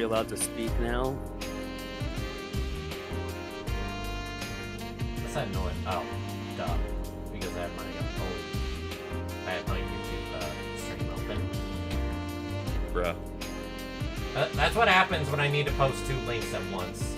we allowed to speak now? What's that noise? Oh, duh. Because I had my YouTube stream open. Bruh. That's what happens when I need to post 2 links at once.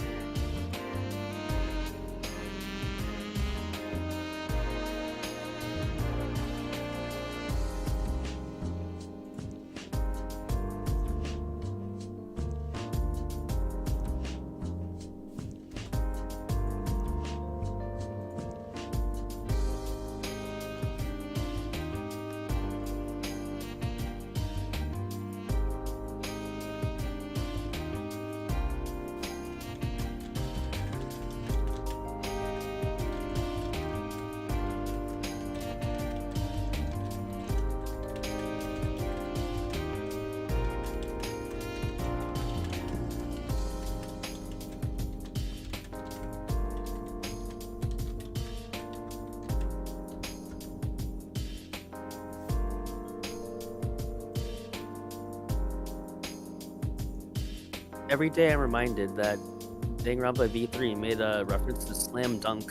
Every day I'm reminded that Danganronpa V3 made a reference to Slam Dunk.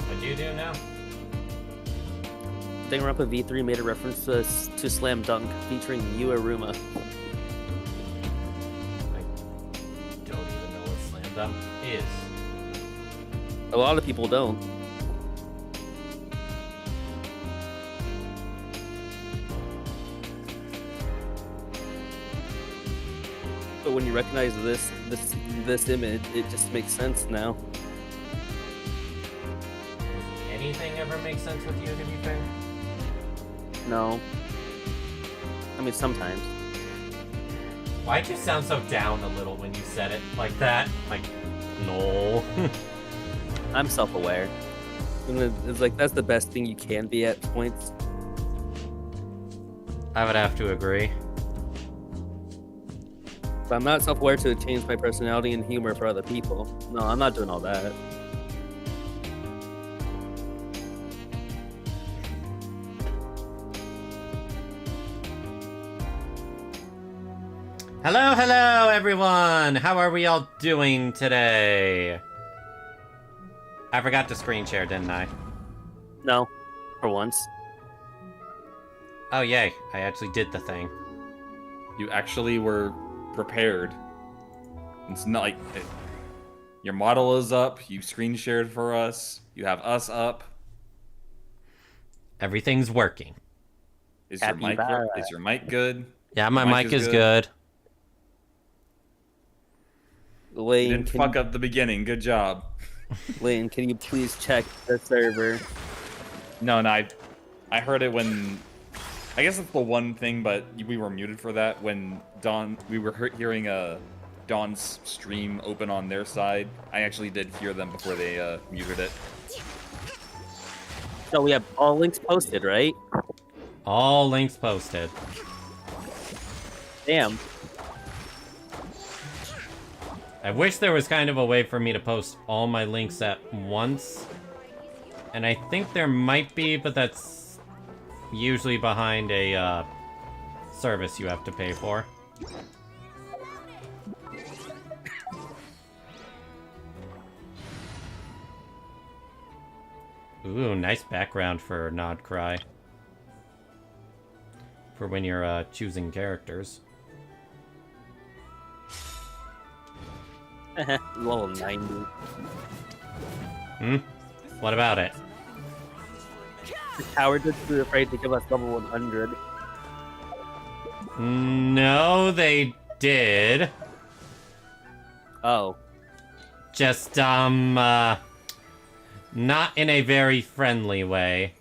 What'd you do now? Danganronpa V3 made a reference to Slam Dunk featuring Yu Aruma. I don't even know what Slam Dunk is. A lot of people don't. But when you recognize this image, it just makes sense now. Does anything ever make sense with you, do you think? No. I mean, sometimes. Why'd you sound so down a little when you said it like that? Like, no. I'm self-aware. It's like, that's the best thing you can be at points. I would have to agree. But I'm not self-aware to change my personality and humor for other people. No, I'm not doing all that. Hello, everyone! How are we all doing today? I forgot to screen share, didn't I? No, for once. Oh, yay. I actually did the thing. You actually were prepared. It's not like your model is up, you screen shared for us, you have us up. Everything's working. Is your mic good? Yeah, my mic is good. Lane, You didn't fuck up the beginning. Good job. Lane, can you please check the server? No, I heard it when... I guess that's the one thing, but we were muted for that when we were hearing Dawn's stream open on their side. I actually did hear them before they muted it. So we have all links posted, right? All links posted. Damn. I wish there was kind of a way for me to post all my links at once. And I think there might be, but that's usually behind a service you have to pay for. Ooh, nice background for Nod-Krai. For when you're choosing characters. Level 90. Hmm? What about it? The coward is too afraid to give us level 100. No, they did. Oh. Just, not in a very friendly way.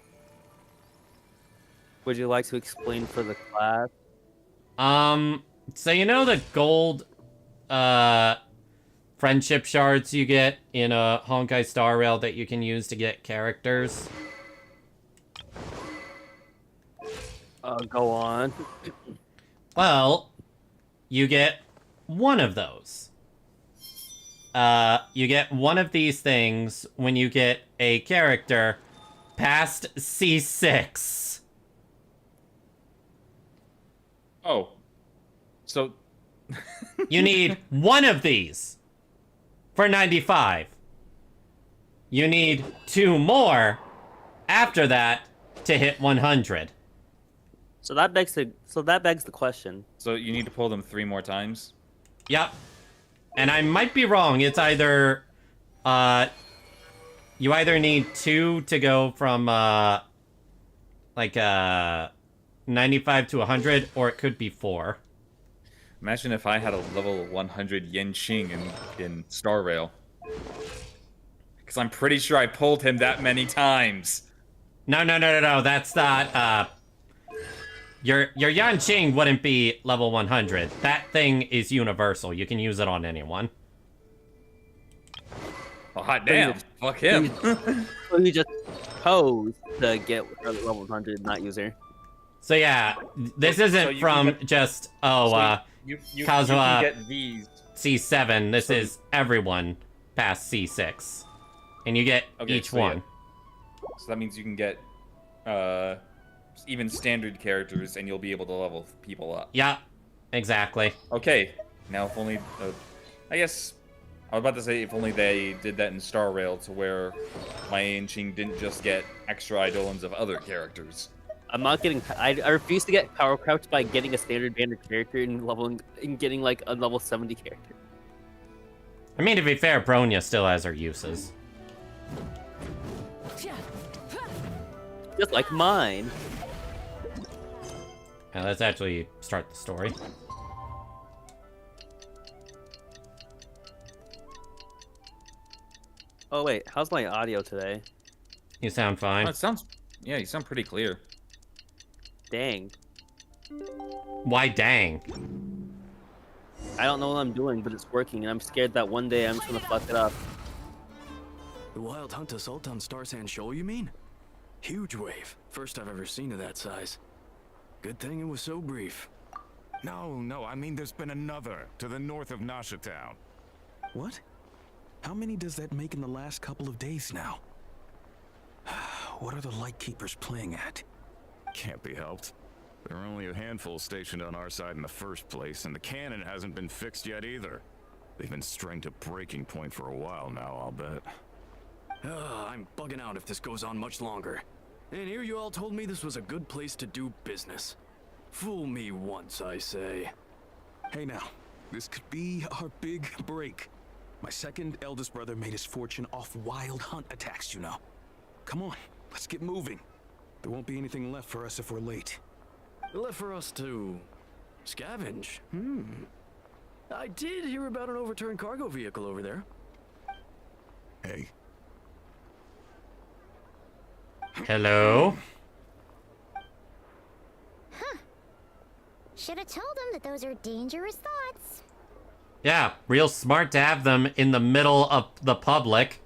Would you like to explain for the class? So you know the gold, friendship shards you get in a Honkai Star Rail that you can use to get characters? Go on. Well, you get one of those. You get one of these things when you get a character past C6. Oh. So... You need one of these for 95. You need 2 more after that to hit 100. So that begs the question. So you need to pull them 3 more times? Yep. And I might be wrong. It's either you either need 2 to go from 95 to 100, or it could be 4. Imagine if I had a level 100 Genshin in Star Rail. Because I'm pretty sure I pulled him that many times. No. That's not. Your Yanqing wouldn't be level 100. That thing is universal. You can use it on anyone. Oh, hot damn. Fuck him. So you just pose to get level 100, not user. So yeah, this isn't from just you Kazuha can get these. C7. This is everyone past C6, and you get each one. Yeah. So that means you can get even standard characters, and you'll be able to level people up. Yeah, exactly. Okay, now if only I guess I was about to say if only they did that in Star Rail to where my Yanqing didn't just get extra eidolons of other characters. I'm not getting. I refuse to get power crouched by getting a standard banded character and getting like a level 70 character. I mean, to be fair, Bronya still has her uses. Just like mine. Now let's actually start the story. Oh wait, how's my audio today? You sound fine. Oh, it sounds. Yeah, you sound pretty clear. Dang. Why dang? I don't know what I'm doing, but it's working, and I'm scared that one day I'm just gonna fuck it up. The Wild Hunt assault on Star Sand Shoal, you mean? Huge wave. First I've ever seen of that size. Good thing it was so brief. No, I mean there's been another to the north of Nasha Town. What? How many does that make in the last couple of days now? What are the Lightkeepers playing at? Can't be helped. There are only a handful stationed on our side in the first place, and the cannon hasn't been fixed yet either. They've been strained to breaking point for a while now, I'll bet. I'm bugging out if this goes on much longer. And here you all told me this was a good place to do business. Fool me once, I say. Hey now, this could be our big break. My second eldest brother made his fortune off Wild Hunt attacks, you know. Come on, let's get moving. There won't be anything left for us if we're late. Left for us to scavenge? I did hear about an overturned cargo vehicle over there. Hey. Hello? Should have told him that those are dangerous thoughts. Yeah, real smart to have them in the middle of the public.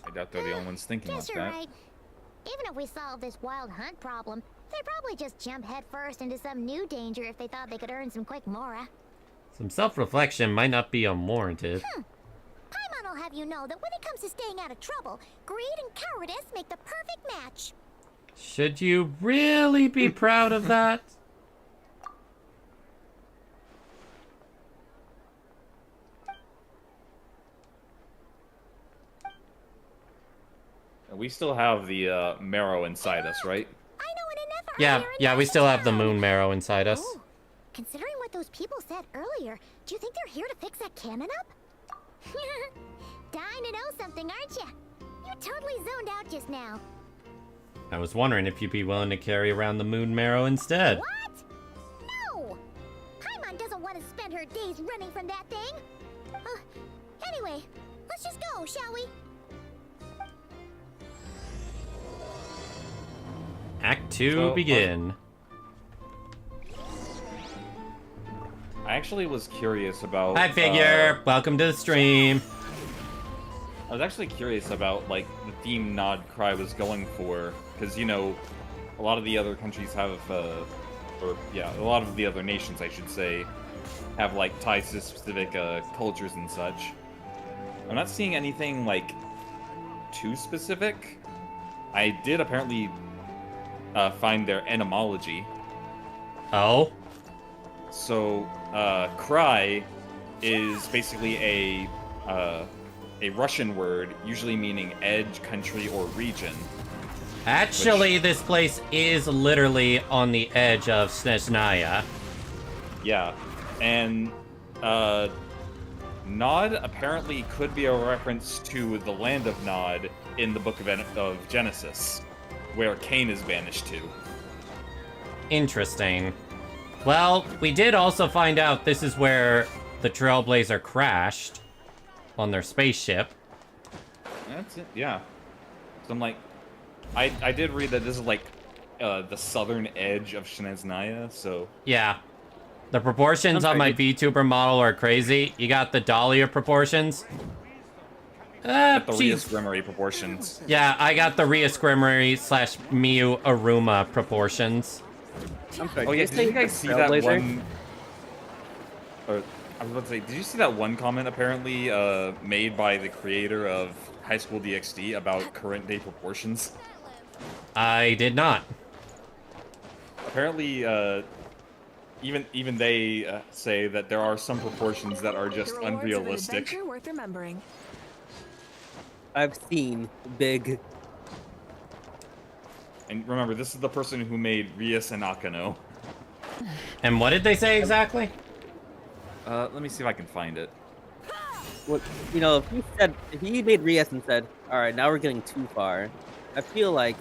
I doubt they're the only ones thinking like Guess you're that. right. Even if we solve this Wild Hunt problem, they'd probably just jump headfirst into some new danger if they thought they could earn some quick mora. Some self-reflection might not be unwarranted. Paimon will have you know that when it comes to staying out of trouble, greed and cowardice make the perfect match. Should you really be proud of that? We still have the marrow inside us, right? I know an enough Yeah, we still have the moon marrow inside us. Ooh, considering what those people said earlier, do you think they're here to fix that cannon up? Dying to know something, aren't you? You totally zoned out just now. I was wondering if you'd be willing to carry around the moon marrow instead. What? No! Paimon doesn't want to spend her days running from that thing. Anyway, let's just go, shall we? Act 2 So, begin. I actually was curious about... Hi, Figure! Welcome to the stream. I was actually curious about, like, the theme Nod-Krai was going for, because, you know, a lot of the other countries have, a lot of the other nations, I should say, have, like, ties to specific cultures and such. I'm not seeing anything, like, too specific. I did apparently find their etymology. Oh? So, Krai is basically a Russian word, usually meaning edge, country, or region. Actually, this place is literally on the edge of Snezhnaya. Yeah, and Nod apparently could be a reference to the land of Nod in the book of Genesis, where Cain is banished to. Interesting. Well, we did also find out this is where the Trailblazer crashed on their spaceship. That's it, yeah. So I'm like, I did read that this is like the southern edge of Snezhnaya, so... Yeah. The proportions on my VTuber model are crazy. You got the Dahlia proportions. The Rhea Scrimmary proportions. Yeah, I got the Rhea Scrimmary / Miu Aruma proportions. I'm sorry, Oh yeah, did you guys see that one... Or, I was about to say, did you see that one comment apparently made by the creator of High School DxD about current day proportions? I did not. Apparently, even they say that there are some proportions that are just unrealistic. Worth remembering. I've seen big. And remember, this is the person who made Rias and Akano. And what did they say exactly? Let me see if I can find it. What, you know, if he made Rias and said, all right, now we're getting too far, I feel like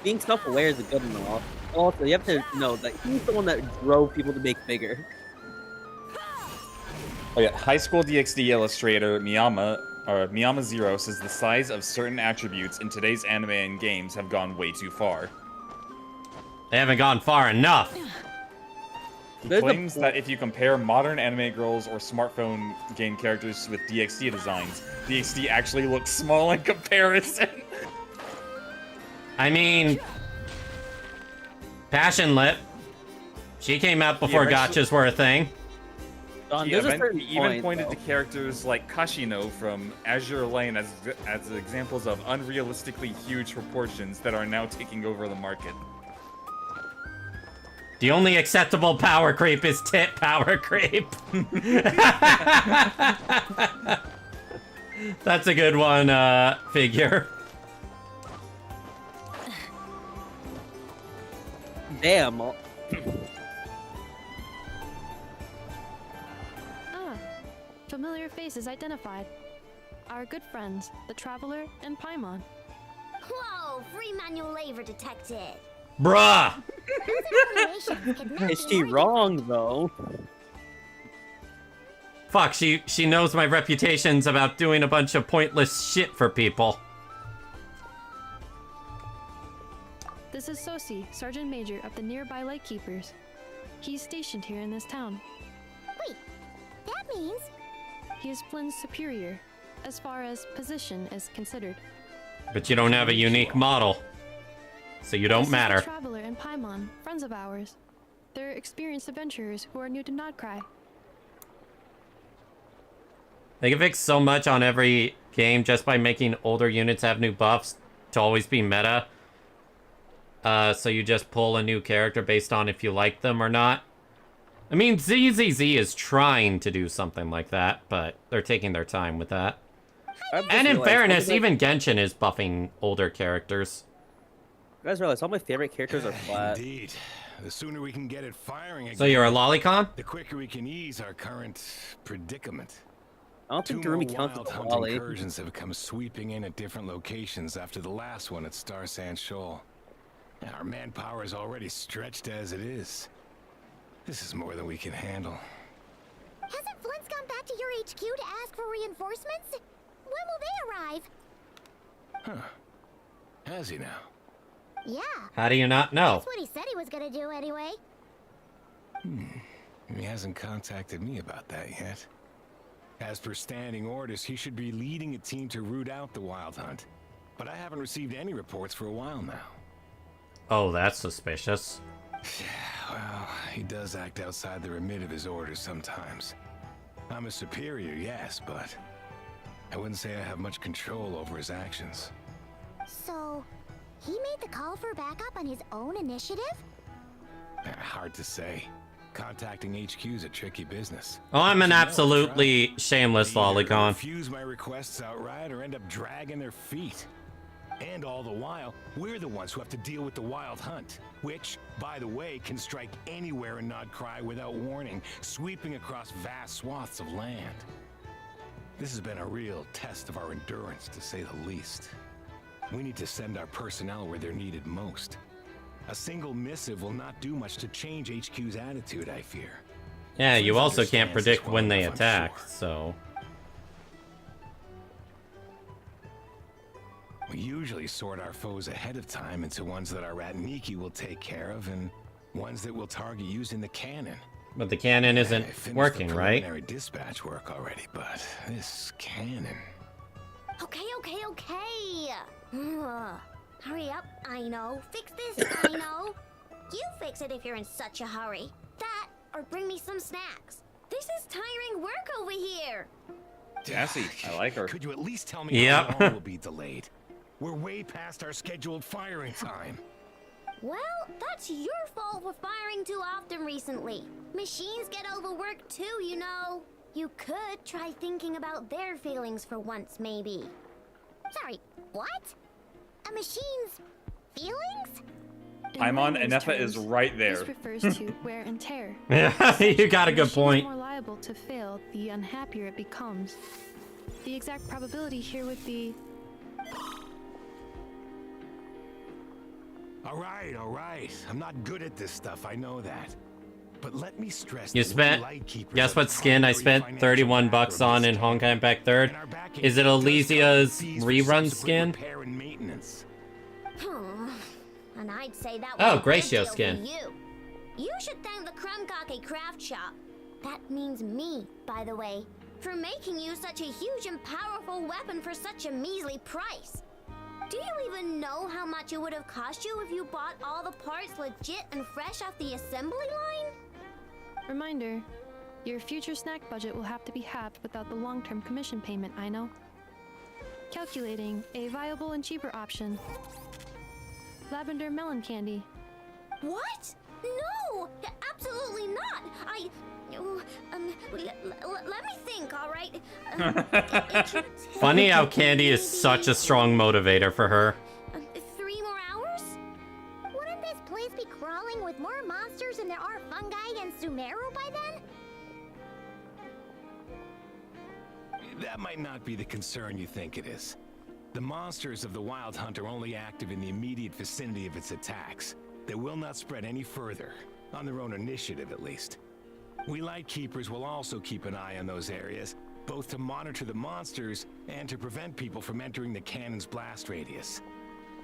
being self-aware is a good enough. Also, you have to know that he's the one that drove people to make bigger. Oh yeah, High School DxD illustrator Miyama Zero says the size of certain attributes in today's anime and games have gone way too far. They haven't gone far enough. He claims that if you compare modern anime girls or smartphone game characters with DxD designs, DxD actually looks small in comparison. I mean, Passion Lip. She came out before gachas were a thing. He even pointed to characters like Kashino from Azure Lane as examples of unrealistically huge proportions that are now taking over the market. The only acceptable power creep is tit power creep. That's a good one, figure. Damn. Familiar faces identified. Our good friends, the Traveler and Paimon. Whoa, free manual labor detected. Bruh! Is she wrong, though? Fuck, she knows my reputation's about doing a bunch of pointless shit for people. This is Sosi, Sergeant Major of the nearby Lightkeepers. He's stationed here in this town. Wait, that means... He is Flynn's superior, as far as position is considered. But you don't have a unique model, so you don't matter. The Traveler and Paimon, friends of ours. They're experienced adventurers who are new to Nod-Krai. They can fix so much on every game just by making older units have new buffs to always be meta. So you just pull a new character based on if you like them or not. I mean, ZZZ is trying to do something like that, but they're taking their time with that. And in fairness, even Genshin is buffing older characters. You guys realize all my favorite characters are flat. Indeed. The sooner we can get it firing again, So you're a lolicon? the quicker we can ease our current predicament. I don't think Two more Durumi counts as wild a hunt lolly. incursions have come sweeping in at different locations after the last one at Star Sand Shoal. Our manpower is already stretched as it is. This is more than we can handle. Hasn't Flint's gone back to your HQ to ask for reinforcements? When will they arrive? Huh. Has he now? Yeah, How do you not know? that's what he said he was gonna do anyway. He hasn't contacted me about that yet. As per standing orders, he should be leading a team to root out the wild hunt. But I haven't received any reports for a while now. Oh, that's suspicious. Well, he does act outside the remit of his orders sometimes. I'm a superior, yes, but I wouldn't say I have much control over his actions. So, he made the call for backup on his own initiative? Hard to say. Contacting HQ's a tricky business. Oh, I'm an absolutely shameless They either lolicon. refuse my requests outright or end up dragging their feet. And all the while, we're the ones who have to deal with the wild hunt, which, by the way, can strike anywhere in Nod-Krai without warning, sweeping across vast swaths of land. This has been a real test of our endurance, to say the least. We need to send our personnel where they're needed most. A single missive will not do much to change HQ's attitude, I fear. Yeah, you Please also can't understand predict this when well they enough, I'm attack, sure. so... We usually sort our foes ahead of time into ones that our rat Nikki will take care of and ones that we'll target using the cannon. But the cannon I isn't finished working, the right? preliminary dispatch work already, but this cannon... Okay. Hurry up, I know. Fix this, I know. You fix it if you're in such a hurry. That, or bring me some snacks. This is tiring work over here. Sassy. I like her. Could you at least tell me Yep. how long we'll be delayed? We're way past our scheduled firing time. Well, that's your fault for firing too often recently. Machines get overworked too, you know. You could try thinking about their feelings for once, maybe. Sorry, what? A machine's feelings? In Paimon, layman's Anefa is terms, right there. This refers to wear and tear. Yeah, you got a The good machine point. is more liable to fail the unhappier it becomes. The exact probability here would be... All right. I'm not good at this stuff, I know that. But let me stress You that we spent... Lightkeepers Guess are what skin I primary spent financial 31 backer bucks of on this in camp. Honkai Impact 3rd? And our backing Is it does cover Elysia's fees for rerun subsequent skin? repair and maintenance. And I'd say that Oh, was a Gracio good deal skin. for you. You should thank the Krumkake craft shop. That means me, by the way, for making you such a huge and powerful weapon for such a measly price. Do you even know how much it would have cost you if you bought all the parts legit and fresh off the assembly line? Reminder, your future snack budget will have to be halved without the long-term commission payment, I know. Calculating a viable and cheaper option. Lavender melon candy. What? No! Absolutely not! Let me think, all right? It should Funny take how candy is such a strong motivator for her. 3 more hours? Wouldn't this place be crawling with more monsters than there are fungi in Sumeru by then? That might not be the concern you think it is. The monsters of the Wild Hunt are only active in the immediate vicinity of its attacks. They will not spread any further, on their own initiative at least. We Lightkeepers will also keep an eye on those areas, both to monitor the monsters and to prevent people from entering the cannon's blast radius.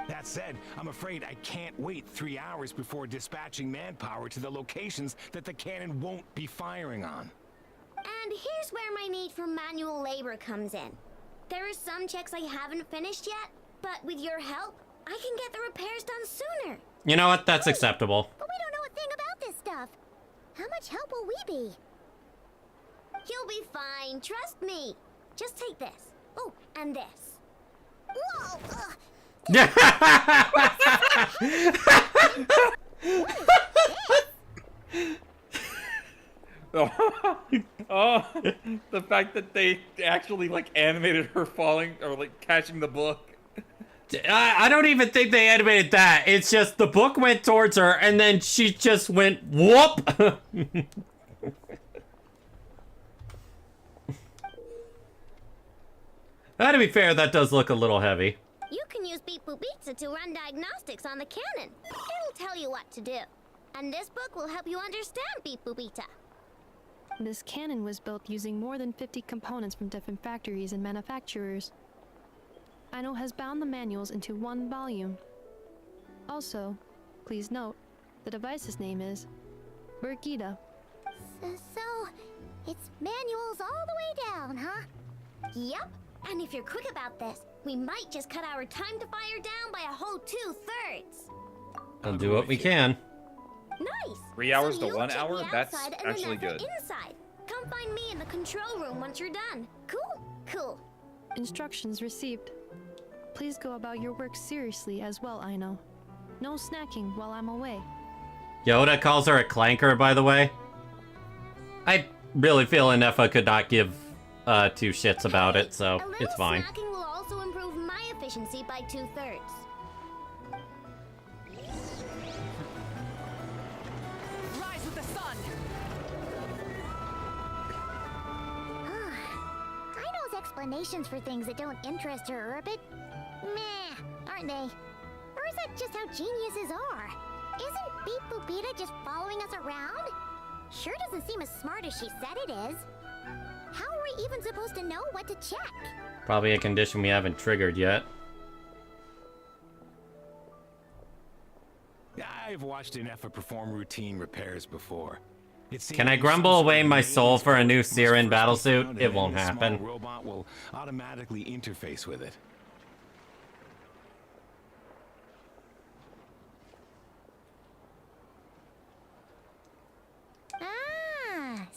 That said, I'm afraid I can't wait 3 hours before dispatching manpower to the locations that the cannon won't be firing on. And here's where my need for manual labor comes in. There are some checks I haven't finished yet, but with your help, I can get the repairs done sooner. You know what? That's acceptable. But we don't know a thing about this stuff. How much help will we be? You'll be fine, trust me. Just take this. Oh, and this. Whoa! Oh, the fact that they actually like animated her falling or like catching the book. I don't even think they animated that. It's just the book went towards her and then she just went whoop. To be fair, that does look a little heavy. You can use Beep Boop Pizza to run diagnostics on the cannon. It'll tell you what to do. And this book will help you understand Beep Boop Pizza. This cannon was built using more than 50 components from different factories and manufacturers. Aino has bound the manuals into one volume. Also, please note, the device's name is Birgitta. So, it's manuals all the way down, huh? Yep. And if you're quick about this, we might just cut our time to fire down by a whole 2/3. We'll do what we can. Nice. 3 hours to you'll 1 check hour? the That's outside and actually the good. Inside. Come find me in the control room once you're done. Cool. Instructions received. Please go about your work seriously as well, I know. No snacking while I'm away. Yoda calls her a clanker, by the way. I really feel Inefa could not give two shits about it, so it's fine. Snacking will also improve my efficiency by 2/3. Rise with the sun. I know explanations for things that don't interest her a bit meh, aren't they? Or is that just how geniuses are? Isn't Beep Boopita just following us around? Sure doesn't seem as smart as she said it is. How are we even supposed to know what to check? Probably a condition we haven't triggered yet. I've watched Inefa perform routine repairs before. Can I grumble away my soul for a new Siren battlesuit? It won't happen. Small robot will automatically interface with it.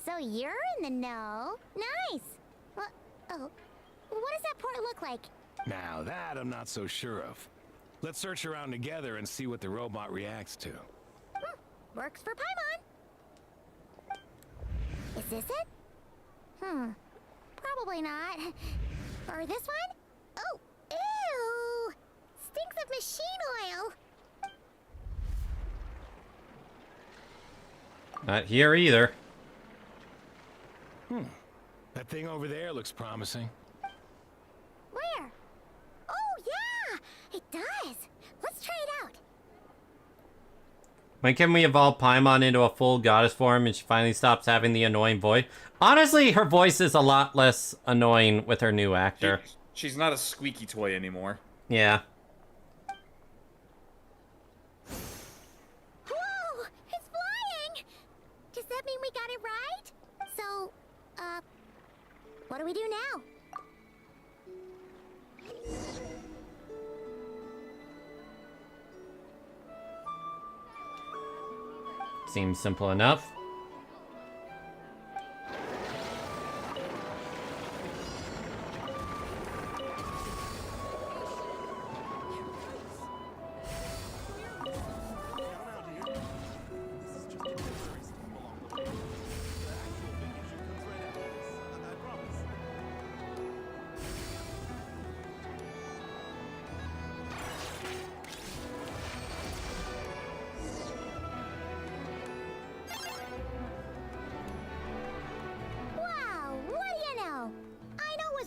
So you're in the know. Nice. What? Oh, what does that port look like? Now that I'm not so sure of. Let's search around together and see what the robot reacts to. Works for Paimon. Is this it? Probably not. Or this one? Oh, ew! Stinks of machine oil. Not here either. That thing over there looks promising. Where? Oh, yeah! It does. Let's try it out. When can we evolve Paimon into a full goddess form and she finally stops having the annoying voice? Honestly, her voice is a lot less annoying with her new actor. She's not a squeaky toy anymore. Yeah. Whoa! It's flying! Does that mean we got it right? So, what do we do now? Seems simple enough.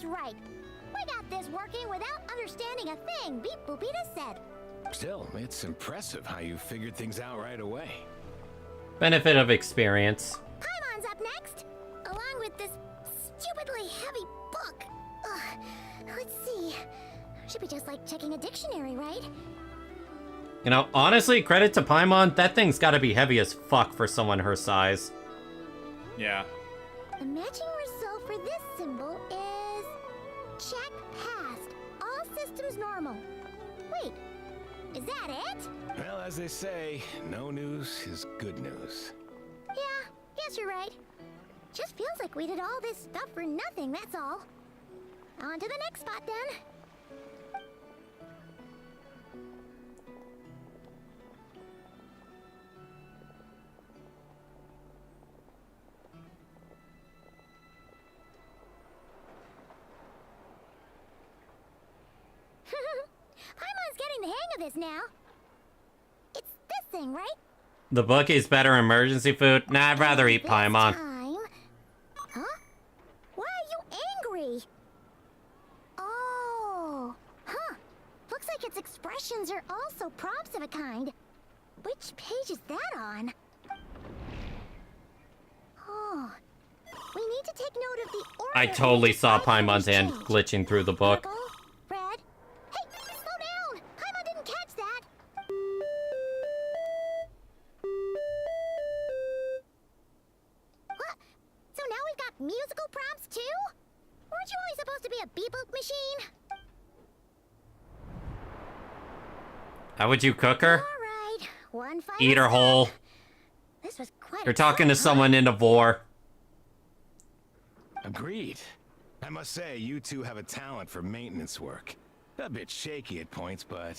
Right. We got this working without understanding a thing Beep Boopita said. Still, it's impressive how you figured things out right away. Benefit of experience. Paimon's up next, along with this stupidly heavy book. Let's see. Should be just like checking a dictionary, right? You know, honestly, credit to Paimon, that thing's gotta be heavy as fuck for someone her size. Yeah. The matching result for this symbol is check passed. All systems normal. Wait, is that it? Well, as they say, no news is good news. Yeah, guess you're right. Just feels like we did all this stuff for nothing, that's all. On to the next spot then. Paimon's getting the hang of this now. It's this thing, right? The book is better emergency food. Nah, I'd rather eat Paimon. Huh? Why are you angry? Oh, huh. Looks like its expressions are also prompts of a kind. Which page is that on? Oh, we need to take note of the order. I totally saw items Paimon's hand changed. glitching through the book. Purple, red. Hey, slow down! Paimon didn't catch that. What? So now we've got musical prompts too? Weren't you only supposed to be a beep-boop machine? How would you cook her? All right, one final Eat her step. whole. This was quite. You're talking to someone in a vor. Agreed. I must say, you two have a talent for maintenance work. A bit shaky at points, but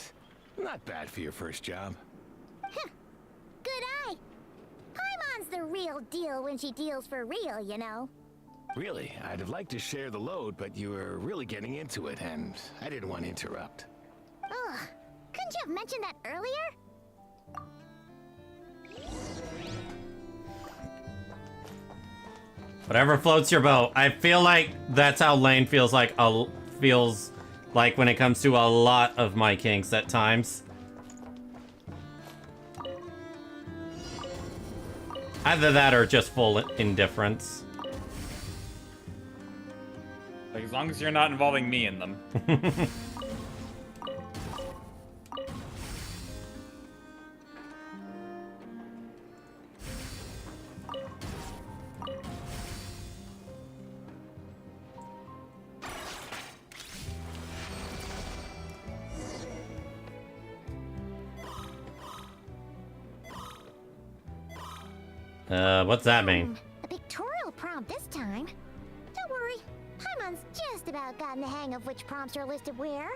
not bad for your first job. Good eye. Paimon's the real deal when she deals for real, you know. Really, I'd have liked to share the load, but you were really getting into it, and I didn't want to interrupt. Ugh. Couldn't you have mentioned that earlier? Whatever floats your boat. I feel like that's how Lane feels like when it comes to a lot of my kinks at times. Either that or just full indifference. Like, as long as you're not involving me in them. What's that mean? A pictorial prompt this time. Don't worry, Paimon's just about gotten the hang of which prompts are listed where.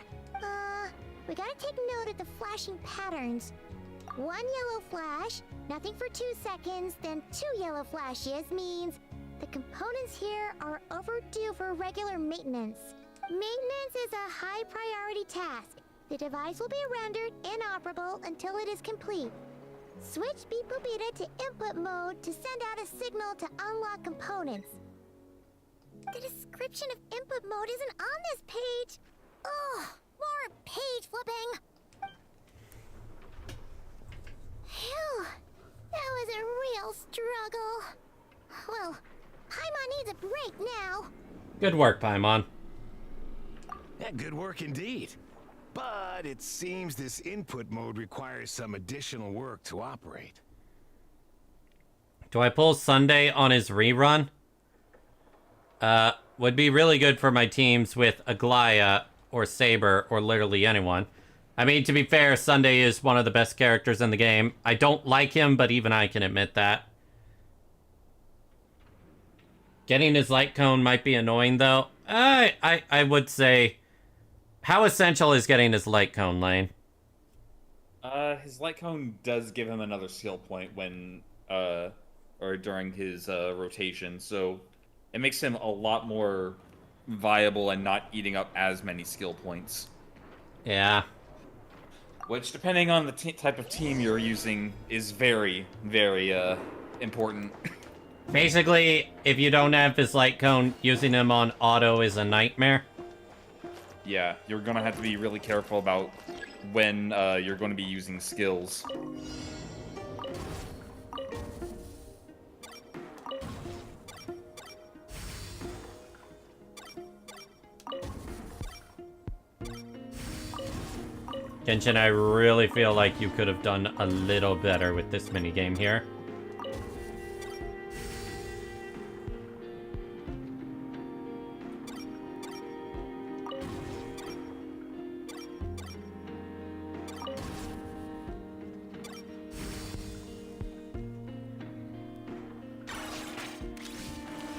We gotta take note of the flashing patterns. 1 yellow flash, nothing for 2 seconds, then 2 yellow flashes means the components here are overdue for regular maintenance. Maintenance is a high priority task. The device will be rendered inoperable until it is complete. Switch Beep Boopita to input mode to send out a signal to unlock components. The description of input mode isn't on this page. Ugh, more page flipping. Phew, that was a real struggle. Well, Paimon needs a break now. Good work, Paimon. Yeah, good work indeed. But it seems this input mode requires some additional work to operate. Do I pull Sunday on his rerun? Would be really good for my teams with Aglaya or Saber or literally anyone. I mean, to be fair, Sunday is one of the best characters in the game. I don't like him, but even I can admit that. Getting his light cone might be annoying, though. I would say... How essential is getting his light cone, Lane? His light cone does give him another skill point when, or during his, rotation, so it makes him a lot more viable and not eating up as many skill points. Yeah. Which, depending on the type of team you're using, is very, very, important. Basically, if you don't have his light cone, using him on auto is a nightmare. Yeah, you're gonna have to be really careful about when you're going to be using skills. Genshin, I really feel like you could have done a little better with this minigame here.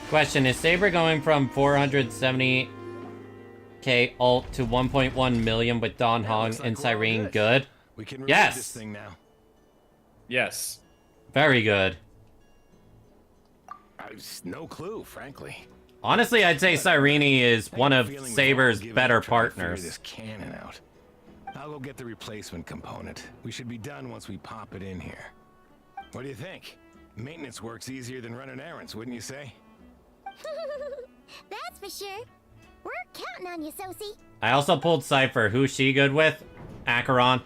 Question, is Saber going from 470k ult to 1.1 million with Don Hong and Cyrene good? We can remove Yes! this thing now. Yes. Very good. No clue, frankly. Honestly, I'd say Cyrene is one of Feeling we Saber's won't give better up trying to figure partners. This cannon out. I'll go get the replacement component. We should be done once we pop it in here. What do you think? Maintenance work's easier than running errands, wouldn't you say? That's for sure. We're counting on you, Sosie. I also pulled Cypher. Who's she good with? Acheron.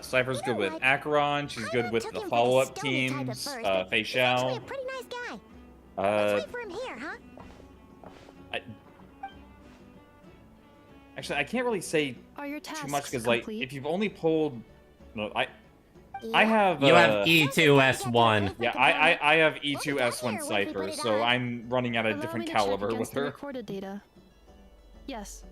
Cypher's good with Acheron. She's good with the follow-up teams. Fei He's Xiao. a pretty nice guy. Let's Uh, wait for him here, huh? actually, I can't really say Are your too tasks much because, like, complete? if you've only pulled, no, I have. You have E2S1. Yeah, I have E2S1 Cypher, so I'm running at a Allow me different to check caliber against with the her. recorded data. Yes.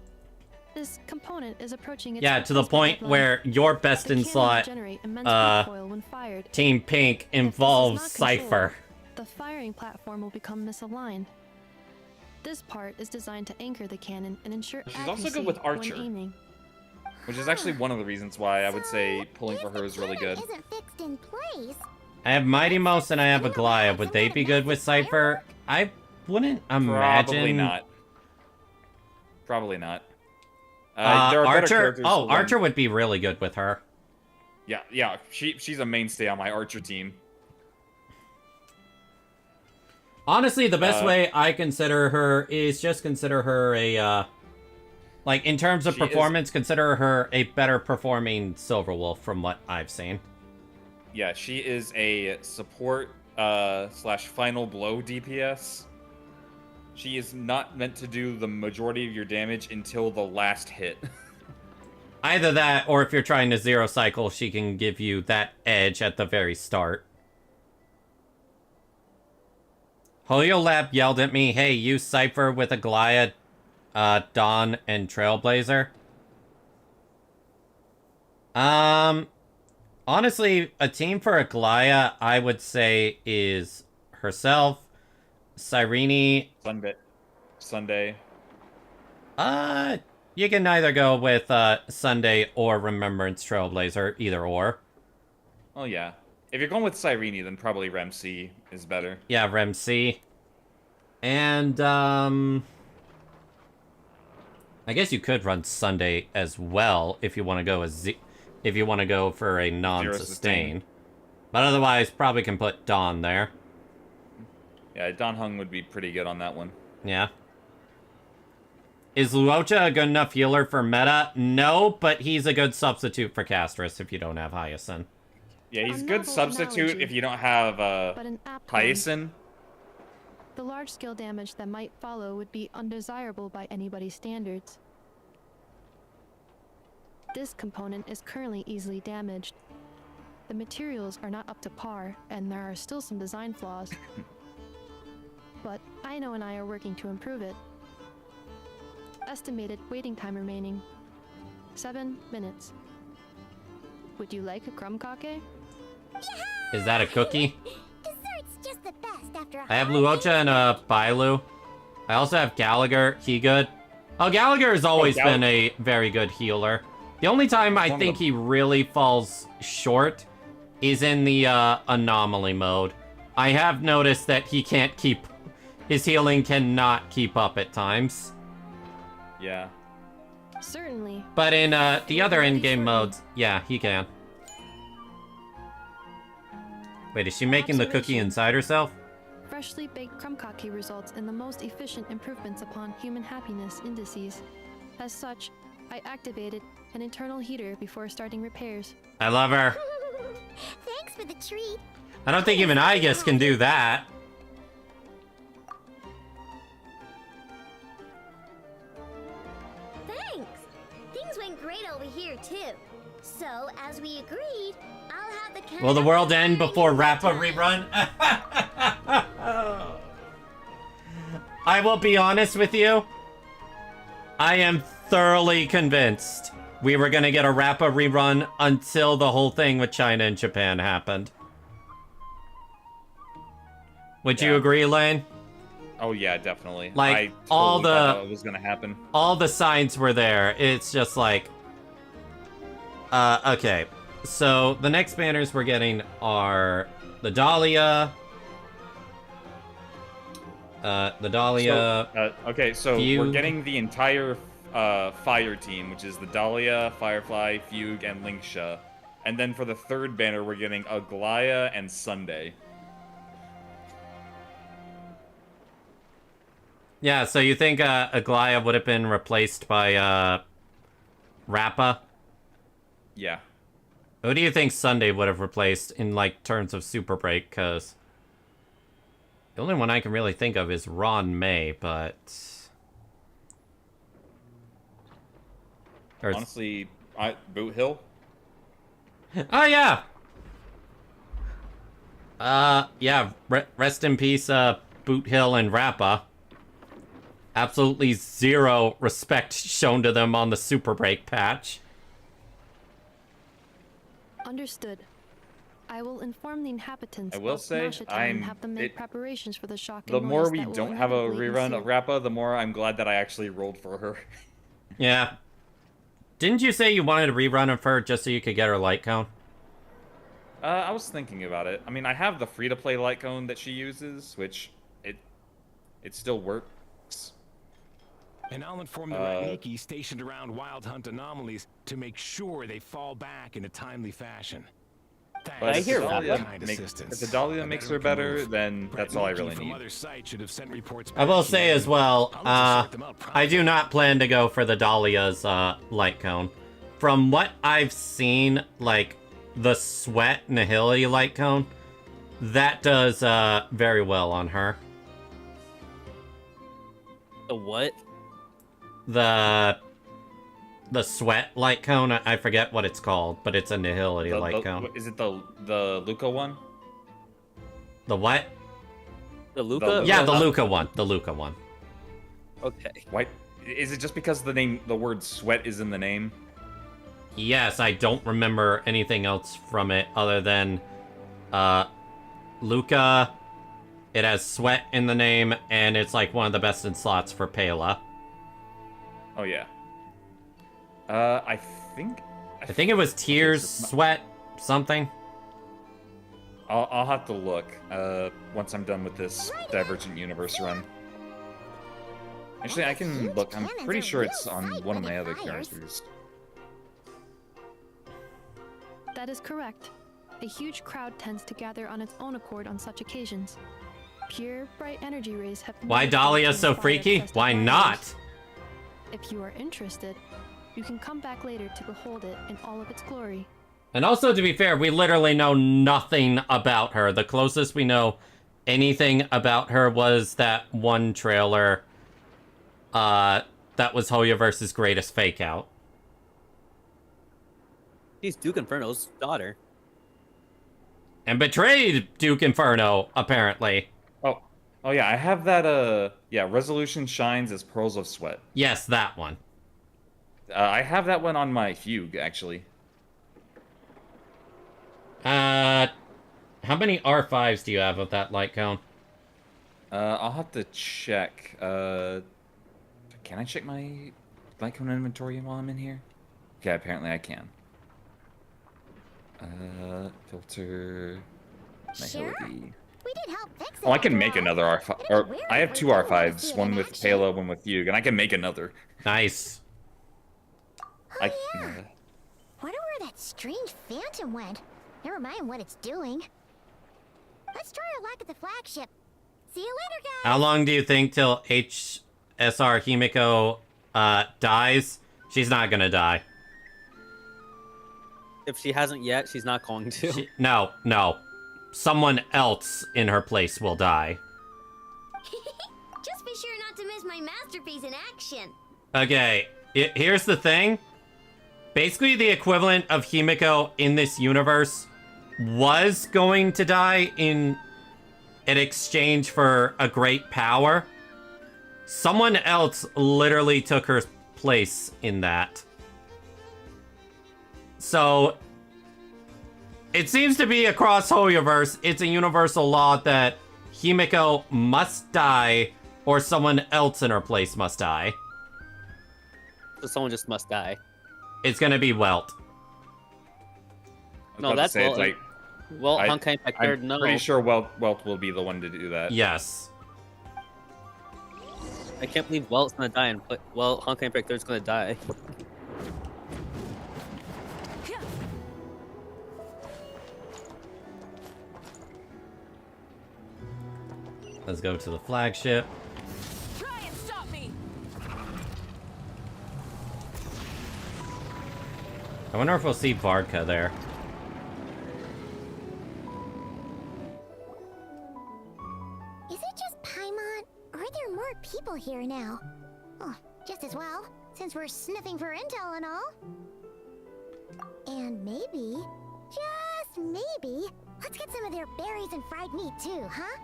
This component is approaching its Yeah, to the replacement point deadline. where your best It in can slot generate immense recoil when fired. Team Pink If this is involves not controlled, Cypher. The firing platform will become misaligned. This part is designed to anchor the cannon and ensure She's accuracy also good with when Archer. aiming. Which is actually one of the reasons why I would say So, pulling for if the her is really good. cannon isn't fixed in place, I have Mighty Mouse and I have a Goliath. Would they be good with Cypher? I wouldn't imagine. Probably not. Probably not. There are better Archer. characters Oh, to run. Archer would be really good with her. Yeah. She's a mainstay on my Archer team. Honestly, the best way I consider her is just consider her a, like, in terms of She performance, consider her a better performing Silverwolf from what I've seen. Yeah, she is a support slash final blow DPS. She is not meant to do the majority of your damage until the last hit. Either that, or if you're trying to zero cycle, she can give you that edge at the very start. Hoyolab yelled at me, hey, use Cypher with a Goliath, Dawn, and Trailblazer. Honestly, a team for a Goliath, I would say, is herself, Cyrene. Sunday. You can either go with Sunday or Remembrance Trailblazer, either or. Oh yeah. If you're going with Cyrene, then probably Rem C is better. Yeah, Rem C. And, I guess you could run Sunday as well if you want to go if you want to go for a non-sustain. But otherwise, probably can put Dawn there. Yeah, Don Hung would be pretty good on that one. Yeah. Is Luocha a good enough healer for meta? No, but he's a good substitute for Castris if you don't have Hyacinth. Yeah, he's A a good novel substitute analogy, if you don't have but an apt one. Hyacinth. The large-scale damage that might follow would be undesirable by anybody's standards. This component is currently easily damaged. The materials are not up to par, and there are still some design flaws. But Aino and I are working to improve it. Estimated waiting time remaining: 7 minutes. Would you like a crumb cake? Is that a cookie? dessert's just the best after a I have hard Luocha and Bailu. I also have Gallagher. He good. Oh, Gallagher has always been a very good healer. The only time I think he really falls short is in the anomaly mode. I have noticed that he can't keep... His healing cannot keep up at times. Yeah. Certainly. But in the other in-game modes, yeah, he can. Wait, is she making the cookie inside herself? Freshly baked crumb cake results in the most efficient improvements upon human happiness indices. As such, I activated an internal heater before starting repairs. I love her. Thanks for the treat. I don't think even Aegis can do that. Thanks. Things went great over here too. So, as we agreed, I'll have the cannon. Will the world end ready before in Rappa time. rerun? I will be honest with you. I am thoroughly convinced we were gonna get a Rappa rerun until the whole thing with China and Japan happened. Would you agree, Lane? Oh yeah, definitely. Like, I totally all the- thought that was gonna happen. All the signs were there. It's just like... okay. So, the next banners we're getting are the Dahlia... the Dahlia... So Fugue. we're getting the entire fire team, which is the Dahlia, Firefly, Fugue, and Linksha. And then for the third banner, we're getting Aglaya and Sunday. Yeah, so you think Aglaya would have been replaced by Rappa? Yeah. Who do you think Sunday would have replaced in, like, terms of Super Break? Because the only one I can really think of is Ron May, but... Or... Honestly, Boot Hill? Oh, yeah! Yeah, rest in peace, Boot Hill and Rappa. Absolutely zero respect shown to them on the Super Break patch. Understood. I will inform the inhabitants I will of say, Nasha Town and I'm- have them make it- preparations for the shocking The more noise we that will don't have a inevitably rerun ensue. of Rappa, the more I'm glad that I actually rolled for her. Yeah. Didn't you say you wanted a rerun of her just so you could get her light count? I was thinking about it. I mean, I have the free-to-play light cone that she uses, which it still works. And I'll inform the Rangeki stationed around Wild Hunt anomalies to make sure they fall back in a timely fashion. But I if hear the Dahlia kind if the Dahlia makes her better, then that's all I really need. I will say as well, I do not plan to go for the Dahlia's light cone. From what I've seen, like, the Sweat Nihility light cone, that does very well on her. The what? The Sweat light cone, I forget what it's called, but it's a Nihility light cone. Is it the Luca one? The what? The Luca? Yeah, the Luca one. The Luca one. Okay. Why? Is it just because the word sweat is in the name? Yes, I don't remember anything else from it other than Luca. It has sweat in the name, and it's like one of the best in slots for Pela. Oh yeah. I think it was Tears, Sweat, something. I'll have to look once I'm done with this Divergent Universe run. Actually, I can look. I'm pretty sure it's on one of my other characters. That is correct. A huge crowd tends to gather on its own accord on such occasions. Pure, bright energy rays have been Why used Dahlia to so inspire freaky? festive Why fires. not? If you are interested, you can come back later to behold it in all of its glory. And also, to be fair, we literally know nothing about her. The closest we know anything about her was that one trailer that was Hoyoverse's greatest fake out. She's Duke Inferno's daughter. And betrayed Duke Inferno, apparently. Oh yeah, I have that, Resolution shines as pearls of sweat. Yes, that one. I have that one on my Fugue, actually. How many R5s do you have of that light cone? I'll have to check. Can I check my light cone inventory while I'm in here? Okay, apparently I can. Filter... Nihility. We did help fix it. Oh, I can make after all. another R5. Or I have two R5s, one with Pela, one with Fugue, and I can make another. Nice. Oh, yeah. Wonder where that strange phantom went. Never mind what it's doing. Let's try our luck at the flagship. See you later, guys. How long do you think till HSR Himiko dies? She's not gonna die. If she hasn't yet, she's not going to. No. Someone else in her place will die. Just be sure not to miss my masterpiece in action. Okay, here's the thing. Basically, the equivalent of Himiko in this universe was going to die in exchange for a great power. Someone else literally took her place in that. So, it seems to be across Hoyoverse, it's a universal law that Himiko must die or someone else in her place must die. So someone just must die. It's gonna be Welt. No, that's Welt. Well, Honkai Impact Third, no. I'm pretty sure Welt will be the one to do that. Yes. I can't believe Welt's gonna die, and Honkai Impact Third's gonna die. Let's go to the flagship. Try and stop me. I wonder if we'll see Vodka there. Is it just Paimon, or are there more people here now? Oh, just as well, since we're sniffing for intel and all. And maybe, just maybe, let's get some of their berries and fried meat too, huh?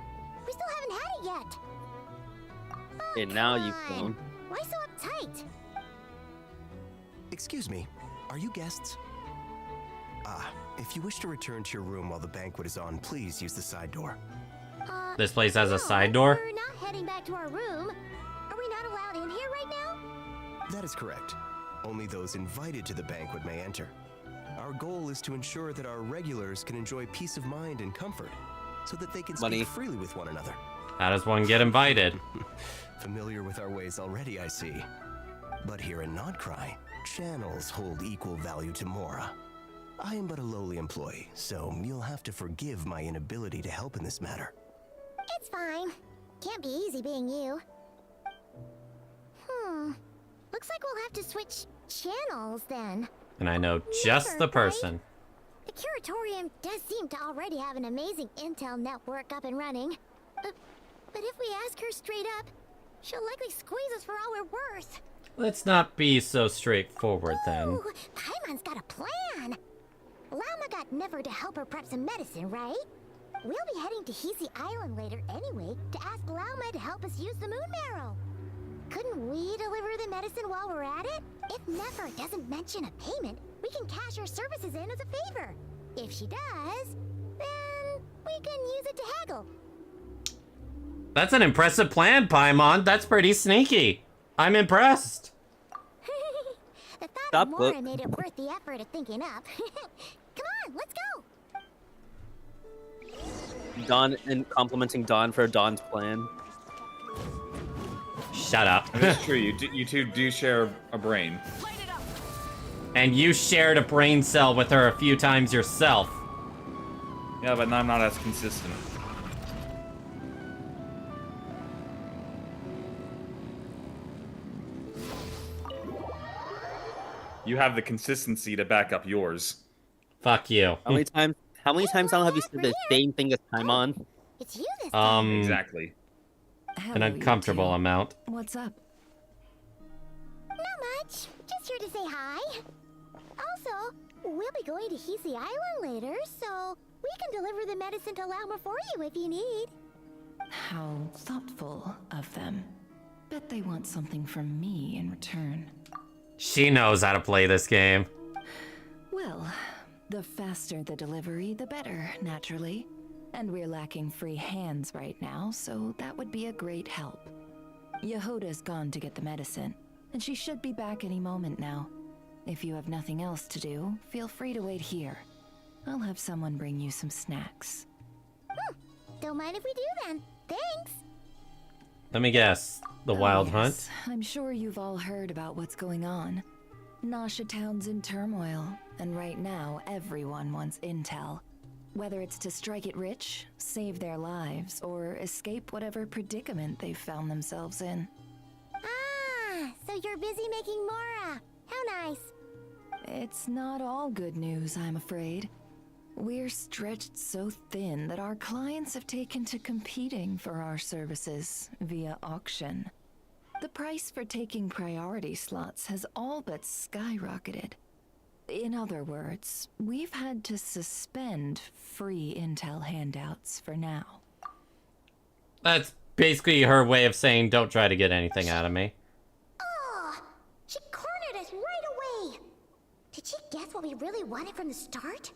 We still haven't had it yet. Oh, And now you've come on. gone. Why so uptight? Excuse me, are you guests? If you wish to return to your room while the banquet is on, please use the side door. This place has no, a side door? We're not heading back to our room. Are we not allowed in here right now? That is correct. Only those invited to the banquet may enter. Our goal is to ensure that our regulars can enjoy peace of mind and comfort, so that they can speak freely with one another. How does one get invited? Familiar with our ways already, I see. But here in Nod-Krai, channels hold equal value to Mora. I am but a lowly employee, so you'll have to forgive my inability to help in this matter. It's fine. Can't be easy being you. Looks like we'll have to switch channels then. And I know just the person. The Curatorium does seem to already have an amazing intel network up and running. But if we ask her straight up, she'll likely squeeze us for all we're worth. Let's not be so straightforward then. Ooh, Paimon's got a plan. Lama got Never to help her prep some medicine, right? We'll be heading to Hisi Island later anyway to ask Lauma to help us use the moon marrow. Couldn't we deliver the medicine while we're at it? If Never doesn't mention a payment, we can cash our services in as a favor. If she does, then we can use it to haggle. That's an impressive plan, Paimon. That's pretty sneaky. I'm impressed. The thought of Mora made it worth the effort of thinking up. Come on, let's go. Dawn and complimenting Dawn for Dawn's plan. Shut up. That's true. You two do share a brain. And you shared a brain cell with her a few times yourself. Yeah, but I'm not as consistent. You have the consistency to back up yours. Fuck you. How many times now have you said the same thing this time on? It's you this time. Exactly. An uncomfortable amount. What's up? Not much. Just here to say hi. Also, we'll be going to Hisi Island later, so we can deliver the medicine to Lauma for you if you need. How thoughtful of them. Bet they want something from me in return. She knows how to play this game. Well, the faster the delivery, the better, naturally. And we're lacking free hands right now, so that would be a great help. Yehoda's gone to get the medicine, and she should be back any moment now. If you have nothing else to do, feel free to wait here. I'll have someone bring you some snacks. Don't mind if we do then. Thanks. Let me guess. The Wild Hunt? I'm sure you've all heard about what's going on. Nasha Town's in turmoil, and right now everyone wants intel. Whether it's to strike it rich, save their lives, or escape whatever predicament they've found themselves in. Ah, so you're busy making Mora. How nice. It's not all good news, I'm afraid. We're stretched so thin that our clients have taken to competing for our services via auction. The price for taking priority slots has all but skyrocketed. In other words, we've had to suspend free intel handouts for now. That's basically her way of saying don't try to get anything out of me. Oh, she cornered us right away. Did she guess what we really wanted from the start?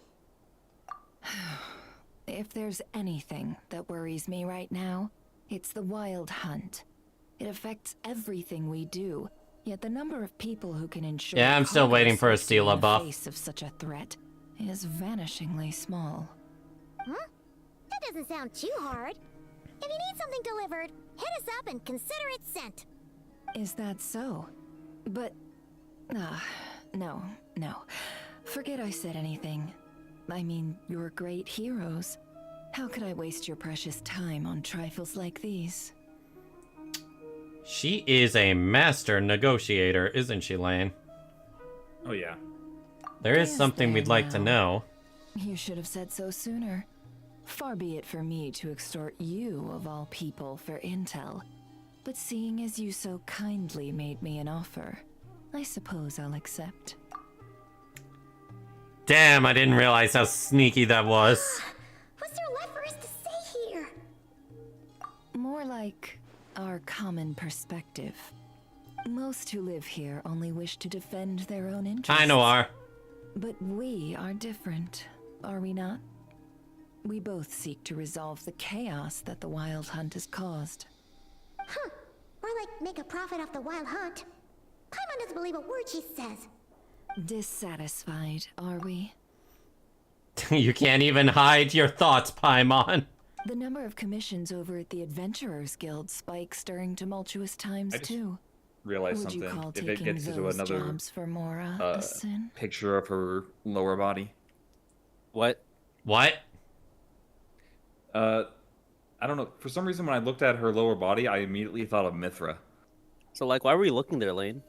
If there's anything that worries me right now, it's the Wild Hunt. It affects everything we do, yet the number of people who can ensure... Yeah, I'm still waiting for a Steela buff. ...in the face of such a threat is vanishingly small. Huh? That doesn't sound too hard. If you need something delivered, hit us up and consider it sent. Is that so? But... no. Forget I said anything. I mean, you're great heroes. How could I waste your precious time on trifles like these? She is a master negotiator, isn't she, Lane? Oh, yeah. There is something we'd like to know. You should have said so sooner. Far be it for me to extort you, of all people, for intel. But seeing as you so kindly made me an offer, I suppose I'll accept. Damn, I didn't realize how sneaky that was. What's there left for us to say here? More like our common perspective. Most who live here only wish to defend their own interests. I know are. But we are different, are we not? We both seek to resolve the chaos that the Wild Hunt has caused. Huh. Or like make a profit off the Wild Hunt. Paimon doesn't believe a word she says. Dissatisfied, are we? You can't even hide your thoughts, Paimon. The number of commissions over at the Adventurers Guild spikes during tumultuous times too. Realize Would you something. call If it taking gets into those another jobs for Mora a sin? picture of her lower body. What? What? I don't know. For some reason, when I looked at her lower body, I immediately thought of Mithra. So, like, why were you looking there, Lane?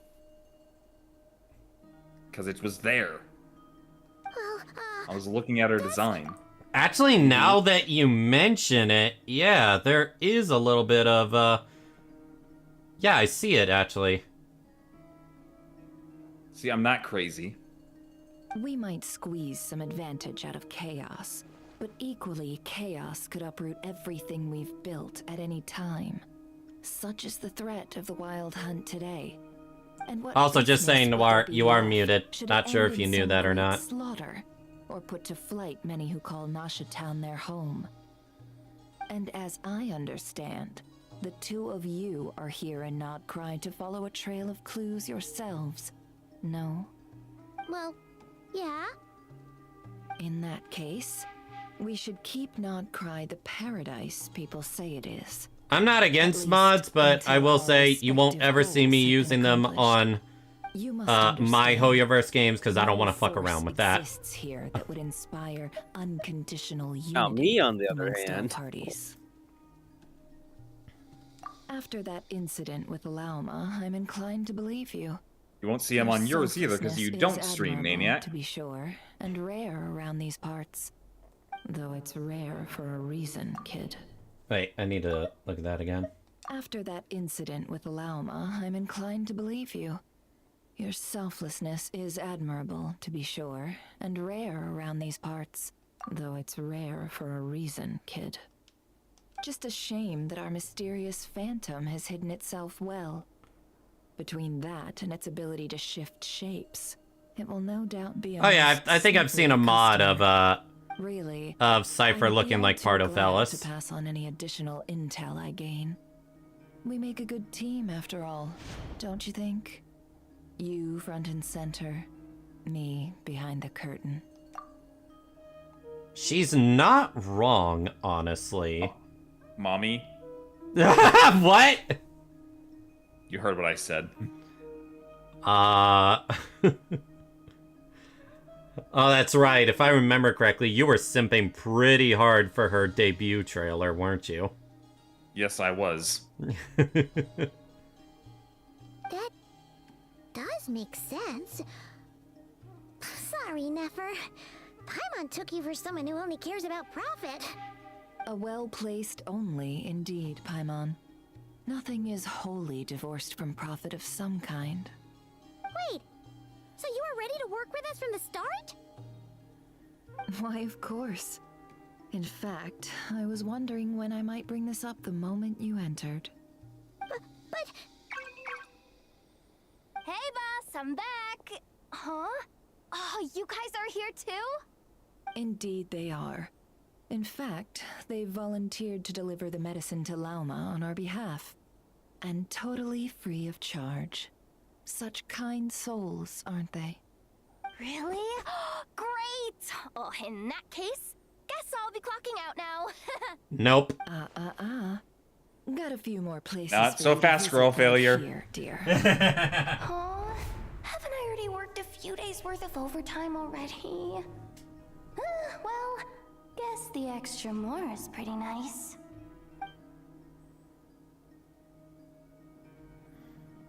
Because it was there. Well, I was looking at her design. Actually, now that you mention it, yeah, there is a little bit of, yeah, I see it, actually. See, I'm not crazy. We might squeeze some advantage out of chaos, but equally, chaos could uproot everything we've built at any time. Such is the threat of the Wild Hunt today. And what Also, just business saying, would Noir, there be you are left muted. should Not it sure end if you in knew some that or great not. Slaughter, or put to flight many who call Nasha Town their home. And as I understand, the two of you are here in Nod-Krai to follow a trail of clues yourselves. No? well, yeah. In that case, we should keep Nod-Krai the paradise people say it is. I'm not against least mods, but I until will all say you won't respective ever see goals me have been using them accomplished. on You must my understand, Hoyoverse games because I don't no want to fuck force around with that. exists here that would inspire unconditional unity Now, me, on the other amongst our hand. parties. After that incident with Lauma, I'm inclined to believe you. You won't see him on yours either because you selflessness don't is stream, admirable, Maniac. to be sure, and rare around these parts. Though it's rare for a reason, kid. Wait, I need to look at that again. After that incident with Lauma, I'm inclined to believe you. Your selflessness is admirable, to be sure, and rare around these parts. Though it's rare for a reason, kid. Just a shame that our mysterious phantom has hidden itself well. Between that and its ability to shift shapes, it will no doubt be a Oh yeah, most I think I've seen a slippery mod customer. of Really, Cypher I'd be looking all like too part of glad Velis. to pass on any additional intel I gain. We make a good team after all, don't you think? You front and center, me behind the curtain. She's not wrong, honestly. Mommy, What? you heard what I said. Oh, that's right. If I remember correctly, you were simping pretty hard for her debut trailer, weren't you? Yes, I was. That does make sense. Sorry, Nefer. Paimon took you for someone who only cares about profit. A well-placed only, indeed, Paimon. Nothing is wholly divorced from profit of some kind. Wait, so you were ready to work with us from the start? Why, of course. In fact, I was wondering when I might bring this up the moment you entered. But... Hey, boss, I'm back. Huh? Oh, you guys are here too? Indeed they are. In fact, they've volunteered to deliver the medicine to Lauma on our behalf. And totally free of charge. Such kind souls, aren't they? Really? Great! Oh, in that case, guess I'll be clocking out now. Nope. Got a few more places. Not for so you to fast, visit girl back failure. Here, dear. Aw, haven't I already worked a few days worth of overtime already? Well, guess the extra more is pretty nice.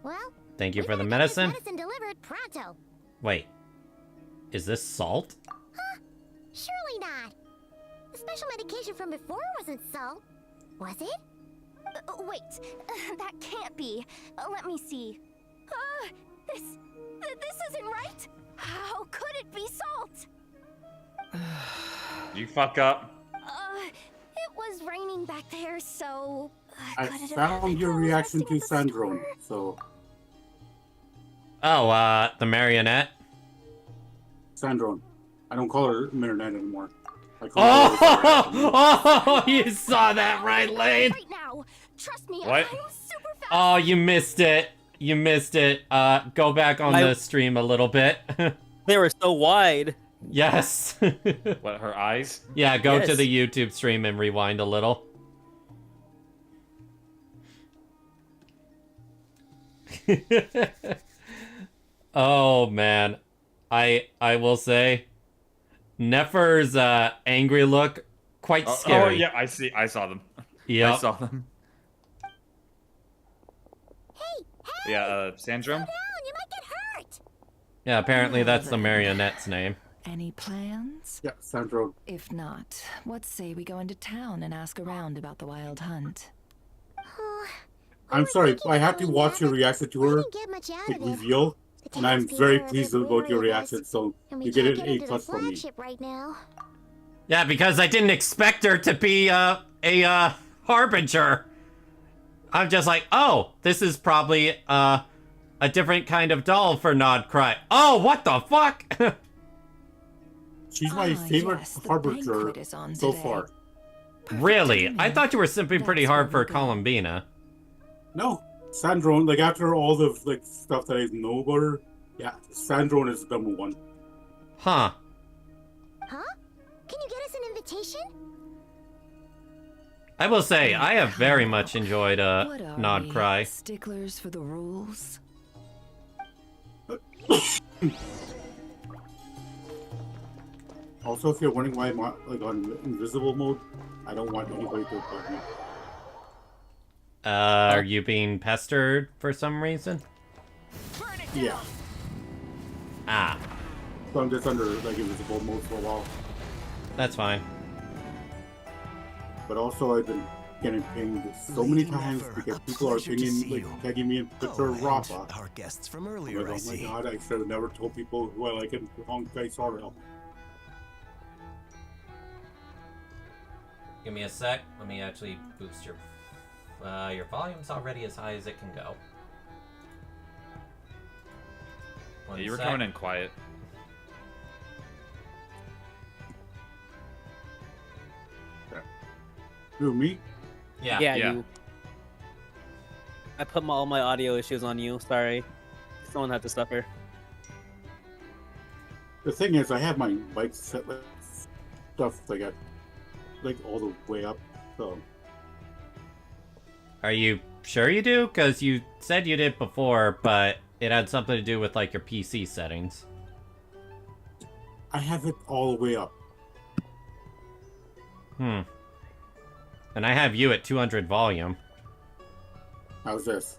Well, Thank you we for the gotta get this medicine. medicine delivered pronto. Wait. Is this salt? Huh? Surely not. The special medication from before wasn't salt, was it? Wait, that can't be. Let me see. This isn't right. How could it be salt? You fuck up. It was raining back there, so I could it have found happened your while I was reaction resting to at the Syndrome, store? so... Oh, the marionette? Sandrone. I don't call her Marinette anymore. I call her Oh, you saw that, right, Lane? Right now. Trust me, What? I'm super fast. Oh, you missed it. You missed it. Go back on the stream a little bit. They were so wide. Yes. What, her eyes? Yeah, go to Yes. the YouTube stream and rewind a little. Oh man, I will say, Nefer's angry look quite scary. Oh yeah, I saw them. Yep. I saw them. Hey, Yeah, Sandrum? down, you might get hurt. Yeah, apparently Well, that's the then. marionette's name. Any plans? Yeah, Sandrone. If not, what say we go into town and ask around about the wild hunt? Oh, I'm sorry, I had to watch your reaction to her didn't get much out like, of it. reveal, The and I'm townspeople very are a pleased bit about your wary of us, reaction, so and we you get can't an get A into plus the from me. flagship right now. Yeah, because I didn't expect her to be a harbinger. I'm just like, oh, this is probably a different kind of doll for Nod-Krai. Oh, what the fuck? She's my favorite yes, the harbinger banquet is on so today. far. Really? I timing. thought you were simply pretty That's hard where for we go. Columbina. No, Sandrone, like after all the like stuff that I know about her, yeah, Sandrone is number one. Huh. Huh? Can you get us an invitation? I will say, I have very much enjoyed What are we, Nod-Krai. sticklers for the rules? Also, if you're wondering why I'm like on invisible mode, I don't want anybody to bug me. Are you being pestered for some reason? Yeah, Ah, so I'm just under like invisible mode for a while. that's fine. But also, I've been getting pinged so many Lady times Nefer, because a people are pleasure to pinging, see like, you. tagging me in picture of and Rafa. our guests from I'm earlier, like, I oh my see. god, I should have never told people who I like in Honkai Sorrel. Give me a sec. Let me actually boost your volume's already as high as it can go. One You were sec. coming in quiet. Who, me? Yeah. Yeah, yeah. you. I put all my audio issues on you. Sorry. Someone had to suffer. The thing is, I have my mic set like stuff like at like all the way up, so Are you sure you do? Because you said you did before, but it had something to do with like your PC settings. I have it all the way up. Hmm. And I have you at 200 volume. How's this?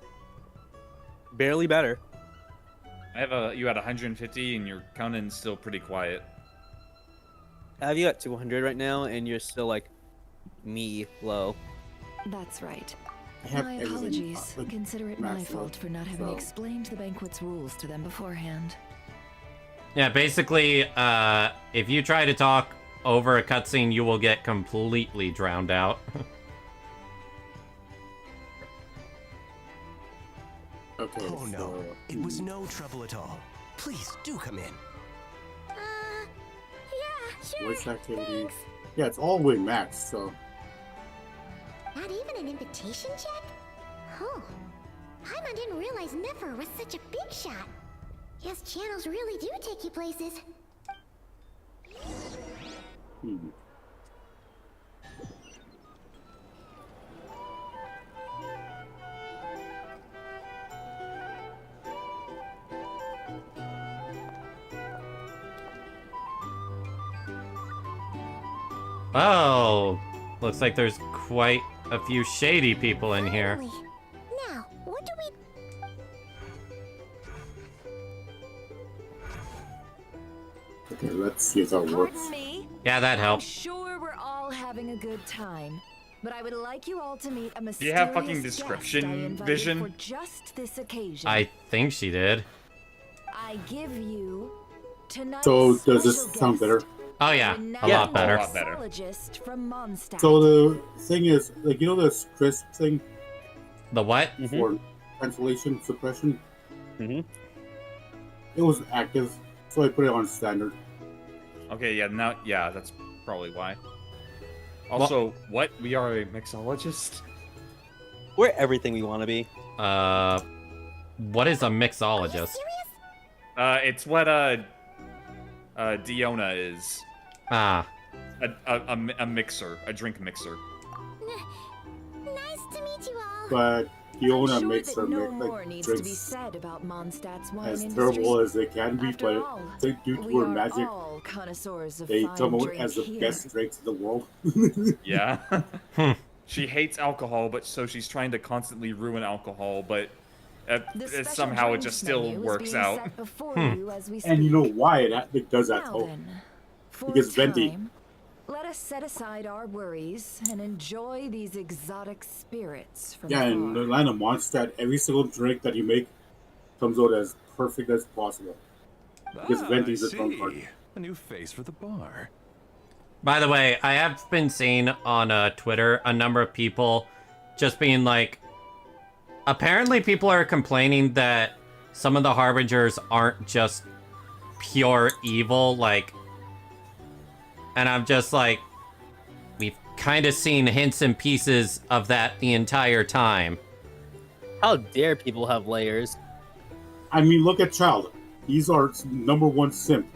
Barely better. I have you at 150 and your count-in's still pretty quiet. I have you at 200 right now, and you're still like me low. That's right. I have My everything, apologies. like, Consider it my maxed fault out, for not having so- explained the banquet's rules to them beforehand. Yeah, basically, if you try to talk over a cutscene, you will get completely drowned out. Okay. Oh no, so, it was no trouble at all. Please do come in. Yeah, sure. voice activity. Thanks. Yeah, it's all the way maxed, so Not even an invitation check? Oh. Paimon didn't realize Nefer was such a big shot. Yes, channels really do take you places. Oh, looks like there's quite a few shady people in here. Finally. Now, what do we... okay, let's see if that works. Pardon me? Yeah, that I'm helps. sure we're all having a good time, but I would like you all to meet a mysterious you have fucking guest description I invited vision? for just this occasion. I think she did. I give you tonight's So does this special sound guest, better? Oh yeah, a renowned lot better. A lot better. mixologist from Mondstadt. So the thing is, like, you know this crisp thing The what? for cancellation suppression? Mhm. It was active, so I put it on standard. Okay, yeah, now, yeah, that's probably why. Also, what? We are a mixologist? We're everything we want to be. What is a mixologist? It's what, Diona is. Ah. A mixer, a drink mixer. Nice to meet you all. But Fiona I'm makes sure her that no make more like needs to be drinks said about Mondstadt's wine as industry. terrible as they can be, After but all, due we to her are magic, all connoisseurs of they fine come out drink as the here. best drinks in the world. Yeah. She hates alcohol, but so she's trying to constantly ruin alcohol, but The special somehow it drinks just still menu is works being out. set before you as we And you know speak. why it does that Now though? then, for Because a Venti. time, let us set aside our worries and enjoy these exotic spirits from Yeah, in the afar. land of Mondstadt, every single drink that you make comes out as perfect as possible. Because Venti's a drunk card. A new face for the bar. By the way, I have been seeing on Twitter a number of people just being like, apparently people are complaining that some of the Harbingers aren't just pure evil, like, and I'm just like, we've kind of seen hints and pieces of that the entire time. How dare people have layers? I mean, look at Child. He's our #1 simp.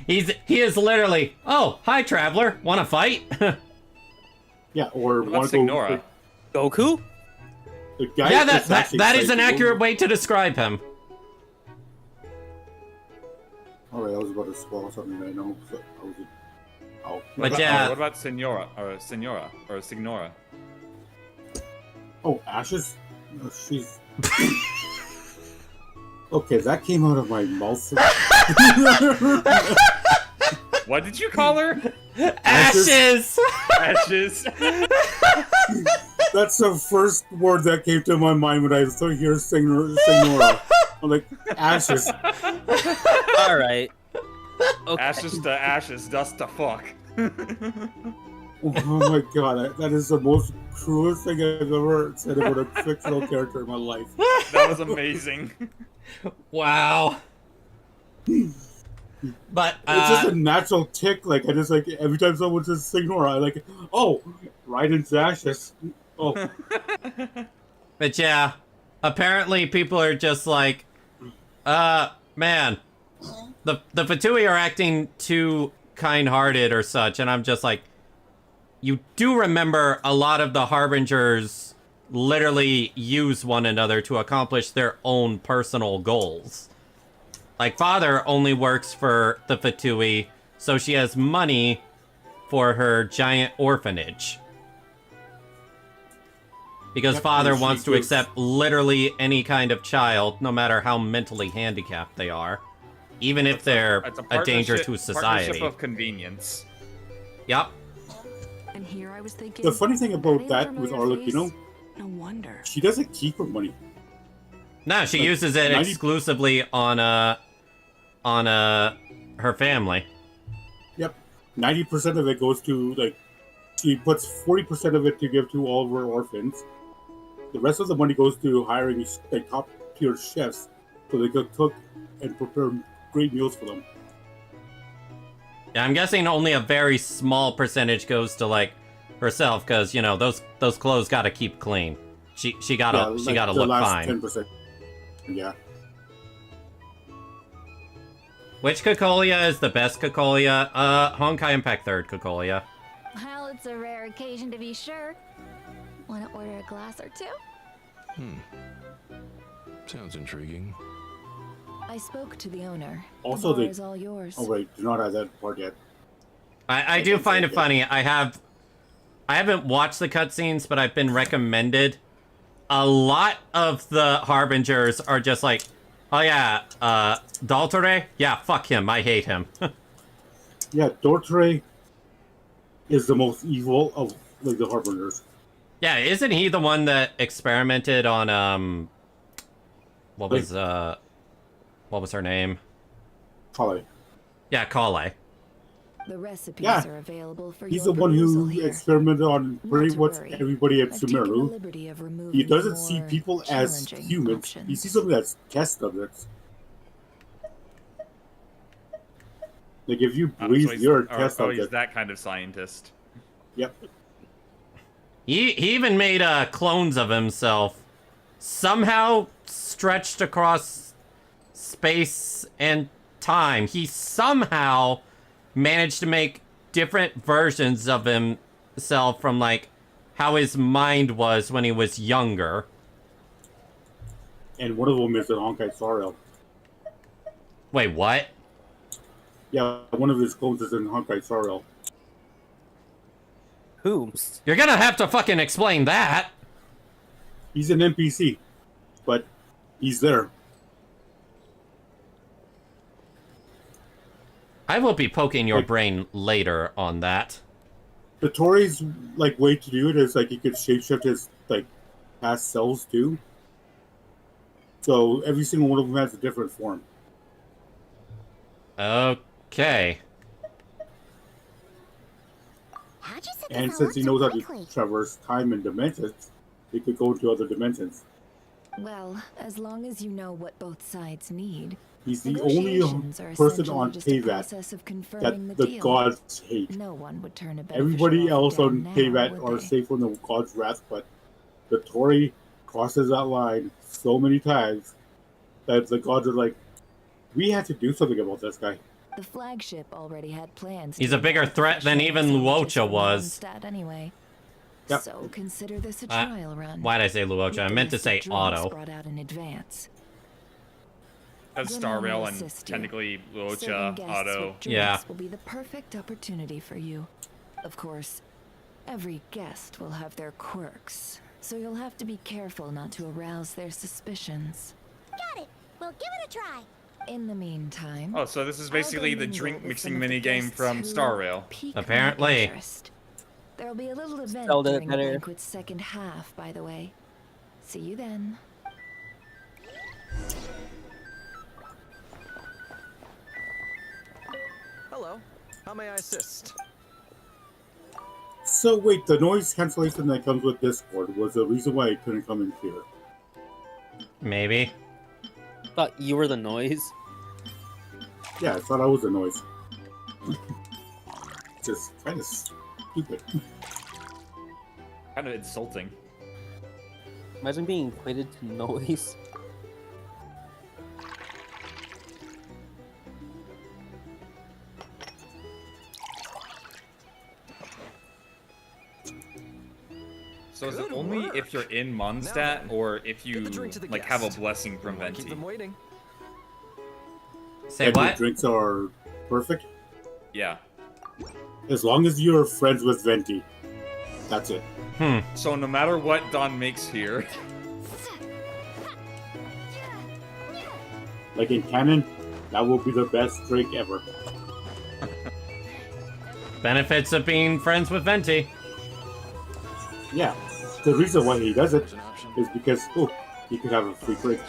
He is literally, oh, hi traveler, wanna fight? Yeah, or What about want to Signora? go. Goku? The guy Yeah, that's that actually is an excited- accurate way to describe him. Alright, I was about to spoil something that I know. So I was. Oh. But yeah. What about Signora? Or Signora? Oh, Ashes? No, she's. Okay, that came out of my mouth. What did you call her? Ashes! Ashes. That's the first word that came to my mind when I hear Signora. I'm like, Ashes. All right. Okay. Ashes to ashes, dust to fuck. Oh my god, that is the most cruelest thing I've ever said about a fictional character in my life. That was amazing. Wow. But It's just a natural tick. Like I just like every time someone says Signora, I like, oh, right into Ashes. Oh, but yeah, apparently people are just like, man, the Fatui are acting too kind-hearted or such, and I'm just like, you do remember a lot of the Harbingers literally use one another to accomplish their own personal goals. Like, Father only works for the Fatui, so she has money for her giant orphanage. Because Yep, Father and she wants to gives- accept literally any kind of child, no matter how mentally handicapped they are. Even if they're It's a danger partnership- to society. Partnership of convenience. Yep. And here I was thinking, the funny thing about any that with familiar face? Arlecchino, No wonder. she doesn't keep her money. No, she Like, uses it 90 exclusively on her family. Yep, 90% of it goes to like. She puts 40% of it to give to all of her orphans. The rest of the money goes to hiring like top tier chefs, so they can cook and prepare great meals for them. Yeah, I'm guessing only a very small percentage goes to like herself, because you know those clothes gotta keep clean. She gotta like gotta the look last fine. 10%. Yeah. Which Cocolia is the best Cocolia? Honkai Impact 3rd Cocolia. Well, it's a rare occasion to be sure. Want to order a glass or two? Sounds intriguing. I spoke to the owner. Also, the bar they. is all yours. Oh wait, do not have that part yet. I do find it funny. I haven't watched the cutscenes, but I've been recommended. A lot of the Harbingers are just like, oh yeah, Daltore? Yeah, fuck him. I hate him. Yeah, Dortre is the most evil of like the Harbingers. Yeah, isn't he the one that experimented on what was her name? Kale. Yeah, Kale. The recipes Yeah. are available for He's your the one perusal who here. experimented on pretty Not to much worry. everybody at I've taken the Sumeru. liberty of He removing doesn't see more people as challenging humans. options. He sees them as test subjects. Like if you So breathe, he's, you're a oh, test oh, he's subject. that kind of scientist. Yep. He even made clones of himself. Somehow stretched across space and time. He somehow managed to make different versions of himself from, like, how his mind was when he was younger. And one of them is an Honkai Star Wait, what? Yeah, one of his clones is in Honkai Star Whomst? You're gonna have to fucking explain that. He's an NPC, but he's there. I will be poking your brain later on that. The Tori's like way to do it is like he could shapeshift his like past selves too. So every single one of them has a different form. Okay. How'd you set And this all since up he so knows how quickly? to traverse time and dimensions, he could go into other dimensions. Well, as long as you know what both sides need. He's the only Negotiations are person essentially on just a Teyvat process of confirming that the the deal. gods hate. No one would turn a Everybody beneficial else offer on down now, Teyvat would are they? safe from the god's wrath, but the Tori crosses that line so many times that the gods are like, we have to do something about this guy. The flagship already had plans. He's to a bigger invade threat than professionals even on just Luocha one was. stat anyway. Yep. So consider this a trial run. Why'd I say Luocha? I With meant to list of say drinks Auto. brought out in advance. As Good Star one Rail will and assist you. technically Serving Luocha, guests Auto. with drinks Yeah. will be the perfect opportunity for you. Of course, every guest will have their quirks, so you'll have to be careful not to arouse their suspicions. Got it. We'll give it a try. In the meantime, Oh, so this is I'll basically go the mingle drink with mixing some of the minigame guests from who Star Rail. pique my Apparently. interest. There'll be a little event Spelled it during the better. banquet's second half, by the way. See you then. Hello. How may I assist? So wait, the noise cancellation that comes with Discord was the reason why I couldn't come in here. Maybe. Thought you were the noise. Yeah, I thought I was the noise. Just kind of stupid. Kind of insulting. Imagine being equated to noise. So is it Good only work. if you're in Now Mondstadt then, or if you give the drink to the like have a guest. blessing from Won't keep Venti? them waiting. Say And your what? drinks are perfect. Yeah. As long as you're friends with Venti. That's it. So no matter what Don makes here, Like in canon, that will be the best drink ever. Benefits of being friends with Venti. Yeah. The reason why he does it is because, oh, he could have a free drink.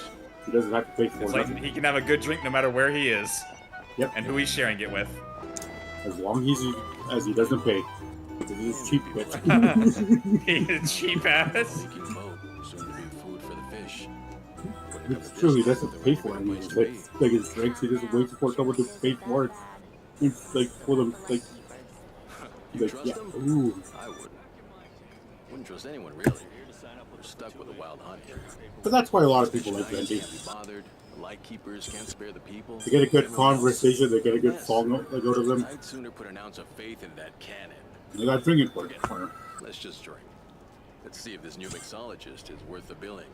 He doesn't have to pay for it's it. like he can have a good drink no matter where he is. Yep. And who he's sharing it with. As long as he doesn't pay. Because he's cheap, bitch. He's cheap ass. It's true, he doesn't pay for it. Like his drinks, he doesn't wait for someone to pay for it. It's like for them, like yeah, ooh. I wouldn't. Wouldn't trust anyone really. We're stuck with a wild hunt here. But that's why a lot of people like Venti. Can't be bothered. The lightkeepers can't spare the people. They get a good conversation, they get a good song out out of them. I'd sooner put an ounce of faith in that cannon. They got drinking for it. Let's just drink. Let's see if this new mixologist is worth the billing.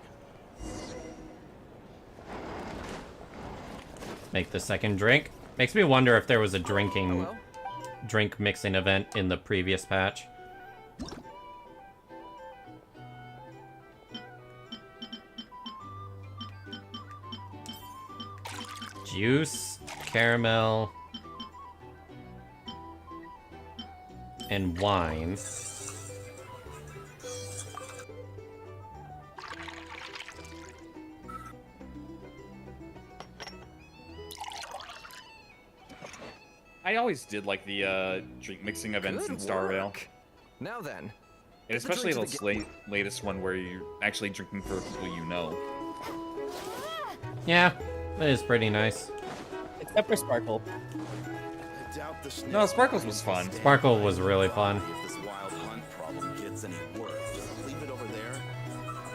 Make the second drink. Makes me wonder if there was a drink mixing event in the previous patch. Juice, caramel, and wine. I always did like the drink mixing events Good in Star Rail. work. Now then. And especially the latest one where you're actually drinking for people you know. Yeah, that is pretty nice. Except for Sparkle. No, Sparkles was fun. Sparkle was really fun. If this wild hunt problem gets any worse, just leave it over there.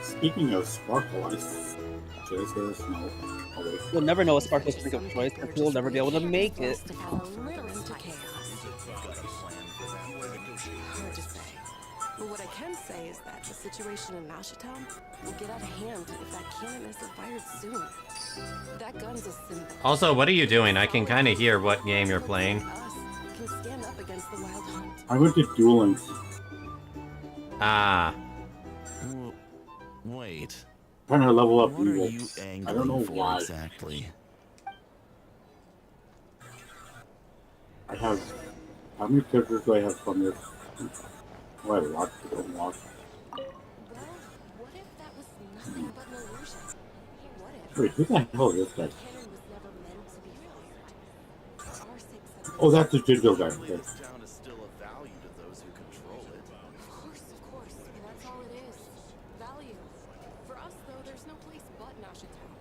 Speaking of Sparkle, should I say this? No. Oh, wait. You'll never know a Sparkle's drink of choice, because you'll never be able to make it. But what I can say is that the situation in Nashitown will get out of hand if that cannon isn't fired soon. That gun's a symbol. Also, what are you doing? I can kind of hear what game you're playing. Can stand up against the wild hunt. I went to Duel Links. Ah. Wait. Trying to level up What are evil. you I don't know angling for why. exactly? I have. How many characters do I have from this? Oh, I have lots to unlock. What if that was nothing but an illusion? What if Wait, who the hell is this guy? the cannon was never meant to be fired? For our sakes, Oh, that's the digital guy. Okay. This town is still of value to those who control it. Of course, and that's all it is. Value. For us, though, there's no place but Nashitown.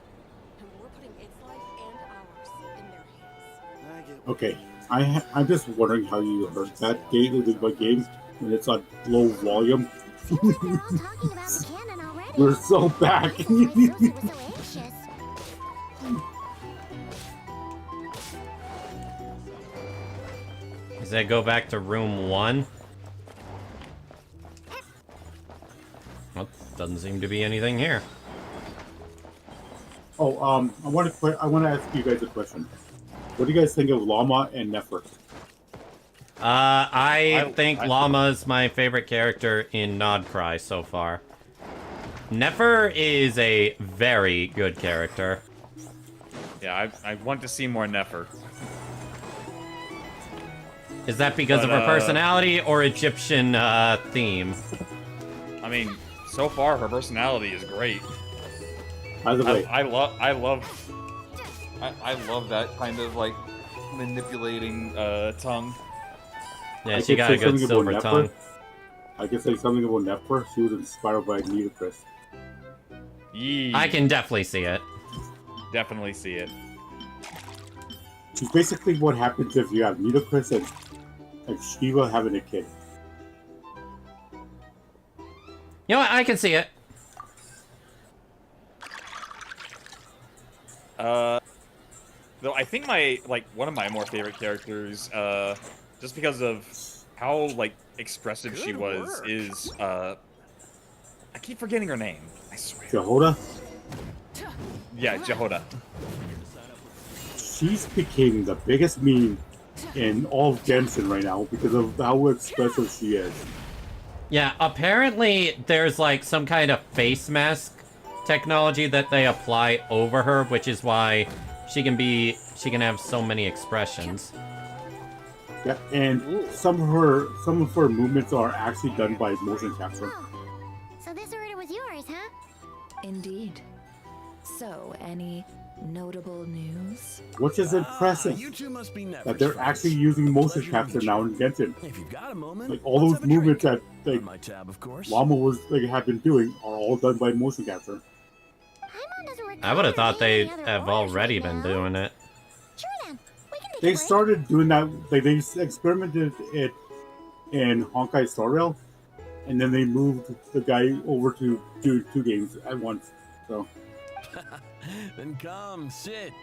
And we're putting its life and ours in their hands. I get Okay, I'm just wondering how you heard that game when it's on low volume. Seems like they're all talking about the cannon already. We're so back. That's why Rosie was so anxious. Does that go back to room 1? Well, doesn't seem to be anything here. Oh, I want to ask you guys a question. What do you guys think of Llama and Nefer? I think Llama's my favorite character in Nod-Krai so far. Nefer is a very good character. Yeah, I want to see more Nefer. Is that because of her personality or Egyptian theme? I mean, so far her personality is great. By the way, I love that kind of like manipulating tongue. Yeah, I she could got say a good something silver about tongue. Nefer. I can say something about Nefer. She was inspired by Nocturne. Yee. I can definitely see it. Definitely see it. She's basically what happens if you have Nocturne and Shiva having a kid. You know what? I can see it. Though I think one of my more favorite characters, just because of how expressive she was, is I keep forgetting her name. I swear. Jehoda? Yeah, Jehoda. She's became the biggest meme in all of Genshin right now because of how expressive she is. Yeah, apparently there's some kind of face mask technology that they apply over her, which is why she can have so many expressions. Yeah, and some of her movements are actually done by motion capture. So this order was yours, huh? Indeed. So, any notable news? Which is impressive. You two must be That they're actually using motion capture now in Genshin. If you've got a moment, All those movements that on my tab, of course. Llama was have been doing are all done by motion capture. I would have thought they have already been doing it. Sure then. We can take They a break. started doing that. They experimented it in Honkai Star Rail, and then they moved the guy over to do 2 games at once. So Then come, sit.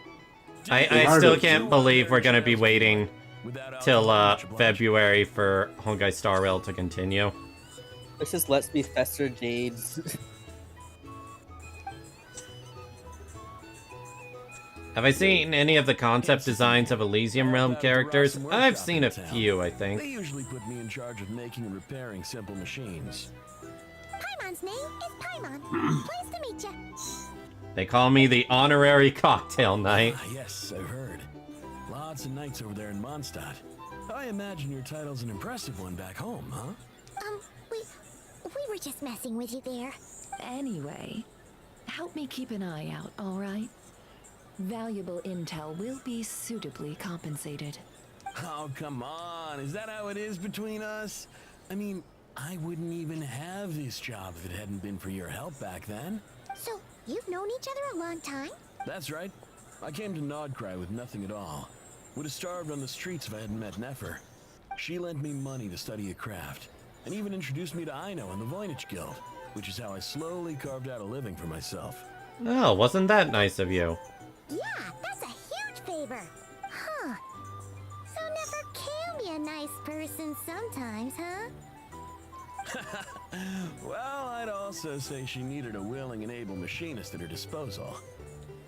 I still can't believe we're gonna be waiting till February for Honkai Star Rail to continue. This just lets me fester Jade's. Have I seen any of the concept designs of Elysium Realm characters? I've seen a few, I They think. usually put me in charge of making and repairing simple machines. Paimon's name is Paimon. Pleased to meet you. They call me the Honorary Cocktail Knight. Ah, yes, I've heard. Lots of nights over there in Mondstadt. I imagine your title's an impressive one back home, huh? We were just messing with you there. Anyway, help me keep an eye out, all right? Valuable intel will be suitably compensated. Oh, come on. Is that how it is between us? I mean, I wouldn't even have this job if it hadn't been for your help back then. So, you've known each other a long time? That's right. I came to Nod-Krai with nothing at all. Would have starved on the streets if I hadn't met Nefer. She lent me money to study a craft, and even introduced me to Aino and the Voynich Guild, which is how I slowly carved out a living for myself. Oh, wasn't that nice of you? Yeah, that's a huge favor. Huh. So Nefer can be a nice person sometimes, huh? Well, I'd also say she needed a willing and able machinist at her disposal.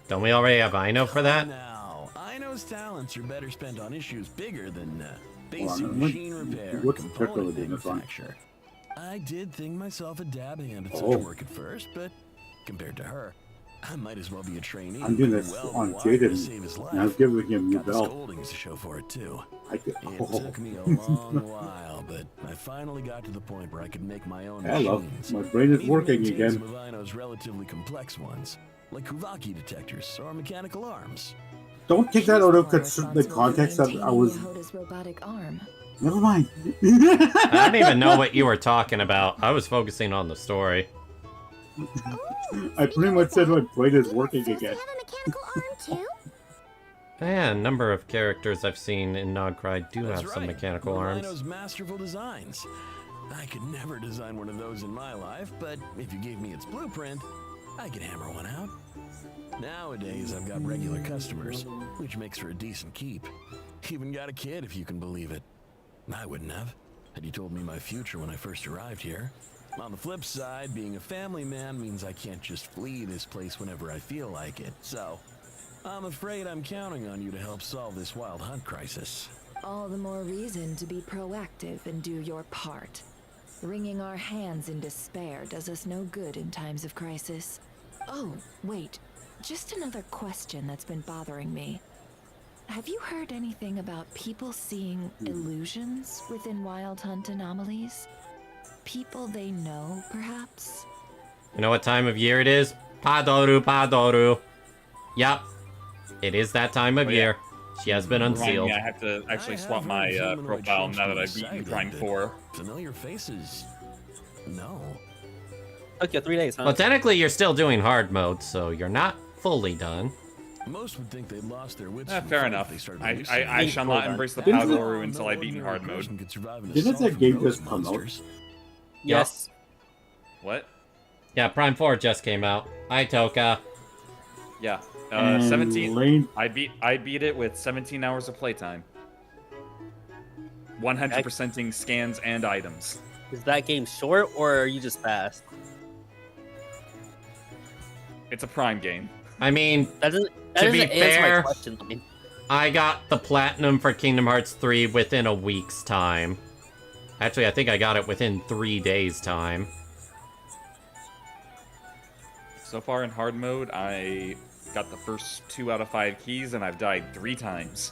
Don't we already have Aino for that? Now, Aino's talents are better spent on issues bigger than Hold basic on, machine repair and what's component in this one? manufacture. I did think myself a dab hand at such Oh. work at first, but compared to her, I might as well be a trainee. I'm doing this well on wired to save Jaden, his and I'm life. giving him new Got the belt. scoldings to show for it too. It Took me a long while, but I finally got to the point where I could make my own Hello, machines. my brain is and even working maintain again. Some of Aino's relatively complex ones, like Kuvaki detectors or mechanical arms. Don't take that out of the context that I was. Yahoda's robotic arm. Never mind. I don't even know what you were talking about. I was focusing on the story. I pretty much said my brain is working again. Man, a number of characters I've seen in Nod-Krai do That's have some right. mechanical One of arms. Aino's masterful designs. I could never design one of those in my life, but if you gave me its blueprint, I could hammer one out. Nowadays, I've got regular customers, which makes for a decent keep. Even got a kid, if you can believe it. I wouldn't have, had you told me my future when I first arrived here. On the flip side, being a family man means I can't just flee this place whenever I feel like it, so I'm afraid I'm counting on you to help solve this wild hunt crisis. All the more reason to be proactive and do your part. Wringing our hands in despair does us no good in times of crisis. Oh, wait. Just another question that's been bothering me. Have you heard anything about people seeing illusions within Wild Hunt anomalies? People they know, perhaps? You know what time of year it is? Padoru, Padoru. Yup. It is that time of year. She has been unsealed. I have to actually swap my profile now that I've beaten Prime 4. Familiar faces. No. Took you 3 days, huh? Well, technically, you're still doing hard mode, so you're not fully done. Most would think they'd lost their wits. Fair enough. I shall not embrace the Padoru until I beat in hard mode. Didn't that game just come out? Yes. What? Yeah, Prime 4 just came out. Hi, Toka. Yeah. And 17. Lane- I beat it with 17 hours of playtime. 100%ing scans and items. Is that game short, or are you just fast? It's a Prime game. I mean, That doesn't be answer fair, my question. I mean, I got the platinum for Kingdom Hearts 3 within a week's time. Actually, I think I got it within 3 days' time. So far in hard mode, I got the first 2 out of 5 keys, and I've died 3 times.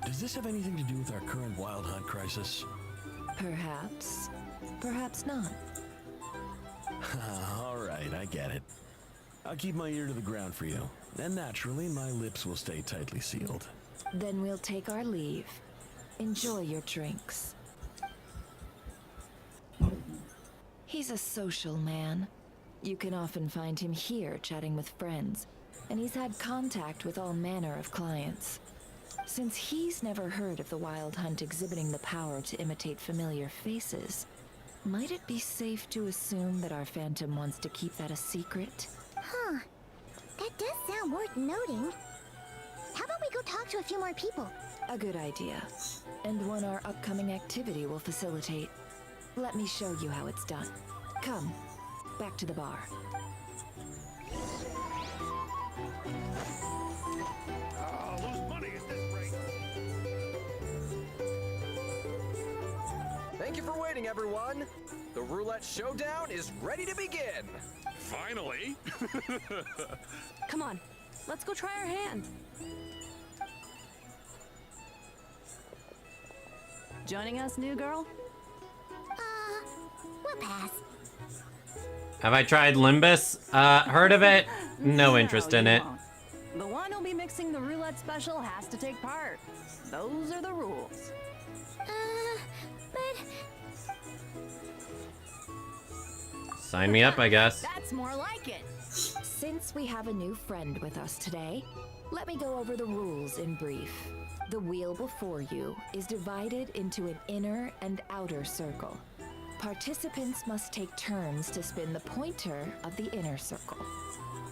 Does this have anything to do with our current Wild Hunt crisis? Perhaps. Perhaps not. All right, I get it. I'll keep my ear to the ground for you. And naturally, my lips will stay tightly sealed. Then we'll take our leave. Enjoy your drinks. He's a social man. You can often find him here chatting with friends, and he's had contact with all manner of clients. Since he's never heard of the Wild Hunt exhibiting the power to imitate familiar faces, might it be safe to assume that our Phantom wants to keep that a secret? Huh. That does sound worth noting. How about we go talk to a few more people? A good idea. And one our upcoming activity will facilitate. Let me show you how it's done. Come, back to the bar. Thank you for waiting, everyone. The roulette showdown is ready to begin. Finally! Come on, let's go try our hand. Joining us, new girl? We'll pass. Have I tried Limbus? Heard of it? No interest in it. The one who'll be mixing the roulette special has to take part. Those are the rules. But... Sign me up, I guess. That's more like it. Since we have a new friend with us today, let me go over the rules in brief. The wheel before you is divided into an inner and outer circle. Participants must take turns to spin the pointer of the inner circle.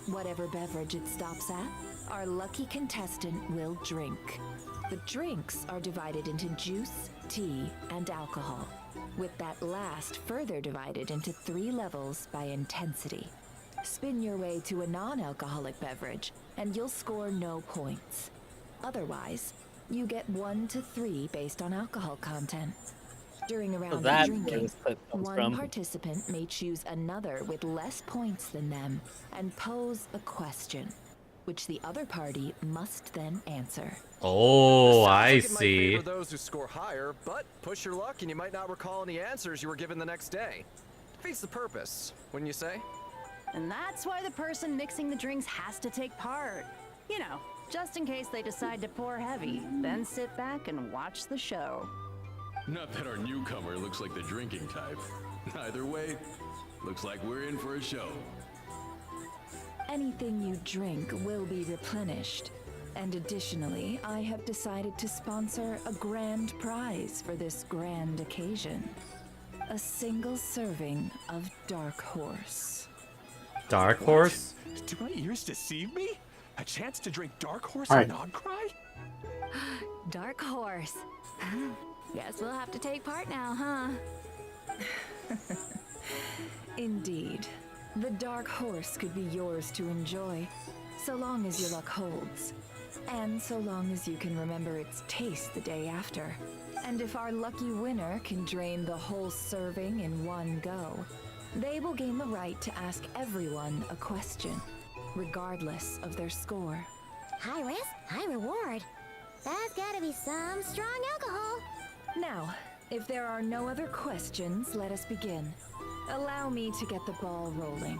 Whatever beverage it stops at, our lucky contestant will drink. The drinks are divided into juice, tea, and alcohol, with that last further divided into 3 levels by intensity. Spin your way to a non-alcoholic beverage, and you'll score no points. Otherwise, you get 1 to 3 based on alcohol content. During a round of that's where drinking, this clip comes one from. participant may choose another with less points than them and pose a question, which the other party must then answer. Oh, I Sounds like it might see. favor those who score higher, but push your luck and you might not recall any answers you were given the next day. Defeats the purpose, wouldn't you say? And that's why the person mixing the drinks has to take part. You know, just in case they decide to pour heavy, then sit back and watch the show. Not that our newcomer looks like the drinking type. Either way, looks like we're in for a show. Anything you drink will be replenished. And additionally, I have decided to sponsor a grand prize for this grand occasion. A single serving of Dark Horse. Dark Horse? Do my ears deceive me? A chance to drink Dark Horse Hi. and Nod-Krai? Dark Horse. Guess we'll have to take part now, huh? Indeed. The Dark Horse could be yours to enjoy, so long as your luck holds. And so long as you can remember its taste the day after. And if our lucky winner can drain the whole serving in one go, they will gain the right to ask everyone a question, regardless of their score. High risk, high reward. That's gotta be some strong alcohol. Now, if there are no other questions, let us begin. Allow me to get the ball rolling.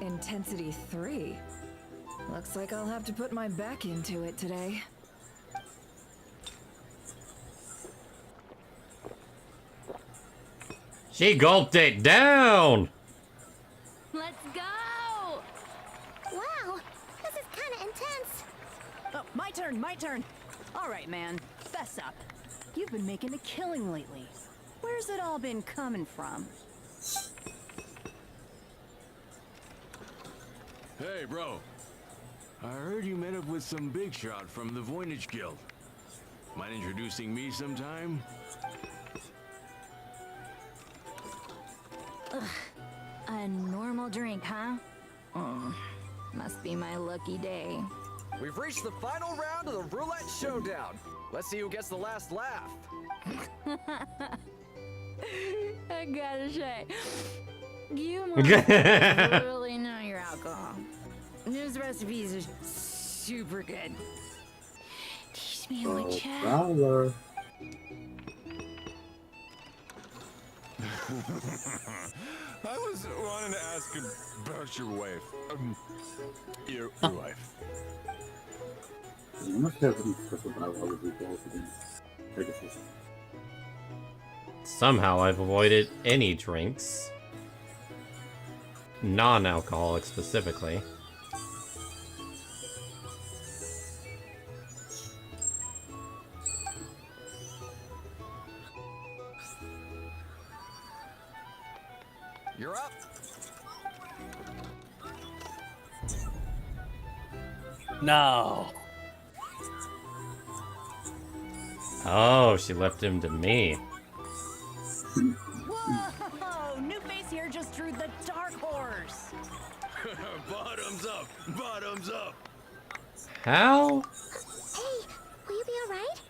Intensity 3. Looks like I'll have to put my back into it today. She gulped it down! Let's go! Wow, this is kinda intense. Oh, my turn. All right, man, fess up. You've been making a killing lately. Where's it all been coming from? Hey, bro. I heard you met up with some big shot from the Voynich Guild. Mind introducing me sometime? Ugh, a normal drink, huh? Must be my lucky day. We've reached the final round of the Roulette Showdown. Let's see who gets the last laugh. I gotta say, you must really know your alcohol. These recipes are super good. Teach me what you Prowler. I was wanting to ask about your wife. Your wife. You must have some special dialogue with people against Pegasus. Somehow I've avoided any drinks. Non-alcoholic specifically. You're up. No. Oh, she left him to me. Whoa! New face here just drew the Dark Horse. Bottoms up! Bottoms up! How? Hey, will you be alright?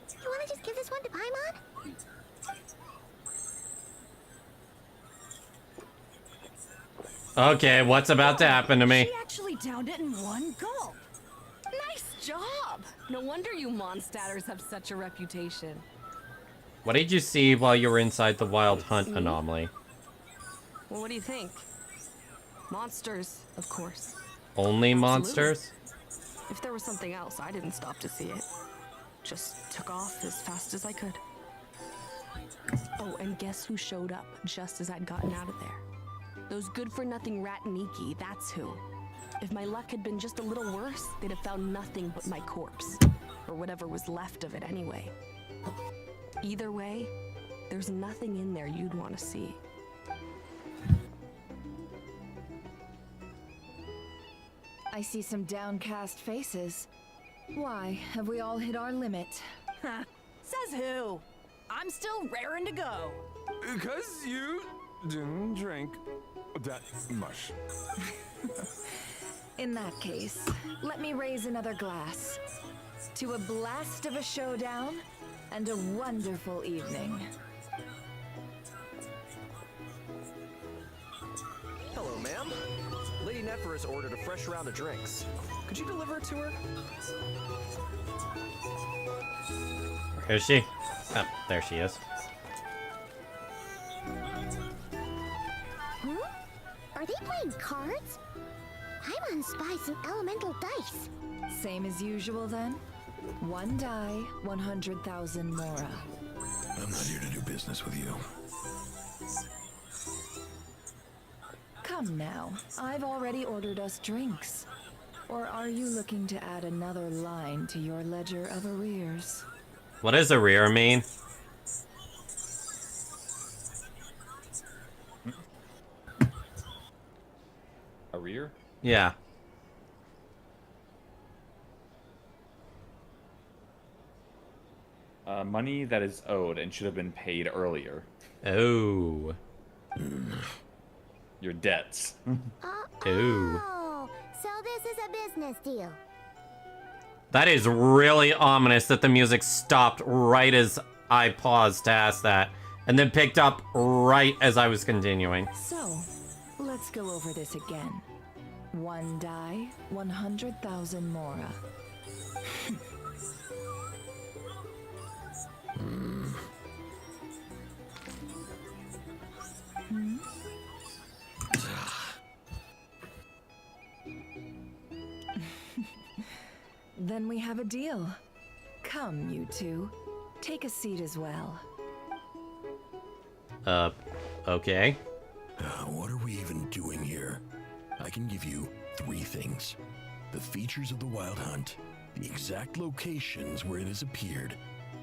You wanna just give this one to Paimon? Okay, what's about to happen to me? She actually downed it in one gulp. Nice job! No wonder you Mondstatters have such a reputation. What did you see while you were inside the Wild Hunt anomaly? Well, what do you think? Monsters, of course. Only Absolutely. monsters? If there was something else, I didn't stop to see it. Just took off as fast as I could. Oh, and guess who showed up just as I'd gotten out of there? Those good-for-nothing rat Niki, that's who. If my luck had been just a little worse, they'd have found nothing but my corpse. Or whatever was left of it anyway. Either way, there's nothing in there you'd want to see. I see some downcast faces. Why, have we all hit our limit? Says who? I'm still raring to go. Because you didn't drink that much. In that case, let me raise another glass. To a blast of a showdown and a wonderful evening. Hello, ma'am. Lady Nefer has ordered a fresh round of drinks. Could you deliver it to her? Where is she? Oh, there she is. Huh? Are they playing cards? I want to spy some elemental dice. Same as usual then? One die, 100,000 Mora. I'm not here to do business with you. Come now, I've already ordered us drinks. Or are you looking to add another line to your ledger of arrears? What does arrear mean? Arrear? Yeah. Money that is owed and should have been paid earlier. Oh. Your debts. Oh, so this is a business deal. That is really ominous that the music stopped right as I paused to ask that, and then picked up right as I was continuing. So, let's go over this again. One die, 100,000 Mora. Then we have a deal. Come, you two. Take a seat as well. Okay. What are we even doing here? I can give you 3 things. The features of the Wild Hunt, the exact locations where it has appeared,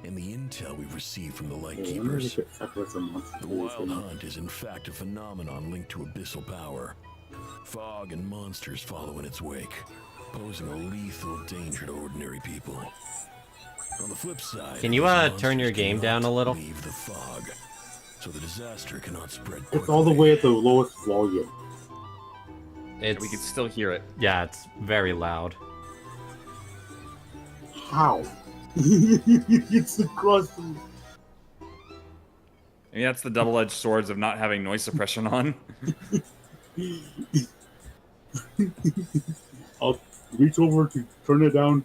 and the intel we've received from the Lightkeepers. The Wild Hunt is in fact a phenomenon linked to abyssal power. Fog and monsters follow in its wake, posing a lethal danger to ordinary people. On the flip side, Can you turn your game down a little? leave the fog, so the disaster cannot spread It's quickly. all the way at the lowest volume. It's, we can still hear it. Yeah, it's very loud. How? It's across the... I mean, that's the double-edged swords of not having noise suppression on. I'll reach over to turn it down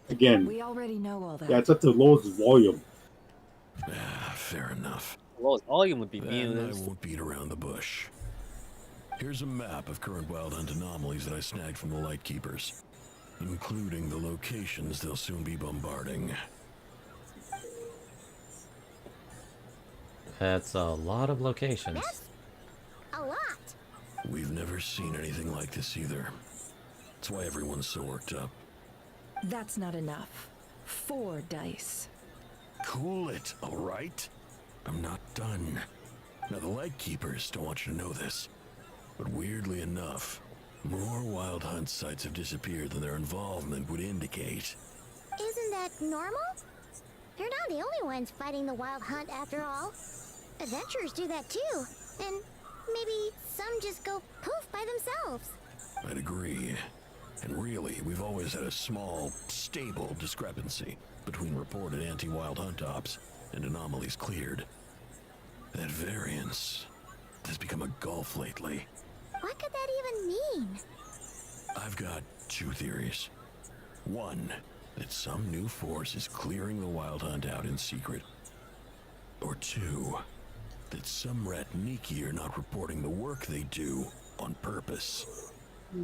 again. We already know all that. Yeah, it's at the lowest volume. Fair enough. Lowest volume would be Then music. I won't beat around the bush. Here's a map of current Wild Hunt anomalies that I snagged from the Lightkeepers, including the locations they'll soon be bombarding. That's a lot of locations. A lot. We've never seen anything like this either. That's why everyone's so worked up. That's not enough. 4 dice. Cool it, all right? I'm not done. Now, the Lightkeepers don't want you to know this, but weirdly enough, more Wild Hunt sites have disappeared than their involvement would indicate. Isn't that normal? They're not the only ones fighting the Wild Hunt after all. Adventurers do that too. And maybe some just go poof by themselves. I'd agree. And really, we've always had a small, stable discrepancy between reported anti-Wild Hunt ops and anomalies cleared. That variance has become a gulf lately. What could that even mean? I've got 2 theories. One, that some new force is clearing the Wild Hunt out in secret. Or 2, that some rat Niki are not reporting the work they do on purpose.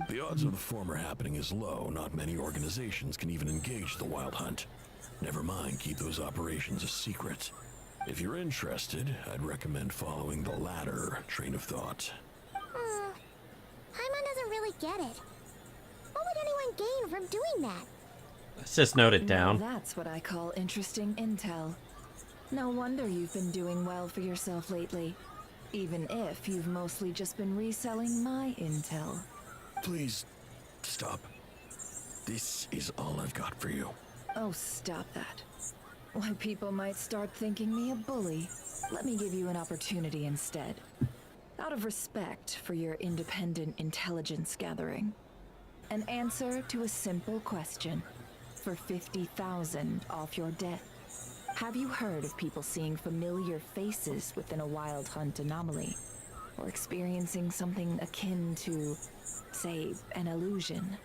The odds of the former happening is low. Not many organizations can even engage the Wild Hunt. Never mind keep those operations a secret. If you're interested, I'd recommend following the latter train of thought. Paimon doesn't really get it. What would anyone gain from doing that? Let's just note it down. Now that's what I call interesting intel. No wonder you've been doing well for yourself lately. Even if you've mostly just been reselling my intel. Please, stop. This is all I've got for you. Oh, stop that. Why, people might start thinking me a bully. Let me give you an opportunity instead. Out of respect for your independent intelligence gathering. An answer to a simple question. For 50,000 off your debt. Have you heard of people seeing familiar faces within a wild hunt anomaly? Or experiencing something akin to, say, an illusion?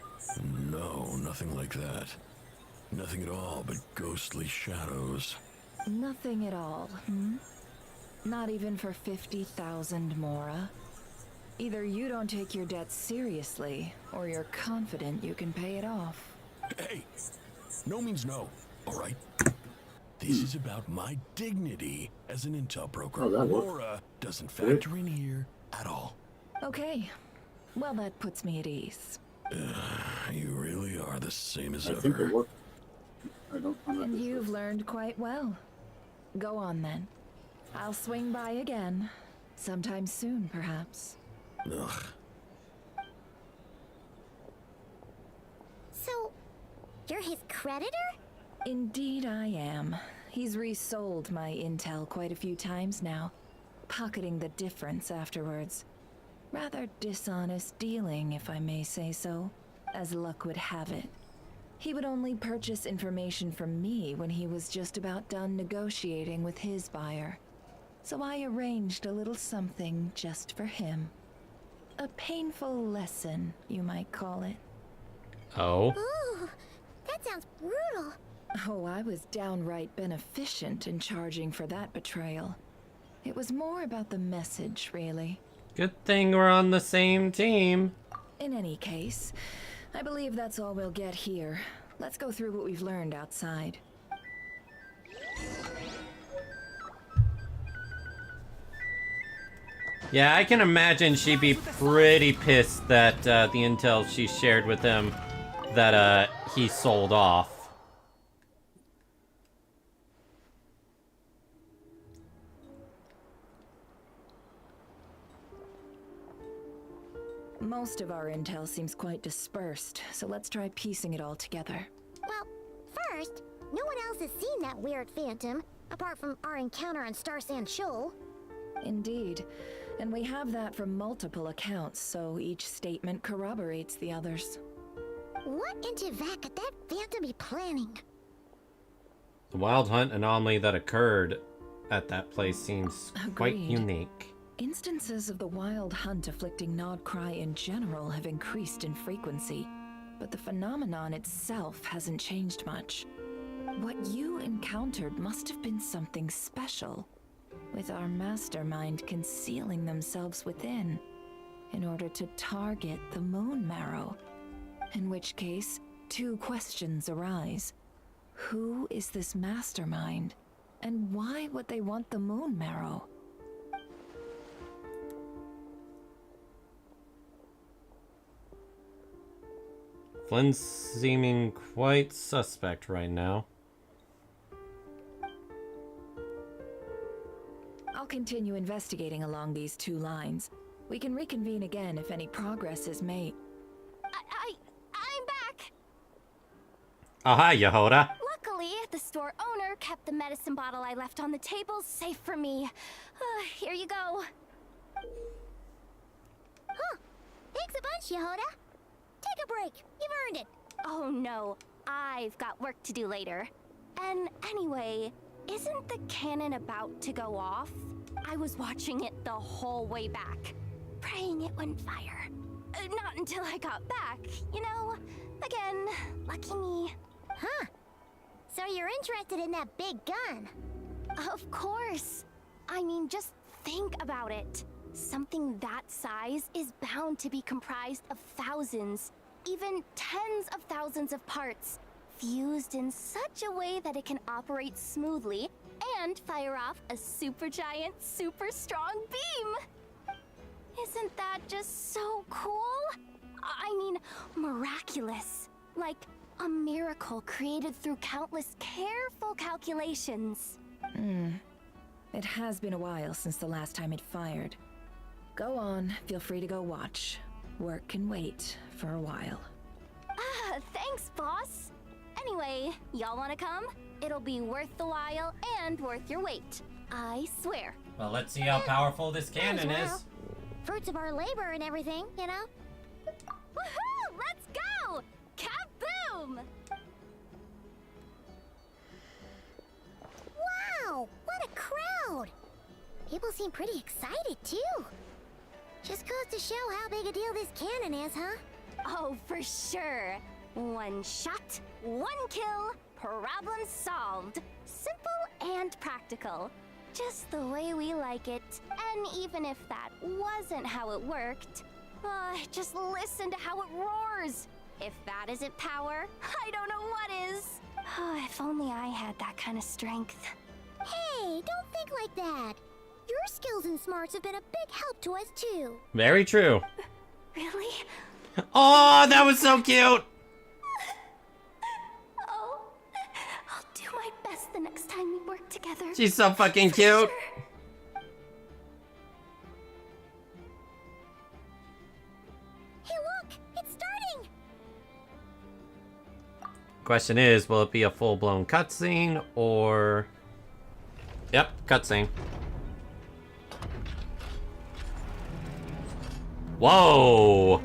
No, nothing like that. Nothing at all but ghostly shadows. Nothing at all, hmm? Not even for 50,000 Mora? Either you don't take your debt seriously, or you're confident you can pay it off. Hey! No means no, alright? This is about my dignity as an intel broker. Mora doesn't factor in here at all. Okay. Well, that puts me at ease. You really are the same as ever. I think it worked. And you've learned quite well. Go on then. I'll swing by again. Sometime soon, perhaps. Ugh. So, you're his creditor? Indeed I am. He's resold my intel quite a few times now, pocketing the difference afterwards. Rather dishonest dealing, if I may say so, as luck would have it. He would only purchase information from me when he was just about done negotiating with his buyer. So I arranged a little something just for him. A painful lesson, you might call it. Oh? Ooh, that sounds brutal. Oh, I was downright beneficent in charging for that betrayal. It was more about the message, really. Good thing we're on the same team. In any case, I believe that's all we'll get here. Let's go through what we've learned outside. Yeah, I can imagine she'd be pretty pissed that the intel she shared with him that he sold off. Most of our intel seems quite dispersed, so let's try piecing it all together. Well, first, no one else has seen that weird phantom, apart from our encounter on Star Sand Shoal. Indeed. And we have that from multiple accounts, so each statement corroborates the others. What in Teyvat could that phantom be planning? The wild hunt anomaly that occurred at that place seems quite Agreed. unique. Instances of the wild hunt afflicting Nod-Krai in general have increased in frequency, but the phenomenon itself hasn't changed much. What you encountered must have been something special, with our mastermind concealing themselves within, in order to target the Moon Marrow. In which case, two questions arise. Who is this mastermind, and why would they want the Moon Marrow? Flynn's seeming quite suspect right now. I'll continue investigating along these two lines. We can reconvene again if any progress is made. I'm back! Oh, hi, Yehoda. Luckily, the store owner kept the medicine bottle I left on the table safe for me. Here you go. Huh. Thanks a bunch, Yehoda. Take a break. You've earned it. Oh no, I've got work to do later. And anyway, isn't the cannon about to go off? I was watching it the whole way back, praying it wouldn't fire. Not until I got back, you know? Again, lucky me. Huh. So you're interested in that big gun? Of course. I mean, just think about it. Something that size is bound to be comprised of thousands, even tens of thousands of parts, fused in such a way that it can operate smoothly and fire off a super giant, super strong beam. Isn't that just so cool? I mean, miraculous. Like a miracle created through countless careful calculations. It has been a while since the last time it fired. Go on, feel free to go watch. Work can wait for a while. Ah, thanks, boss. Anyway, y'all wanna come? It'll be worth the while and worth your wait. I swear. Well, let's see how powerful this cannon Might as well. is. Fruits of our labor and everything, you know? Woohoo! Let's go! Kaboom! Wow! What a crowd! People seem pretty excited, too. Just goes to show how big a deal this cannon is, huh? Oh, for sure. One shot, one kill, problem solved. Simple and practical. Just the way we like it. And even if that wasn't how it worked, just listen to how it roars. If that isn't power, I don't know what is. If only I had that kind of strength. Hey, don't think like that. Your skills and smarts have been a big help to us, too. Very true. Really? Oh, that was so cute. Oh, I'll do my best the next time we work together. She's so fucking cute. Sure. Hey, look! It's starting! Question is, will it be a full-blown cutscene or... Yep, cutscene. Whoa!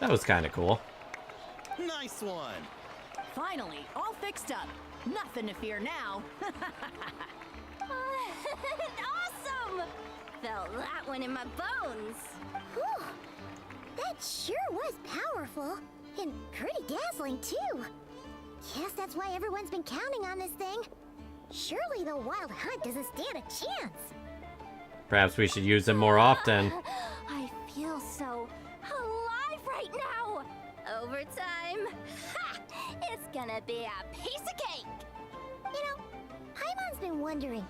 That was kind of cool. Nice one. Finally, all fixed up. Nothing to fear now. Awesome! Felt that one in my bones. Whew. That sure was powerful. And pretty dazzling, too. Guess that's why everyone's been counting on this thing. Surely the Wild Hunt doesn't stand a chance. Perhaps we should use it more often. I feel so alive right now. Overtime. Ha! It's gonna be a piece of cake. You know, Paimon's been wondering,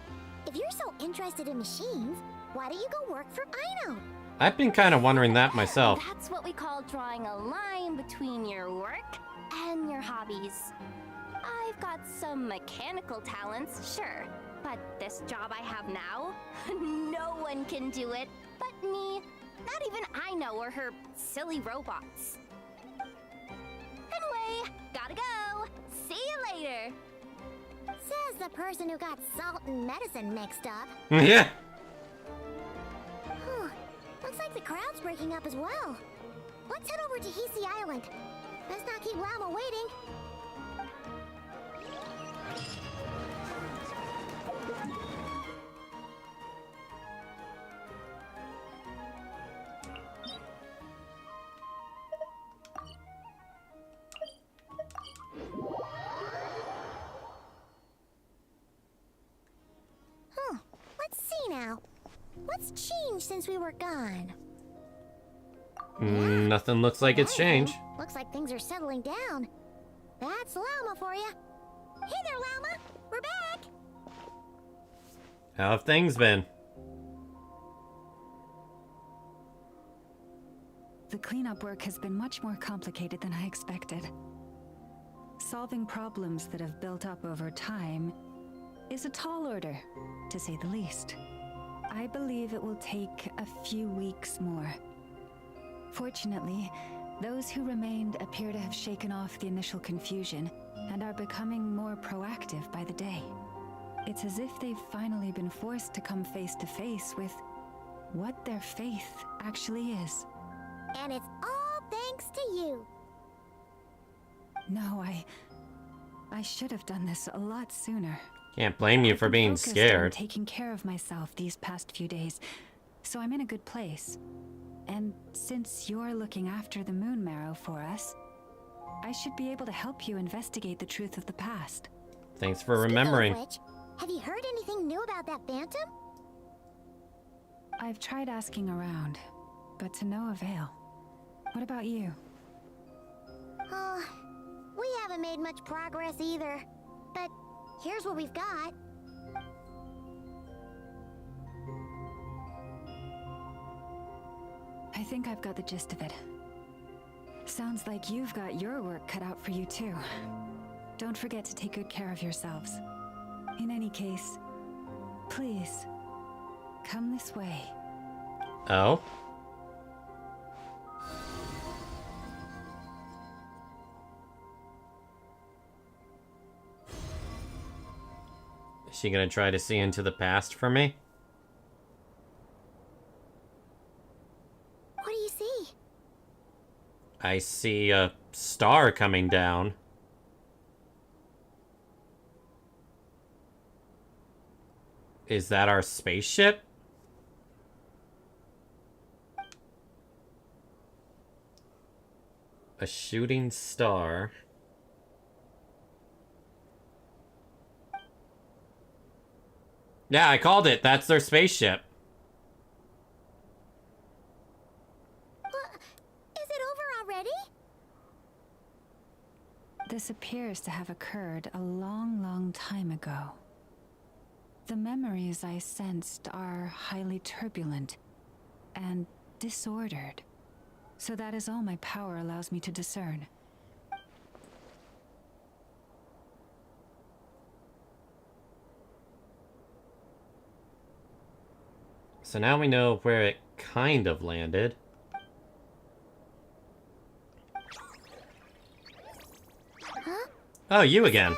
if you're so interested in machines, why don't you go work for Ino? I've been kind of wondering that myself. That's what we call drawing a line between your work and your hobbies. I've got some mechanical talents, sure, but this job I have now, no one can do it but me. Not even Ino or her silly robots. Anyway, gotta go. See you later. Says the person who got salt and medicine mixed up. Yeah. Whew. Looks like the crowd's breaking up as well. Let's head over to Hisi Island. Best not keep Llama waiting. Let's see now. What's changed since we were gone? Nothing looks like it's changed. Looks like things are settling down. That's Llama for you. Hey there, Llama. We're back. How have things been? The cleanup work has been much more complicated than I expected. Solving problems that have built up over time is a tall order, to say the least. I believe it will take a few weeks more. Fortunately, those who remained appear to have shaken off the initial confusion and are becoming more proactive by the day. It's as if they've finally been forced to come face to face with what their faith actually is. And it's all thanks to you. No, I should have done this a lot sooner. Can't blame you for being Focused on scared. taking care of myself these past few days, so I'm in a good place. And since you're looking after the Moon Marrow for us, I should be able to help you investigate the truth of the past. Thanks for remembering. Speaking of which, have you heard anything new about that Phantom? I've tried asking around, but to no avail. What about you? Oh, we haven't made much progress either. But here's what we've got. I think I've got the gist of it. Sounds like you've got your work cut out for you too. Don't forget to take good care of yourselves. In any case, please, come this way. Oh? Is she gonna try to see into the past for me? What do you see? I see a star coming down. Is that our spaceship? A shooting star. Yeah, I called it. That's their spaceship. Is it over already? This appears to have occurred a long, long time ago. The memories I sensed are highly turbulent and disordered. So that is all my power allows me to discern. So now we know where it kind of landed. Huh? Oh, you again.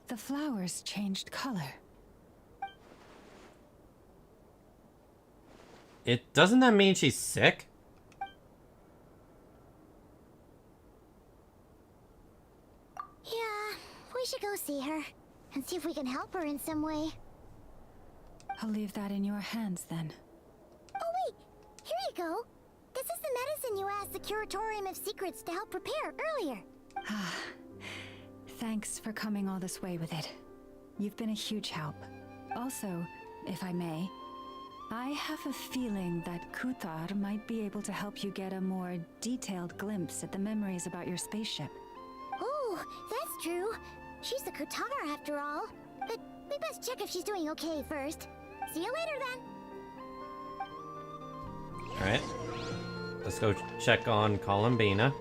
The flowers changed color. Doesn't that mean she's sick? Yeah, we should go see her and see if we can help her in some way. I'll leave that in your hands then. Oh wait, here you go. This is the medicine you asked the Curatorium of Secrets to help prepare earlier. Thanks for coming all this way with it. You've been a huge help. Also, if I may, I have a feeling that Kuthar might be able to help you get a more detailed glimpse at the memories about your spaceship. Oh, that's true. She's the Kuthar after all. But we best check if she's doing okay first. See you later then. Alright. Let's go check on Columbina.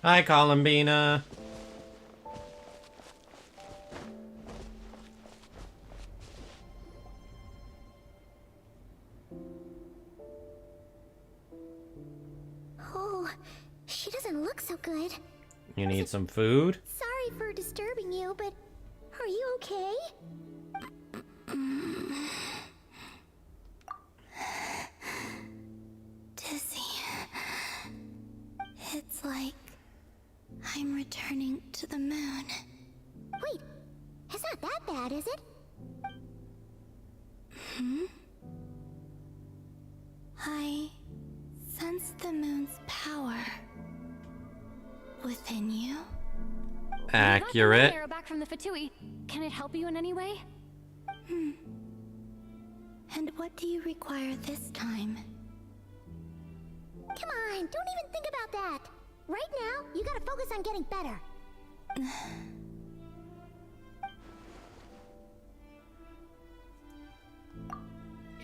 Hi, Columbina. Oh, she doesn't look so good. You need some food? Sorry for disturbing you, but are you okay? Dizzy. It's like I'm returning to the moon. Wait, it's not that bad, is it? I sense the moon's power within you. Accurate. Arrow back from the Fatui. Can it help you in any way? And what do you require this time? Come on, don't even think about that. Right now, you gotta focus on getting better.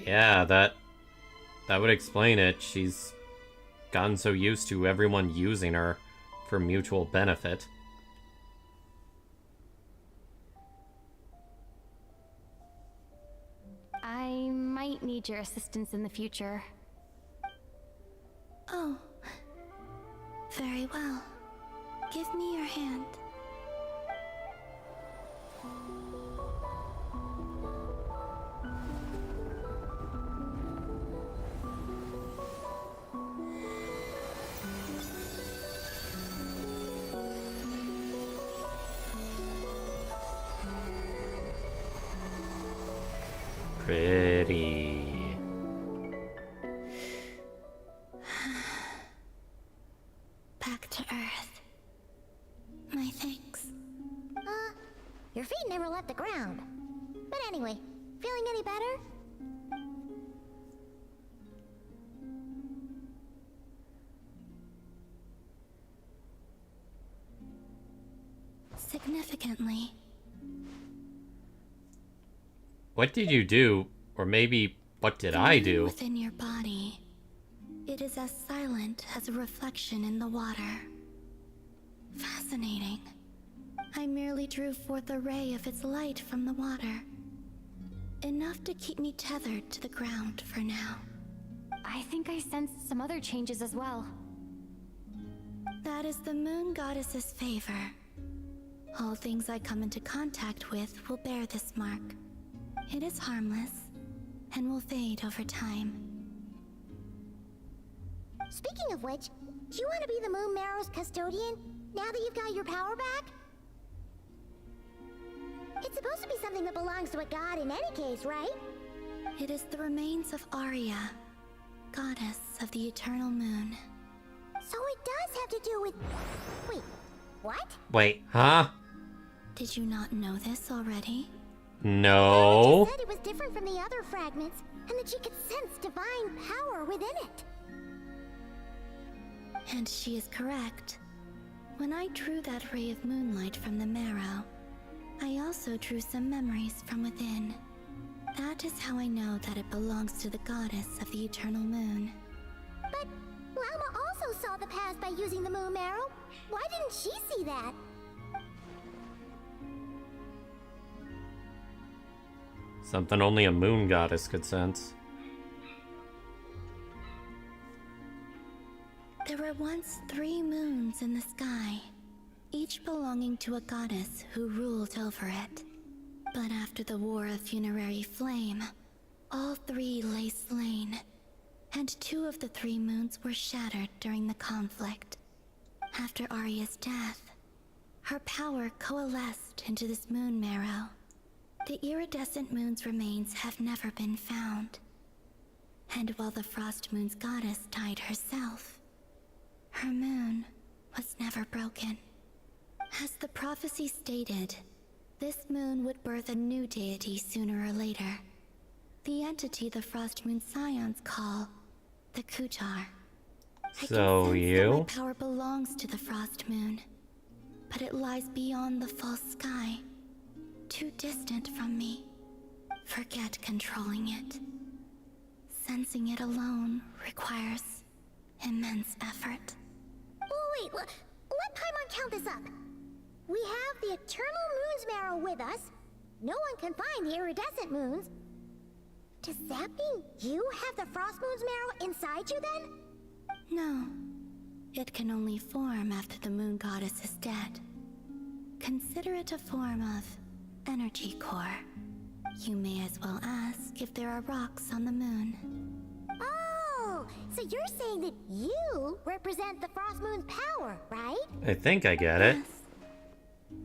Yeah, that would explain it. She's gotten so used to everyone using her for mutual benefit. I might need your assistance in the future. Oh. Very well. Give me your hand. Pretty. Back to Earth. My thanks. Your feet never left the ground. But anyway, feeling any better? Significantly. What did you do? Or maybe, what did I do? Within your body, it is as silent as a reflection in the water. Fascinating. I merely drew forth a ray of its light from the water. Enough to keep me tethered to the ground for now. I think I sensed some other changes as well. That is the moon goddess's favor. All things I come into contact with will bear this mark. It is harmless, and will fade over time. Speaking of which, do you want to be the Moon Marrow's custodian now that you've got your power back? It's supposed to be something that belongs to a god in any case, right? It is the remains of Arya, goddess of the eternal moon. So it does have to do with... Wait, what? Wait, huh? Did you not know this already? No. She said it was different from the other fragments, and that she could sense divine power within it. And she is correct. When I drew that ray of moonlight from the marrow, I also drew some memories from within. That is how I know that it belongs to the goddess of the eternal moon. But Lama also saw the past by using the Moon Marrow. Why didn't she see that? Something only a moon goddess could sense. There were once 3 moons in the sky, each belonging to a goddess who ruled over it. But after the War of Funerary Flame, all 3 lay slain, and 2 of the 3 moons were shattered during the conflict. After Arya's death, her power coalesced into this moon marrow. The iridescent moon's remains have never been found. And while the Frost Moon's goddess died herself, her moon was never broken. As the prophecy stated, this moon would birth a new deity sooner or later. The entity the Frost Moon Scions call the Kutar. So My power belongs to the Frost Moon, but it lies beyond the false sky, too distant from me. Forget controlling it. Sensing it alone requires immense effort. Oh, wait, let Paimon count this up. We have the Eternal Moon's Marrow with us. No one can find the iridescent moons. Does that mean you have the Frost Moon's Marrow inside you then? No. It can only form after the moon goddess is dead. Consider it a form of energy core. You may as well ask if there are rocks on the moon. Oh, so you're saying that you represent the Frost Moon's power, right? I think I get it.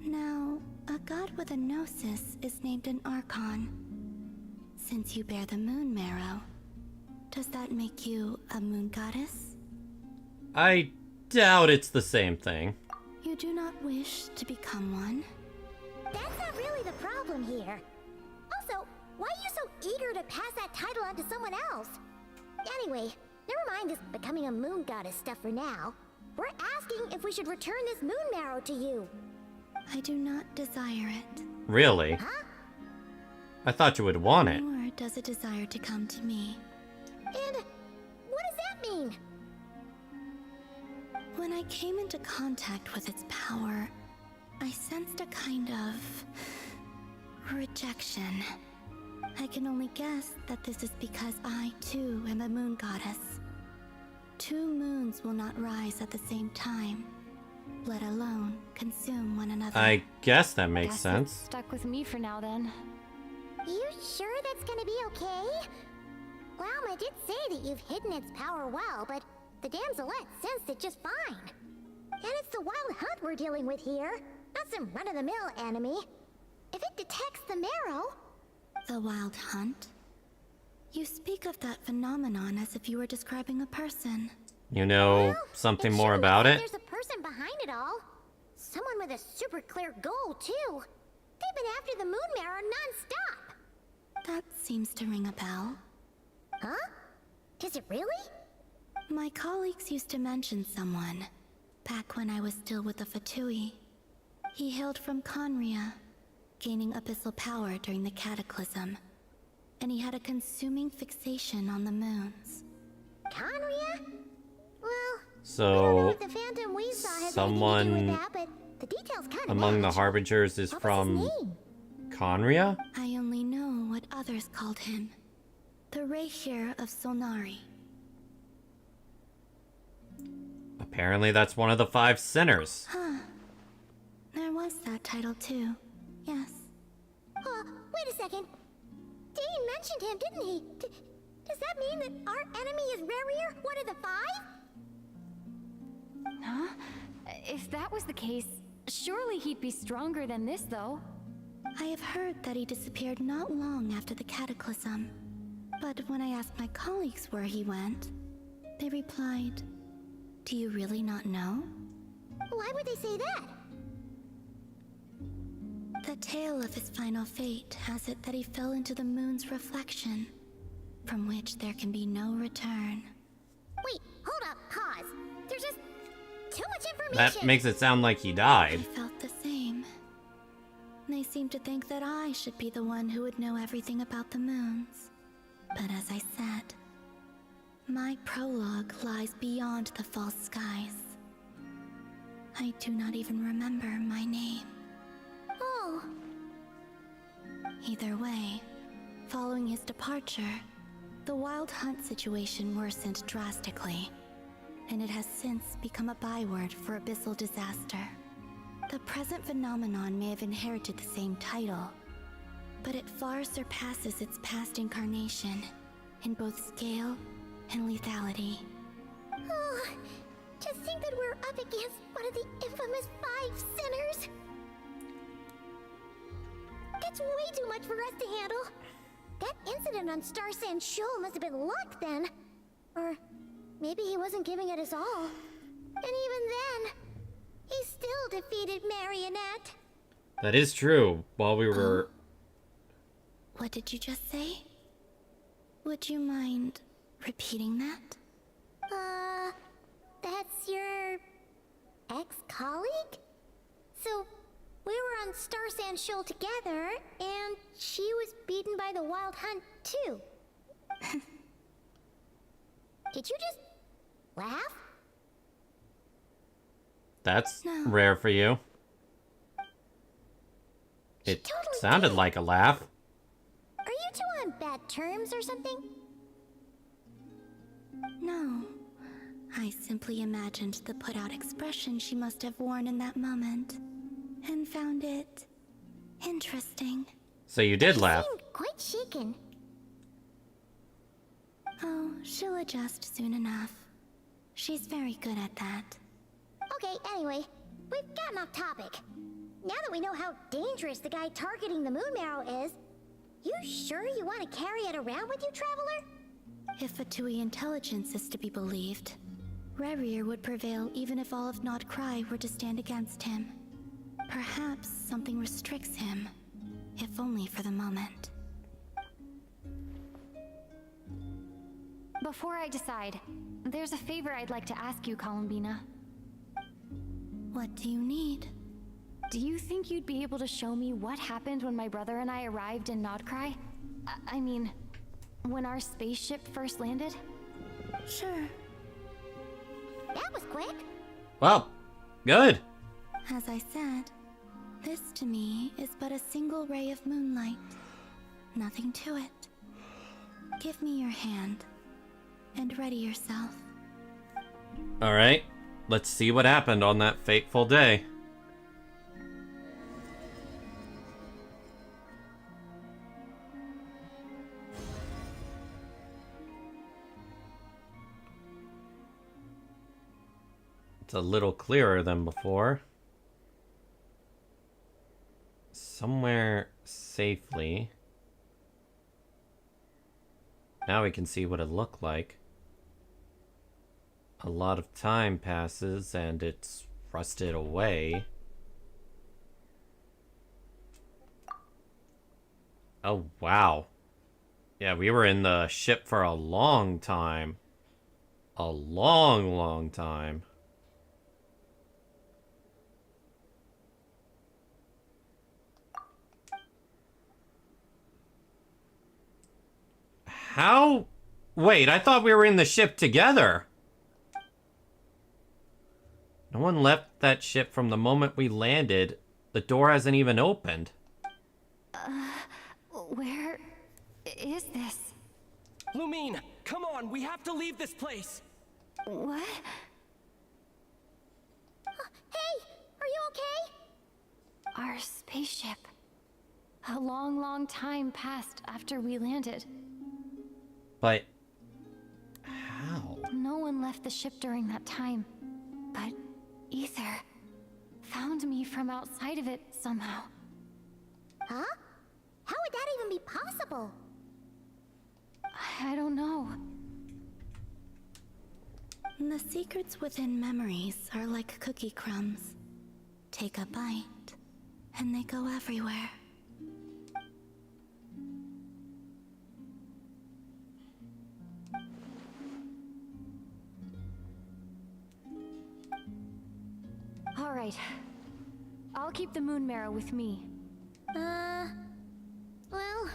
Now, a god with a gnosis is named an Archon. Since you bear the moon marrow, does that make you a moon goddess? I doubt it's the same thing. You do not wish to become one? That's not really the problem here. Also, why are you so eager to pass that title on to someone else? Anyway, never mind this becoming a moon goddess stuff for now. We're asking if we should return this moon marrow to you. I do not desire it. Really? Huh? I thought you would want it. Nor does it desire to come to me. And what does that mean? When I came into contact with its power, I sensed a kind of rejection. I can only guess that this is because I, too, am a moon goddess. 2 moons will not rise at the same time, let alone consume one another. I guess that makes Guess sense. it's stuck with me for now then. You sure that's gonna be okay? Lama did say that you've hidden its power well, but the damselette sensed it just fine. And it's the wild hunt we're dealing with here, not some run-of-the-mill enemy. If it detects the marrow... The wild hunt? You speak of that phenomenon as if you were describing a person. You know something more about it? There's a person behind it all. Someone with a super clear goal, too. They've been after the moon mirror non-stop. That seems to ring a bell. Huh? Is it really? My colleagues used to mention someone, back when I was still with the Fatui. He hailed from Conria, gaining abyssal power during the Cataclysm. And he had a consuming fixation on the moons. Conria? Well, So, the Phantom we saw has someone anything to do with that, but the details kind of among the match. Harbingers is What was from his name? Conria? I only know what others called him. The Reikir of Solnari. Apparently that's one of the 5 sinners. Huh. There was that title too. Yes. Wait a second. Dane mentioned him, didn't he? Does that mean that our enemy is Rarier, one of the 5? Huh? If that was the case, surely he'd be stronger than this, though. I have heard that he disappeared not long after the Cataclysm. But when I asked my colleagues where he went, they replied, "Do you really not know?" Why would they say that? The tale of his final fate has it that he fell into the moon's reflection, from which there can be no return. Wait, hold up, pause. There's just too much information. That makes it sound like he died. I felt the same. They seemed to think that I should be the one who would know everything about the moons. But as I said, my prologue lies beyond the false skies. I do not even remember my name. Oh. Either way, following his departure, the wild hunt situation worsened drastically, and it has since become a byword for abyssal disaster. The present phenomenon may have inherited the same title, but it far surpasses its past incarnation in both scale and lethality. Oh, to think that we're up against one of the infamous 5 sinners. That's way too much for us to handle. That incident on Star Sand Shoal must have been luck then. Or maybe he wasn't giving it his all. And even then, he still defeated Marionette. That is true. While we were... What did you just say? Would you mind repeating that? That's your ex-colleague? So, we were on Star Sand Shoal together, and she was beaten by the Wild Hunt, too. Did you just laugh? That's No. rare for you. It sounded like a laugh. Are you two on bad terms or something? No. I simply imagined the put-out expression she must have worn in that moment, and found it interesting. So you did laugh. Quite shaken. Oh, she'll adjust soon enough. She's very good at that. Okay, anyway, we've gotten off topic. Now that we know how dangerous the guy targeting the moon marrow is, you sure you want to carry it around with you, Traveler? If Fatui intelligence is to be believed, Rarier would prevail even if all of Nod-Krai were to stand against him. Perhaps something restricts him, if only for the moment. Before I decide, there's a favor I'd like to ask you, Columbina. What do you need? Do you think you'd be able to show me what happened when my brother and I arrived in Nod-Krai? I mean, when our spaceship first landed? Sure. That was quick. Well, good. As I said, this to me is but a single ray of moonlight. Nothing to it. Give me your hand, and ready yourself. Alright, let's see what happened on that fateful day. It's a little clearer than before. Somewhere safely. Now we can see what it looked like. A lot of time passes and it's rusted away. Oh, wow. Yeah, we were in the ship for a long time. A long, long time. How? Wait, I thought we were in the ship together. No one left that ship from the moment we landed. The door hasn't even opened. Where is this? Lumine, come on, we have to leave this place. What? Hey, are you okay? Our spaceship. A long, long time passed after we landed. But how? No one left the ship during that time, but Ether found me from outside of it somehow. Huh? How would that even be possible? I don't know. The secrets within memories are like cookie crumbs. Take a bite, and they go everywhere. All right. I'll keep the moon marrow with me. Well,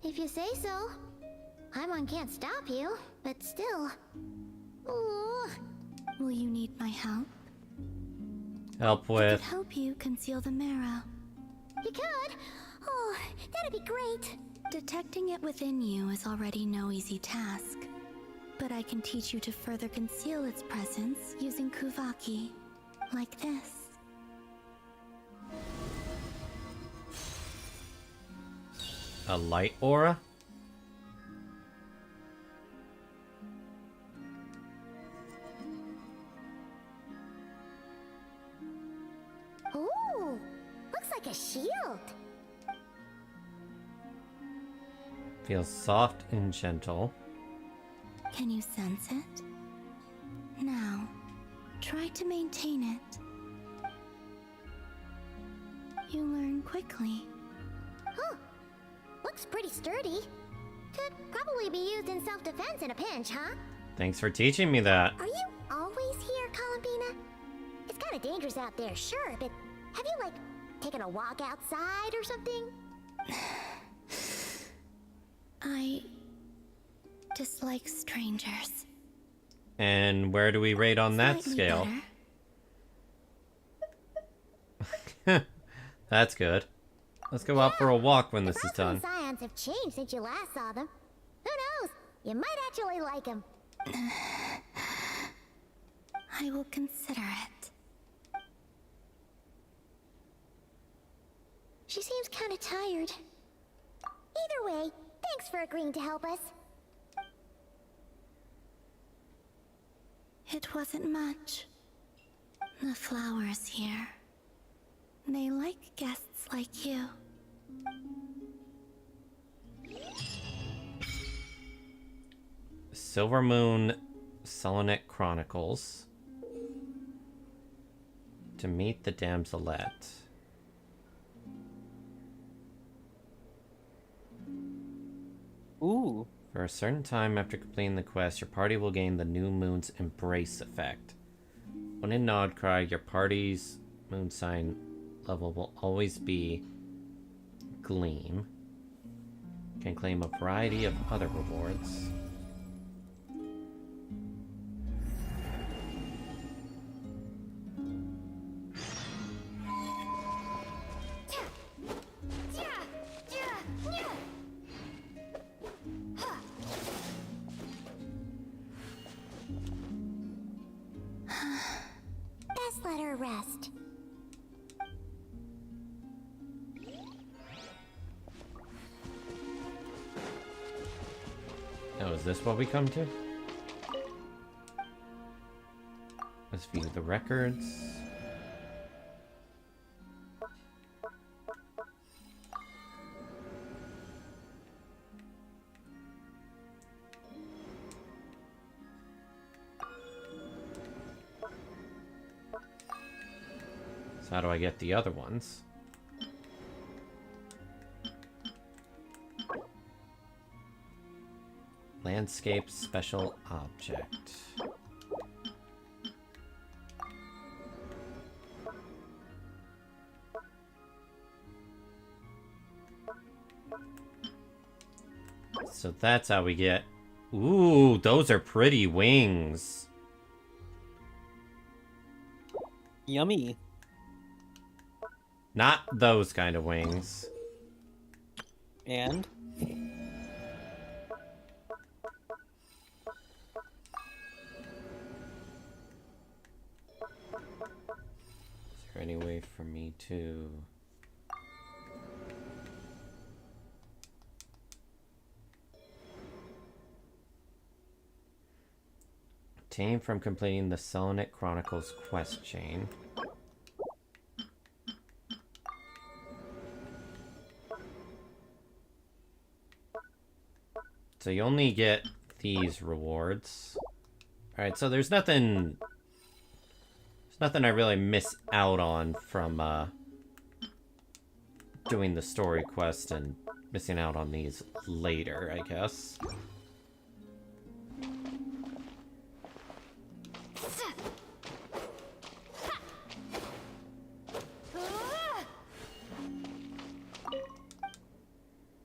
if you say so. Paimon can't stop you, but still. Ooh. Will you need my help? Help I with? could help you conceal the marrow. You could? Oh, that'd be great. Detecting it within you is already no easy task. But I can teach you to further conceal its presence using Kuvaki. Like this. A light aura? Ooh, looks like a shield. Feels soft and gentle. Can you sense it? Now, try to maintain it. You learn quickly. Huh. Looks pretty sturdy. Could probably be used in self-defense in a pinch, huh? Thanks for teaching me that. Are you always here, Columbina? It's kind of dangerous out there, sure, but have you, like, taken a walk outside or something? I dislike strangers. And where do we rate on that Slightly scale? better. That's good. Let's go out for a walk when this is done. Scions have changed since you last saw them. Who knows? You might actually like them. I will consider it. She seems kind of tired. Either way, thanks for agreeing to help us. It wasn't much. The flowers here. They like guests like you. Silver Moon Selenet Chronicles. To meet the damselette. Ooh. For a certain time after completing the quest, your party will gain the New Moon's Embrace effect. When in Nod-Krai, your party's moon sign level will always be Gleam. You can claim a variety of other rewards. Best let her rest. Oh, is this what we come to? Let's view the records. How do I get the other ones? Landscape special object. So that's how we get... Ooh, those are pretty wings. Yummy. Not those kind of wings. And? Is there any way for me to... Obtain from completing the Selenite Chronicles quest chain. So you only get these rewards. Alright, so there's nothing I really miss out on from doing the story quest and missing out on these later, I guess.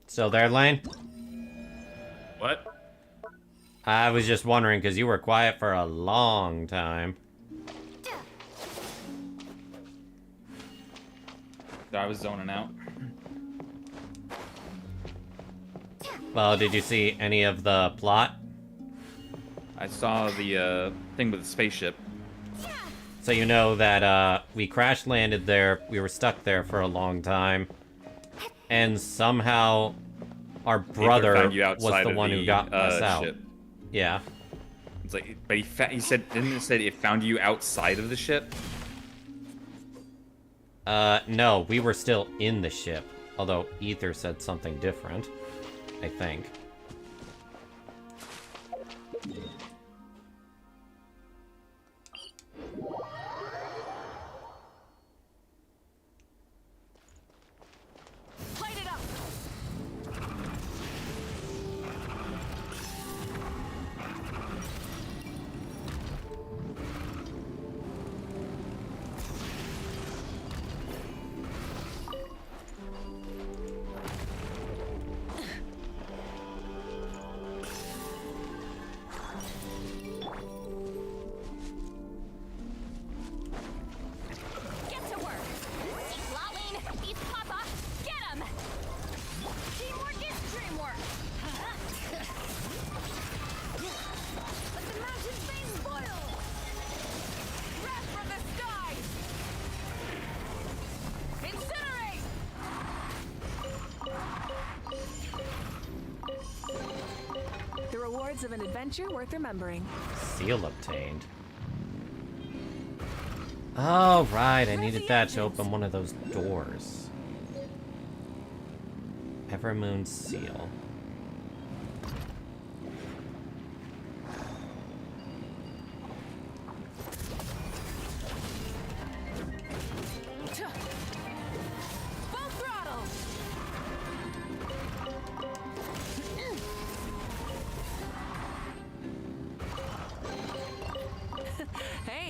Still there, Lane? What? I was just wondering, because you were quiet for a long time. I was zoning out. Well, did you see any of the plot? I saw the thing with the spaceship. So you know that we crash landed there, we were stuck there for a long time, and somehow our brother was the one who got us out. Ship. Yeah. It's like, but he said, didn't it say it found you outside of the ship? No, we were still in the ship, although Ether said something different, I think. Of an adventure worth remembering. Seal obtained. Oh, right, I needed that to open one of those doors. Evermoon seal.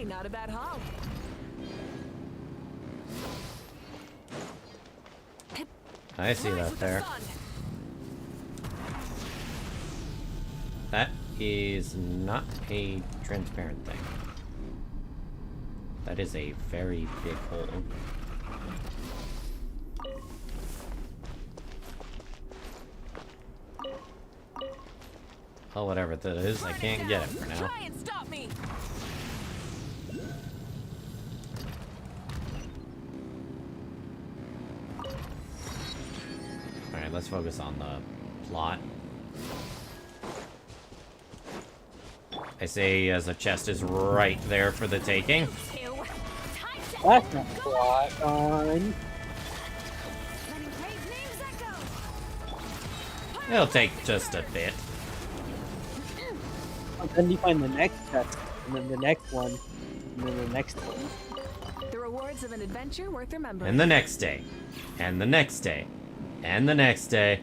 Not a bad haul. I see that there. That is not a transparent thing. That is a very big hole. Oh, whatever that is, I can't get it for now. Try and stop me. Alright, let's focus on the plot. I say as a chest is right there for the taking. That's not plot on. It'll take just a bit. And then you find the next chest, and then the next one, and then the next one. The rewards chance of an adventure worth remembering. And the next day. And the next day. And the next day.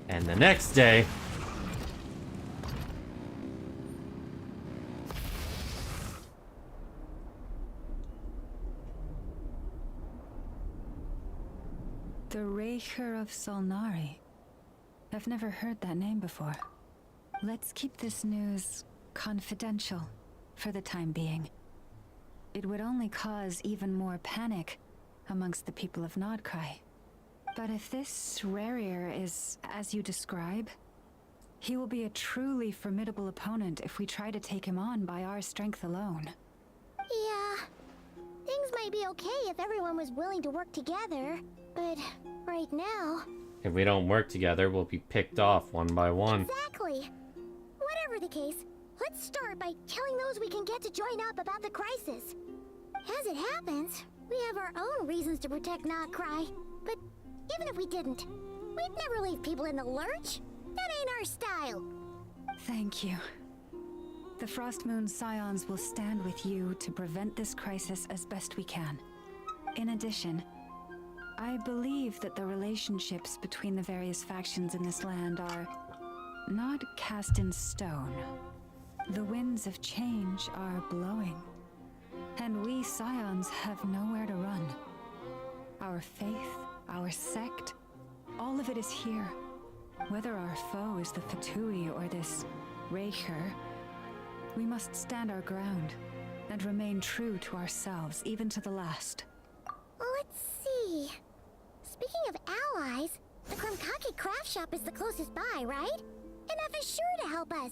And the next day. The Raker of Solnari. I've never heard that name before. Let's keep this news confidential for the time being. It would only cause even more panic amongst the people of Nod-Krai. But if this Rarir is as you describe, he will be a truly formidable opponent if we try to take him on by our strength alone. Yeah. Things might be okay if everyone was willing to work together, but right now... If we don't work together, we'll be picked off one by one. Exactly. Whatever the case, let's start by telling those we can get to join up about the crisis. As it happens, we have our own reasons to protect Nod-Krai, but even if we didn't, we'd never leave people in the lurch. That ain't our style. Thank you. The Frostmoon Scions will stand with you to prevent this crisis as best we can. In addition, I believe that the relationships between the various factions in this land are not cast in stone. The winds of change are blowing, and we Scions have nowhere to run. Our faith, our sect, all of it is here. Whether our foe is the Fatui or this Raker, we must stand our ground and remain true to ourselves, even to the last. Let's see. Speaking of allies, the Krumkake craft shop is the closest by, right? And F is sure to help us.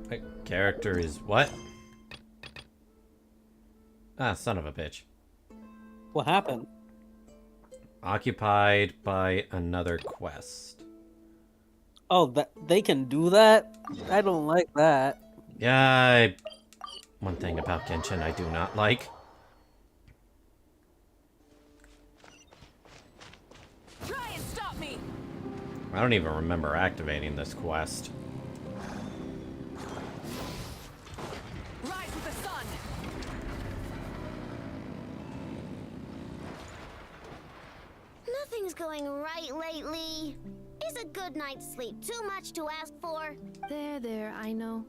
My character is what? Ah, son of a bitch. What happened? Occupied by another quest. Oh, that they can do that? I don't like that. Yeah, one thing about Genshin I do not like. Try and stop me. I don't even remember activating this quest. Rise with the sun. Nothing's going right lately. Is a good night's sleep too much to ask for? There, I know.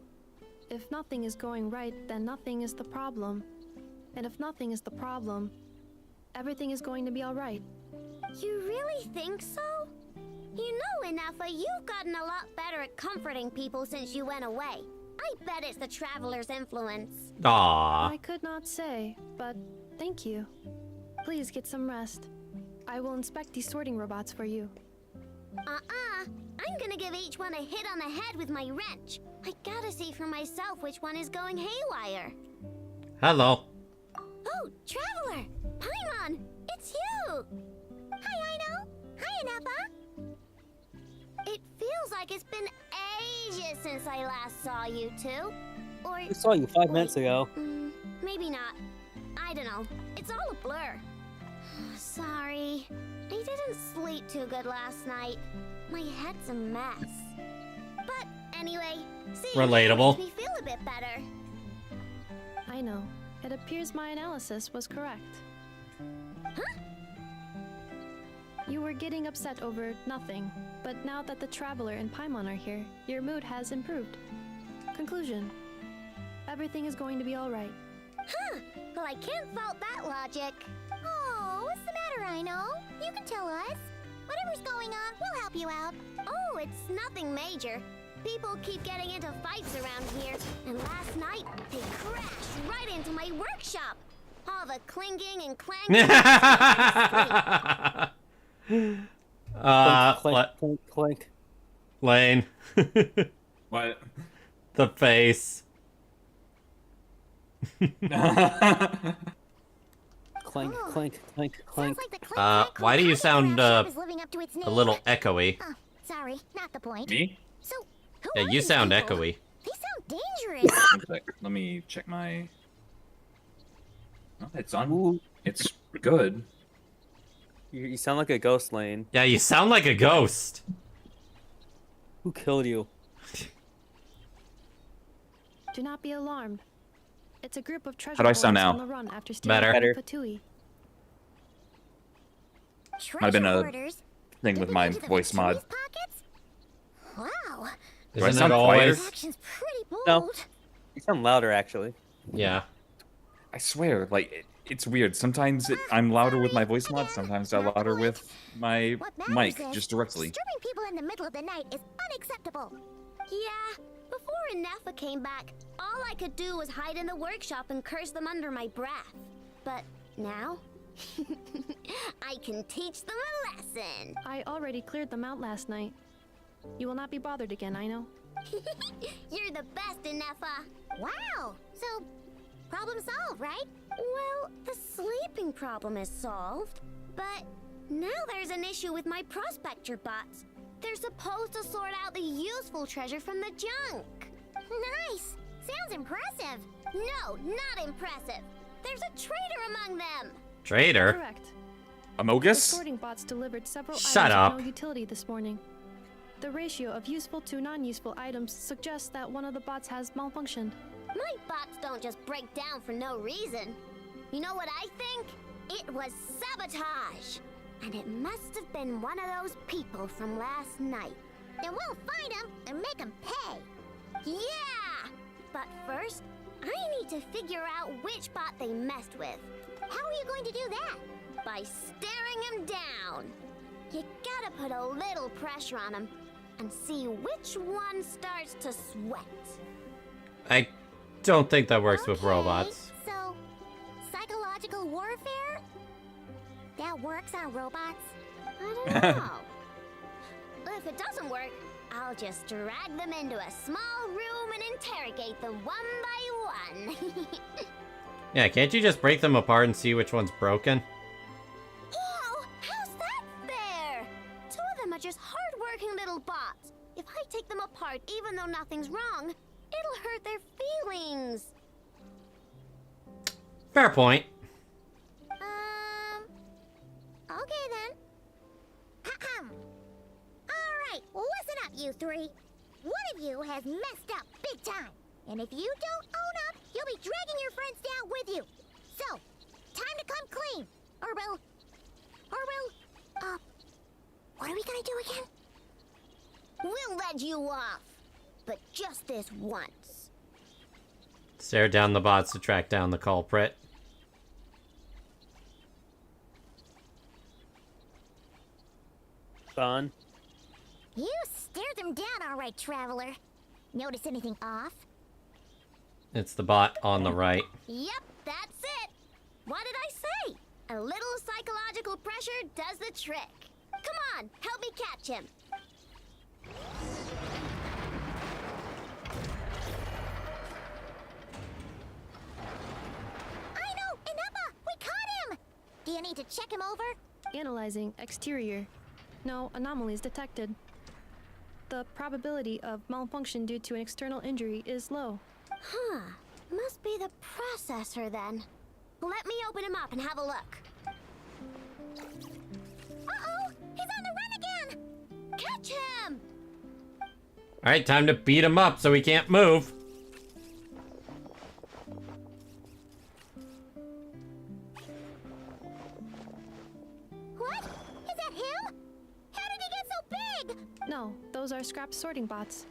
If nothing is going right, then nothing is the problem. And if nothing is the problem, everything is going to be alright. You really think so? You know, Inafa, you've gotten a lot better at comforting people since you went away. I bet it's the Traveler's influence. Aww. I could not say, but thank you. Please get some rest. I will inspect these sorting robots for you. I'm gonna give each one a hit on the head with my wrench. I gotta see for myself which one is going haywire. Hello. Oh, Traveler! Paimon! It's you! Hi, Aino! Hi, Inafa! It feels like it's been ages since I last saw you two. Or... I saw you 5 minutes ago. Maybe not. I don't know. It's all a blur. Sorry. I didn't sleep too good last night. My head's a mess. But anyway, see, relatable. Makes me feel a bit better. I know. It appears my analysis was correct. Huh? You were getting upset over nothing, but now that the Traveler and Paimon are here, your mood has improved. Conclusion. Everything is going to be alright. Huh. Well, I can't fault that logic. Oh, what's the matter, Aino? You can tell us. Whatever's going on, we'll help you out. Oh, it's nothing major. People keep getting into fights around here, and last night, they crashed right into my workshop. All the clinking and clanging. Clink, clink. Lane. What? The face. Clink, clink, clink, clink. Why do you sound a little echoey? Oh, sorry, not the point. Me? So, Yeah, you sound echoey. they sound dangerous. Let me check my... Oh, it's on. It's good. You sound like a ghost, Lane. Yeah, you sound like a ghost. Who killed you? Do not be alarmed. It's a group of treasure How do I sound hoarders now? on the run after stealing Better. from Fatui. Might have been a hoarders? thing with my voice mod. Wow. Do I Isn't sound it always? quieter? Action's pretty bold. No, you sound louder actually. Yeah. I swear, like, it's weird. Sometimes I'm louder with my voice mod, sometimes I'm louder with my mic, just directly. Disturbing people in the middle of the night is unacceptable. Yeah, before Inefa came back, all I could do was hide in the workshop and curse them under my breath. But now, I can teach them a lesson. I already cleared them out last night. You will not be bothered again, I know. You're the best, Inefa. Wow, so problem solved, right? Well, the sleeping problem is solved, but now there's an issue with my prospector bots. They're supposed to sort out the useful treasure from the junk. Nice. Sounds impressive. No, not impressive. There's a traitor among them. Traitor? Correct. The Amogus? sorting bots delivered several Shut items up. of no utility this morning. The ratio of useful to non-useful items suggests that one of the bots has malfunctioned. My bots don't just break down for no reason. You know what I think? It was sabotage. And it must have been one of those people from last night. Then we'll find them and make them pay. Yeah! But first, I need to figure out which bot they messed with. How are you going to do that? By staring him down. You gotta put a little pressure on him and see which one starts to sweat. I don't think that works with robots. So, psychological warfare? That works on robots? I don't know. If it doesn't work, I'll just drag them into a small room and interrogate them one by one. Yeah, can't you just break them apart and see which one's broken? Ew! How's that fair? Two of them are just hard-working little bots. If I take them apart even though nothing's wrong, it'll hurt their feelings. Fair point. Okay then. Ahem. Alright, listen up, you three. One of you has messed up big time. And if you don't own up, you'll be dragging your friends down with you. So, time to come clean. What are we gonna do again? We'll let you off. But just this once. Stare down the bots to track down the culprit. Fun. You stared them down all right, traveler. Notice anything off? It's the bot on the right. Yep, that's it. What did I say? A little psychological pressure does the trick. Come on, help me catch him. I know, Inefa, we caught him. Do you need to check him over? Analyzing exterior. No anomalies detected. The probability of malfunction due to an external injury is low. Huh. Must be the processor then. Let me open him up and have a look. Uh-oh! He's on the run again! Catch him! Alright, time to beat him up so he can't move. What? Is that him? How did he get so big? No, those are scrap sorting bots.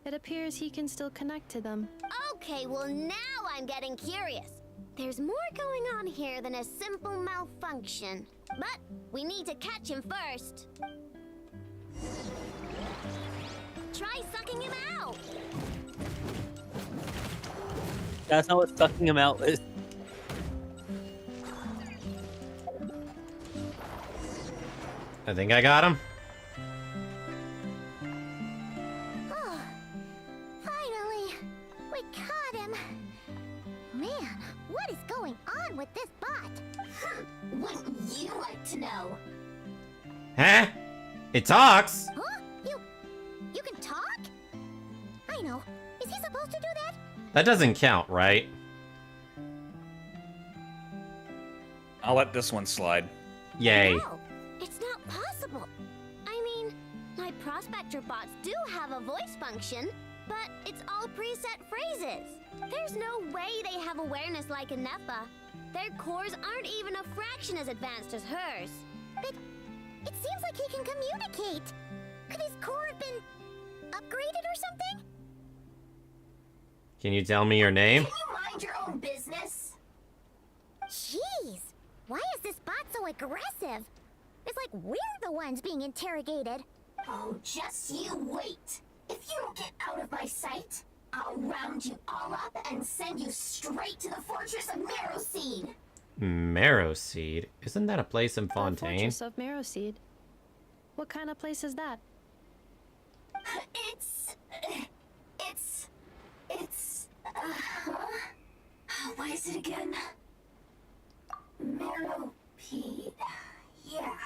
It appears he can still connect to them. Okay, well now I'm getting curious. There's more going on here than a simple malfunction. But we need to catch him first. Try sucking him out. That's not what sucking him out is. I think I got him. Oh, finally, we caught him. Man, what is going on with this bot? Wouldn't you like to know? Huh? It talks. Huh? You can talk? I know. Is he supposed to do that? That doesn't count, right? I'll let this one slide. Yay. No, it's not possible. I mean, my prospector bots do have a voice function, But it's all preset phrases. There's no way they have awareness like a Nepha. Their cores aren't even a fraction as advanced as hers. But it seems like he can communicate. Could his core have been upgraded or something? Can you tell me your name? Can you mind your own business? Jeez, why is this bot so aggressive? It's like we're the ones being interrogated. Oh, just you wait. If you don't get out of my sight, I'll round you all up and send you straight to the Fortress of Marrowseed. Marrowseed? Isn't that a place in The Fontaine? Fortress of Marrowseed. What kind of place is that? What is it again? Marrowpeed. Yeah,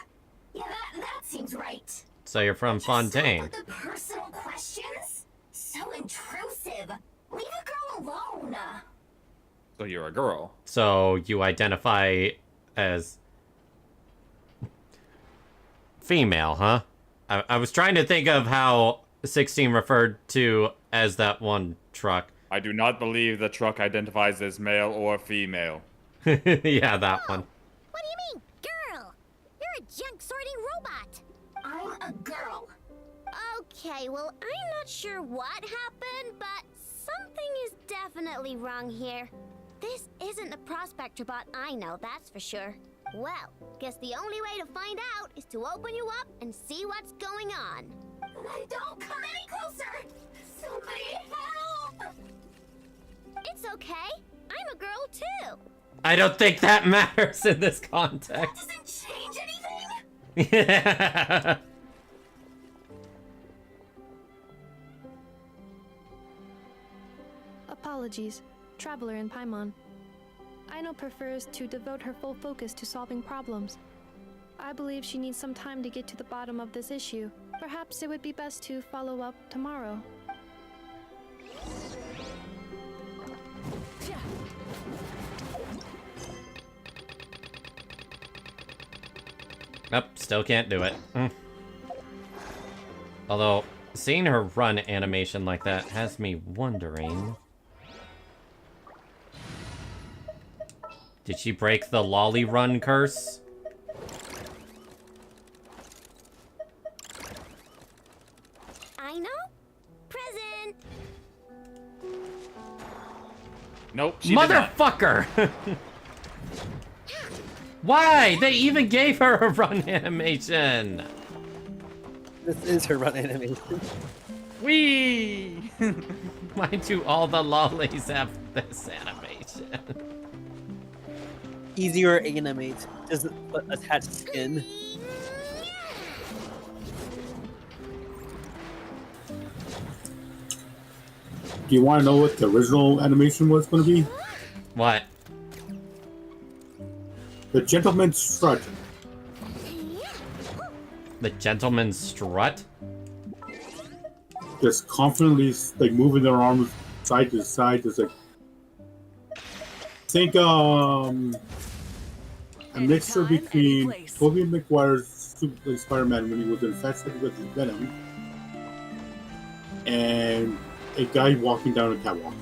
that seems right. So you're from Fontaine. The personal questions? So intrusive. Leave a girl alone. So you're a girl. So you identify as female, huh? I was trying to think of how 16 referred to as that one truck. I do not believe the truck identifies as male or female. Yeah, that one. What do you mean, girl? You're a junk sorting robot. I'm a girl. Okay, well, I'm not sure what happened, but something is definitely wrong here. This isn't the prospector bot I know, that's for sure. Well, guess the only way to find out is to open you up and see what's going on. Don't come any closer. Somebody help. It's okay. I'm a girl too. I don't think that matters in this context. That doesn't change anything. Yeah. Apologies, Traveler in Paimon. Aino prefers to devote her full focus to solving problems. I believe she needs some time to get to the bottom of this issue. Perhaps it would be best to follow up tomorrow. Nope, still can't do it. Although, seeing her run animation like that has me wondering... Did she break the lolly run curse? I know. Present. Nope, she did not. Motherfucker! Why? They even gave her a run animation! This is her run animation. Whee! Why do all the lollies have this animation? Easier to animate. Doesn't put attached skin. Do you want to know what the original animation was going to be? What? The Gentleman's Strut. The Gentleman's Strut? Just confidently, like, moving their arms side to side, just like... Think, a mixture between Tobey Maguire's Spider-Man when he was infested with Venom and a guy walking down a catwalk.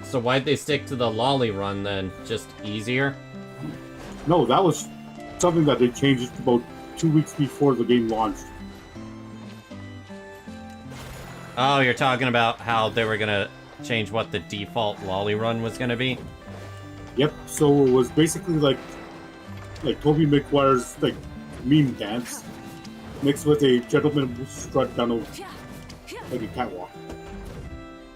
So why'd they stick to the lolly run then? Just easier? No, that was something that they changed about 2 weeks before the game launched. Oh, you're talking about how they were gonna change what the default lolly run was gonna be? Yep, so it was basically like Tobey Maguire's like meme dance mixed with a gentleman strut down like a catwalk.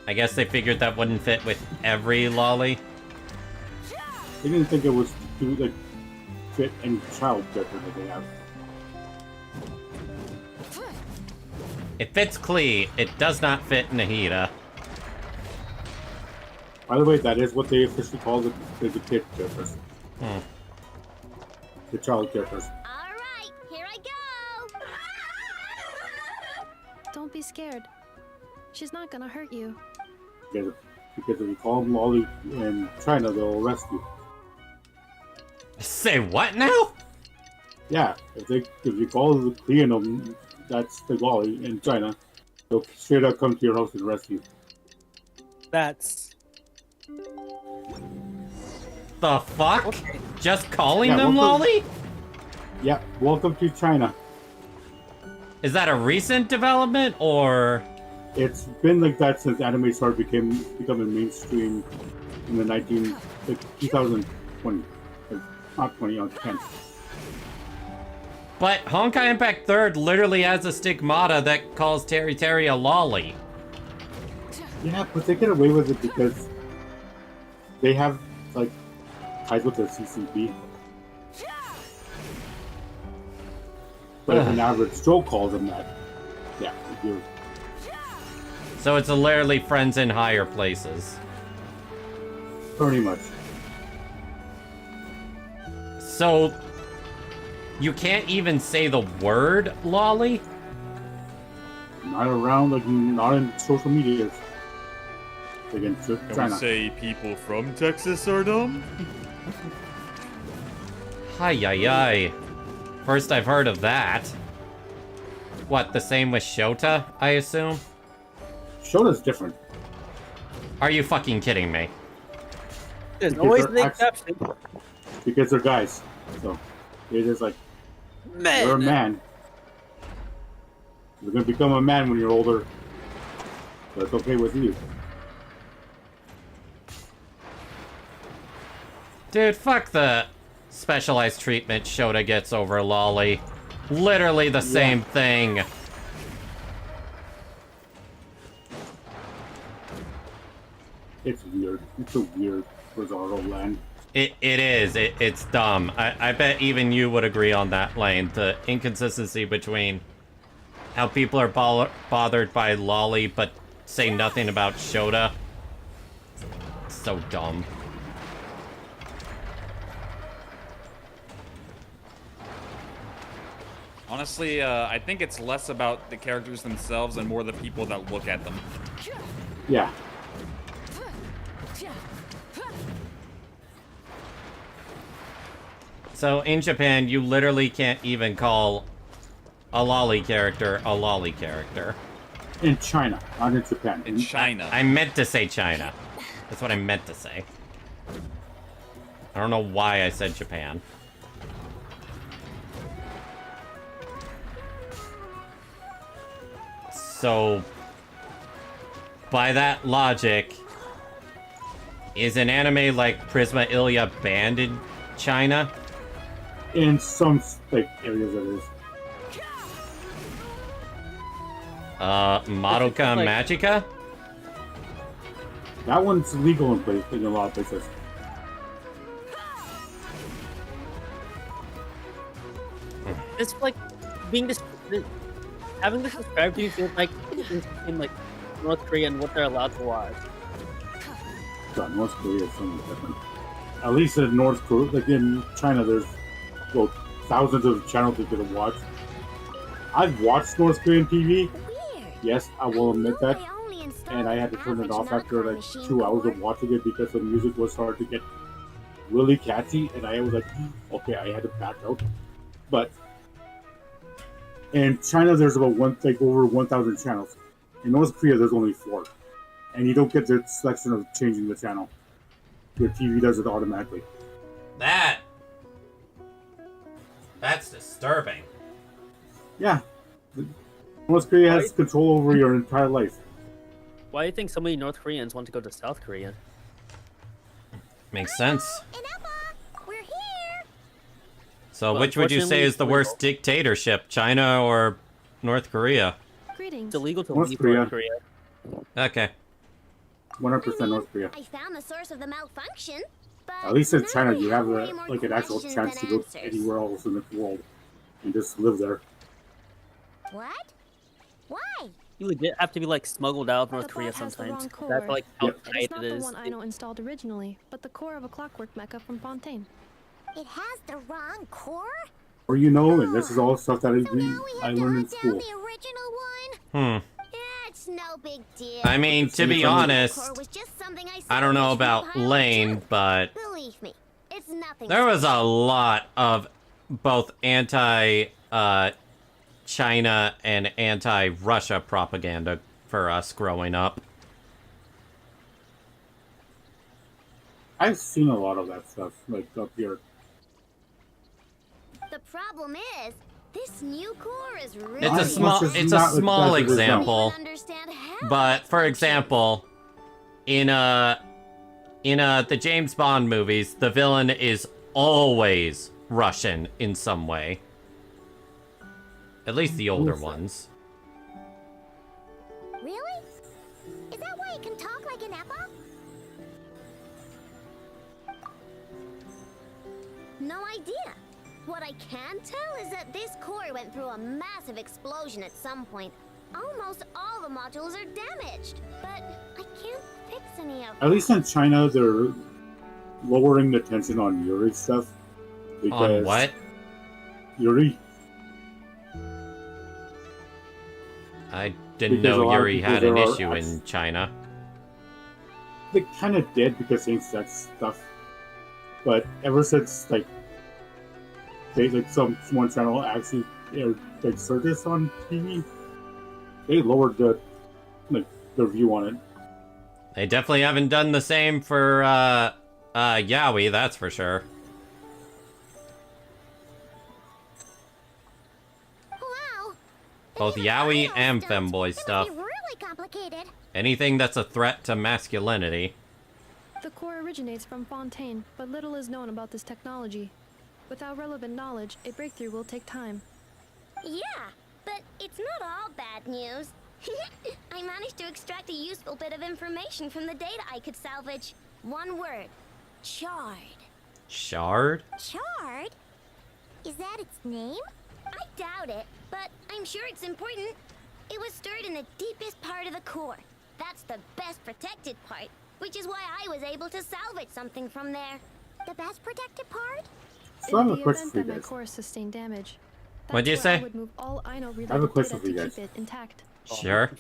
I guess they figured that wouldn't fit with every lolly. They didn't think it was to like fit any child character that they have. It fits Klee, it does not fit Nahida. By the way, that is what they officially call the kid characters. The child characters. Alright, here I go! Don't be scared. She's not gonna hurt you. Because if you call them Lolly in China, they'll arrest you. Say what now? Yeah, if you call the Korean, that's the Lolly in China, They'll straight up come to your house and rescue. That's... The fuck? Okay. Just calling Yeah, them welcome- lolly? Yeah, welcome to China. Is that a recent development, or...? It's been like that since anime started becoming mainstream in the 2020. Not 20, 10. But Honkai Impact 3rd literally has a stigmata that calls Terry Terry a lolly. Yeah, but they get away with it because they have, like, ties with their CCP. But if an average Joe calls them that, yeah, they do. So it's literally friends in higher places. Pretty much. So, you can't even say the word lolly? Not around, like, not in social media. Like in Can China. we say people from Texas are dumb? Hi. First I've heard of that. What, the same with Shota, I assume? Shota's different. Are you fucking kidding me? There's Because always they're the actually- exception. Because they're guys. So, they're just like, Man. you're a man. You're gonna become a man when you're older. That's okay with you. Dude, fuck the specialized treatment Shota gets over lolly. Literally the same thing. It's weird. It's a weird bizarro land. It is. It's dumb. I bet even you would agree on that, Lane. The inconsistency between how people are bothered by lolly but say nothing about Shota. It's so dumb. Honestly, I think it's less about the characters themselves and more the people that look at them. Yeah. So in Japan, you literally can't even call a lolly character a lolly character. In China, not in Japan. In China. I meant to say China. That's what I meant to say. I don't know why I said Japan. So, by that logic, is an anime like Prisma Ilia banned in China? In some like areas it is. Madoka Like- Magica? That one's legal in a lot of places. It's like being having this described to you feels like in like North Korea and what they're allowed to watch. God, North Korea is something different. At least in North Korea, like in China, there's thousands of channels you can watch. I've watched North Korean TV. Yes, I will admit that. And I had to turn it off after like 2 hours of watching it because the music was starting to get really catchy, and I was like, okay, I had to back out. But in China, there's about over 1,000 channels. In North Korea, there's only 4, and you don't get the selection of changing the channel. Your TV does it automatically. That's disturbing. Yeah, North Korea has control over your entire life. Why do you think so many North Koreans want to go to South Korea? Makes sense. We're here. So Well, which would you say is the unfortunately, worst dictatorship, China or North Korea? Greetings. It's illegal to North leave Korea. North Korea. Okay. 100% North Korea. I found the source of the malfunction, but At least in now China, we you have way more like an actual questions chance to than go answers. anywhere else in the world and just live there. What? Why? You legit have to be like smuggled out of North The Korea bot has the sometimes. wrong That's core. like how Yep. tight It's not it the is. one Aino installed originally, but the core of a clockwork mecha from Fontaine. It has the wrong core? Or and this is all stuff that I learned in Down school. the original one? Hmm. It's no big deal. I mean, to be honest, Core was just something I I don't know about Lane, but Believe me, it's nothing. there was a lot of both China and anti-Russia propaganda for us growing up. I've seen a lot of that stuff, like up here. The problem is, this new core is really... It's a small example, but for example, in the James Bond movies, the villain is always Russian in some way. At least the older ones. Really? Is that why it can talk like an apple? No idea. What I can tell is that this core went through a massive explosion at some point. Almost all the modules are damaged, but I can't fix any of them. At least in China, they're lowering the tension on Yuri stuff. On what? Yuri. I didn't know Yuri had an issue in China. They kind of did because same-sex stuff, but ever since like one channel actually aired like Circus on TV, they lowered the view on it. They definitely haven't done the same for Yaoi, that's for sure. Both yaoi and femboy stuff. Really complicated. Anything that's a threat to masculinity. The core originates from Fontaine, but little is known about this technology. Without relevant knowledge, a breakthrough will take time. Yeah, but it's not all bad news. I managed to extract a useful bit of information from the data I could salvage. One word. Shard. Shard? Shard? Is that its name? I doubt it, but I'm sure it's important. It was stored in the deepest part of the core. That's the best protected part, which is why I was able to salvage something from there. The best protected part? So I have a In the question event for you that my guys. core sustained damage, What'd you that's where say? I would move all Ino I have a related question data for you to guys. keep it intact. Sure.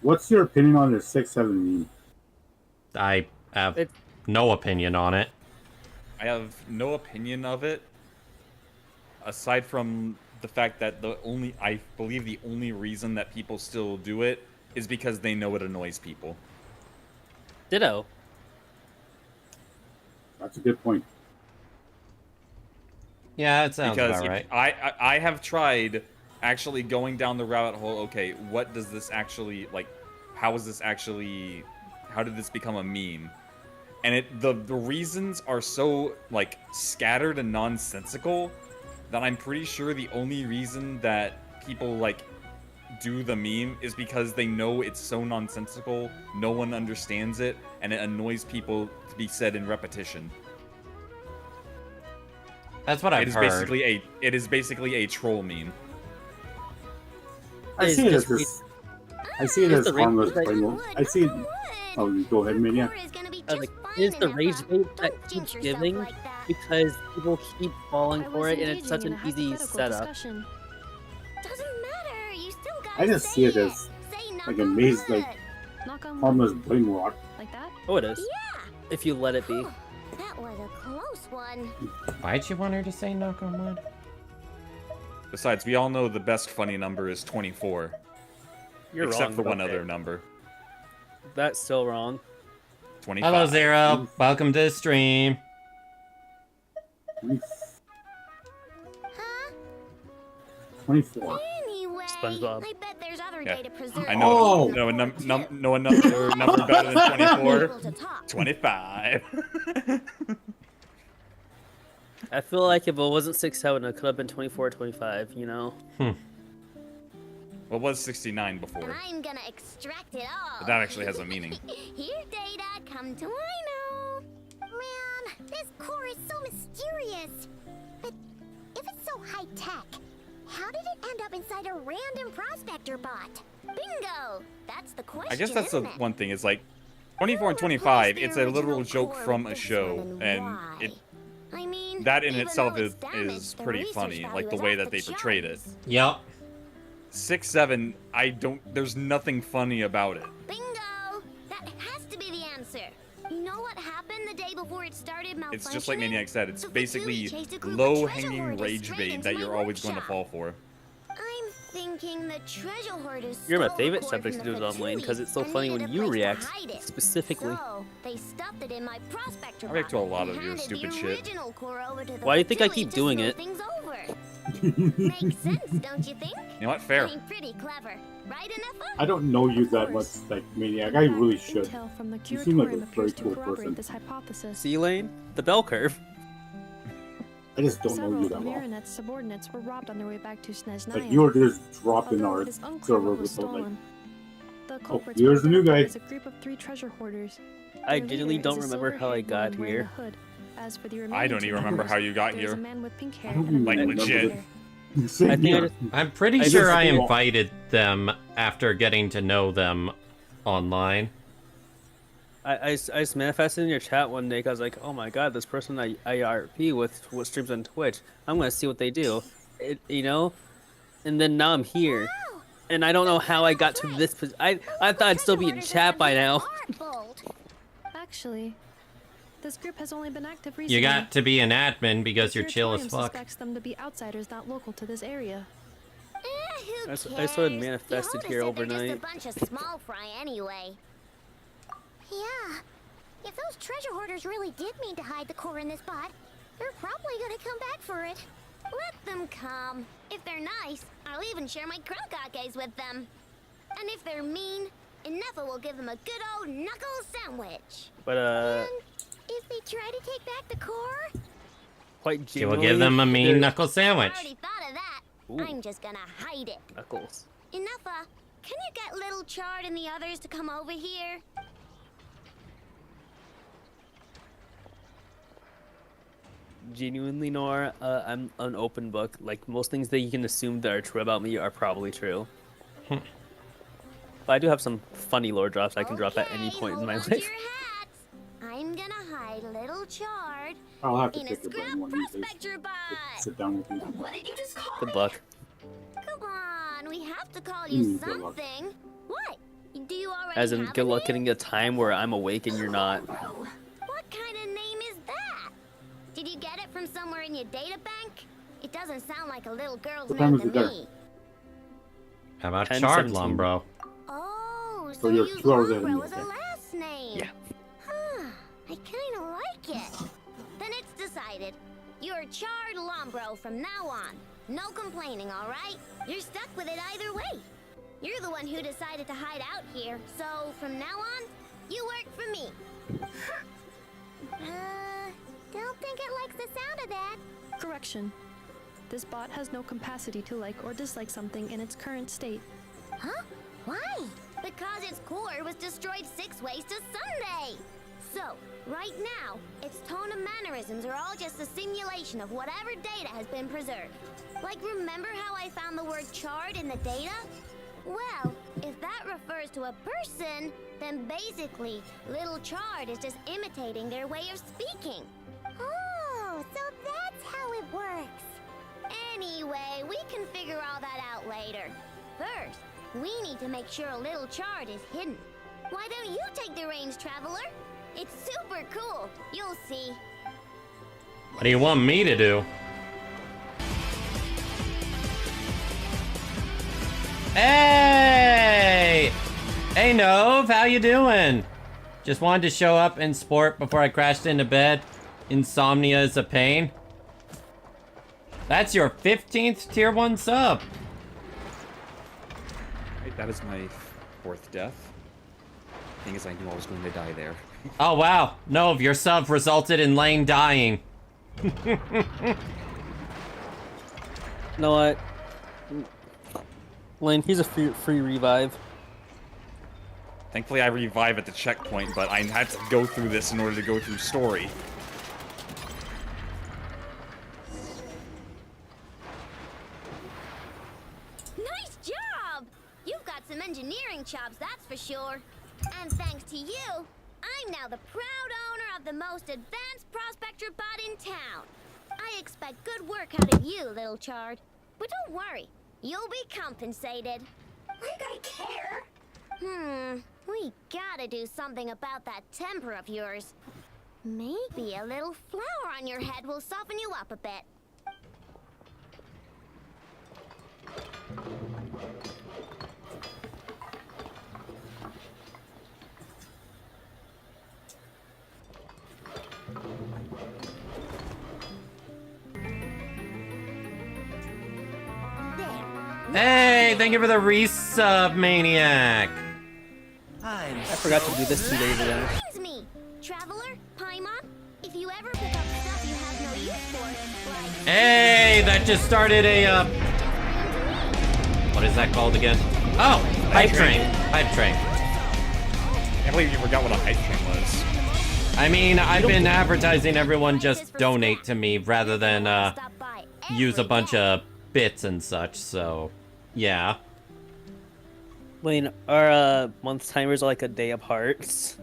What's your opinion on the 6-7 meme? I have no opinion on it. I have no opinion of it, aside from the fact that I believe the only reason that people still do it is because they know it annoys people. Ditto. That's a good point. Yeah, it sounds Because about right. I have tried actually going down the rabbit hole. Okay, what does this actually like? How did this become a meme? And the reasons are so like scattered and nonsensical that I'm pretty sure the only reason that people like do the meme is because they know it's so nonsensical, no one understands it, and it annoys people to be said in repetition. That's what I've heard. It is basically a troll meme. I see it as harmless brainwash. I see it. Oh, you go ahead, Mania. Is the rage bait that keeps giving because people keep falling for it, and it's such an easy setup. Doesn't matter. You still gotta I just see it as like a maze, like harmless brainwash. Like that? Oh, it is. If you let it be. That was a close one. Why'd you want her to say knock on wood? Besides, we all know the best funny number is 24. You're except wrong for one about other that. number. That's still wrong. 25. Hello, Zero. Welcome to the stream. Huh? 24. Anyway, SpongeBob. I bet there's other Yeah. data preserved. I know. No, no number better than 24. 25. I feel like if it wasn't 6-7, it could have been 24 or 25, you know? What was 69 And before? I'm gonna extract it all. But that actually has a meaning. Here, data, come to Ino. Man, this core is so mysterious. But if it's so high tech, how did it end up inside a random prospector bot? Bingo! That's the question. I guess that's the isn't it? one thing. It's like 24 and 25. It's a literal joke from a show, and I mean, that in even itself though it's is damaged, the pretty research funny, value like the is way off that the they portrayed it. charts. Yep. 6-7. There's nothing funny about it. Bingo! That has to be the answer. You know what happened the day before it started malfunctioning? It's just like Maniac said. It's The basically Fatui chased a group of low-hanging treasure hoarders rage straight bait into that my you're always going to workshop. fall for. thinking the treasure hoarders You're my stole favorite the core subject to from do the it online because F2Ps it's so and funny needed when a you place to react hide it. specifically. So they stuffed it in my prospector I react to a box lot and of your handed stupid the shit. original core over to the Why do you think I F2E keep to doing smooth it? things over. Makes sense, don't you think? You know what? Fair. I'm pretty clever, right, Enough? I don't know you that much, like Maniac. I really should. Intel from the You seem like a curatorium very appears to cool corroborate person. this hypothesis. C lane, the bell curve. I just don't know Several you of that well. Marinette's subordinates were robbed on their way back to Snezhnaya. Like you were just dropping Although our it is unclear server what was with like, stolen. The oh, culprits here's the were new guy. identified as a group of 3 treasure hoarders. I Their genuinely leader don't is a remember how I silver-haired got man wearing a here. hood. As for the I remaining don't 2 even remember members, how you got there's a here. man with pink hair I don't and a Like, man with legit. hair. Same I think here. I'm pretty I sure just- I invited them after getting to know them online. I just manifested in your chat one day because I was like, oh my god, this person I IRP with what streams on Twitch. I'm gonna see what they do, you know. And then now I'm here, and I don't know how I got to this. I thought I'd still be in chat by now. Actually, this group has only been active recently. You got to be an admin because The you're chill as curatorium fuck. suspects them to be outsiders not local to this area. Who I cares? sort of manifested The here Hoarders are overnight. just a bunch of small fry anyway. Yeah. If those treasure hoarders really did mean to hide the core in this spot, they're probably gonna come back for it. Let them come. If they're nice, I'll even share my krokakes with them. And if they're mean, Ineffa will give them a good old knuckle sandwich. But And if they try to take back the core, quite You will genuinely. give them a mean knuckle sandwich. I already thought of that. Ooh. I'm just gonna hide it. Knuckles. Ineffa, can you get Little Chard and the others to come over here? Genuinely, Nora, I'm an open book. Like most things that you can assume that are true about me are probably true. But I do have some funny lore drops I can drop at any point in my Hold life. your hats. I'm gonna hide Little Chard I'll have to in a take your brain scrap one of these days. prospector bot. Sit down with you. What did you just call Good luck. Come on, we have to call you Good luck. something. What? Do you already As in, have good a luck name? getting a time where I'm awake and you're not. What kind of name is that? Did you get it from somewhere in your data bank? It doesn't sound like a little girl's What time name is to it there? me. How about 10:17. Chardlum, bro? Oh, So so you're you use 2 hours ahead of Lombro me, as a okay. last name. Yeah. Huh, I kinda like it. Then it's decided. You're Chard Lombro from now on. No complaining, alright? You're stuck with it either way. You're the one who decided to hide out here, so from now on, you work for me. Don't think it likes the sound of that. Correction. This bot has no capacity to like or dislike something in its current state. Huh? Why? Because its core was destroyed 6 ways to Sunday. So, right now, its tone and mannerisms are all just a simulation of whatever data has been preserved. Like, remember how I found the word chard in the data? Well, if that refers to a person, then basically, Little Chard is just imitating their way of speaking. Oh, so that's how it works. Anyway, we can figure all that out later. First, we need to make sure Little Chard is hidden. Why don't you take the reins, Traveler? It's super cool. You'll see. What do you want me to do? Hey! Hey, Nove, how you doing? Just wanted to show up and sport before I crashed into bed. Insomnia is a pain. That's your 15th tier 1 sub. Right, that is my 4th death. Thing is, I knew I was going to die there. Oh, wow. Nove, your sub resulted in Lane dying. You know what? Lane, here's a free revive. Thankfully, I revive at the checkpoint, but I had to go through this in order to go through story. Nice job! You've got some engineering chops, that's for sure. And thanks to you, I'm now the proud owner of the most advanced prospector bot in town. I expect good work out of you, Little Chard. But don't worry, you'll be compensated. Like I care. We gotta do something about that temper of yours. Maybe a little flour on your head will soften you up a bit. Hey, thank you for the resub, Maniac. I forgot to do this 2 days ago. Reminds me, Traveler, Paimon, if you ever pick up stuff you have no use for, like... Hey, that just started a, what is that called again? Oh, hype train. Hype train. I can't believe you forgot what a hype train was. I mean, I've been advertising everyone just donate to me rather than, use a bunch of bits and such, so, yeah. Wayne, our month timers are like a day apart.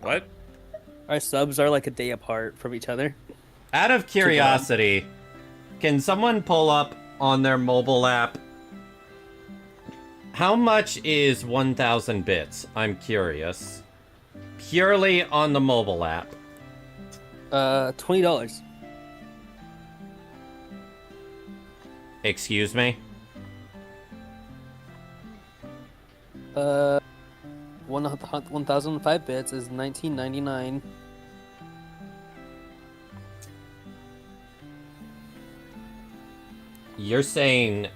What? Our subs are like a day apart from each other. Out of curiosity, can someone pull up on their mobile app how much is 1,000 bits? I'm curious. Purely on the mobile app. $20. Excuse me? 1,005 bits is $19.99. You're saying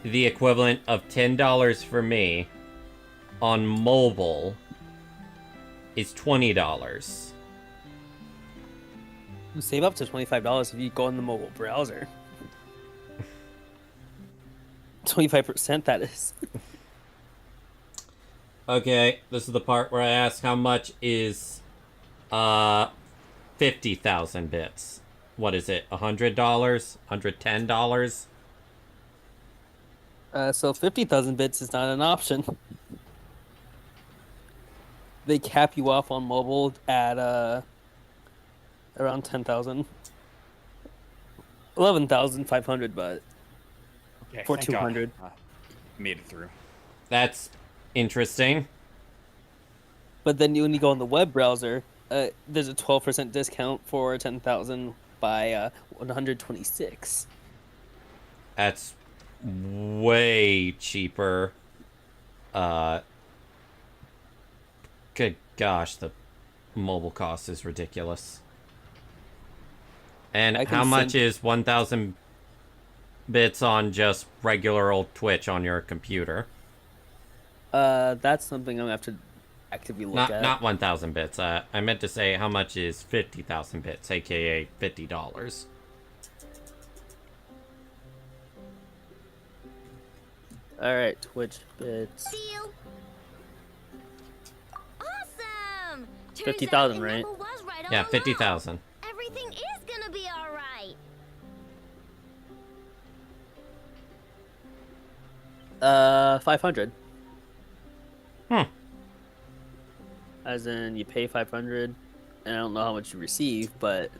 the equivalent of $10 for me on mobile is $20. You save up to $25 if you go in the mobile browser. 25% that is. Okay, this is the part where I ask how much is 50,000 bits. What is it? $100? $110? So 50,000 bits is not an option. They cap you off on mobile at around 10,000. 11,500, but Okay, for thank God. 200. Made it through. That's interesting. But then when you go on the web browser, there's a 12% discount for 10,000 by 126. That's way cheaper. Good gosh, the mobile cost is ridiculous. And how much is 1,000 bits on just regular old Twitch on your computer? That's something I'm gonna have to actively look at. Not 1,000 bits. I meant to say how much is 50,000 bits, aka $50. Alright, Twitch bits. Deal. Awesome! 50,000, right? Yeah, 50,000. Everything is gonna be alright. 500. Hmm. As in, you pay 500, and I don't know how much you receive, but...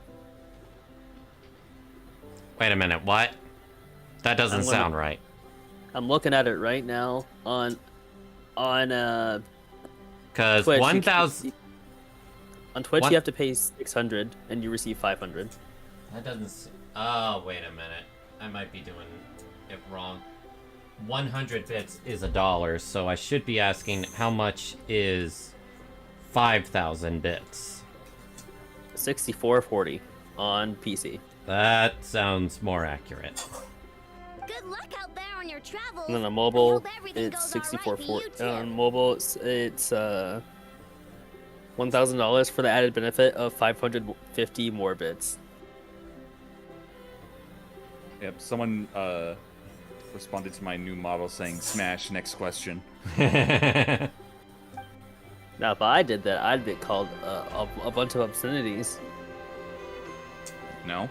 Wait a minute, what? That doesn't sound right. I'm looking at it right now on Because Twitch, 1,000... On Twitch, you have to pay 600, and you receive 500. That doesn't... Oh, wait a minute. I might be doing it wrong. 100 bits is $1, so I should be asking how much is 5,000 bits. 64.40 on PC. That sounds more accurate. Good luck out there on your travels. And then on mobile, it's 64.40. On mobile, it's $1,000 for the added benefit of 550 more bits. Yep, someone responded to my new model saying, "Smash, next question." Now, if I did that, I'd get called a bunch of obscenities. No?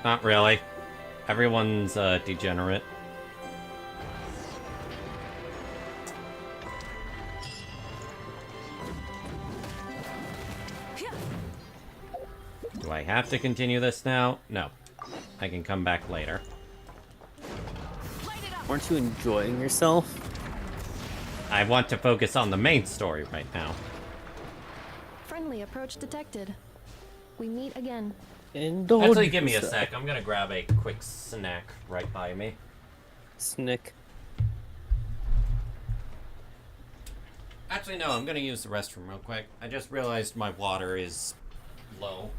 Not really. Everyone's degenerate. Do I have to continue this now? No. I can come back later. Aren't you enjoying yourself? I want to focus on the main story right now. Friendly approach detected. We meet again. Actually, give me a sec. I'm gonna grab a quick snack right by me. Snick. Actually, no, I'm gonna use the restroom real quick. I just realized my water is low.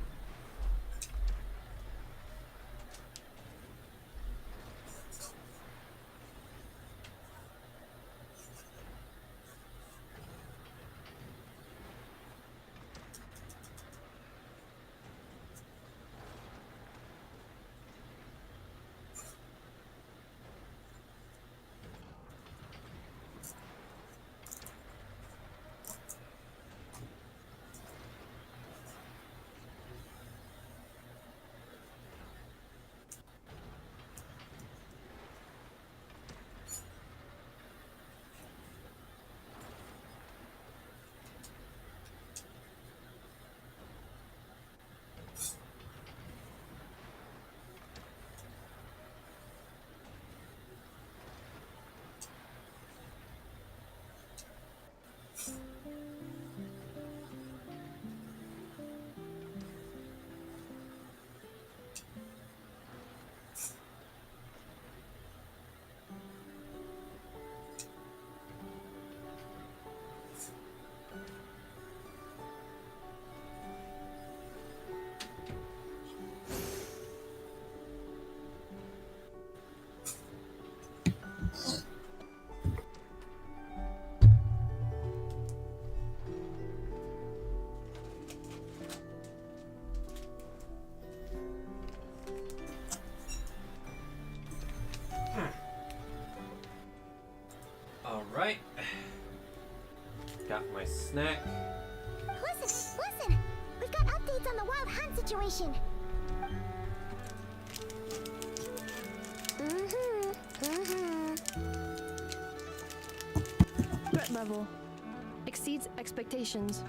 Alright. Got my snack. Listen! We've got updates on the wild hunt situation. Threat level exceeds expectations.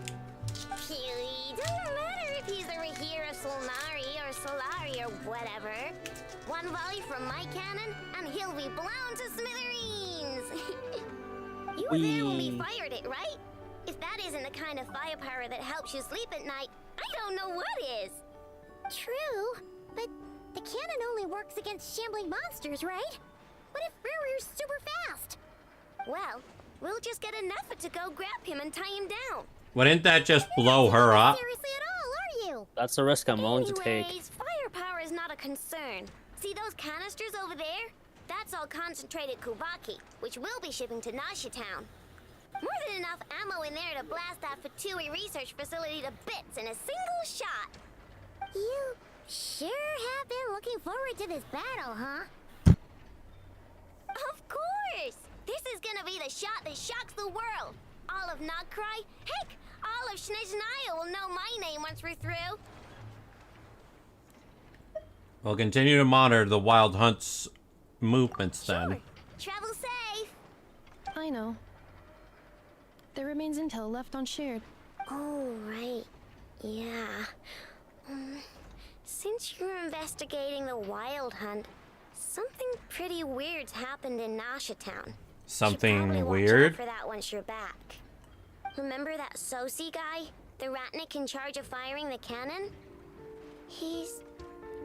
It doesn't matter if he's the Rahira Solnari or Solari or whatever. One volley from my cannon, and he'll be blown to smithereens! You were there when we fired it, right? If that isn't the kind of firepower that helps you sleep at night, I don't know what is. True, but the cannon only works against shambling monsters, right? What if Ruru's super fast? Well, we'll just get a Neffa to go grab him and tie him down. Wouldn't that just blow her up? Seriously at all, are you? That's a risk I'm willing to take. Anyways, firepower is not a concern. See those canisters over there? That's all concentrated Kubaki, which we'll be shipping to Nasha Town. More than enough ammo in there to blast that Fatui research facility to bits in a single shot. You sure have been looking forward to this battle, huh? Of course! This is gonna be the shot that shocks the world. All of Nod-Krai, heck, all of Snezhnaya will know my name once we're through. We'll continue to monitor the Wild Hunt's movements then. Travel safe. I know. There remains intel left unshared. Oh, right. Yeah. Since you're investigating the Wild Hunt, something pretty weird's happened in Nasha Town. Something Watch weird? out for that once you're back. Remember that Sosi guy? The Ratnik in charge of firing the cannon? He's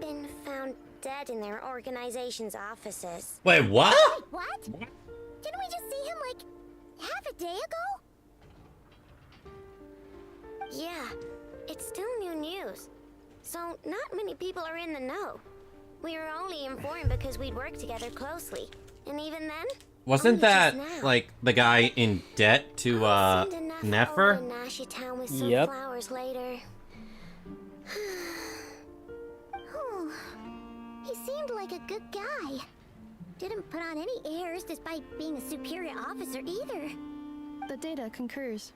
been found dead in their organization's offices. Wait, what? Wait, what? Didn't we just see him like half a day ago? Yeah, it's still new news. So not many people are in the know. We were only informed because we'd worked together closely. And even then, Wasn't only that just now. like the guy in debt to Nefer? Nasha Town with some Yep. flowers later. Oh, he seemed like a good guy. Didn't put on any airs despite being a superior officer either. The data concurs.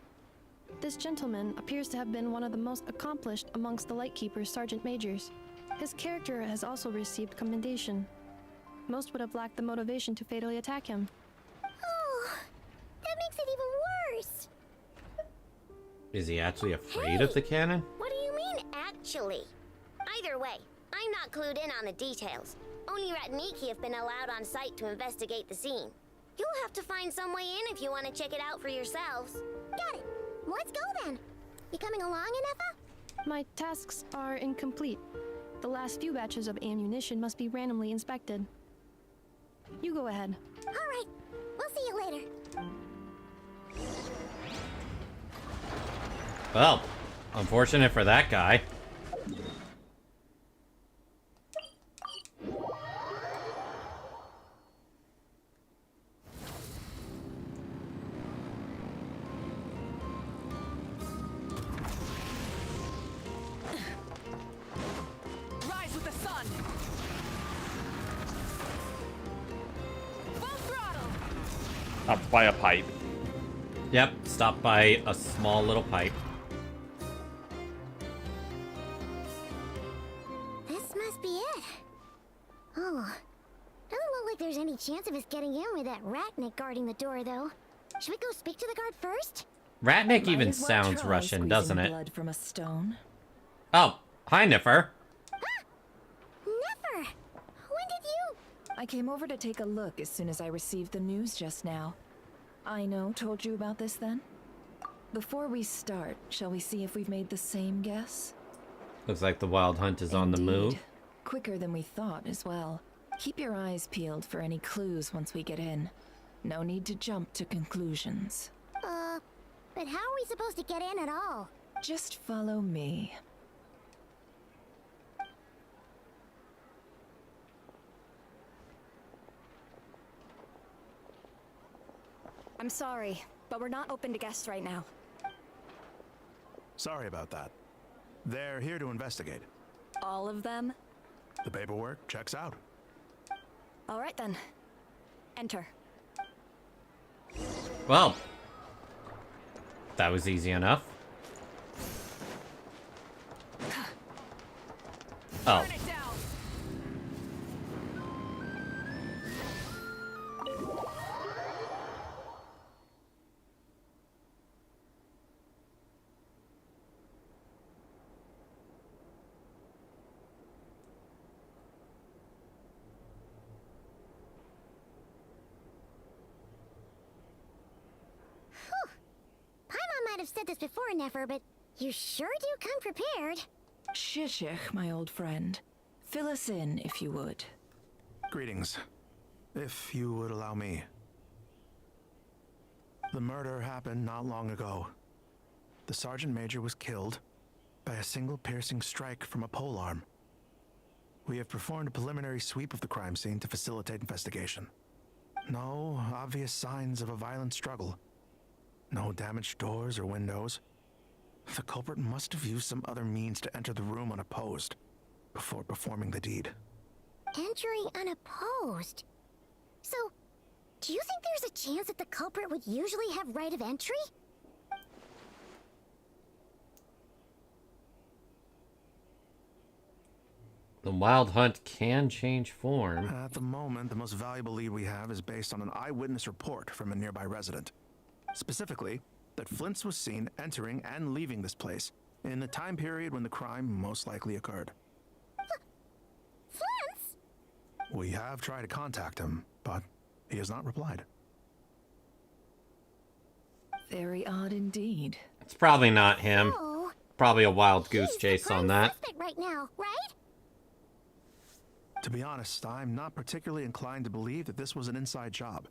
This gentleman appears to have been one of the most accomplished amongst the Lightkeeper's Sergeant Majors. His character has also received commendation. Most would have lacked the motivation to fatally attack him. Oh, that makes it even worse. Is he actually afraid of the cannon? What do you mean, actually? Either way, I'm not clued in on the details. Only Ratniki have been allowed on site to investigate the scene. You'll have to find some way in if you want to check it out for yourselves. Got it. Let's go then. You coming along, Inefa? My tasks are incomplete. The last few batches of ammunition must be randomly inspected. You go ahead. All right. We'll see you later. Well, unfortunate for that guy. Rise with the sun. Full throttle. Up by a pipe. Yep, stopped by a small little pipe. This must be it. Oh, doesn't look like there's any chance of us getting in with that Ratnik guarding the door, though. Should we go speak to the guard first? Ratnik Might even as well sounds try Russian, squeezing doesn't it? blood from a stone. Oh, hi, Nefer. Never. When did you? I came over to take a look as soon as I received the news just now. I know told you about this then? Before we start, shall we see if we've made the same guess? Looks like the Wild Hunt is on the move. Quicker than we thought as well. Keep your eyes peeled for any clues once we get in. No need to jump to conclusions. But how are we supposed to get in at all? Just follow me. I'm sorry, but we're not open to guests right now. Sorry about that. They're here to investigate. All of them? The paperwork checks out. All right then. Enter. Well, that was easy enough. Oh. Might have said this before, Nefer, but you sure do come prepared. Shishich, my old friend. Fill us in, if you would. Greetings. If you would allow me. The murder happened not long ago. The Sergeant Major was killed by a single piercing strike from a polearm. We have performed a preliminary sweep of the crime scene to facilitate investigation. No obvious signs of a violent struggle. No damaged doors or windows. The culprit must have used some other means to enter the room unopposed before performing the deed. Entering unopposed? So, do you think there's a chance that the culprit would usually have right of entry? The Wild Hunt can change form. At the moment, the most valuable lead we have is based on an eyewitness report from a nearby resident. Specifically, that Flint's was seen entering and leaving this place in the time period when the crime most likely occurred. Flint's? We have tried to contact him, but he has not replied. Very odd indeed. It's probably not him. Oh, Probably a wild goose chase on that. right now, right? To be honest, I'm not particularly inclined to believe that this was an inside job.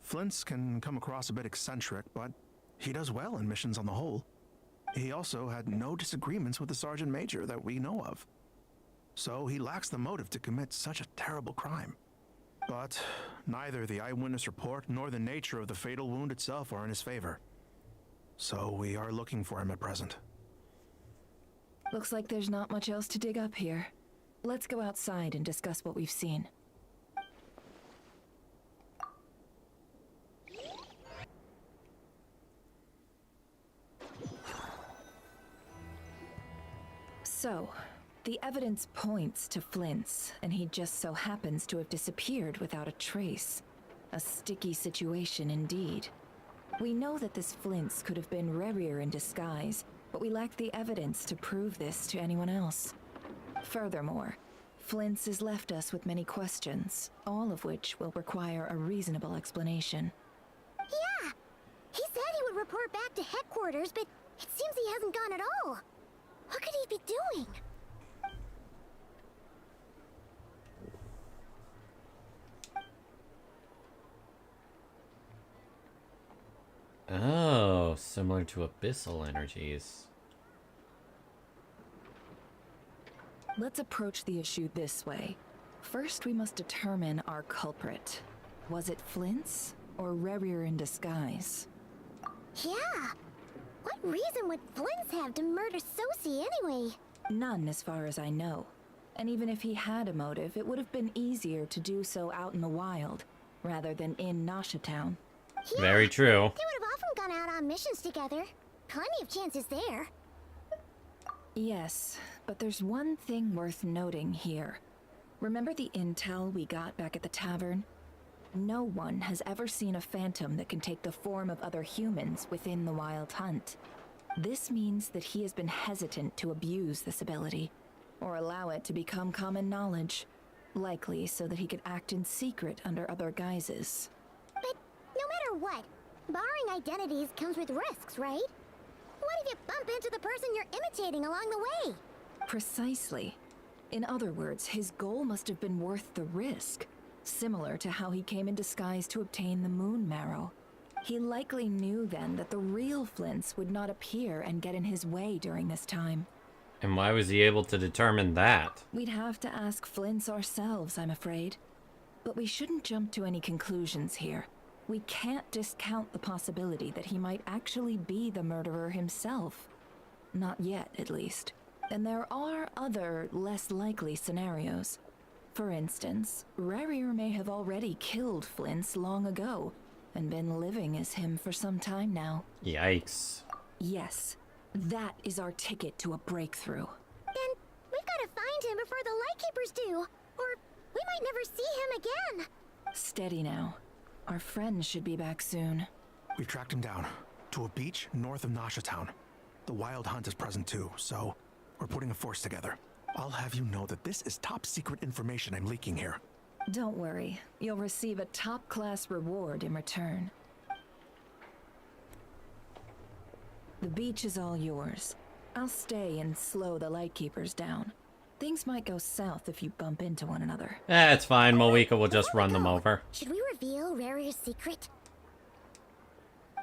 Flint's can come across a bit eccentric, but he does well in missions on the whole. He also had no disagreements with the Sergeant Major that we know of. So he lacks the motive to commit such a terrible crime. But neither the eyewitness report nor the nature of the fatal wound itself are in his favor. So we are looking for him at present. Looks like there's not much else to dig up here. Let's go outside and discuss what we've seen. So, the evidence points to Flint's, and he just so happens to have disappeared without a trace. A sticky situation indeed. We know that this Flint's could have been Rerir in disguise, but we lack the evidence to prove this to anyone else. Furthermore, Flint's has left us with many questions, all of which will require a reasonable explanation. Yeah! He said he would report back to headquarters, but it seems he hasn't gone at all. What could he be doing? Oh, similar to abyssal energies. Let's approach the issue this way. First, we must determine our culprit. Was it Flint's or Rerir in disguise? Yeah! What reason would Flint's have to murder Sosie anyway? None, as far as I know. And even if he had a motive, it would have been easier to do so out in the wild, rather than in Nasha Town. Yeah, very true. They would have often gone out on missions together. Plenty of chances there. Yes, but there's one thing worth noting here. Remember the intel we got back at the tavern? No one has ever seen a phantom that can take the form of other humans within the Wild Hunt. This means that he has been hesitant to abuse this ability, or allow it to become common knowledge, likely so that he could act in secret under other guises. But no matter what, Barring identities comes with risks, right? What if you bump into the person you're imitating along the way? Precisely. In other words, his goal must have been worth the risk, similar to how he came in disguise to obtain the moon marrow. He likely knew then that the real Flints would not appear and get in his way during this time. And why was he able to determine that? We'd have to ask Flints ourselves, I'm afraid. But we shouldn't jump to any conclusions here. We can't discount the possibility that he might actually be the murderer himself. Not yet, at least. And there are other, less likely scenarios. For instance, Rarier may have already killed Flints long ago, and been living as him for some time now. Yikes. Yes, that is our ticket to a breakthrough. Then we've got to find him before the Lightkeepers do, or we might never see him again. Steady now. Our friend should be back soon. We've tracked him down to a beach north of Nasha Town. The Wild Hunt is present too, so we're putting a force together. I'll have you know that this is top secret information I'm leaking here. Don't worry, you'll receive a top-class reward in return. The beach is all yours. I'll stay and slow the Lightkeepers down. Things might go south if you bump into one another. It's fine, Moeka will just run them over. Should we reveal Rarier's secret?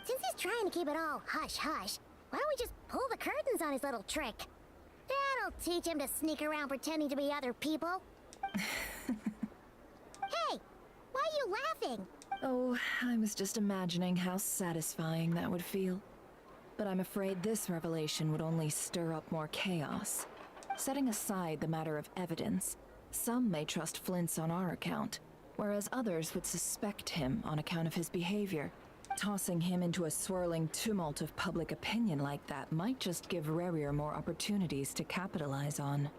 Since he's trying to keep it all hush-hush, why don't we just pull the curtains on his little trick? That'll teach him to sneak around pretending to be other people. Hey, why are you laughing? Oh, I was just imagining how satisfying that would feel. But I'm afraid this revelation would only stir up more chaos. Setting aside the matter of evidence, some may trust Flints on our account, whereas others would suspect him on account of his behavior. Tossing him into a swirling tumult of public opinion like that might just give Rarier more opportunities to capitalize on.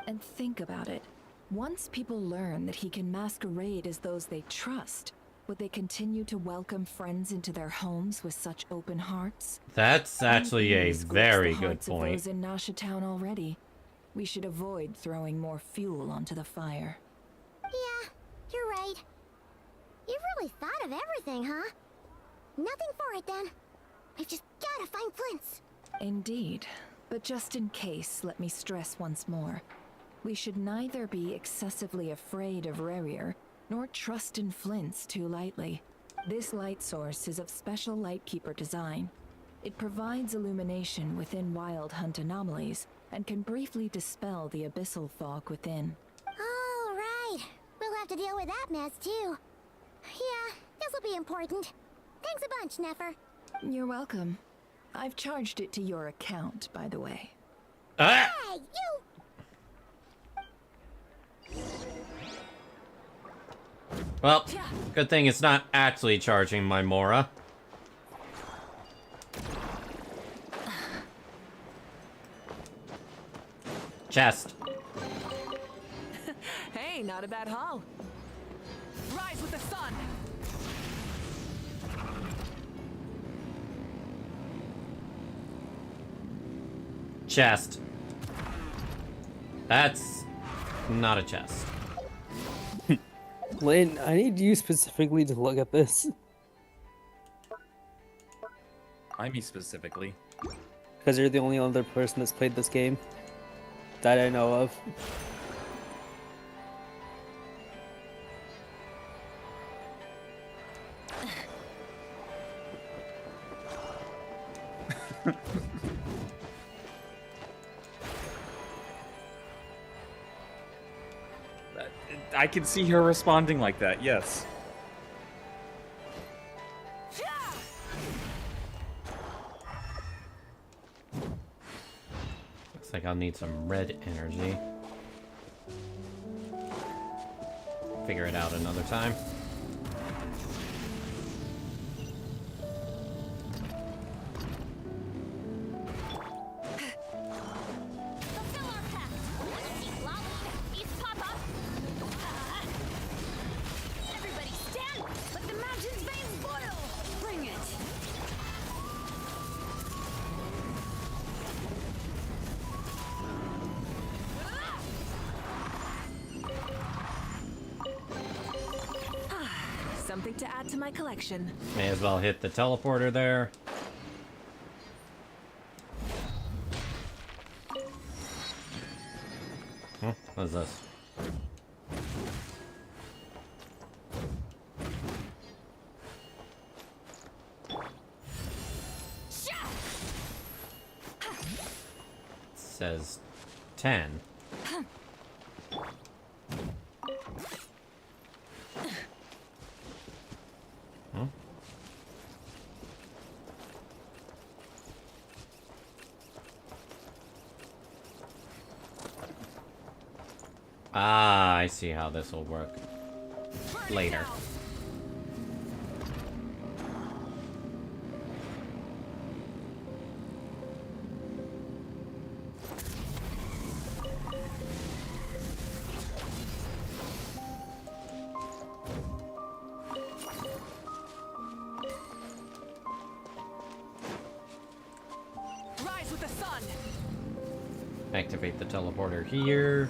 And think about it. Once people learn that he can masquerade as those they trust, would they continue to welcome friends into their homes with such open hearts? That's actually a very good Hearts of point. those in Nasha Town already. We should avoid throwing more fuel onto the fire. Yeah, you're right. You've really thought of everything, huh? Nothing for it then. We've just gotta find Flints. Indeed. But just in case, let me stress once more. We should neither be excessively afraid of Rarier, nor trust in Flints too lightly. This light source is of special Lightkeeper design. It provides illumination within Wild Hunt anomalies, and can briefly dispel the abyssal fog within. All right. We'll have to deal with that mess too. Yeah, this'll be important. Thanks a bunch, Nefer. You're welcome. I've charged it to your account, by the way. Hey, you! Well, good thing it's not actually charging my Mora. Chest. Hey, not a bad haul. Rise with the sun! Chest. That's not a chest. Lynn, I need you specifically to look at this. I me specifically. Because you're the only other person that's played this game that I know of. I can see her responding like that, yes. Looks like I'll need some red energy. Figure it out another time. Something to add to my collection. May as well hit the teleporter there. What is this? It says 10. Ah, I see how this will work later. Rise with the sun. Activate the teleporter here.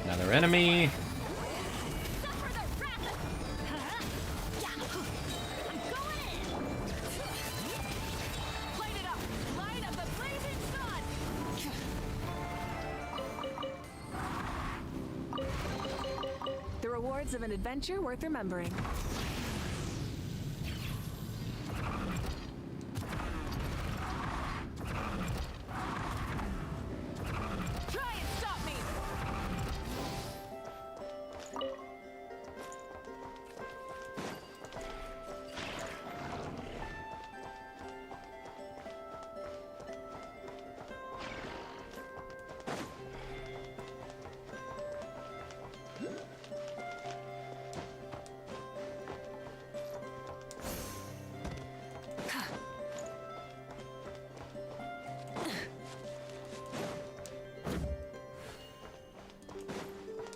Another enemy. The rewards of an adventure worth remembering.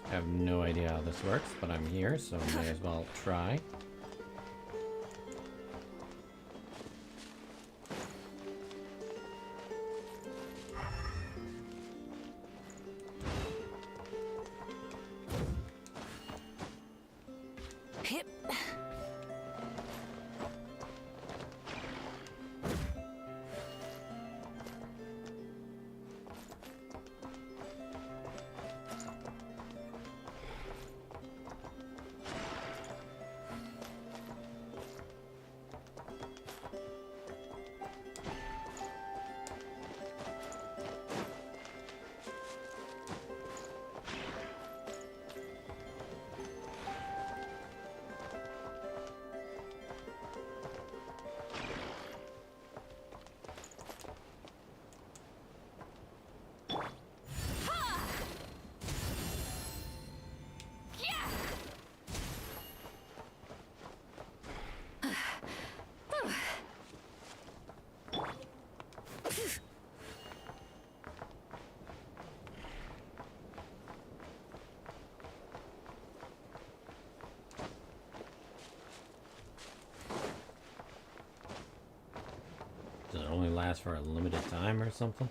I have no idea how this works, but I'm here, so may as well try. Hip. Does it only last for a limited time or something?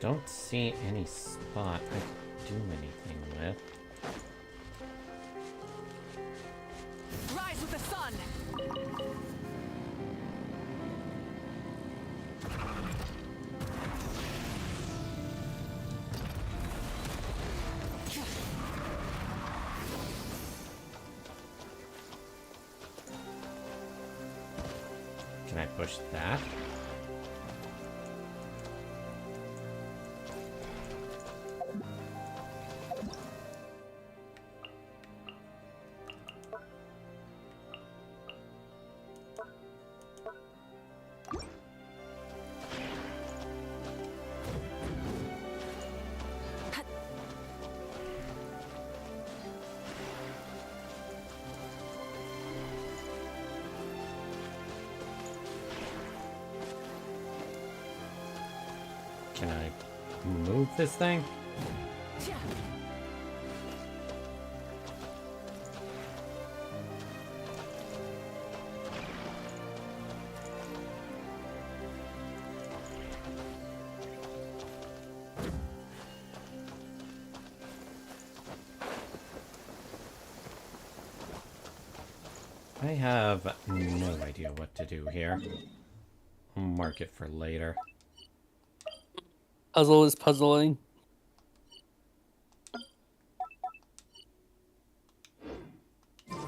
Don't see any spot I can do anything with. Rise with the sun. push that. Can I move this thing? I have no idea what to do here. I'll mark it for later. Puzzle is puzzling. Burn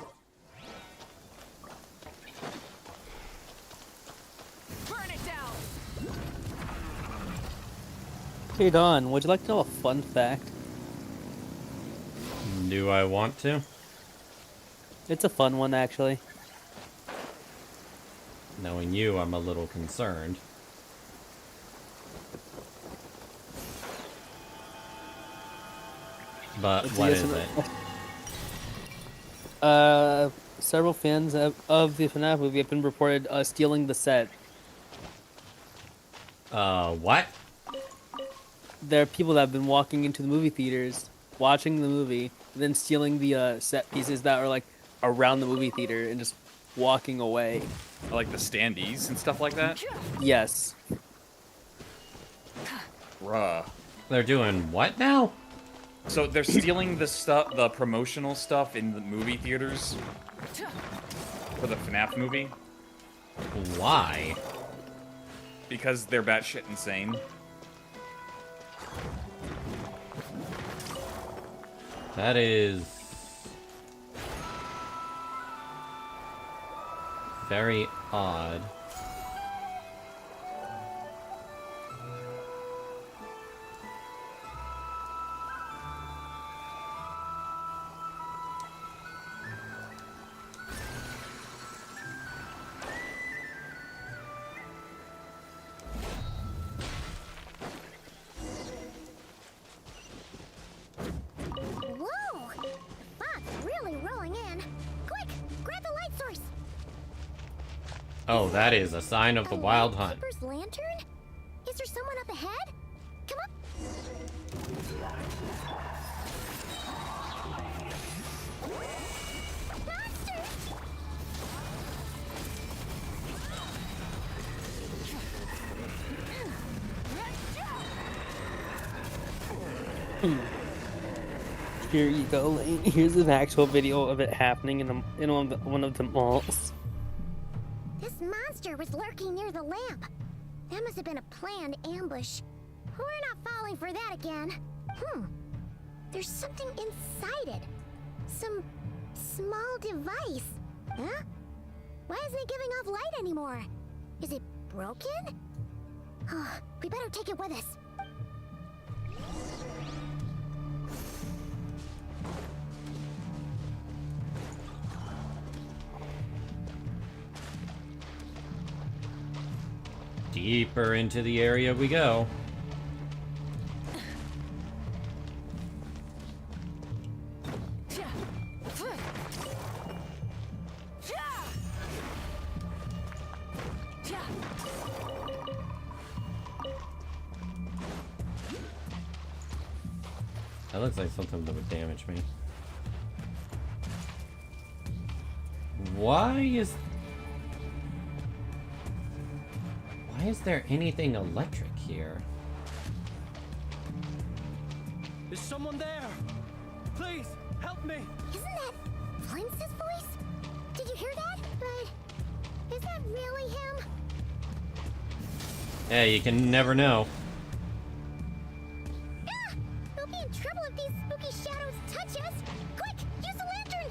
it down. Hey Don, would you like to know a fun fact? Do I want to? It's a fun one, actually. Knowing you, I'm a little concerned. But what is it? Several fans of the FNAF movie have been reported stealing the set. What? There are people that have been walking into the movie theaters, watching the movie, and then stealing the set pieces that are like around the movie theater and just walking away. Like the standees and stuff like that? Yes. Bruh. They're doing what now? So they're stealing the stuff, the promotional stuff in the movie theaters for the FNAF movie. Why? Because they're batshit insane. That is very odd. Whoa! Fog's really rolling in. Quick, grab the light source. Oh, that is a sign of the Wild Hunt. Keeper's lantern? Is there someone up ahead? Come on. Here you go, Lane. Here's an actual video of it happening in one of the malls. This monster was lurking near the lamp. That must have been a planned ambush. We're not falling for that again. There's something inside it. Some small device. Huh? Why isn't it giving off light anymore? Is it broken? We better take it with us. Deeper into the area we go. That looks like something that would damage me. Why is there anything electric here? Is someone there? Please, help me! Isn't that Flintz's voice? Did you hear that? But is that really him? Hey, you can never know. We'll be in trouble if these spooky shadows touch us. Quick, use the lantern!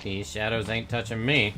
These shadows ain't touching me.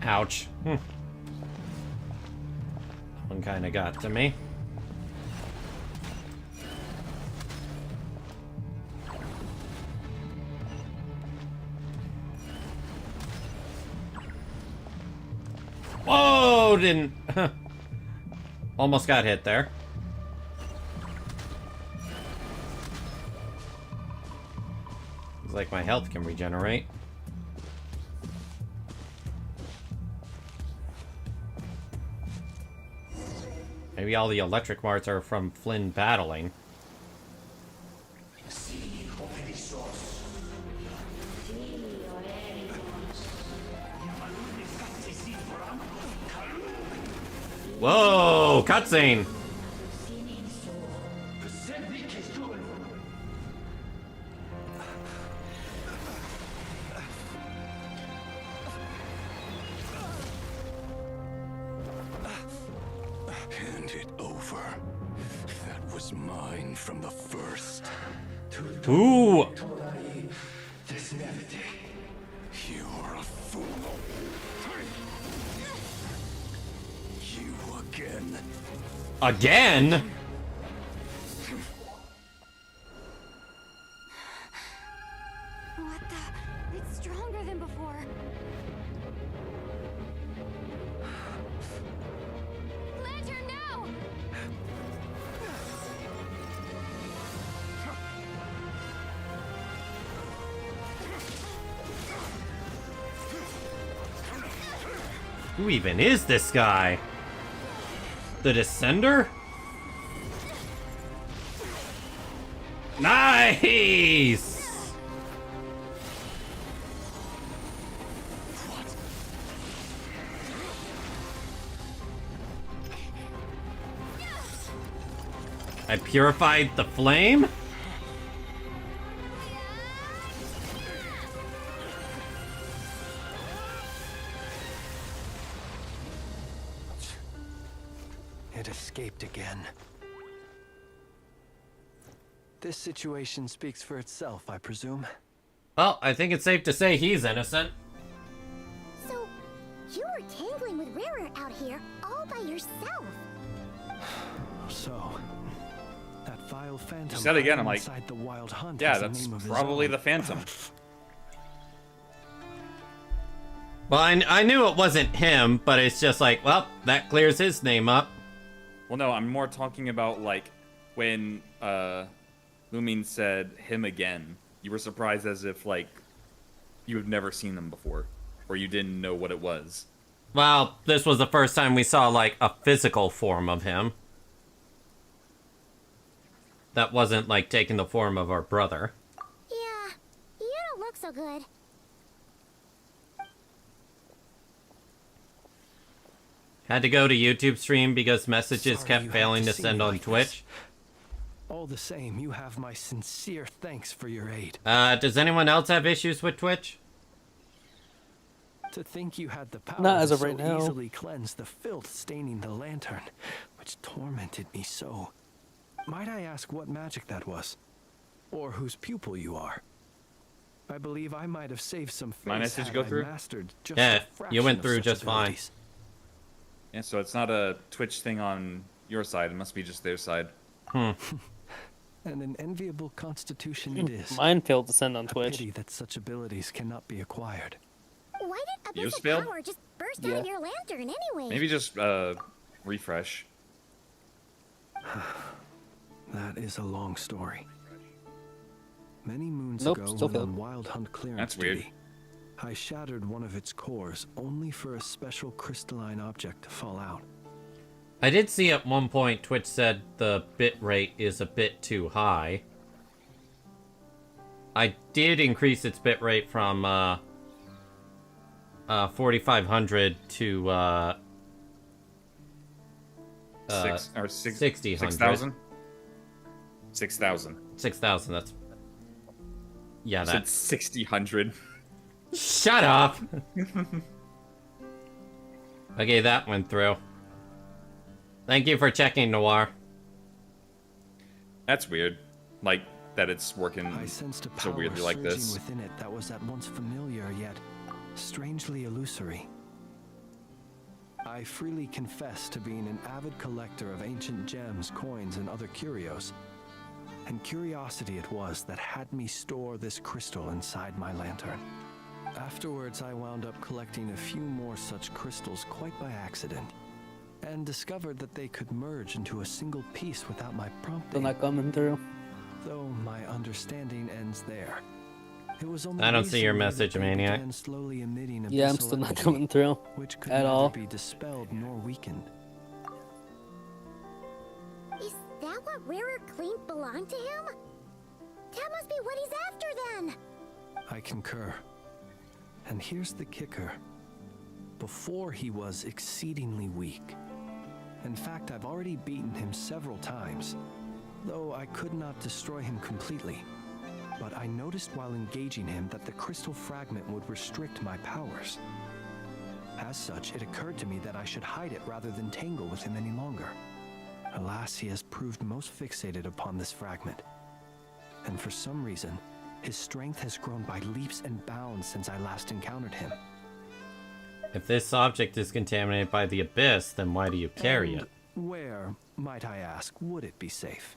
Ouch. That one kind of got to me. Whoa! Didn't... Almost got hit there. It's like my health can regenerate. Maybe all the electric marks are from Flynn battling. Whoa! Cutscene! Hand it over. That was mine from the first. Ooh! You are a fool. You again. Again? What the? It's stronger than before. Lantern, no! Who even is this guy? The Descender? Nice! I purified the flame? It escaped again. This situation speaks for itself, I presume. Well, I think it's safe to say he's innocent. So, you were tangling with Rarer out here all by yourself. So, that vile phantom. You said again, I'm like, inside the Wild Hunt yeah, has a that's name of his probably own. the Phantom. Well, I knew it wasn't him, but it's just like, well, that clears his name up. Well, no, I'm more talking about, like, when, Lumine said him again, you were surprised as if, like, you had never seen them before, or you didn't know what it was. Well, this was the first time we saw, like, a physical form of him. That wasn't, like, taking the form of our brother. Yeah, you don't look so good. Had to go to YouTube stream because messages Sorry kept you had failing to to see send me on like Twitch. All the same, you have my sincere thanks for your aid. Does anyone else have issues with Twitch? To think you had the power Not as to of right so now. easily cleanse the filth staining the lantern, which tormented me so. Might I ask what magic that was? Or whose pupil you are? I believe I might have saved some face My message had go I through? mastered just Yeah, a fraction you went of through such just fine. abilities. Yeah, so it's not a Twitch thing on your side, it must be just their side. And an enviable constitution it is. Mine failed to send on A Twitch. pity that such abilities cannot be acquired. Why did Yours Abyss of failed? Power just burst out of your lantern anyway? Maybe just, refresh. That is a long story. Many moons Nope, ago, still when on failed. Wild Hunt clearance That's weird. duty, I shattered one of its cores only for a special crystalline object to fall out. I did see at one point Twitch said the bit rate is a bit too high. I did increase its bitrate from 4500 to 6000. 6,000. 6,000. 6,000. That's yeah. That's 6,000. Shut up. Okay, that went through. Thank you for checking, Noir. That's weird. Like that it's working I sensed a so power weirdly like surging this. within it that was at once familiar yet strangely illusory. I freely confess to being an avid collector of ancient gems, coins, and other curios. And curiosity it was that had me store this crystal inside my lantern. Afterwards, I wound up collecting a few more such crystals quite by accident, and discovered that they could merge into a single piece without my prompting. Still not coming through. Though my understanding ends there. It was only I don't see your recently message, that they Maniac. began slowly emitting Yeah, I'm abyssal still not energy, coming through which could at neither all. be dispelled nor weakened. Is that what rarer clean belonged to him? That must be what he's after then. I concur. And here's the kicker. Before he was exceedingly weak. In fact, I've already beaten him several times, though I could not destroy him completely. But I noticed while engaging him that the crystal fragment would restrict my powers. As such, it occurred to me that I should hide it rather than tangle with him any longer. Alas, he has proved most fixated upon this fragment. And for some reason, his strength has grown by leaps and bounds since I last encountered him. If this object is contaminated by the Abyss, then why do you carry it? Where, might I ask, would it be safe?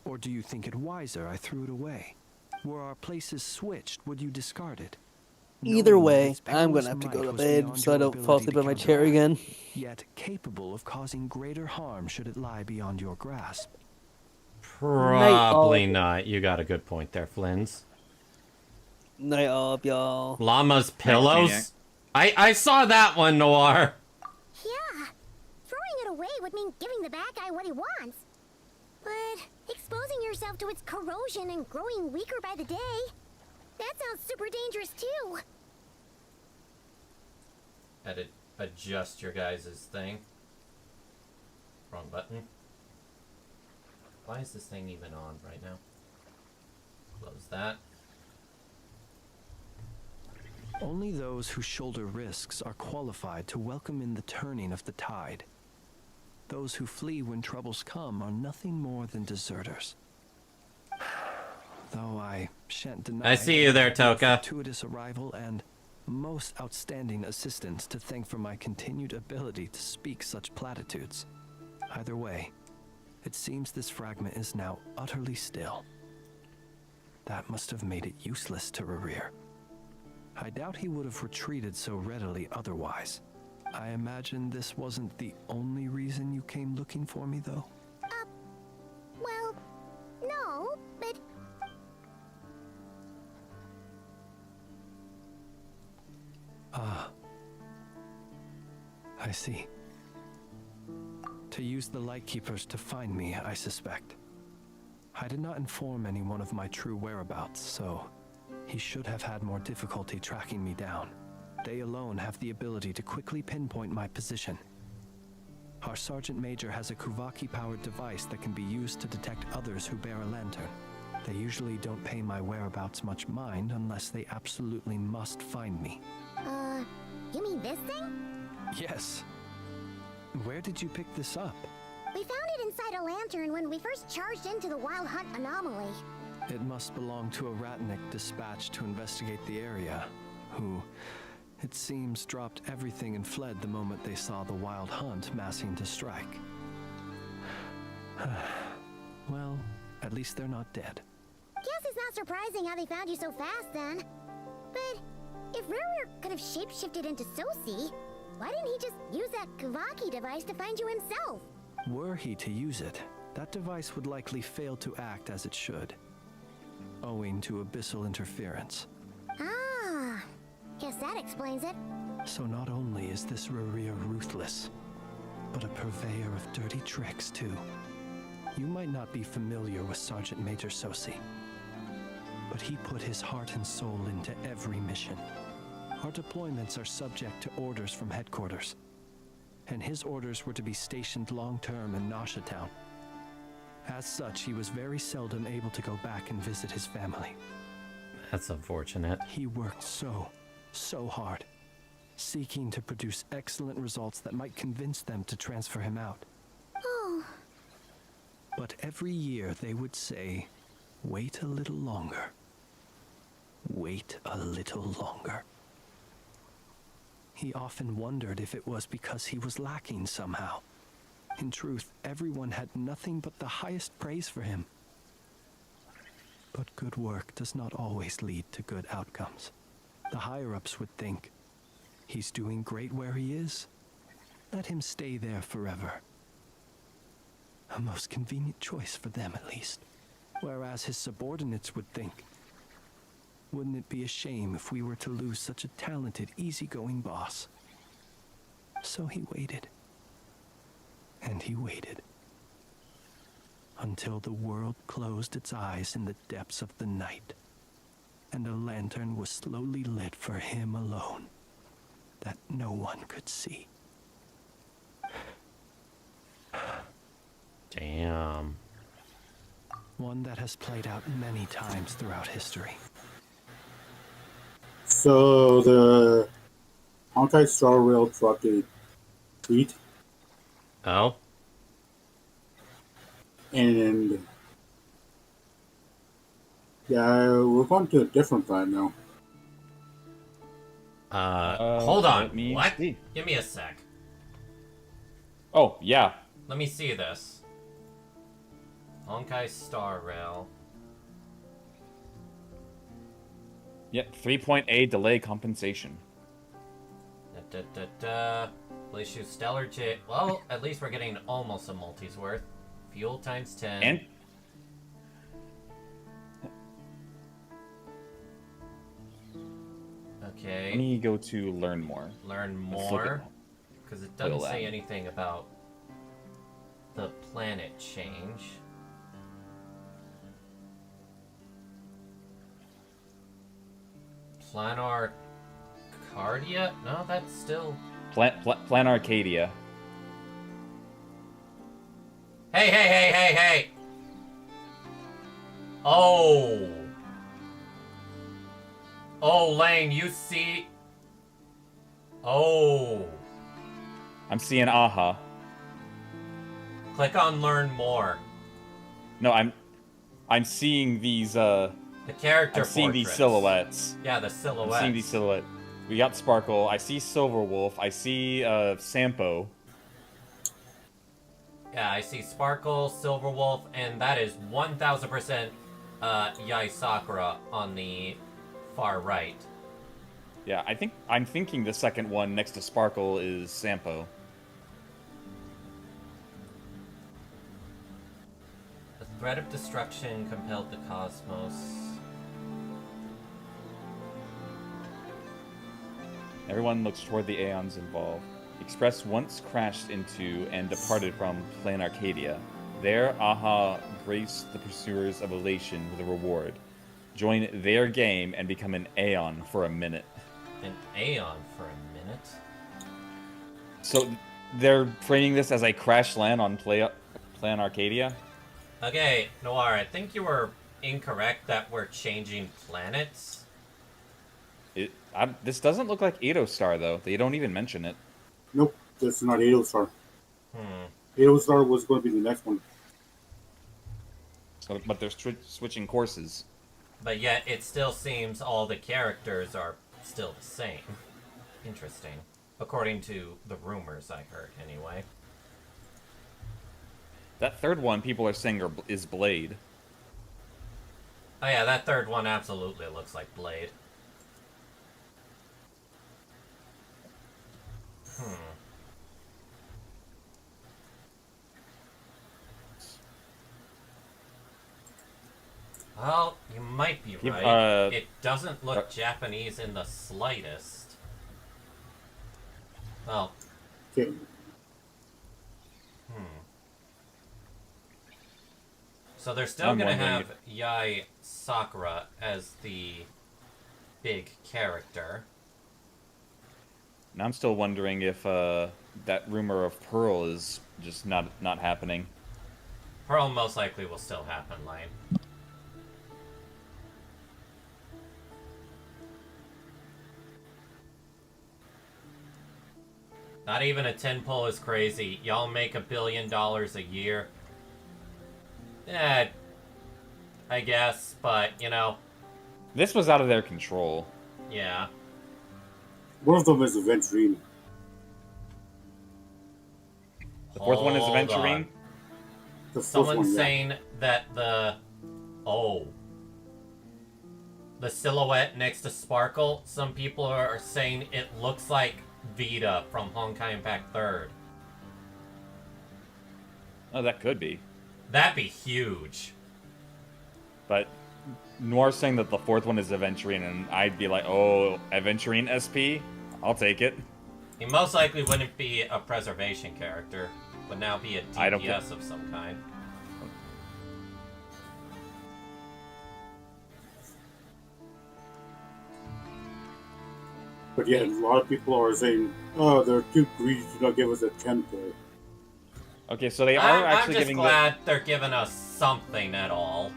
Or do you think it wiser I threw it away? Were our places switched, would you discard it? Either way, I'm gonna have to go to bed so I don't fall asleep on my chair again. Yet capable of causing greater harm should it lie beyond your grasp. Probably not. You got a good point there, Flins. Night up, y'all. Llama's pillows? I saw that one, Noir. Yeah, throwing it away would mean giving the bad guy what he wants. But exposing yourself to its corrosion and growing weaker by the day, that sounds super dangerous too. Had to adjust your guys' thing. Wrong button. Why is this thing even on right now? Close that. Only those who shoulder risks are qualified to welcome in the turning of the tide. Those who flee when troubles come are nothing more than deserters. Though I shan't deny I see you there, Toka. Fortuitous arrival and most outstanding assistance to thank for my continued ability to speak such platitudes. Either way, it seems this fragment is now utterly still. That must have made it useless to Rerir. I doubt he would have retreated so readily otherwise. I imagine this wasn't the only reason you came looking for me, though? Well, no, but... Ah. I see. To use the Lightkeepers to find me, I suspect. I did not inform anyone of my true whereabouts, so he should have had more difficulty tracking me down. They alone have the ability to quickly pinpoint my position. Our Sergeant Major has a Kuvaki-powered device that can be used to detect others who bear a lantern. They usually don't pay my whereabouts much mind unless they absolutely must find me. You mean this thing? Yes. Where did you pick this up? We found it inside a lantern when we first charged into the Wild Hunt anomaly. It must belong to a Ratnik dispatched to investigate the area, who, it seems, dropped everything and fled the moment they saw the Wild Hunt massing to strike. Well, at least they're not dead. Guess it's not surprising how they found you so fast then. But if Rerir could have shapeshifted into Sosi, why didn't he just use that Kuvaki device to find you himself? Were he to use it, that device would likely fail to act as it should, owing to abyssal interference. Ah, guess that explains it. So not only is this Rerir ruthless, but a purveyor of dirty tricks too. You might not be familiar with Sergeant Major Sosi, but he put his heart and soul into every mission. Our deployments are subject to orders from headquarters, and his orders were to be stationed long-term in Nasha Town. As such, he was very seldom able to go back and visit his family. That's unfortunate. He worked so hard, seeking to produce excellent results that might convince them to transfer him out. Oh. But every year they would say, wait a little longer. Wait a little longer. He often wondered if it was because he was lacking somehow. In truth, everyone had nothing but the highest praise for him. But good work does not always lead to good outcomes. The higher-ups would think, he's doing great where he is. Let him stay there forever. A most convenient choice for them, at least. Whereas his subordinates would think, wouldn't it be a shame if we were to lose such a talented, easygoing boss? So he waited. And he waited. Until the world closed its eyes in the depths of the night, and a lantern was slowly lit for him alone, that no one could see. Damn. One that has played out many times throughout history. So the Honkai Star Rail dropped a tweet. Oh? And yeah, we're going to a different plan now. Hold on. let me What? see. Give me a sec. Oh, yeah. Let me see this. Honkai Star Rail. Yep, 3.8 delay compensation. Please use Stellar J. Well, at least we're getting almost a multi's worth. Fuel times 10. And okay. let me go to learn more. Learn Let's look more. at Because it doesn't Little say Lab. anything about the planet change. Planar Cardia? No, that's still... Plan Arcadia. Hey! Oh! Oh, Lane, you see... Oh! I'm seeing Aha. Click on Learn More. No, I'm seeing these The character I'm seeing these portraits. silhouettes. Yeah, the silhouettes. I'm seeing these silhouettes. We got Sparkle. I see Silverwolf. I see Sampo. Yeah, I see Sparkle, Silverwolf, and that is 1000% Yai Sakura on the far right. Yeah, I'm thinking the second one next to Sparkle is Sampo. The threat of destruction compelled the cosmos. Everyone looks toward the Aeons involved. Express once crashed into and departed from Plan Arcadia. There, Aha graced the pursuers of Elation with a reward. Join their game and become an Aeon for a minute. An Aeon for a minute? So they're framing this as a crash land on Plan Arcadia? Okay, Noir, I think you were incorrect that we're changing planets. This doesn't look like Edo-Star, though. They don't even mention it. Nope, that's not Edo-Star. Hmm. Edo-Star was going to be the next one. So, but they're switching courses. But yet, it still seems all the characters are still the same. Interesting. According to the rumors I heard, anyway. That third one, people are saying is Blade. Oh yeah, that third one absolutely looks like Blade. Well, you might be right. It doesn't look Japanese in the slightest. Well. Okay. So they're still I'm gonna wondering have Yai Sakura as the big character. And I'm still wondering if that rumor of Pearl is just not happening. Pearl most likely will still happen, Lane. Not even a 10 pull is crazy. Y'all make $1 billion a year. I guess, but, you know. This was out of their control. Yeah. One of them is Aventurine. The fourth one is Hold Aventurine? on. The fourth Someone's one, yeah. saying that the... Oh. The silhouette next to Sparkle, some people are saying it looks like Vita from Honkai Impact 3rd. Oh, that could be. That'd be huge. But Noir's saying that the fourth one is Aventurine, and I'd be like, oh, Aventurine SP? I'll take it. He most likely wouldn't be a preservation character, would now be a I don't DPS of some kind. But yeah, a lot of people are saying, oh, they're too greedy to not give us a 10 pull. Okay, so they are I'm actually just giving glad they're giving us something at all.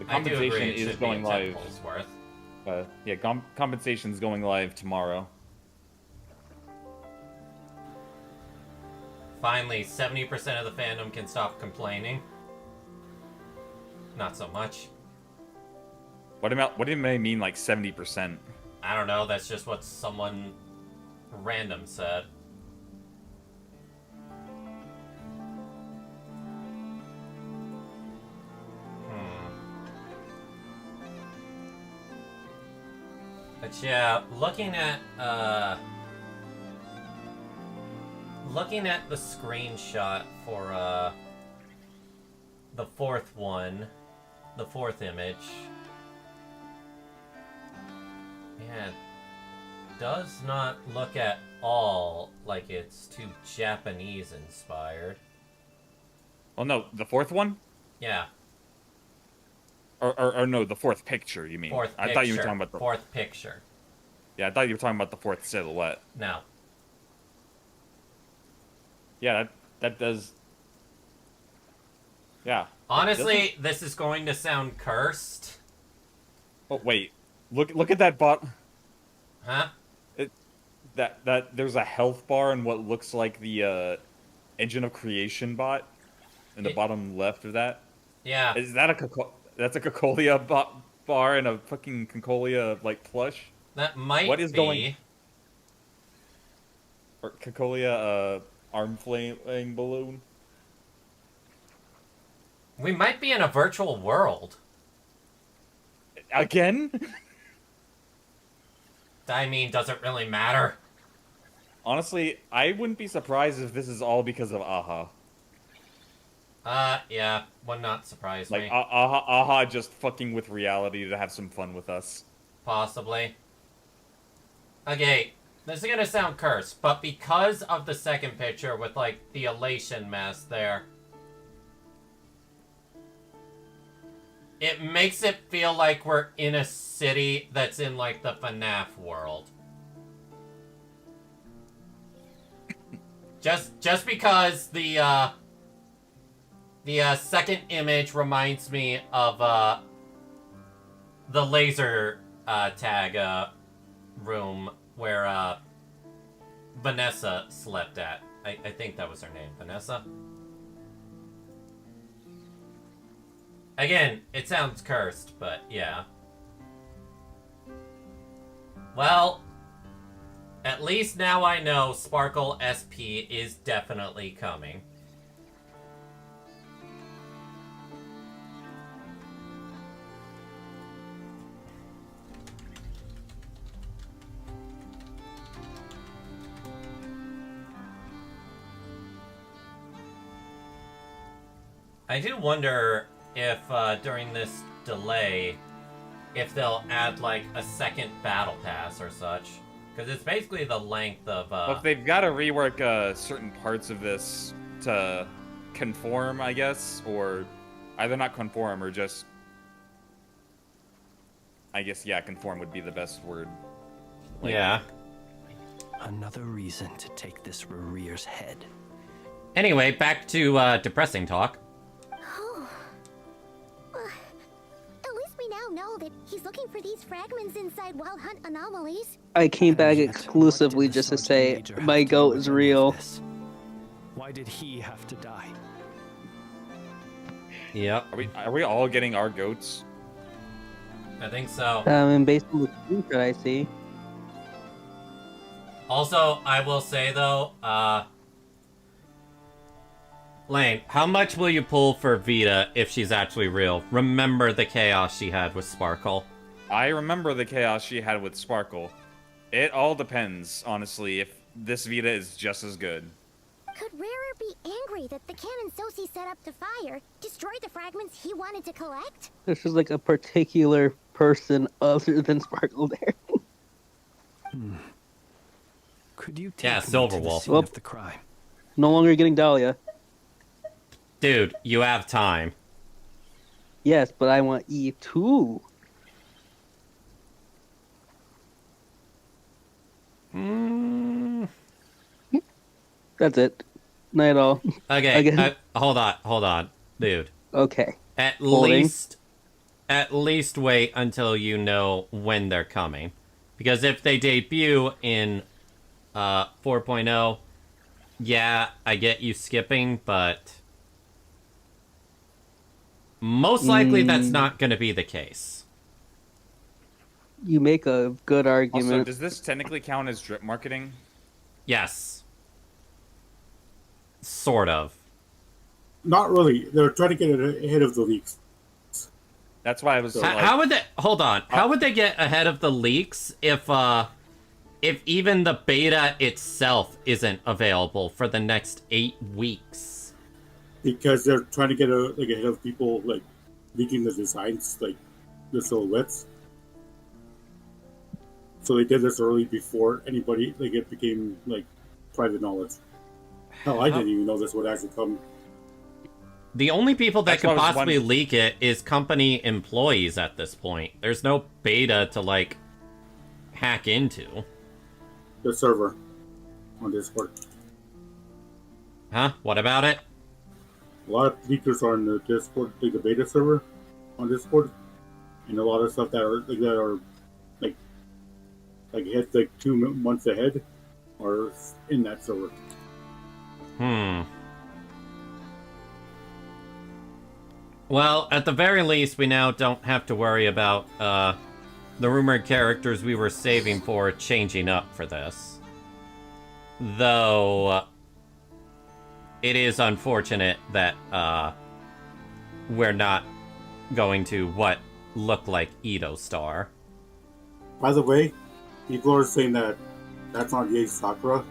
the I do agree compensation it is should going be a 10 live. pulls worth. Yeah, compensation's going live tomorrow. Finally, 70% of the fandom can stop complaining. Not so much. What do they mean, like 70%? I don't know, that's just what someone random said. But yeah, looking at the screenshot for the fourth one, the fourth image, yeah, it does not look at all like it's too Japanese inspired. Oh no, the fourth one? Yeah. Or no, the fourth picture, you mean? Fourth picture. I thought you were talking about the fourth picture. Yeah, I thought you were talking about the fourth silhouette. No. Yeah, that does. Yeah. Honestly, this is going to sound cursed. Oh wait, look at that bot. Huh? That there's a health bar in what looks like the Engine of Creation bot in the bottom left of that. Yeah. Is that that's a Concolia bar and a fucking Concolia like plush? That might What is be. going? Or Concolia arm flailing balloon. We might be in a virtual world. Again? I mean, does it really matter? Honestly, I wouldn't be surprised if this is all because of Aha. Yeah, would not surprise Like, me. Aha just fucking with reality to have some fun with us. Possibly. Okay, this is gonna sound cursed, but because of the second picture with, like, the elation mask there, it makes it feel like we're in a city that's in, like, the FNAF world. Just because the second image reminds me of, the laser, tag, room where, Vanessa slept at. I think that was her name. Vanessa? Again, it sounds cursed, but yeah. Well, at least now I know Sparkle SP is definitely coming. I do wonder if, during this delay, if they'll add, like, a second battle pass or such. Because it's basically the length of, Well, if they've got to rework certain parts of this to conform, I guess, or Either not conform or just... I guess, yeah, conform would be the best word. Like, yeah. Another reason to take this Rerear's head. Anyway, back to depressing talk. At least we now know that he's looking for these fragments inside Wild Hunt anomalies. I came back exclusively just to say my goat is real. Why did he have to die? Yep. Are we all getting our goats? I think so. And based on the screenshot I see. Also, I will say though, Lane, how much will you pull for Vita if she's actually real? Remember the chaos she had with Sparkle. I remember the chaos she had with Sparkle. It all depends, honestly, if this Vita is just as good. Could Rarer be angry that the cannon Sosi set up to fire destroyed the fragments he wanted to collect? There's just like a particular person other than Sparkle there. Could you take Yeah, me to the Silverwolf. scene of the crime? No longer getting Dahlia. Dude, you have time. Yes, but I want Eve too. That's it. Not at all. Okay, Again. hold on, dude. Okay. At Holding. least wait until you know when they're coming. Because if they debut in 4.0, yeah, I get you skipping, but most likely that's not going to be the case. You make a good argument. Also, does this technically count as drip marketing? Yes. Sort of. Not really. They're trying to get ahead of the leaks. That's why I was. How would they? Hold on. How would they get ahead of the leaks if even the beta itself isn't available for the next 8 weeks? Because they're trying to get ahead of people like leaking the designs, like the silhouettes. So they did this early before anybody it became like private knowledge. Hell, I didn't even know this would actually come. The only people that That's could what I was possibly wondering. leak it is company employees at this point. There's no beta to like hack into. The server on Discord. Huh? What about it? A lot of leakers are on the Discord, like the beta server on Discord, and a lot of stuff that are hit like 2 months ahead are in that server. Well, at the very least, we now don't have to worry about the rumored characters we were saving for changing up for this. Though, it is unfortunate that we're not going to look like Edo Star. By the way, people are saying that that's not Yae Sakura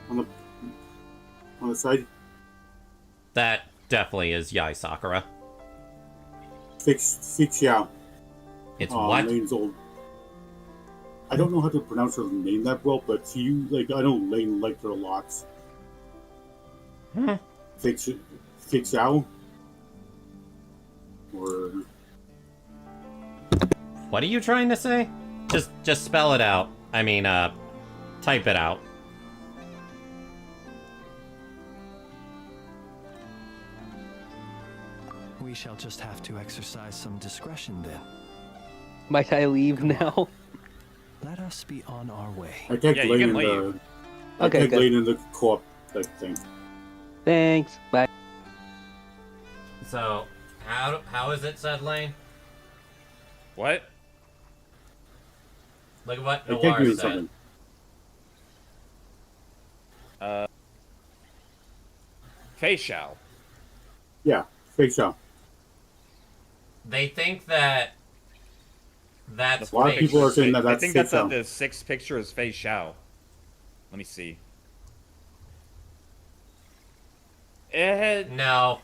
on the side. That definitely is Yae Sakura. Fix Xiao. It's what? Lane's old. I don't know how to pronounce her name that well, but I know Lane liked her a lot. Fix Xiao. Or What are you trying to say? Just spell it out. I mean, type it out. We shall just have to exercise some discretion then. Might I leave now? Let us be on our way. I tagged Lane in the Okay, good. Lane in the co-op thing. Thanks. Bye. So, how is it said, Lane? What? Look at what I tagged Noir you in said. something. Fei Xiao. Yeah, Fei Xiao. They think that's A lot of people are saying that I that's think Fei that's Xiao. the sixth picture is Fei Xiao. Let me see. No,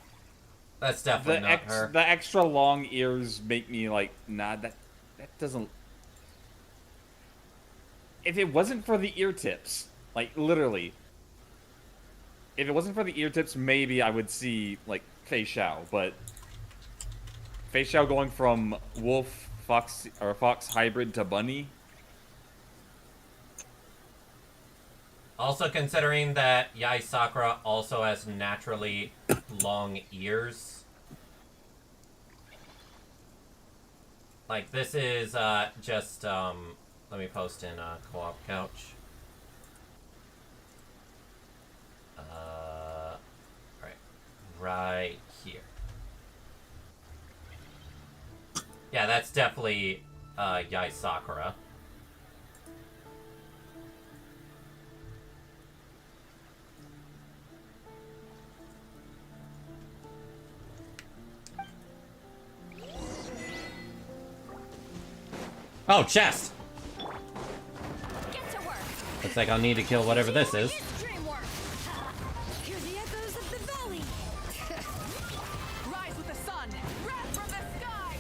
that's definitely not her. The extra long ears make me like, nah, that doesn't. If it wasn't for the ear tips, like literally, if it wasn't for the ear tips, maybe I would see like Fei Xiao, but Fei Xiao going from wolf, fox, or fox hybrid to bunny. Also considering that Yai Sakura also has naturally long ears. Like, this is just, let me post in Co-op Couch. Right here. Yeah, that's definitely Yai Sakura. Oh, chest! Looks like I'll need to kill whatever this is. Hear the echoes of the valley. Rise with the sun, wrath from the sky.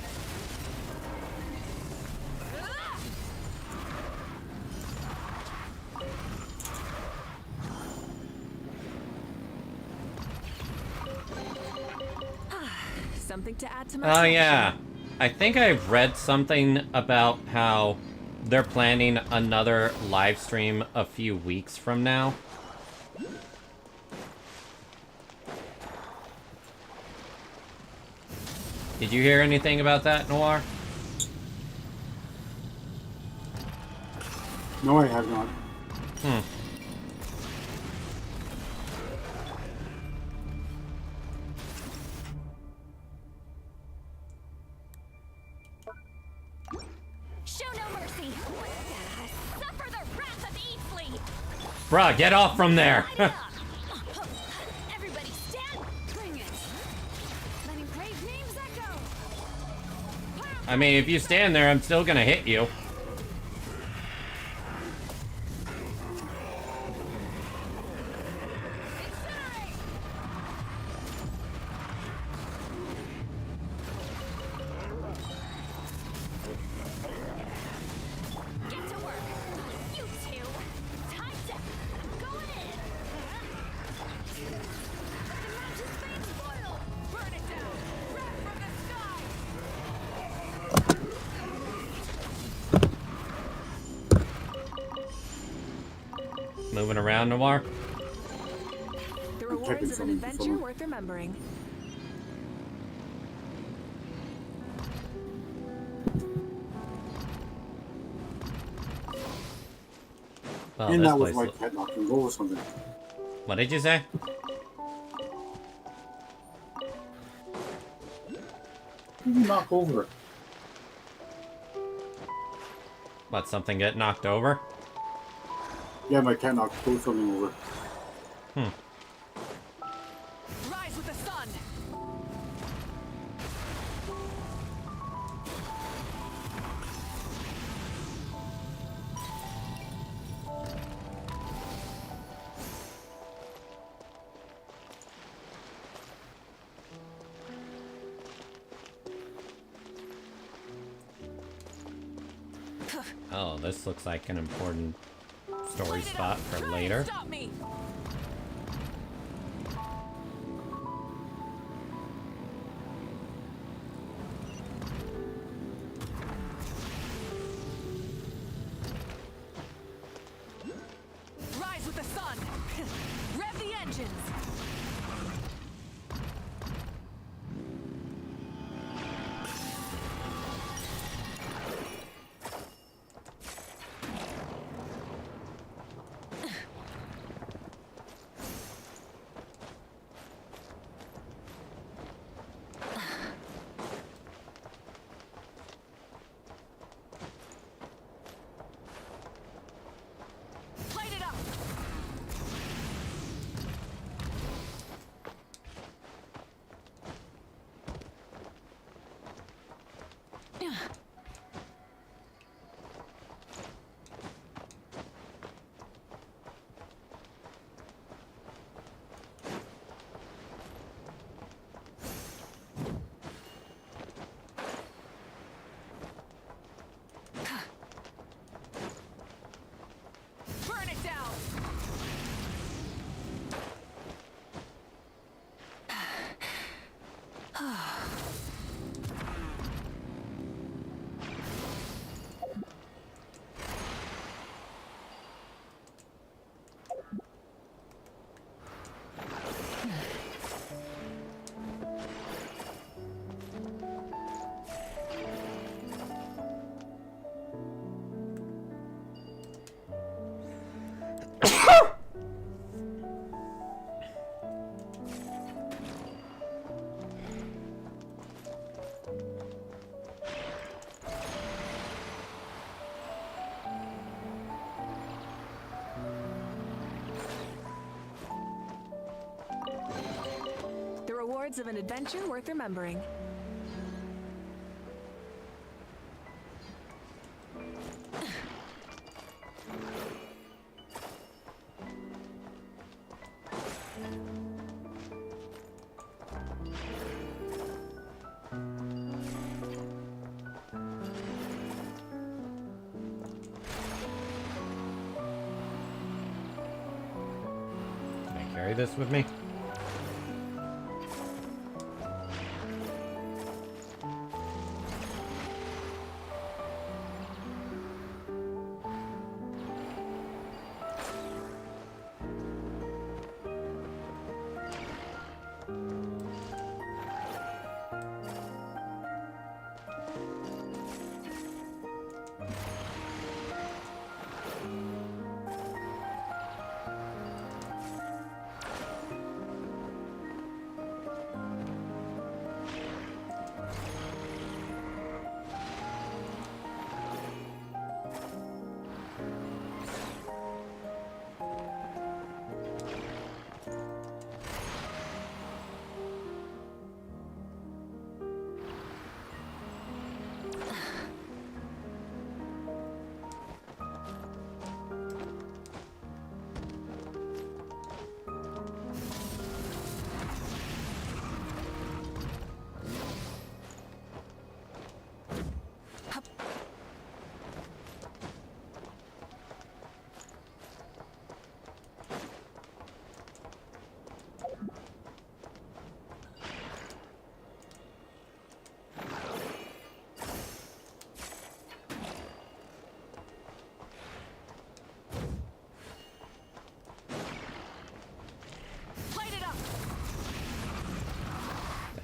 Something to add to my Oh, yeah. I think I've read something about how they're planning another live stream a few weeks from now. Did you hear anything about that, Noir? No, I have not. Show no mercy. Suffer the wrath of Eatfleet. Bruh, get off from there! Everybody stand. Bring it. Letting brave names echo. I mean, if you stand there, I'm still gonna hit you. Get to work. You two. Time to going in. The mountain's fate spoiled. Burn it down. Wrath from the sky. Moving around, Noir. The rewards of an adventure worth remembering. Oh, And this that was place my cat knocking over something. What did you say? What did you knock over? What, something get knocked over? Yeah, my cat knocked something over. Rise with the sun. Oh, this looks like an important story spot for later. Stop me. Rise with the sun. Rev the engines. Light it up. Burn it down. Words of an adventure worth remembering. Carry this with me.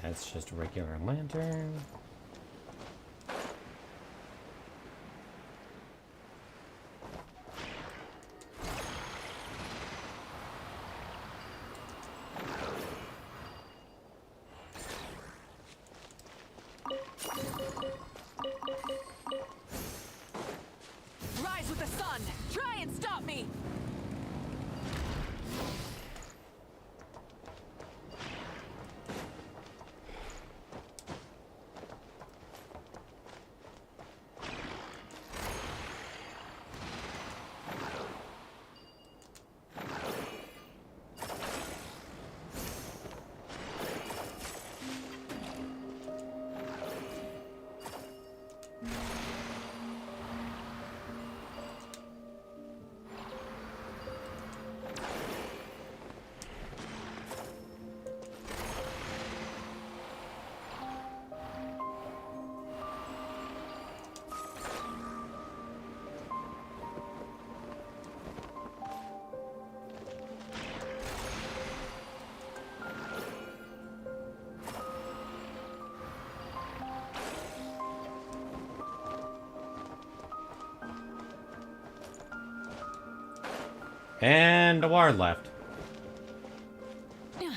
That's just a regular lantern. Rise with the sun! Try and stop me! And a ward left. Yeah.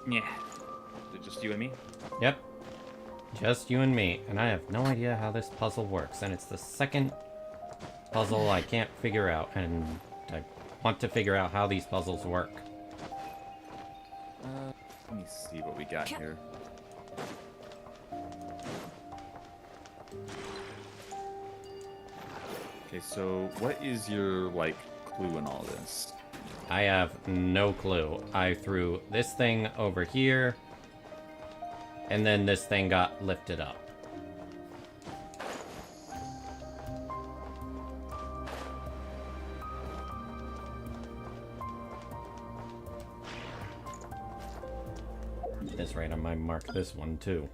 Is it just you and me? Yep. Just you and me. And I have no idea how this puzzle works. And it's the second puzzle I can't figure out. And I want to figure out how these puzzles work. Let me see what we got here. Okay, so what is your, like, clue in all this? I have no clue. I threw this thing over here, and then this thing got lifted up. At this rate, I might mark this one too.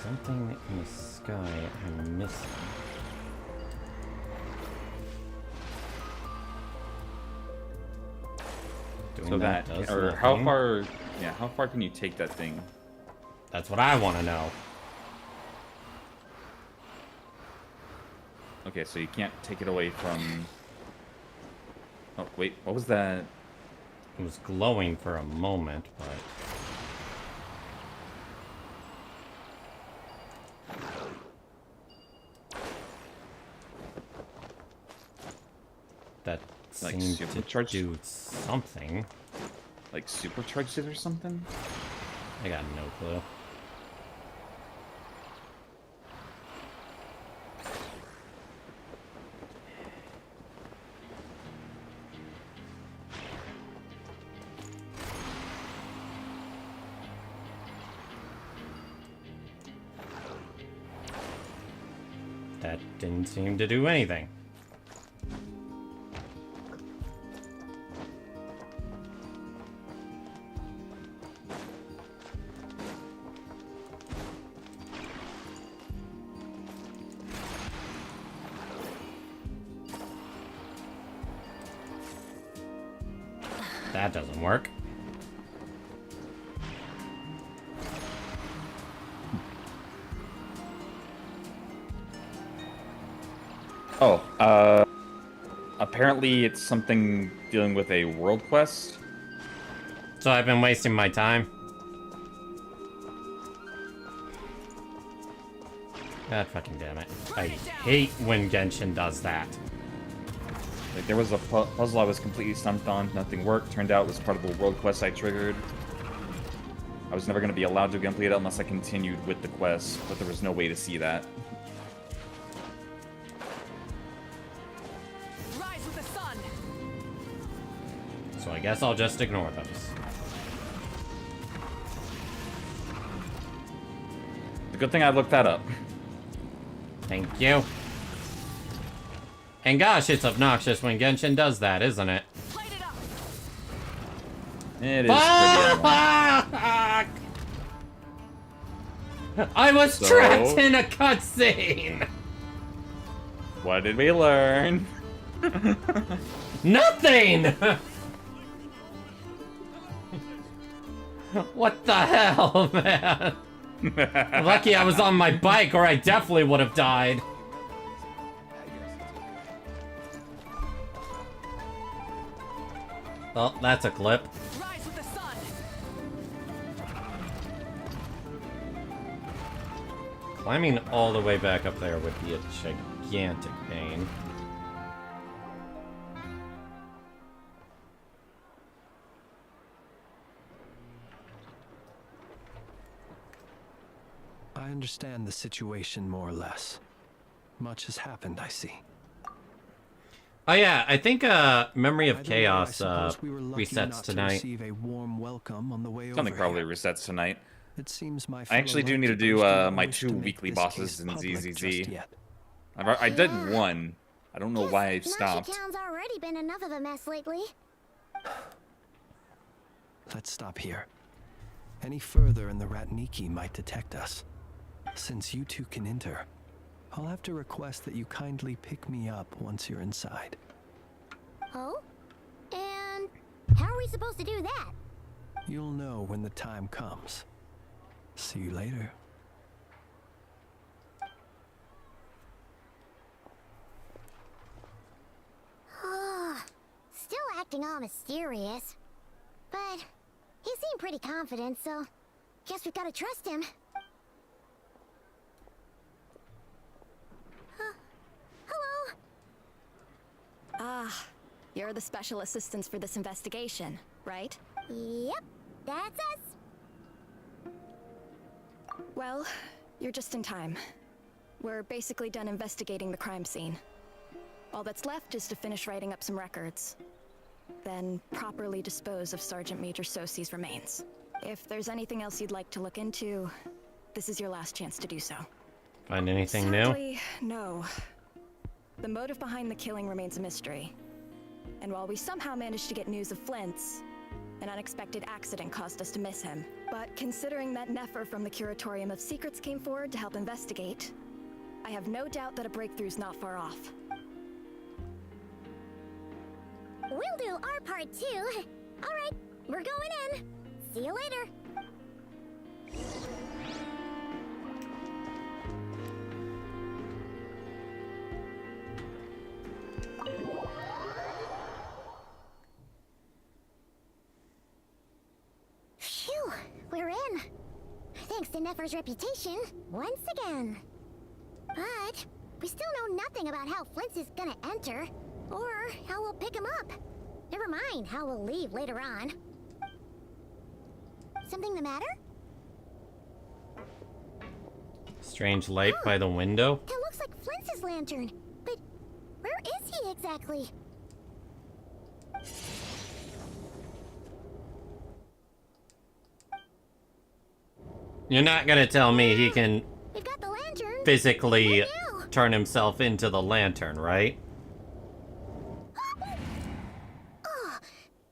Something in the sky I'm missing. So that, or how far, yeah, how far can you take that thing? That's what I want to know. Okay, so you can't take it away from... Oh, wait, what was that? It was glowing for a moment, but... that Like seemed to supercharged? do something. Like supercharged it or something? I got no clue. That didn't seem to do anything. That doesn't work. Oh, apparently it's something dealing with a world quest. So I've been wasting my time. God fucking damn it. I hate when Genshin does that. Like, there was a puzzle I was completely stumped on, nothing worked. Turned out it was part of the world quest I triggered. I was never going to be allowed to complete it unless I continued with the quest, but there was no way to see that. Rise with the sun. So I guess I'll just ignore those. The good thing I looked that up. Thank you. And gosh, it's obnoxious when Genshin does that, isn't it? It is pretty Fuck! I was So- trapped in a cutscene! What did we learn? Nothing! What the hell, man? Lucky I was on my bike or I definitely would have died. Well, that's a clip. Rise with the sun. Climbing all the way back up there would be a gigantic pain. I understand the situation more or less. Much has happened, I see. Oh yeah, I think Memory of Either way, I Chaos suppose we were lucky resets not tonight. To receive a warm welcome on the way Something over probably here. resets tonight. It seems my I actually do need to do my 2 weekly bosses in ZZZ. I did one. I don't know why I've stopped. Town's already been enough of a mess lately. Let's stop here. Any further and the Ratniki might detect us. Since you two can enter, I'll have to request that you kindly pick me up once you're inside. Oh? And how are we supposed to do that? You'll know when the time comes. See you later. Still acting all mysterious. But he seemed pretty confident, so guess we've got to trust him. Hello? Ah, you're the special assistants for this investigation, right? Yep, that's us. Well, you're just in time. We're basically done investigating the crime scene. All that's left is to finish writing up some records. Then properly dispose of Sergeant Major Sosi's remains. If there's anything else you'd like to look into, this is your last chance to do so. Find anything new? Sadly, no. The motive behind the killing remains a mystery. And while we somehow managed to get news of Flint's, an unexpected accident caused us to miss him. But considering that Nefer from the Curatorium of Secrets came forward to help investigate, I have no doubt that a breakthrough's not far off. We'll do our part too. All right, we're going in. See you later. Phew, we're in. Thanks to Nefer's reputation, once again. But we still know nothing about how Flint's is gonna enter, Or how we'll pick him up. Never mind how we'll leave later on. Something the matter? Strange light by the window. That looks like Flint's lantern. But where is he exactly? You're not gonna tell me he can We've got the lantern. physically Right now. turn himself into the lantern, right? Oh,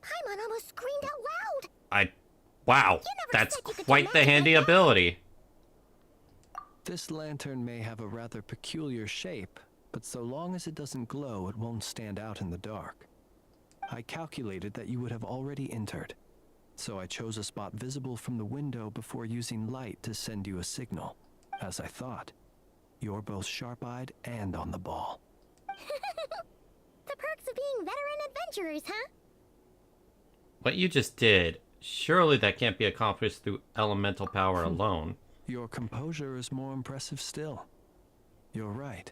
Paimon almost screamed out loud. Wow, that's quite the handy ability. This lantern may have a rather peculiar shape, but so long as it doesn't glow, it won't stand out in the dark. I calculated that you would have already entered, so I chose a spot visible from the window before using light to send you a signal. As I thought, you're both sharp-eyed and on the ball. The perks of being veteran adventurers, huh? What you just did, surely that can't be accomplished through elemental power alone. Your composure is more impressive still. You're right.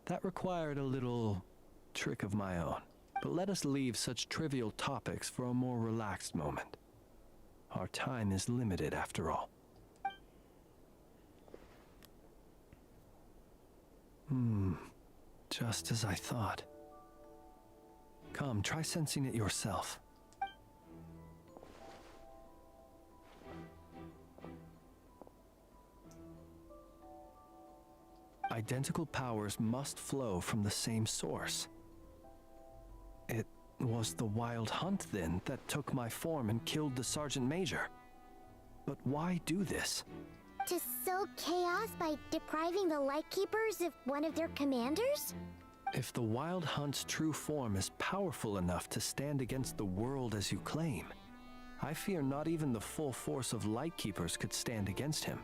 That required a little trick of my own. But let us leave such trivial topics for a more relaxed moment. Our time is limited after all. Just as I thought. Come, try sensing it yourself. Identical powers must flow from the same source. It was the Wild Hunt, then, that took my form and killed the Sergeant Major. But why do this? To sow chaos by depriving the Lightkeepers of one of their commanders? If the Wild Hunt's true form is powerful enough to stand against the world as you claim, I fear not even the full force of Lightkeepers could stand against him,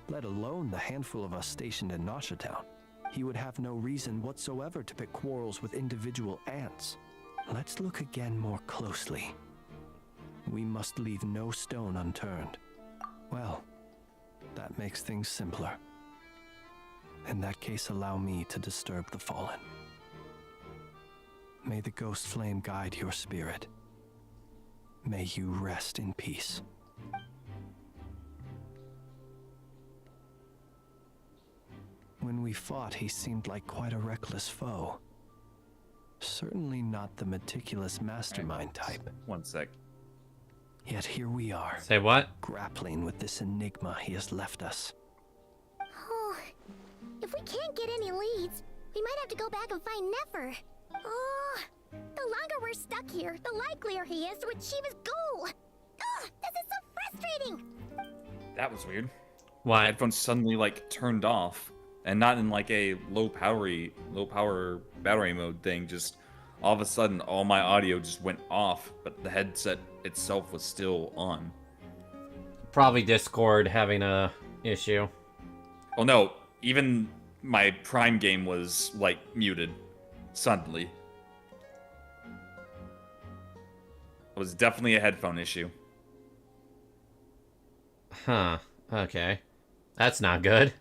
let alone the handful of us stationed in Nasha Town. He would have no reason whatsoever to pick quarrels with individual ants. Let's look again more closely. We must leave no stone unturned. Well, that makes things simpler. In that case, allow me to disturb the fallen. May the ghost flame guide your spirit. May you rest in peace. When we fought, he seemed like quite a reckless foe. Certainly not the meticulous mastermind type. One sec. Yet here we are. Say what? Grappling with this enigma he has left us. Oh, if we can't get any leads, we might have to go back and find Nefer. Oh, the longer we're stuck here, the likelier he is to achieve his goal. Oh, this is so frustrating. That was weird. Why? My headphones suddenly like turned off, and not in like a low power battery mode thing. Just all of a sudden, all my audio just went off, but the headset itself was still on. Probably Discord having a issue. Oh no, even my Prime game was like muted suddenly. It was definitely a headphone issue. Huh. Okay. That's not good.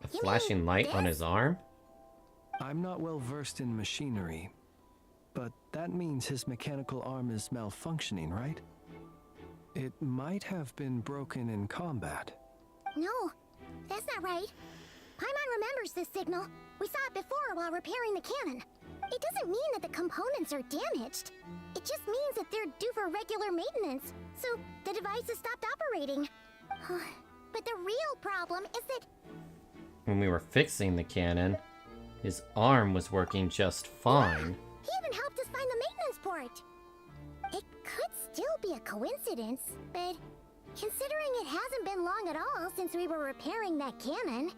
A flashing light on his arm? I'm not well versed in machinery, but that means his mechanical arm is malfunctioning, right? It might have been broken in combat. No, that's not right. Paimon remembers this signal. We saw it before while repairing the cannon. It doesn't mean that the components are damaged. It just means that they're due for regular maintenance, so the device has stopped operating. But the real problem is that... When we were fixing the cannon, his arm was working just fine. He even helped us find the maintenance port. It could still be a coincidence, but considering it hasn't been long at all since we were repairing that cannon...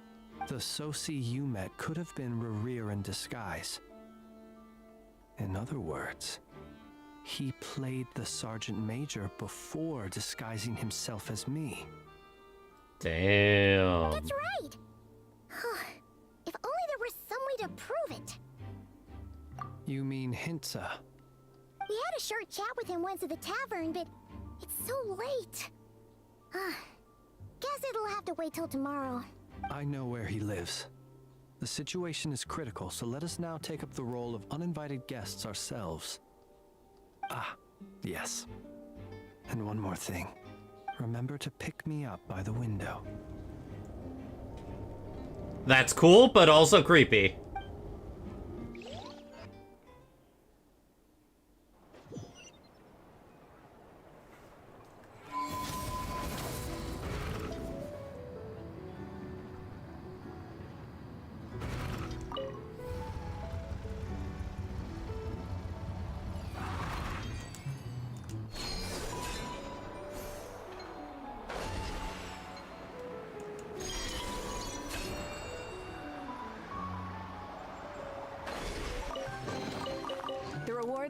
The Soci you met could have been Rerir in disguise. In other words, he played the Sergeant Major before disguising himself as me. Damn. That's right! If only there was some way to prove it. You mean Hintsa? We had a short chat with him once at the tavern, but it's so late. Guess it'll have to wait till tomorrow. I know where he lives. The situation is critical, so let us now take up the role of uninvited guests ourselves. Ah, yes. And one more thing. Remember to pick me up by the window. That's cool, but also creepy.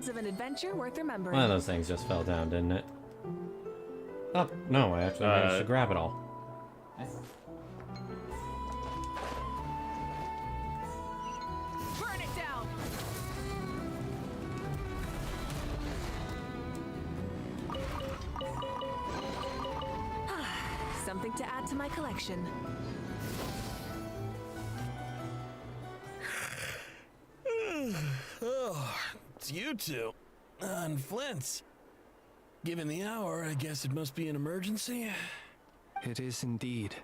Of an adventure worth remembering. One of those things just fell down, didn't it? Oh, no, I actually managed to grab it all. Burn it down. Something to add to my collection. Oh, it's you two. And Flint's. Given the hour, I guess it must be an emergency. It is indeed.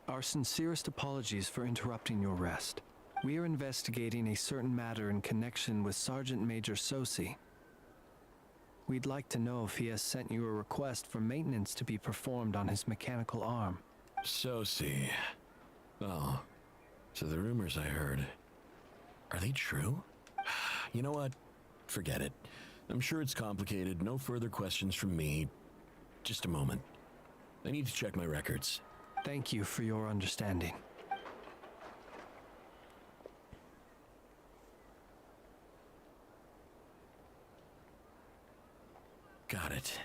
Our sincerest apologies for interrupting your rest. We are investigating a certain matter in connection with Sergeant Major Sosi. We'd like to know if he has sent you a request for maintenance to be performed on his mechanical arm. Sosi. Oh, so the rumors I heard, are they true? You know what? Forget it. I'm sure it's complicated. No further questions from me. Just a moment. I need to check my records. Thank you for your understanding. Got it.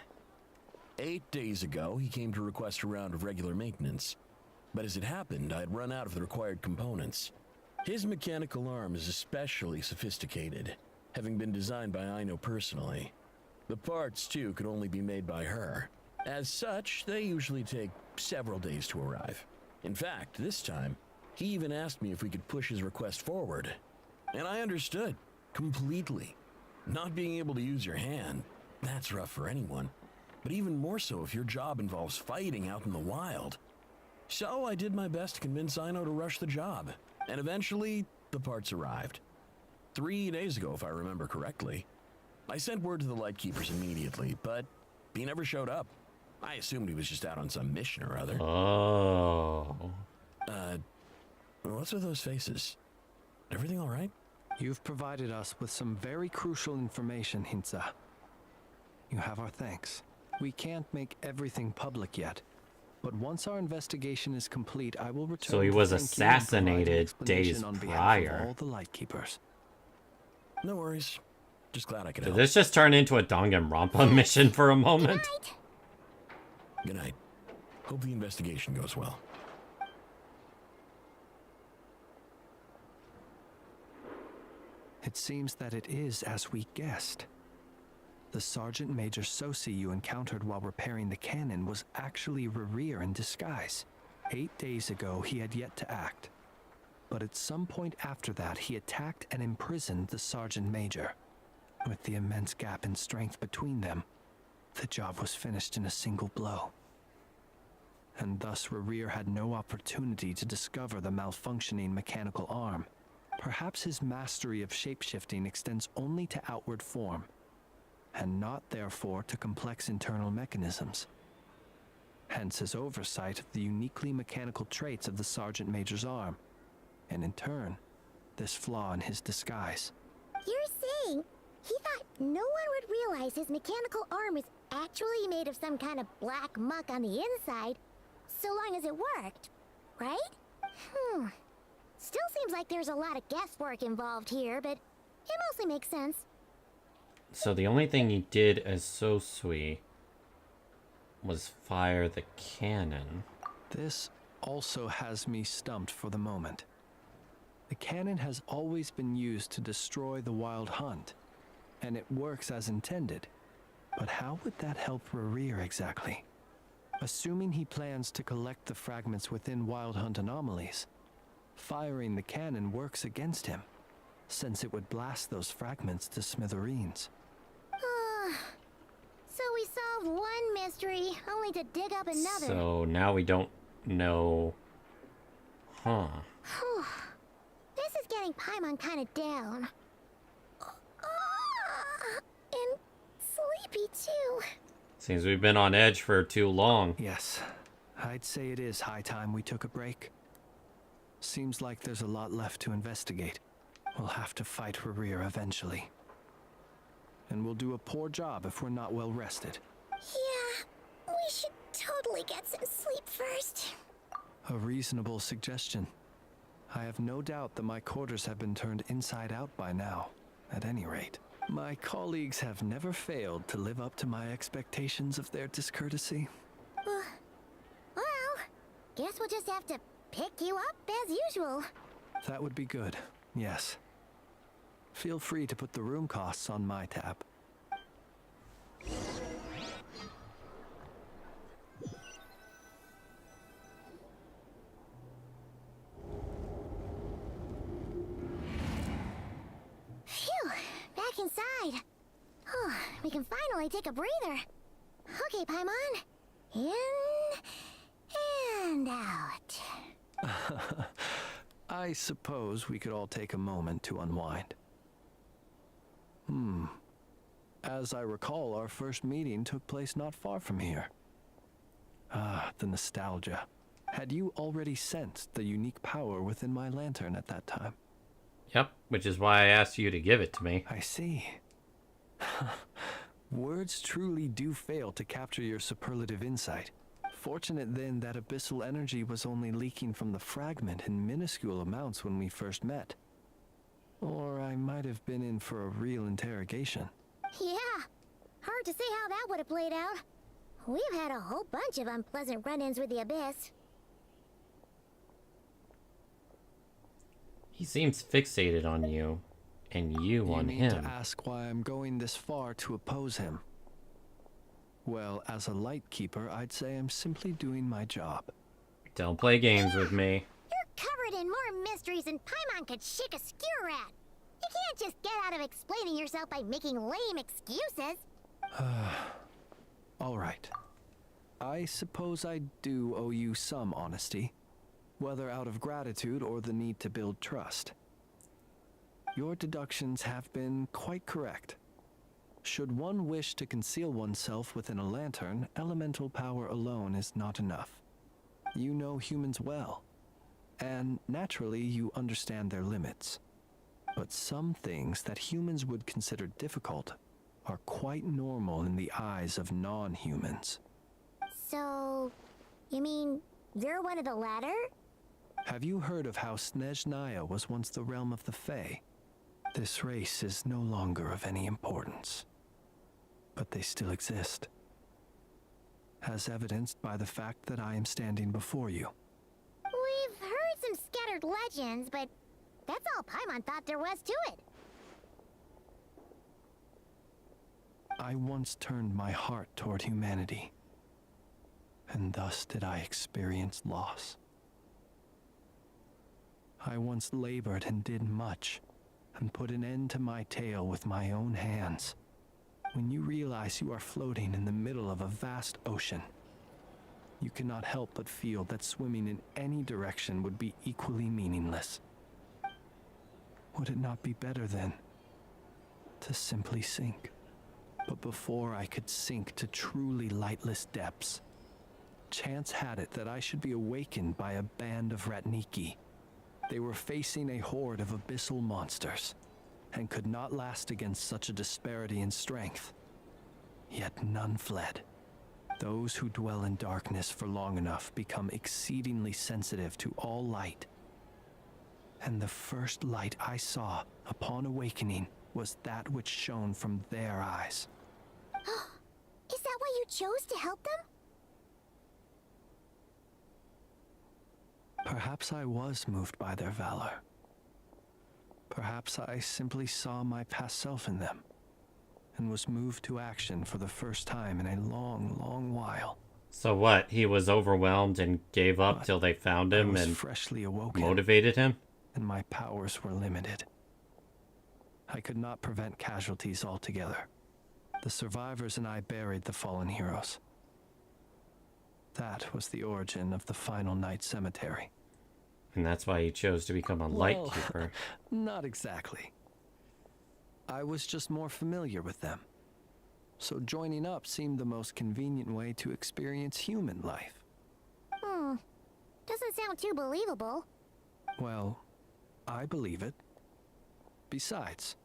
8 days ago, he came to request a round of regular maintenance. But as it happened, I'd run out of the required components. His mechanical arm is especially sophisticated, having been designed by Aino personally. The parts, too, could only be made by her. As such, they usually take several days to arrive. In fact, this time, he even asked me if we could push his request forward. And I understood, completely. Not being able to use your hand, that's rough for anyone. But even more so if your job involves fighting out in the wild. So I did my best to convince Aino to rush the job. And eventually, the parts arrived. 3 days ago, if I remember correctly. I sent word to the Lightkeepers immediately, but he never showed up. I assumed he was just out on some mission or other. Oh. What's with those faces? Everything all right? You've provided us with some very crucial information, Hintsa. You have our thanks. We can't make everything public yet, but once our investigation is complete, I will return. So he to was thank you and assassinated provide an explanation days on behalf of prior. all the Lightkeepers. No worries. Just glad I could Did help. this just turn into a Danganronpa mission for a moment? Good night. Hope the investigation goes well. It seems that it is as we guessed. The Sergeant Major Sosi you encountered while repairing the cannon was actually Rerir in disguise. 8 days ago, he had yet to act. But at some point after that, he attacked and imprisoned the Sergeant Major. With the immense gap in strength between them, the job was finished in a single blow. And thus Rerir had no opportunity to discover the malfunctioning mechanical arm. Perhaps his mastery of shapeshifting extends only to outward form, and not therefore to complex internal mechanisms. Hence his oversight of the uniquely mechanical traits of the Sergeant Major's arm, and in turn, this flaw in his disguise. You're saying he thought no one would realize his mechanical arm is actually made of some kind of black muck on the inside, so long as it worked, right? Still seems like there's a lot of guesswork involved here, but it mostly makes sense. So the only thing he did as Sosui was fire the cannon. This also has me stumped for the moment. The cannon has always been used to destroy the Wild Hunt, and it works as intended. But how would that help Rerir exactly? Assuming he plans to collect the fragments within Wild Hunt anomalies, firing the cannon works against him, since it would blast those fragments to smithereens. So we solved one mystery, only to dig up another. So now we don't know. Huh. Whew. This is getting Paimon kind of down. And sleepy too. Seems we've been on edge for too long. Yes, I'd say it is high time we took a break. Seems like there's a lot left to investigate. We'll have to fight Rerir eventually. And we'll do a poor job if we're not well rested. Yeah, we should totally get some sleep first. A reasonable suggestion. I have no doubt that my quarters have been turned inside out by now, at any rate. My colleagues have never failed to live up to my expectations of their discourtesy. Well, guess we'll just have to pick you up as usual. That would be good, yes. Feel free to put the room costs on my tab. Phew, back inside. Oh, we can finally take a breather. Okay, Paimon. In and out. I suppose we could all take a moment to unwind. As I recall, our first meeting took place not far from here. Ah, the nostalgia. Had you already sensed the unique power within my lantern at that time? Yep, which is why I asked you to give it to me. I see. Words truly do fail to capture your superlative insight. Fortunate then that abyssal energy was only leaking from the fragment in minuscule amounts when we first met. Or I might have been in for a real interrogation. Yeah, hard to say how that would have played out. We've had a whole bunch of unpleasant run-ins with the Abyss. He seems fixated on you, and you on need him. to ask why I'm going this far to oppose him. Well, as a light keeper, I'd say I'm simply doing my job. Don't play games with me. You're covered in more mysteries than Paimon could shake a skewer at. You can't just get out of explaining yourself by making lame excuses. All right. I suppose I do owe you some honesty, whether out of gratitude or the need to build trust. Your deductions have been quite correct. Should one wish to conceal oneself within a lantern, elemental power alone is not enough. You know humans well, and naturally you understand their limits. But some things that humans would consider difficult are quite normal in the eyes of non-humans. So, you mean you're one of the latter? Have you heard of how Snezhnaya was once the realm of the Fae? This race is no longer of any importance, but they still exist, as evidenced by the fact that I am standing before you. We've heard some scattered legends, but that's all Paimon thought there was to it. I once turned my heart toward humanity, and thus did I experience loss. I once labored and did much, and put an end to my tale with my own hands. When you realize you are floating in the middle of a vast ocean, you cannot help but feel that swimming in any direction would be equally meaningless. Would it not be better then to simply sink? But before I could sink to truly lightless depths, chance had it that I should be awakened by a band of Ratniki. They were facing a horde of abyssal monsters, and could not last against such a disparity in strength. Yet none fled. Those who dwell in darkness for long enough become exceedingly sensitive to all light. And the first light I saw upon awakening was that which shone from their eyes. Is that why you chose to help them? Perhaps I was moved by their valor. Perhaps I simply saw my past self in them, and was moved to action for the first time in a long, long while. So what? He was overwhelmed and gave up till they found him and freshly awoken, motivated him? and my powers were limited. I could not prevent casualties altogether. The survivors and I buried the fallen heroes. That was the origin of the Final Night Cemetery. And that's why he chose to become a Well, Lightkeeper. Not exactly. I was just more familiar with them. So joining up seemed the most convenient way to experience human life. Doesn't sound too believable. Well, I believe it. Besides,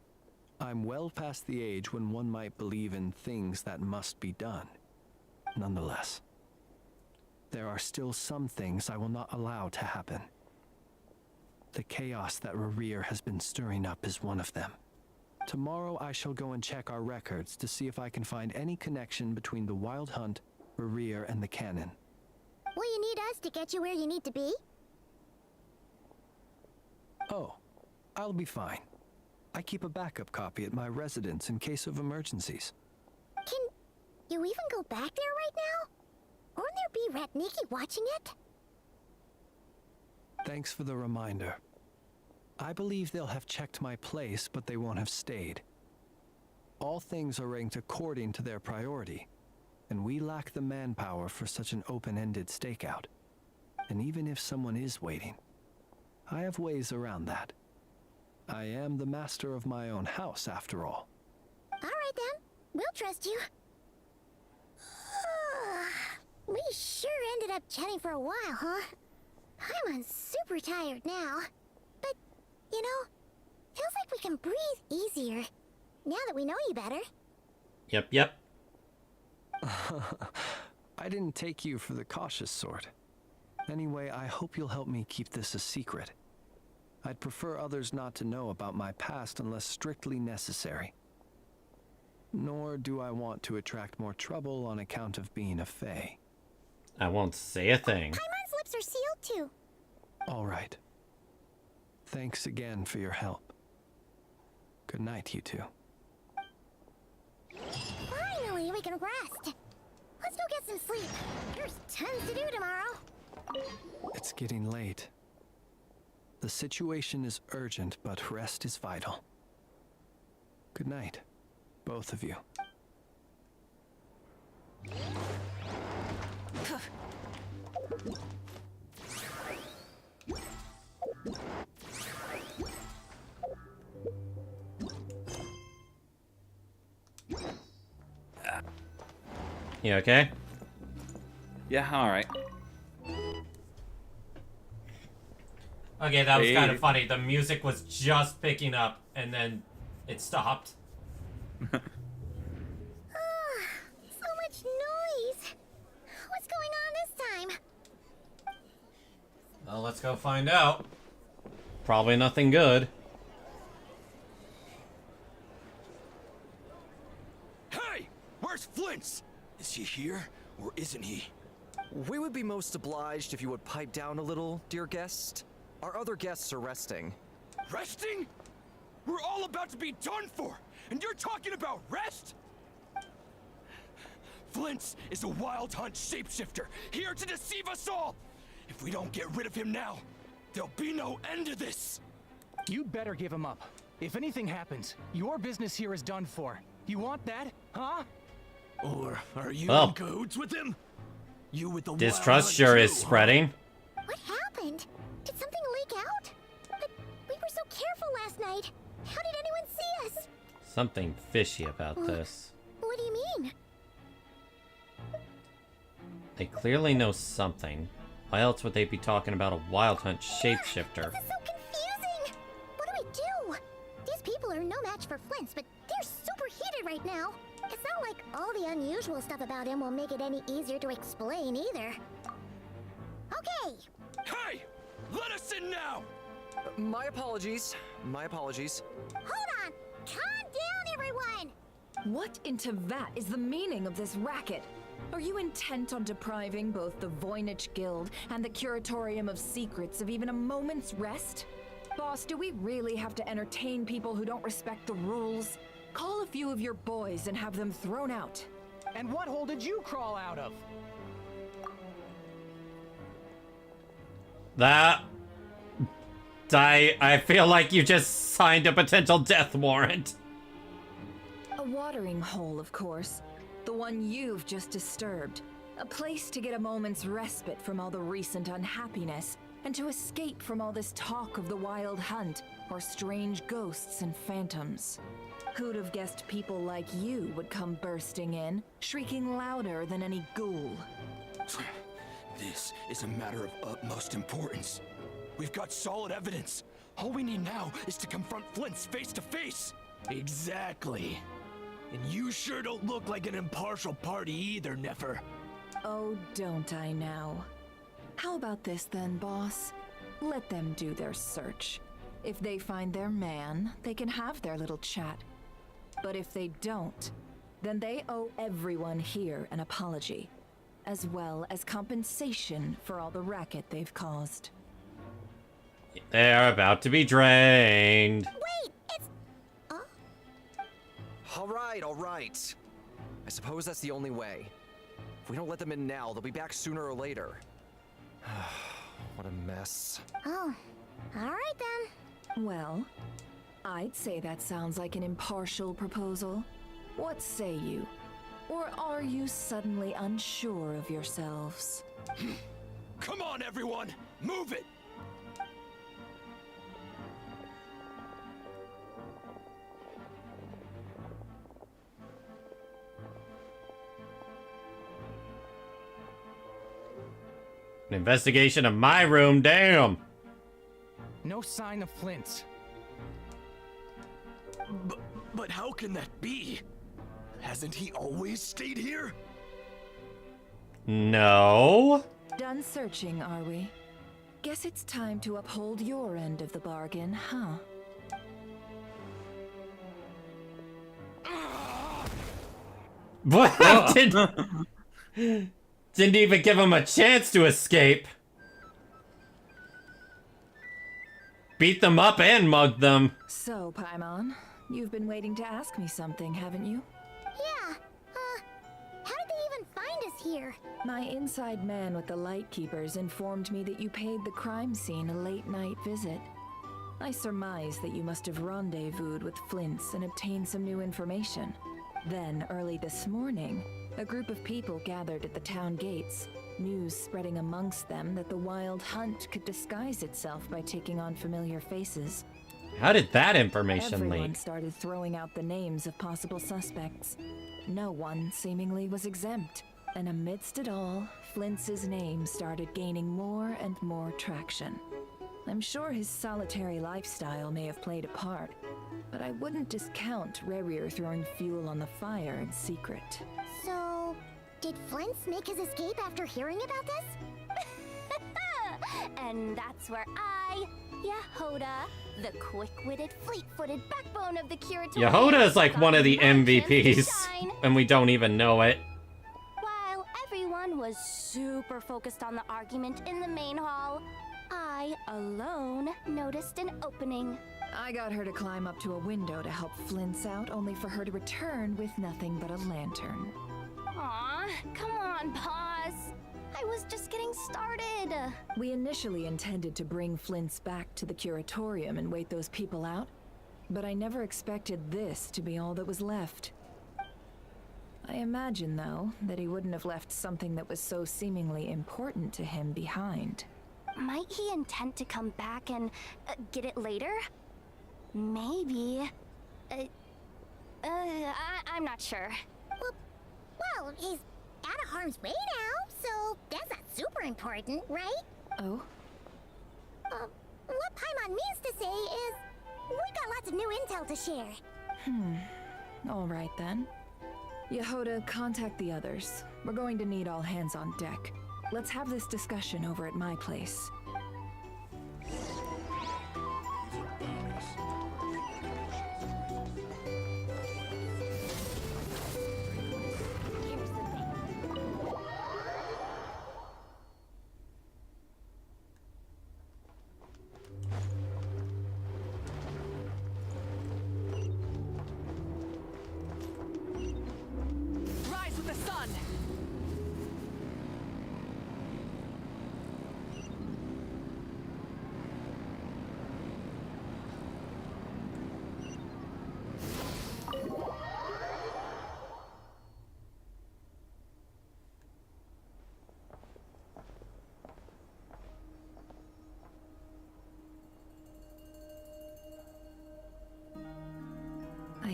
I'm well past the age when one might believe in things that must be done. Nonetheless, there are still some things I will not allow to happen. The chaos that Rerir has been stirring up is one of them. Tomorrow I shall go and check our records to see if I can find any connection between the Wild Hunt, Rerir, and the Cannon. Will you need us to get you where you need to be? Oh, I'll be fine. I keep a backup copy at my residence in case of emergencies. Can you even go back there right now? Won't there be Ratniki watching it? Thanks for the reminder. I believe they'll have checked my place, but they won't have stayed. All things are ranked according to their priority, and we lack the manpower for such an open-ended stakeout. And even if someone is waiting, I have ways around that. I am the master of my own house, after all. All right then, we'll trust you. We sure ended up chatting for a while, huh? I'm super tired now. But, you know, feels like we can breathe easier now that we know you better. Yep. I didn't take you for the cautious sort. Anyway, I hope you'll help me keep this a secret. I'd prefer others not to know about my past unless strictly necessary. Nor do I want to attract more trouble on account of being a fae. I won't say a thing. Paimon's lips are sealed too. All right. Thanks again for your help. Good night, you two. Finally, we can rest. Let's go get some sleep. There's tons to do tomorrow. It's getting late. The situation is urgent, but rest is vital. Good night, both of you. You okay? Yeah, alright. Okay, that was kind of funny. The music was just picking up, and then it stopped. So much noise. What's going on this time? Well, let's go find out. Probably nothing good. Hey! Where's Flint's? Is he here, or isn't he? We would be most obliged if you would pipe down a little, dear guest. Our other guests are resting. Resting? We're all about to be done for, and you're talking about rest? Flint's is a Wild Hunt shapeshifter, here to deceive us all! If we don't get rid of him now, there'll be no end to this! You'd better give him up. If anything happens, your business here is done for. You want that, huh? Or are you Well, in cahoots with him? You with the distrust Wild sure Hunt is too, huh? spreading. What happened? Did something leak out? But we were so careful last night. How did anyone see us? Something fishy about this. What do you mean? They clearly know something. Why else would they be talking about a Wild Hunt shapeshifter? This is so confusing. What do we do? These people are no match for Flint's, but they're super heated right now. It's not like all the unusual stuff about him will make it any easier to explain either. Okay. Hey! Let us in now! My apologies. My apologies. Hold on. Calm down, everyone. What in Tevat is the meaning of this racket? Are you intent on depriving both the Voynich Guild and the Curatorium of Secrets of even a moment's rest? Boss, do we really have to entertain people who don't respect the rules? Call a few of your boys and have them thrown out. And what hole did you crawl out of? That... I feel like you just signed a potential death warrant. A watering hole, of course. The one you've just disturbed. A place to get a moment's respite from all the recent unhappiness, and to escape from all this talk of the wild hunt, or strange ghosts and phantoms. Who'd have guessed people like you would come bursting in, shrieking louder than any ghoul? This is a matter of utmost importance. We've got solid evidence. All we need now is to confront Flint's face to face. Exactly. And you sure don't look like an impartial party either, Nefer. Oh, don't I now? How about this then, boss? Let them do their search. If they find their man, they can have their little chat. But if they don't, then they owe everyone here an apology, as well as compensation for all the racket they've caused. They're about to be drained. Wait, it's... All right. I suppose that's the only way. If we don't let them in now, they'll be back sooner or later. What a mess. Oh, all right then. Well, I'd say that sounds like an impartial proposal. What say you? Or are you suddenly unsure of yourselves? Come on, everyone! Move it! An investigation of my room, damn! No sign of Flint. But how can that be? Hasn't he always stayed here? No. Done searching, are we? Guess it's time to uphold your end of the bargain, huh? What? Didn't even give him a chance to escape. Beat them up and mugged them. So, Paimon, you've been waiting to ask me something, haven't you? Yeah, how did they even find us here? My inside man with the Lightkeepers informed me that you paid the crime scene a late-night visit. I surmise that you must have rendezvoused with Flint's and obtained some new information. Then, early this morning, a group of people gathered at the town gates, news spreading amongst them that the wild hunt could disguise itself by taking on familiar faces. How did that information Everyone leak? started throwing out the names of possible suspects. No one seemingly was exempt. And amidst it all, Flint's name started gaining more and more traction. I'm sure his solitary lifestyle may have played a part, but I wouldn't discount Rerir throwing fuel on the fire in secret. So, did Flint make his escape after hearing about this? And that's where I, Yehoda, the quick-witted, fleet-footed backbone of the curatorium, Yehoda is like one of the MVPs, shine. and we don't even know it. While everyone was super focused on the argument in the main hall, I, alone, noticed an opening. I got her to climb up to a window to help Flint's out, only for her to return with nothing but a lantern. Aw, come on, pause. I was just getting started. We initially intended to bring Flint's back to the curatorium and wait those people out, but I never expected this to be all that was left. I imagine, though, that he wouldn't have left something that was so seemingly important to him behind. Might he intend to come back and get it later? Maybe. I'm not sure. Well, he's out of harm's way now, so that's not super important, right? Oh? What Paimon means to say is, we've got lots of new intel to share. All right then. Yehoda, contact the others. We're going to need all hands on deck. Let's have this discussion over at my place. Rise with the sun!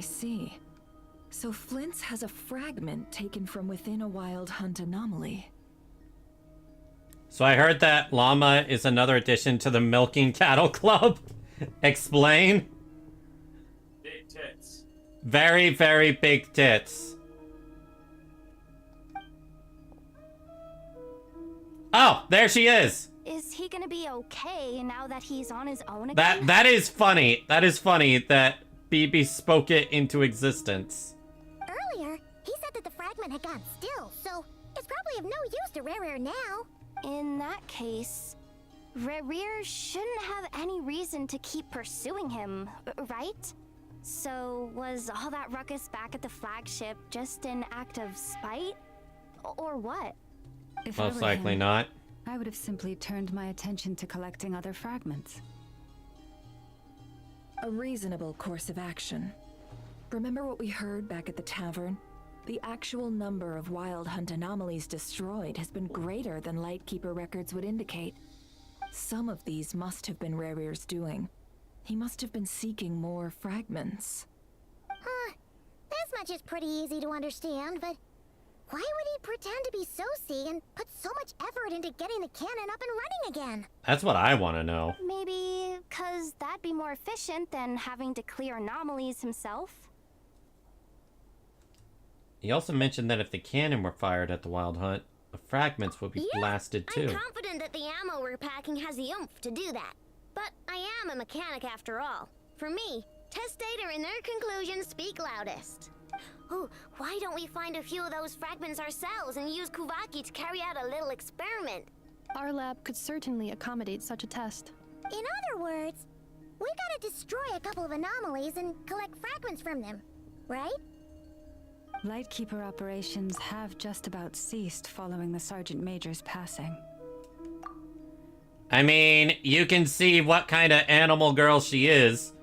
see. So Flint's has a fragment taken from within a wild hunt anomaly. So I heard that llama is another addition to the Milking Cattle Club. Explain. Big tits. Very, very big tits. Oh, there she is. Is he gonna be okay now that he's on his own again? That is funny. That is funny that BB spoke it into existence. Earlier, he said that the fragment had gone still, so it's probably of no use to Rare now. In that case, Rerir shouldn't have any reason to keep pursuing him, right? So was all that ruckus back at the flagship just an act of spite? Or what? If I Most were likely him, not. I would have simply turned my attention to collecting other fragments. A reasonable course of action. Remember what we heard back at the tavern? The actual number of wild hunt anomalies destroyed has been greater than Lightkeeper records would indicate. Some of these must have been Rerir's doing. He must have been seeking more fragments. This much is pretty easy to understand, but why would he pretend to be Soci and put so much effort into getting the cannon up and running again? That's what I want to know. Maybe because that'd be more efficient than having to clear anomalies himself. He also mentioned that if the cannon were fired at the Wild Hunt, the fragments would be blasted too. I'm confident that the ammo we're packing has the oomph to do that. But I am a mechanic after all. For me, test data and their conclusions speak loudest. Ooh, why don't we find a few of those fragments ourselves and use Kuvaki to carry out a little experiment? Our lab could certainly accommodate such a test. In other words, we gotta destroy a couple of anomalies and collect fragments from them, right? Lightkeeper operations have just about ceased following the Sergeant Major's passing. I mean, you can see what kind of animal girl she is.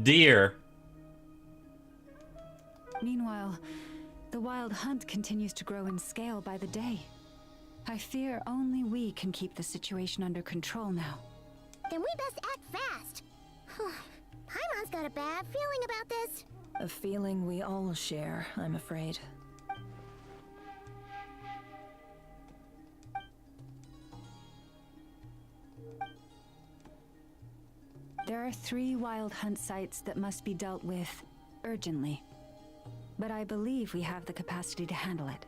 Deer. Meanwhile, the Wild Hunt continues to grow in scale by the day. I fear only we can keep the situation under control now. Then we best act fast. Paimon's got a bad feeling about this. A feeling we all share, I'm afraid. There are 3 Wild Hunt sites that must be dealt with urgently. But I believe we have the capacity to handle it.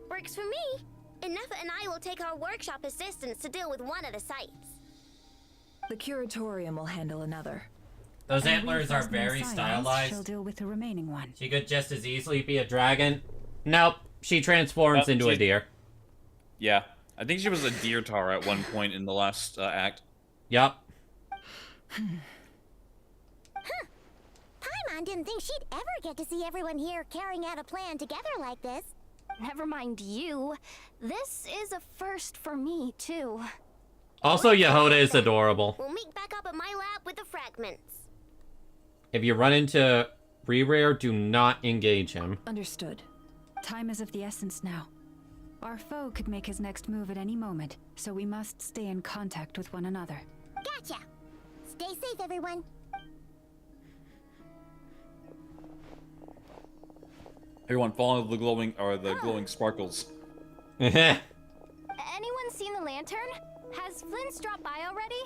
Works for me. Ineffa and I will take our workshop assistants to deal with one of the sites. The Curatorium will handle another. Those antlers are Reinforcement very science, stylized. She'll deal with the remaining one. She could just as easily be a dragon. Nope, she transforms into a deer. Yeah, I think she was a deer tar at one point in the last act. Yup. Paimon didn't think she'd ever get to see everyone here carrying out a plan together like this. Never mind you. This is a first for me, too. Also, Yehoda is adorable. We'll meet back up at my lab with the fragments. If you run into Rerare, do not engage him. Understood. Time is of the essence now. Our foe could make his next move at any moment, so we must stay in contact with one another. Gotcha. Stay safe, everyone. Everyone, follow the glowing sparkles. Anyone seen the lantern? Has Flint's dropped by already?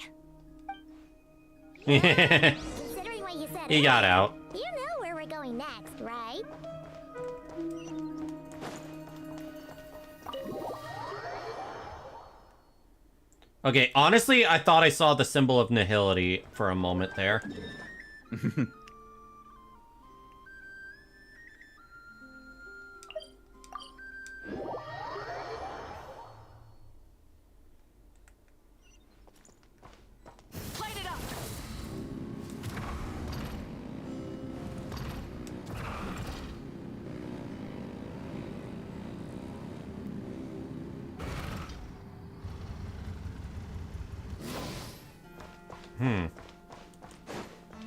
Considering what you said He got out. You know where we're going next, right? Okay, honestly, I thought I saw the symbol of nihility for a moment there. Light it up!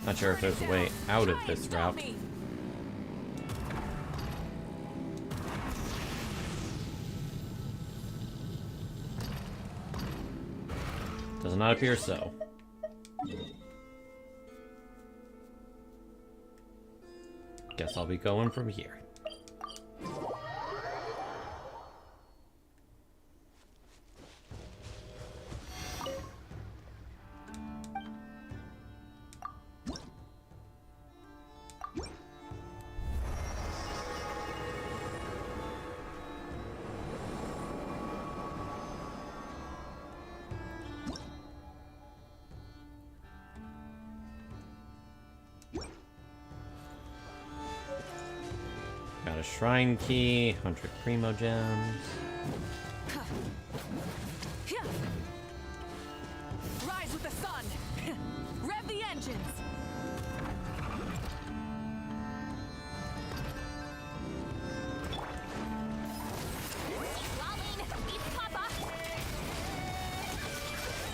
Not sure if there's a way out of this route. Does not appear so. Guess I'll be going from here. Got a shrine key, 100 Primogems. Rise with the sun! Rev the engines!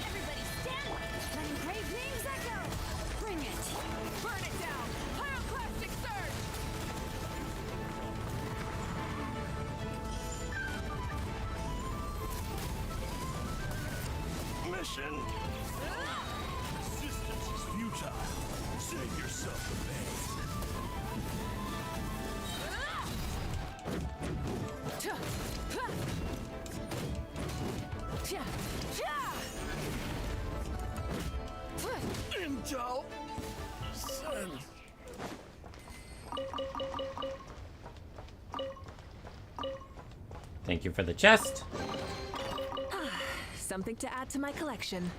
Everybody stand! Let engraved names echo! Bring it! Burn it down! Pyroclastic surge! Mission! Resistance is futile. Save yourself the pain. Intel! Send! Thank you for the chest. Something to add to my collection.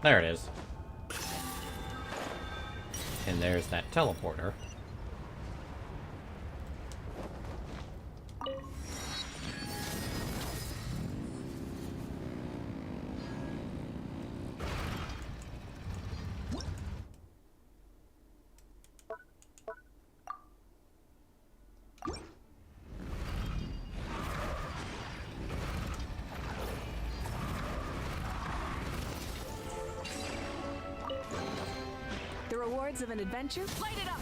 There it is. And there's that teleporter. The rewards of an adventure? Light it up!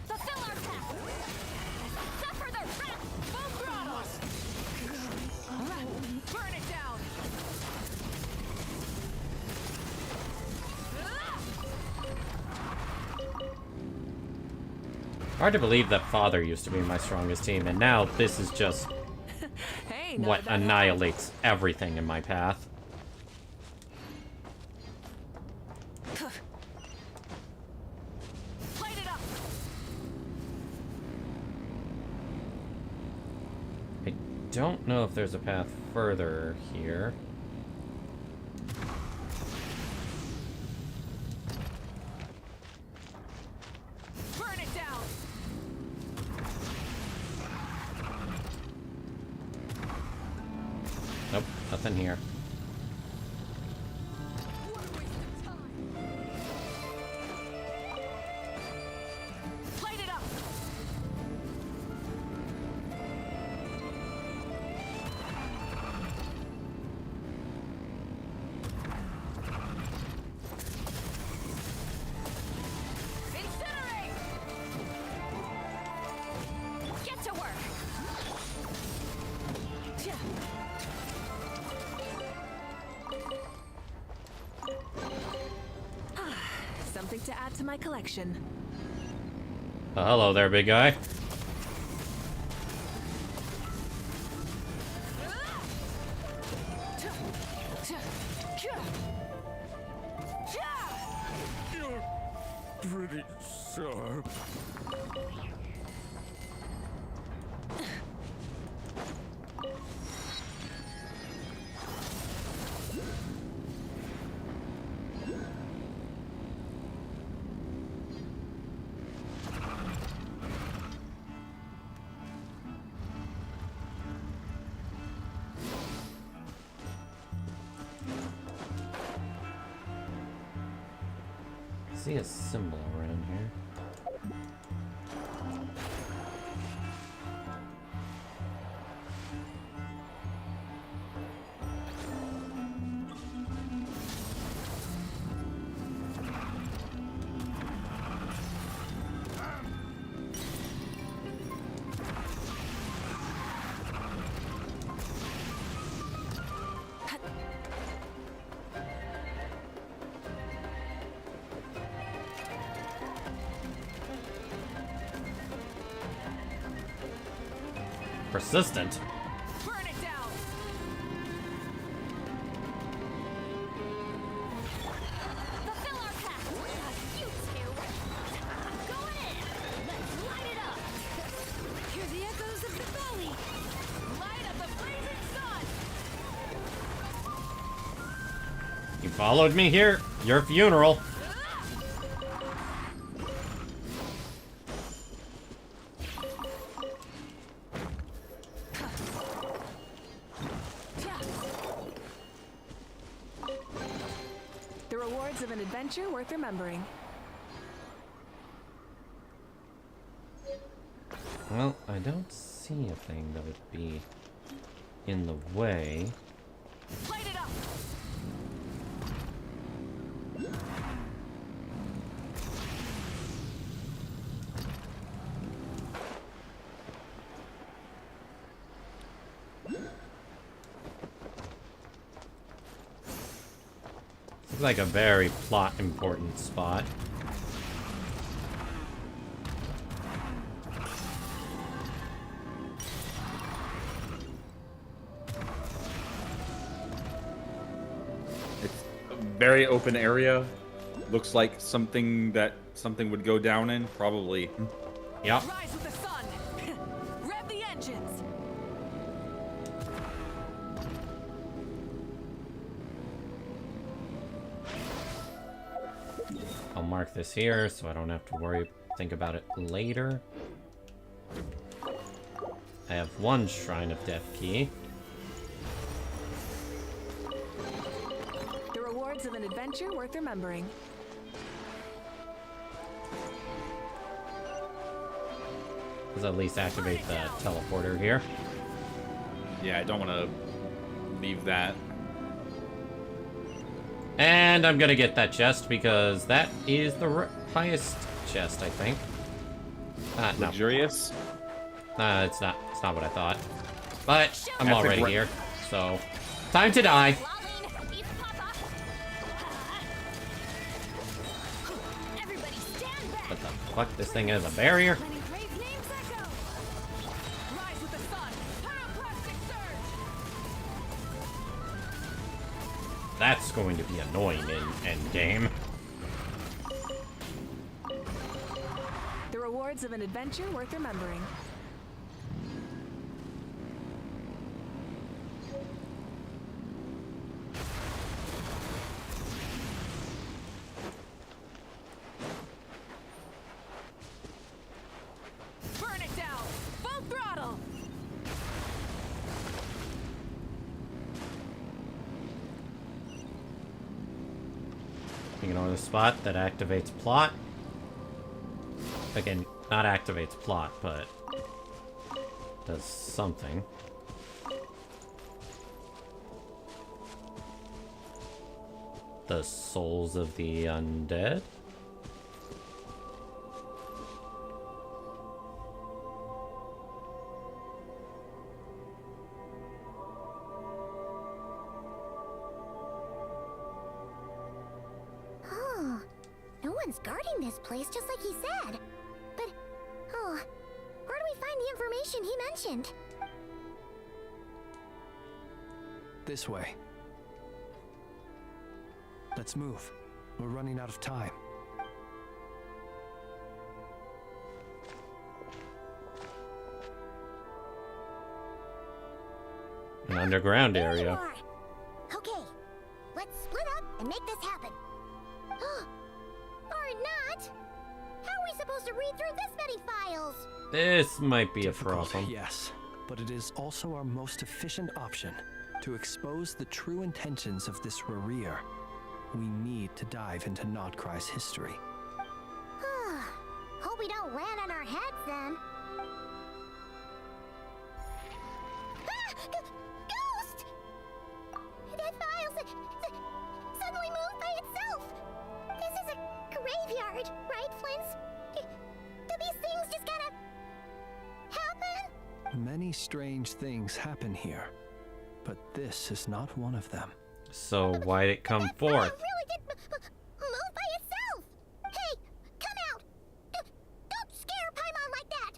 Fulfill our task! Suffer the wrath! Full throttle! Burn it down! Hard to believe that Father used to be my strongest team, and now this is just Hey, what annihilates everything in my path. Light it up! I don't know if there's a path further here. Burn it down! Nope, nothing here. Light it up! Incinerate! Get to work! Something to add to my collection. Hello there, big guy. You're pretty sharp. I see a symbol around here. persistent. Burn it down. Fulfill our pact. You two. Going in. Let's light it up. Hear the echoes of the valley. Light up the blazing sun. You followed me here. Your funeral. The rewards of an adventure worth remembering. Well, I don't see a thing that would be in the way. Light it up. Looks like a very plot important spot. It's a very open area. Looks like something would go down in, probably. Yep. Rise with the sun. Rev the engines. I'll mark this here so I don't have to think about it later. I have one Shrine of Death key. The rewards of an adventure worth remembering. Let's at least activate the teleporter here. Yeah, I don't want to leave that. And I'm gonna get that chest because that is the highest chest, I think. No. Luxurious? It's not what I thought. But I'm That's already here, so time to die. What the fuck? This thing is a barrier? Rise with the sun. Pyroclastic surge. That's going to be annoying in endgame. The rewards of an adventure worth remembering. Burn it down. Full throttle. Ignore the spot that activates plot. Again, not activates plot, but does something. The souls of the undead? Oh, no one's guarding this place just like he said. But, oh, where do we find the information he mentioned? This way. Let's move. We're running out of time. An underground There you area. are. Okay, let's split up and make this happen. Or not. How are we supposed to read through this many files? This might be a Difficult, problem. yes, but it is also our most efficient option. To expose the true intentions of this Rerir, we need to dive into Nod-Krai's history. Hope we don't land on our heads then. Ghost! That file suddenly moved by itself. This is a graveyard, right, Flint's? Do these things just kind of happen? Many strange things happen here, but this is not one of them. So why'd it come forth? Really did move by itself. Hey, come out! Don't scare Paimon like that.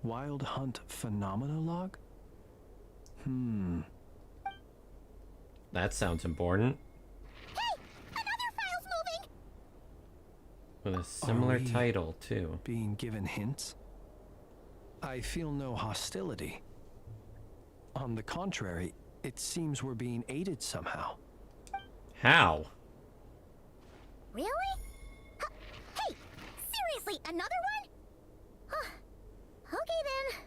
Wild Hunt Phenomena Log? That sounds important. Hey! Another file's moving! With a similar Are we title, too. Being given hints? I feel no hostility. On the contrary, it seems we're being aided somehow. How? Really? Hey! Seriously, another one? Huh. Okay then.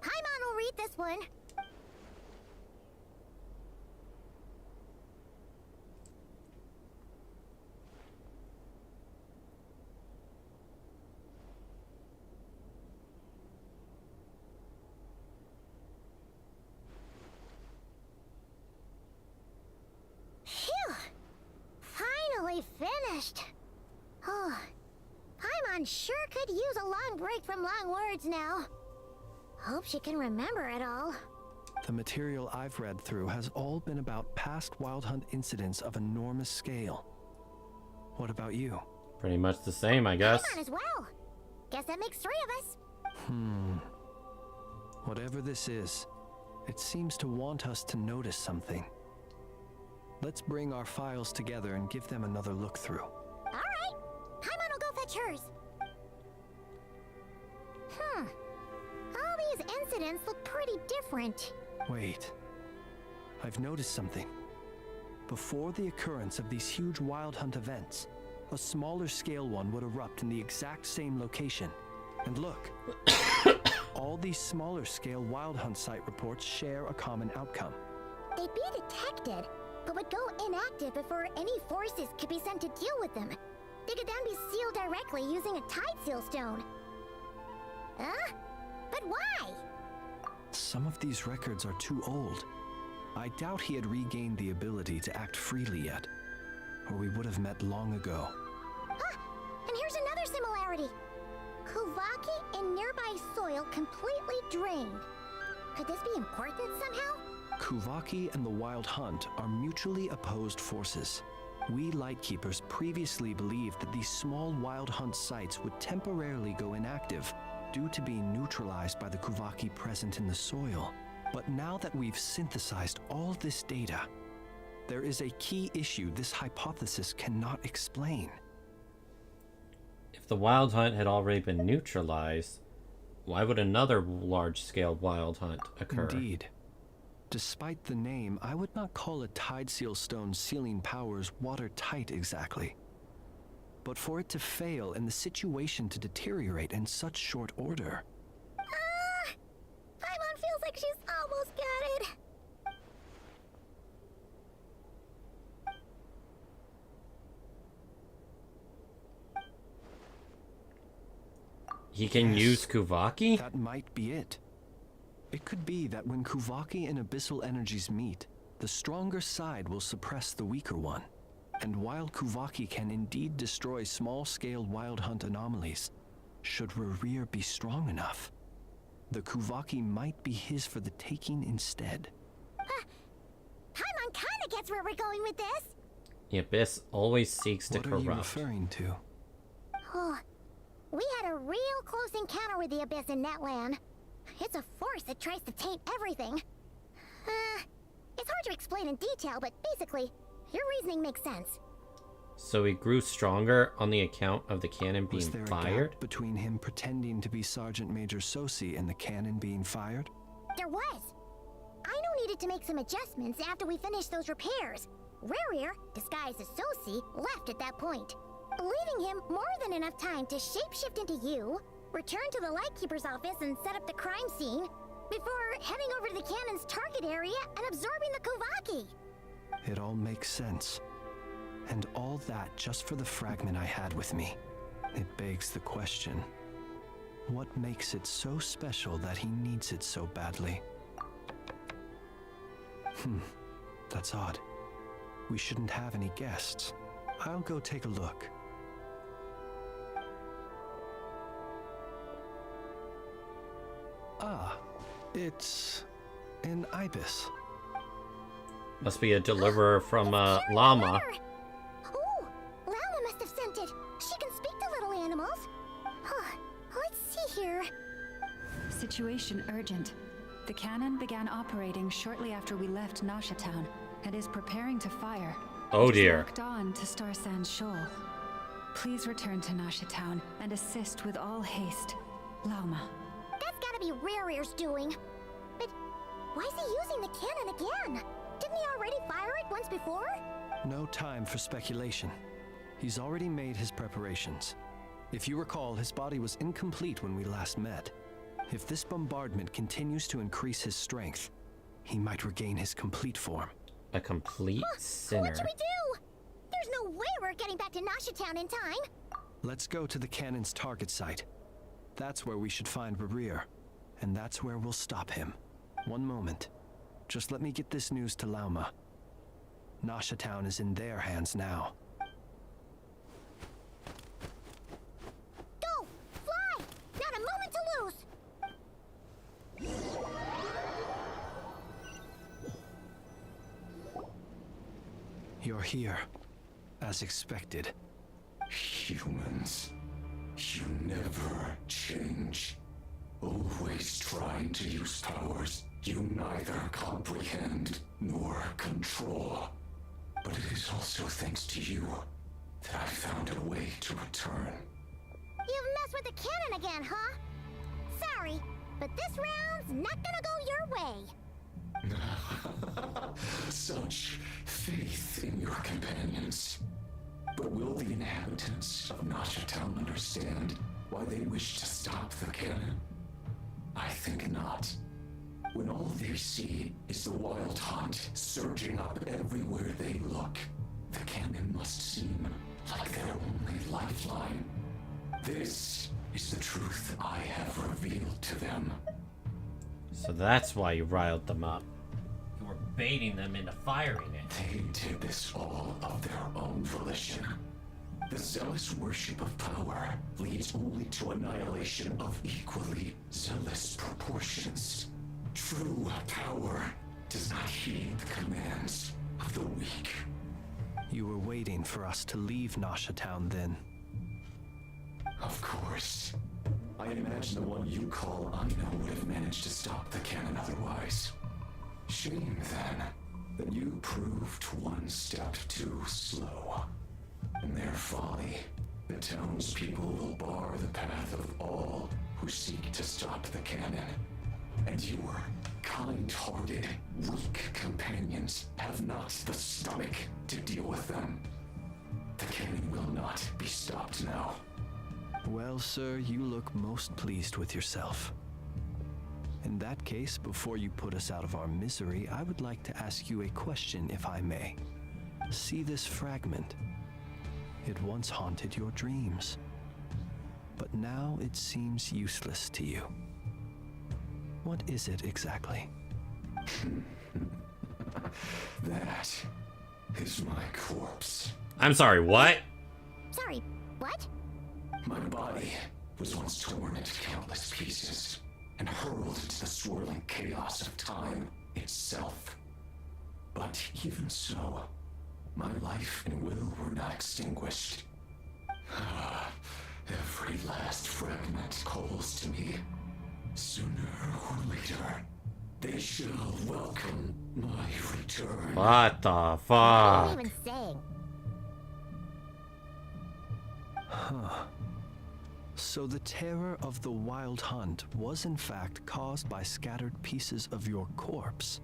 Paimon will read this one. Phew! Finally finished. Oh, Paimon sure could use a long break from long words now. Hope she can remember it all. The material I've read through has all been about past Wild Hunt incidents of enormous scale. What about you? Pretty much the same, I guess. Paimon as well. Guess that makes 3 of us. Whatever this is, it seems to want us to notice something. Let's bring our files together and give them another look through. All right. Paimon will go fetch hers. All these incidents look pretty different. Wait. I've noticed something. Before the occurrence of these huge Wild Hunt events, a smaller scale one would erupt in the exact same location. And look, all these smaller scale Wild Hunt site reports share a common outcome. They'd be detected, but would go inactive before any forces could be sent to deal with them. They could then be sealed directly using a tide seal stone. Huh? But why? Some of these records are too old. I doubt he had regained the ability to act freely yet, or we would have met long ago. Huh! And here's another similarity. Kuvaki in nearby soil completely drained. Could this be important somehow? Kuvaki and the Wild Hunt are mutually opposed forces. We Lightkeepers previously believed that these small Wild Hunt sites would temporarily go inactive due to being neutralized by the Kuvaki present in the soil. But now that we've synthesized all this data, there is a key issue this hypothesis cannot explain. If the Wild Hunt had already been neutralized, why would another large-scale Wild Hunt occur? Indeed. Despite the name, I would not call a Tide Seal Stone's sealing powers watertight exactly. But for it to fail and the situation to deteriorate in such short order... Paimon feels like she's almost got it. He can use Kuvaki? That might be it. It could be that when Kuvaki and Abyssal energies meet, the stronger side will suppress the weaker one. And while Kuvaki can indeed destroy small-scale Wild Hunt anomalies, should Rerir be strong enough, the Kuvaki might be his for the taking instead. Paimon kinda gets where we're going with this. The Abyss always seeks to What corrupt. are you referring to? Oh, we had a real close encounter with the Abyss in Natlan. It's a force that tries to taint everything. It's hard to explain in detail, but basically, your reasoning makes sense. So he grew stronger on the account of the cannon being Was there fired? a gap between him pretending to be Sergeant Major Sosi and the cannon being fired? There was. Aino needed to make some adjustments after we finished those repairs. Rerir, disguised as Sosi, left at that point, leaving him more than enough time to shapeshift into you, return to the Lightkeeper's office and set up the crime scene, before heading over to the cannon's target area and absorbing the Kuvaki. It all makes sense. And all that just for the fragment I had with me. It begs the question, what makes it so special that he needs it so badly? That's odd. We shouldn't have any guests. I'll go take a look. Ah, it's an ibis. Must be a deliverer from Llama. Ooh, Llama must have sent it. She can speak to little animals. Let's see here. situation urgent. The cannon began operating shortly after we left Nasha Town and is preparing to fire. Oh It is dear. locked on to Star Sand Shoal. Please return to Nasha Town and assist with all haste. Lauma. That's gotta be Rarier's doing. But why is he using the cannon again? Didn't he already fire it once before? No time for speculation. He's already made his preparations. If you recall, his body was incomplete when we last met. If this bombardment continues to increase his strength, he might regain his complete form. A complete sinner. What should we do? There's no way we're getting back to Nasha Town in time. Let's go to the cannon's target site. That's where we should find Rarir, and that's where we'll stop him. One moment. Just let me get this news to Lauma. Nasha Town is in their hands now. Go! Fly! Not a moment to lose! You're here, as expected. Humans, you never change. Always trying to use powers you neither comprehend nor control. But it is also thanks to you that I found a way to return. You've messed with the cannon again, huh? Sorry, but this round's not gonna go your way. Such faith in your companions. But will the inhabitants of Nasha Town understand why they wish to stop the cannon? I think not. When all they see is the wild hunt surging up everywhere they look, the cannon must seem like their only lifeline. This is the truth I have revealed to them. So that's why you riled them up. You were baiting them into firing it. They did this all of their own volition. The zealous worship of power leads only to annihilation of equally zealous proportions. True power does not heed the commands of the weak. You were waiting for us to leave Nasha Town then. Of course. I imagine the one you call Aina would have managed to stop the cannon otherwise. Shame, then, that you proved one step too slow. In their folly, the townspeople will bar the path of all who seek to stop the cannon. And your kind-hearted, weak companions have not the stomach to deal with them. The cannon will not be stopped now. Well, sir, you look most pleased with yourself. In that case, before you put us out of our misery, I would like to ask you a question, if I may. See this fragment? It once haunted your dreams, but now it seems useless to you. What is it exactly? That is my corpse. I'm sorry, what? Sorry, what? My body was once torn into countless pieces and hurled into the swirling chaos of time itself. But even so, my life and will were not extinguished. Every last fragment calls to me. Sooner or later, they shall welcome my return. What the What fuck? are you even saying? Huh. So the terror of the wild hunt was in fact caused by scattered pieces of your corpse.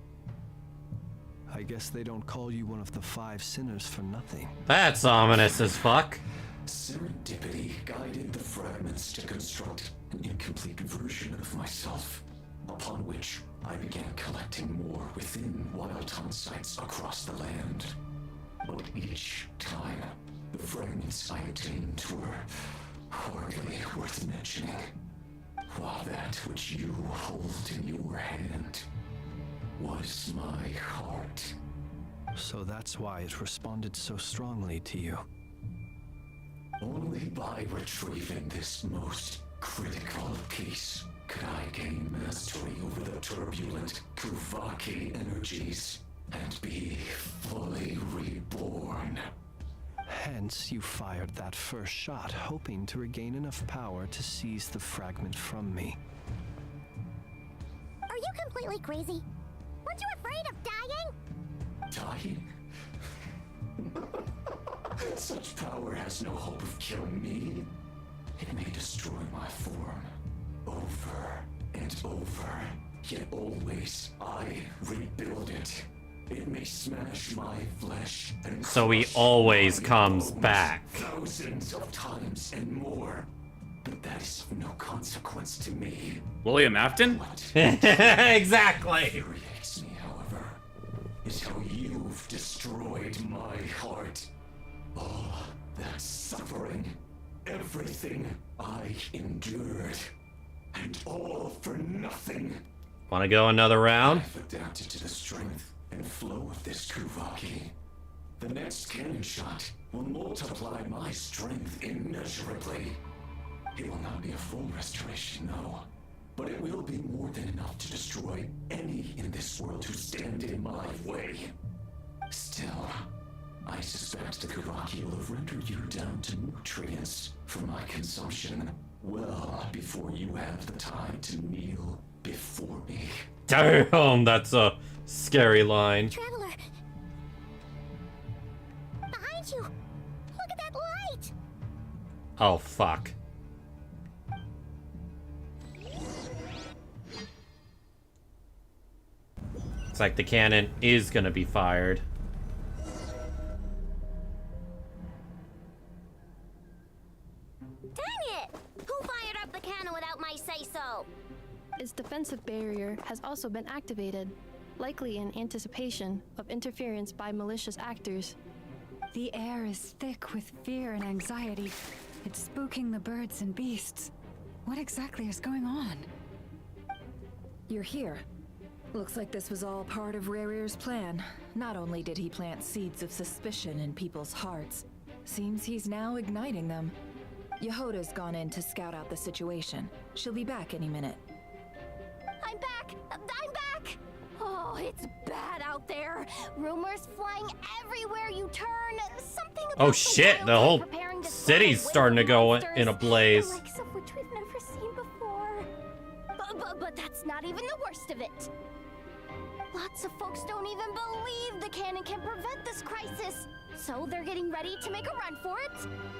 I guess they don't call you one of the 5 sinners for nothing. That's ominous as fuck. Serendipity guided the fragments to construct an incomplete version of myself, upon which I began collecting more within wild hunt sites across the land. But each time, the fragments I obtained were hardly worth mentioning, while that which you hold in your hand was my heart. So that's why it responded so strongly to you. Only by retrieving this most critical piece could I gain mastery over the turbulent Kuvaki energies and be fully reborn. Hence, you fired that first shot, hoping to regain enough power to seize the fragment from me. completely crazy? Weren't you afraid of dying? Dying? Such power has no hope of killing me. It may destroy my form over and over, yet always I rebuild it. It may smash my flesh and So he always comes back. thousands of times and more. But that is of no consequence to me. William Afton? Exactly. What infuriates me, however, is how you've destroyed my heart. All that suffering, everything I endured, and all for nothing. Want to go another round? I've adapted to the strength and flow of this Kuvaki. The next cannon shot will multiply my strength immeasurably. It will not be a full restoration, no, but it will be more than enough to destroy any in this world who stand in my way. Still, I suspect the Kuvaki will have rendered you down to nutrients for my consumption well before you have the time to kneel before me. Damn, that's a scary line. Traveler! Behind you! Look at that light! Oh, fuck. It's like the cannon is gonna be fired. Dang it! Who fired up the cannon without my say-so? Its defensive barrier has also been activated, likely in anticipation of interference by malicious actors. The air is thick with fear and anxiety. It's spooking the birds and beasts. What exactly is going on? You're here. Looks like this was all part of Rarir's plan. Not only did he plant seeds of suspicion in people's hearts, seems he's now igniting them. Yehoda's gone in to scout out the situation. She'll be back any minute. I'm back! I'm back! Oh, it's bad out there. Rumors flying everywhere you turn. Something about Oh shit, the whole city's starting to go in a blaze. The likes of which we've never seen before. But that's not even the worst of it. Lots of folks don't even believe the cannon can prevent this crisis. So they're getting ready to make a run for it.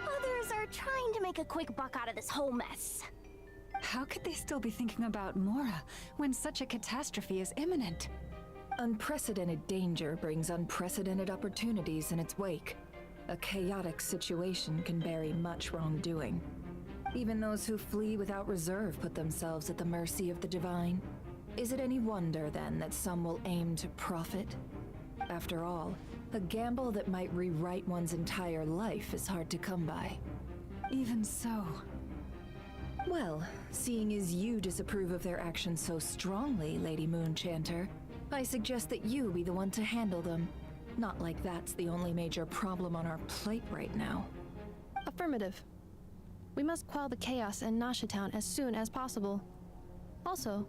Others are trying to make a quick buck out of this whole mess. How could they still be thinking about Mora when such a catastrophe is imminent? Unprecedented danger brings unprecedented opportunities in its wake. A chaotic situation can bury much wrongdoing. Even those who flee without reserve put themselves at the mercy of the divine. Is it any wonder, then, that some will aim to profit? After all, a gamble that might rewrite one's entire life is hard to come by. Even so. Well, seeing as you disapprove of their actions so strongly, Lady Moonchanter, I suggest that you be the one to handle them. Not like that's the only major problem on our plate right now. Affirmative. We must quell the chaos in Nasha Town as soon as possible. Also,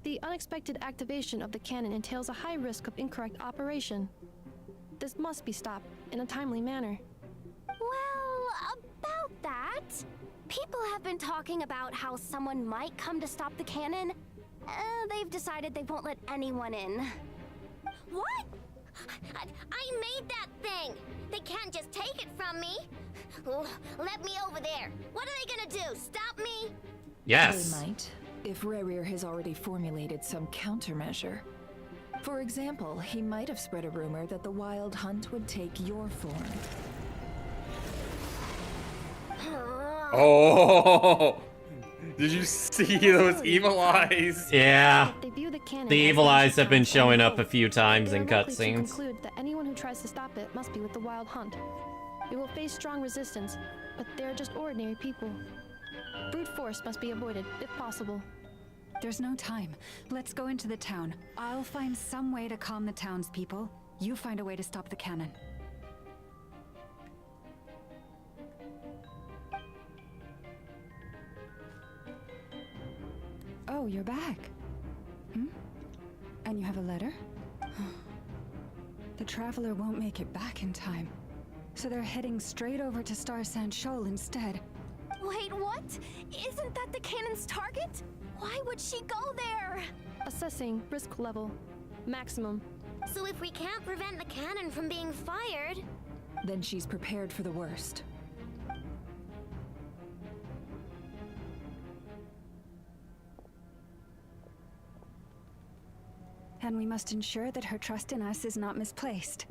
the unexpected activation of the cannon entails a high risk of incorrect operation. This must be stopped in a timely manner. Well, about that, people have been talking about how someone might come to stop the cannon. They've decided they won't let anyone in. What? I made that thing! They can't just take it from me! Oh, let me over there! What are they gonna do? Stop me? Yes. They might, if Rarir has already formulated some countermeasure. For example, he might have spread a rumor that the Wild Hunt would take your form. Oh! Did you see those evil eyes? Yeah. They view the cannon The as evil their eyes have been strong showing foe. up a few times They in are likely to cutscenes. conclude that anyone who tries to stop it must be with the Wild Hunt. It will face strong resistance, but they're just ordinary people. Brute force must be avoided, if possible. There's no time. Let's go into the town. I'll find some way to calm the townspeople. You find a way to stop the cannon. Oh, you're back. And you have a letter? The Traveler won't make it back in time. So they're heading straight over to Star Sand Shoal instead. Wait, what? Isn't that the cannon's target? Why would she go there? Assessing risk level. Maximum. So if we can't prevent the cannon from being fired... Then she's prepared for the worst. And we must ensure that her trust in us is not misplaced.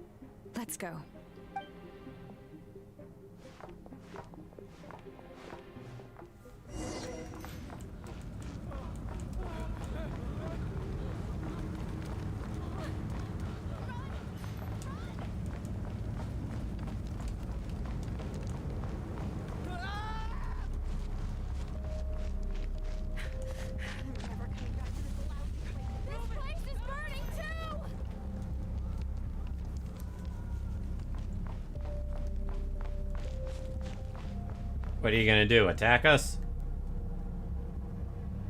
Let's go. What are you gonna do, attack us?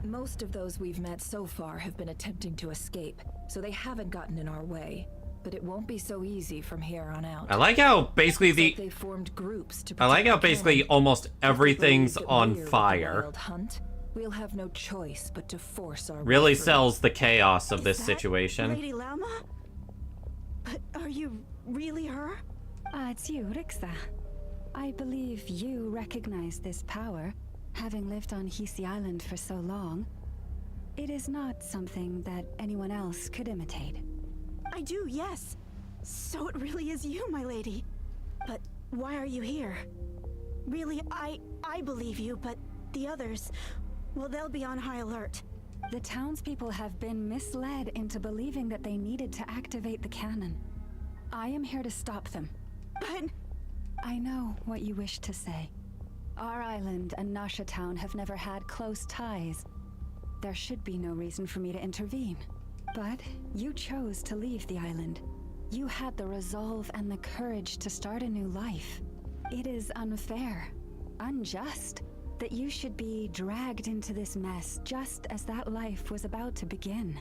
Most of those we've met so far have been attempting to escape, so they haven't gotten in our way. But it won't be so easy from here on out. I like how basically They formed groups to I like how protect the basically cannon. almost everything's If we on interfere with the fire. wild hunt, we'll have no choice but to force our Really way through. sells the chaos of this situation. Lady Lama? But are you really her? It's you, Rixa. I believe you recognize this power, having lived on Hisi Island for so long. It is not something that anyone else could imitate. I do, yes. So it really is you, my lady. But why are you here? Really, I believe you, but the others, well, they'll be on high alert. The townspeople have been misled into believing that they needed to activate the cannon. I am here to stop them. But... I know what you wish to say. Our island and Nasha Town have never had close ties. There should be no reason for me to intervene. But you chose to leave the island. You had the resolve and the courage to start a new life. It is unfair, unjust, that you should be dragged into this mess just as that life was about to begin.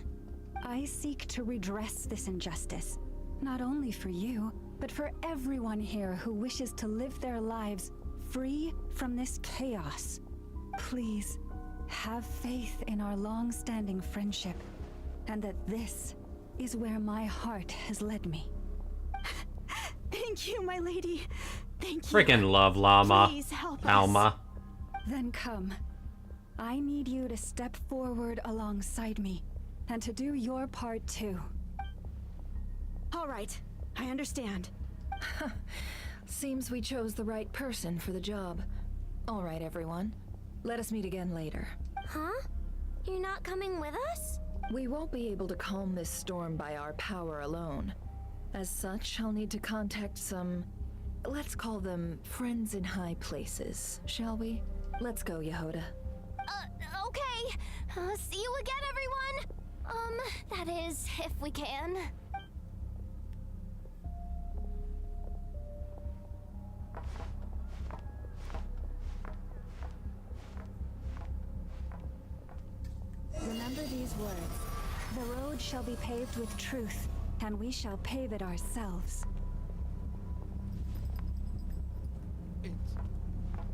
I seek to redress this injustice, not only for you, but for everyone here who wishes to live their lives free from this chaos. Please, have faith in our long-standing friendship, and that this is where my heart has led me. Thank you, my lady. Thank you. Freaking love Llama. Please help us. Alma. Then come. I need you to step forward alongside me, and to do your part too. All right, I understand. Seems we chose the right person for the job. All right, everyone. Let us meet again later. Huh? You're not coming with us? We won't be able to calm this storm by our power alone. As such, I'll need to contact some... let's call them friends in high places, shall we? Let's go, Yehoda. Okay. See you again, everyone. That is, if we can. Remember these words. The road shall be paved with truth, and we shall pave it ourselves.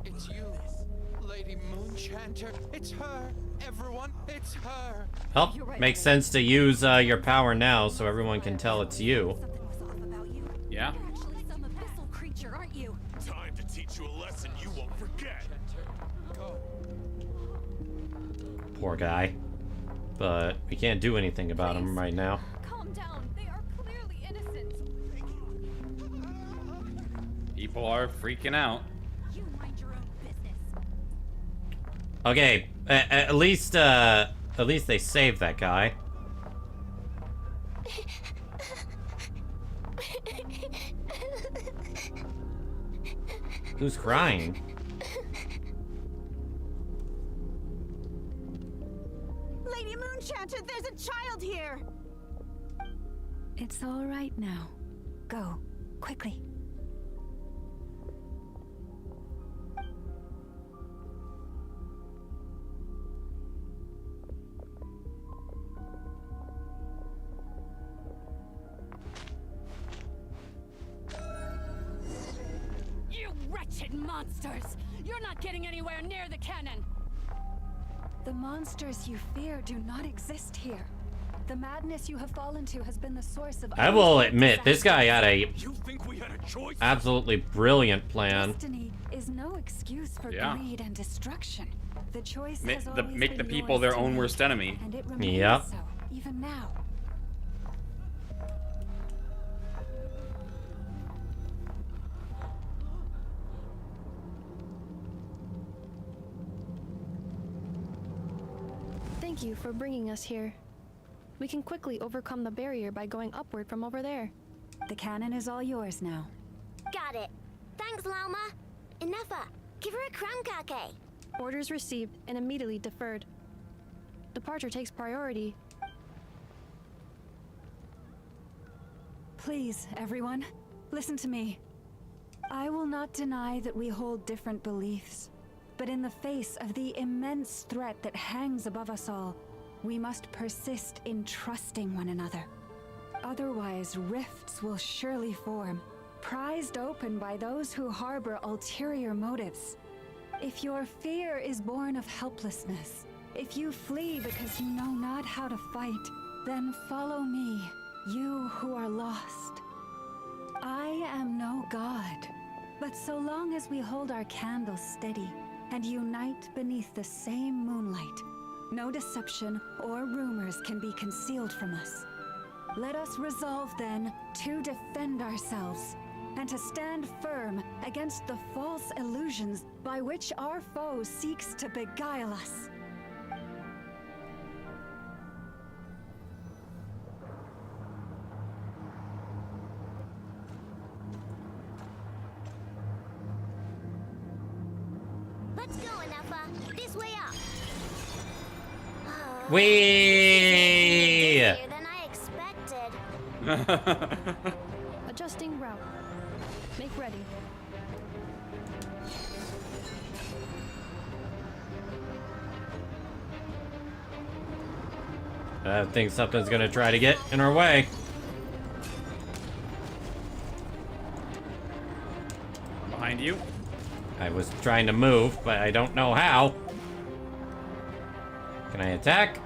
It's you, Lady Moonchanter. It's her, everyone. It's her. Well, makes sense to use your power now so everyone can tell it's you. Yeah. You're actually some abyssal creature, aren't you? Time to teach you a lesson you won't forget. Poor guy. But we can't do anything about him right now. Calm down. They are clearly innocent. People are freaking out. You mind your own business. Okay, at least they saved that guy. Who's crying? Lady Moonchanter, there's a child here! It's all right now. Go, quickly. You wretched monsters! You're not getting anywhere near the cannon! The monsters you fear do not exist here. The madness you have fallen to has been the source of... I will admit, this guy had a You think we had a choice? absolutely brilliant plan. Destiny is no excuse for Yeah. greed and destruction. The choice has always Make the been people yours their to own make, worst enemy. and it remains Yep. so, even now. Thank you for bringing us here. We can quickly overcome the barrier by going upward from over there. The cannon is all yours now. Got it. Thanks, Lama. Enougha, give her a crown kake. Orders received and immediately deferred. Departure takes priority. Please, everyone, listen to me. I will not deny that we hold different beliefs, but in the face of the immense threat that hangs above us all, we must persist in trusting one another. Otherwise, rifts will surely form, prized open by those who harbor ulterior motives. If your fear is born of helplessness, if you flee because you know not how to fight, then follow me, you who are lost. I am no god, but so long as we hold our candles steady and unite beneath the same moonlight, no deception or rumors can be concealed from us. Let us resolve then to defend ourselves and to stand firm against the false illusions by which our foe seeks to beguile us. Let's go, Enougha. This way up. Whee! Easier than I expected. Adjusting route. Make ready. I think something's gonna try to get in our way. Behind you. I was trying to move, but I don't know how. Can I attack?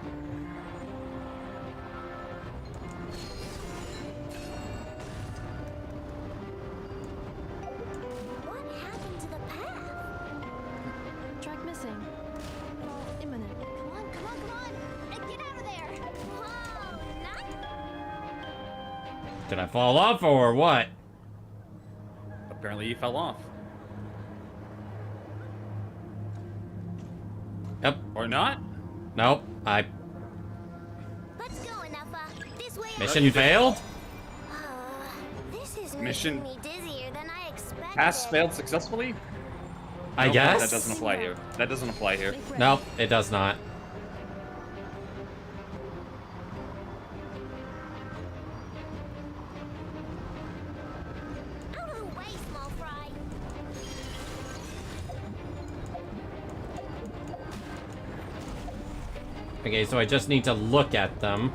What happened to the path? Track missing. Fall imminent. Come on, come on, come on! And get out of there! Whoa, not... Did I fall off or what? Apparently you fell off. Yep. Or not? Nope. Let's go, Enougha. This way up. Mission failed? This is Mission- making me dizzier than I expected. Pass failed successfully? I Nope, guess? That doesn't apply here. That doesn't apply here. Nope, it does not. Out of the way, small fry. Okay, so I just need to look at them.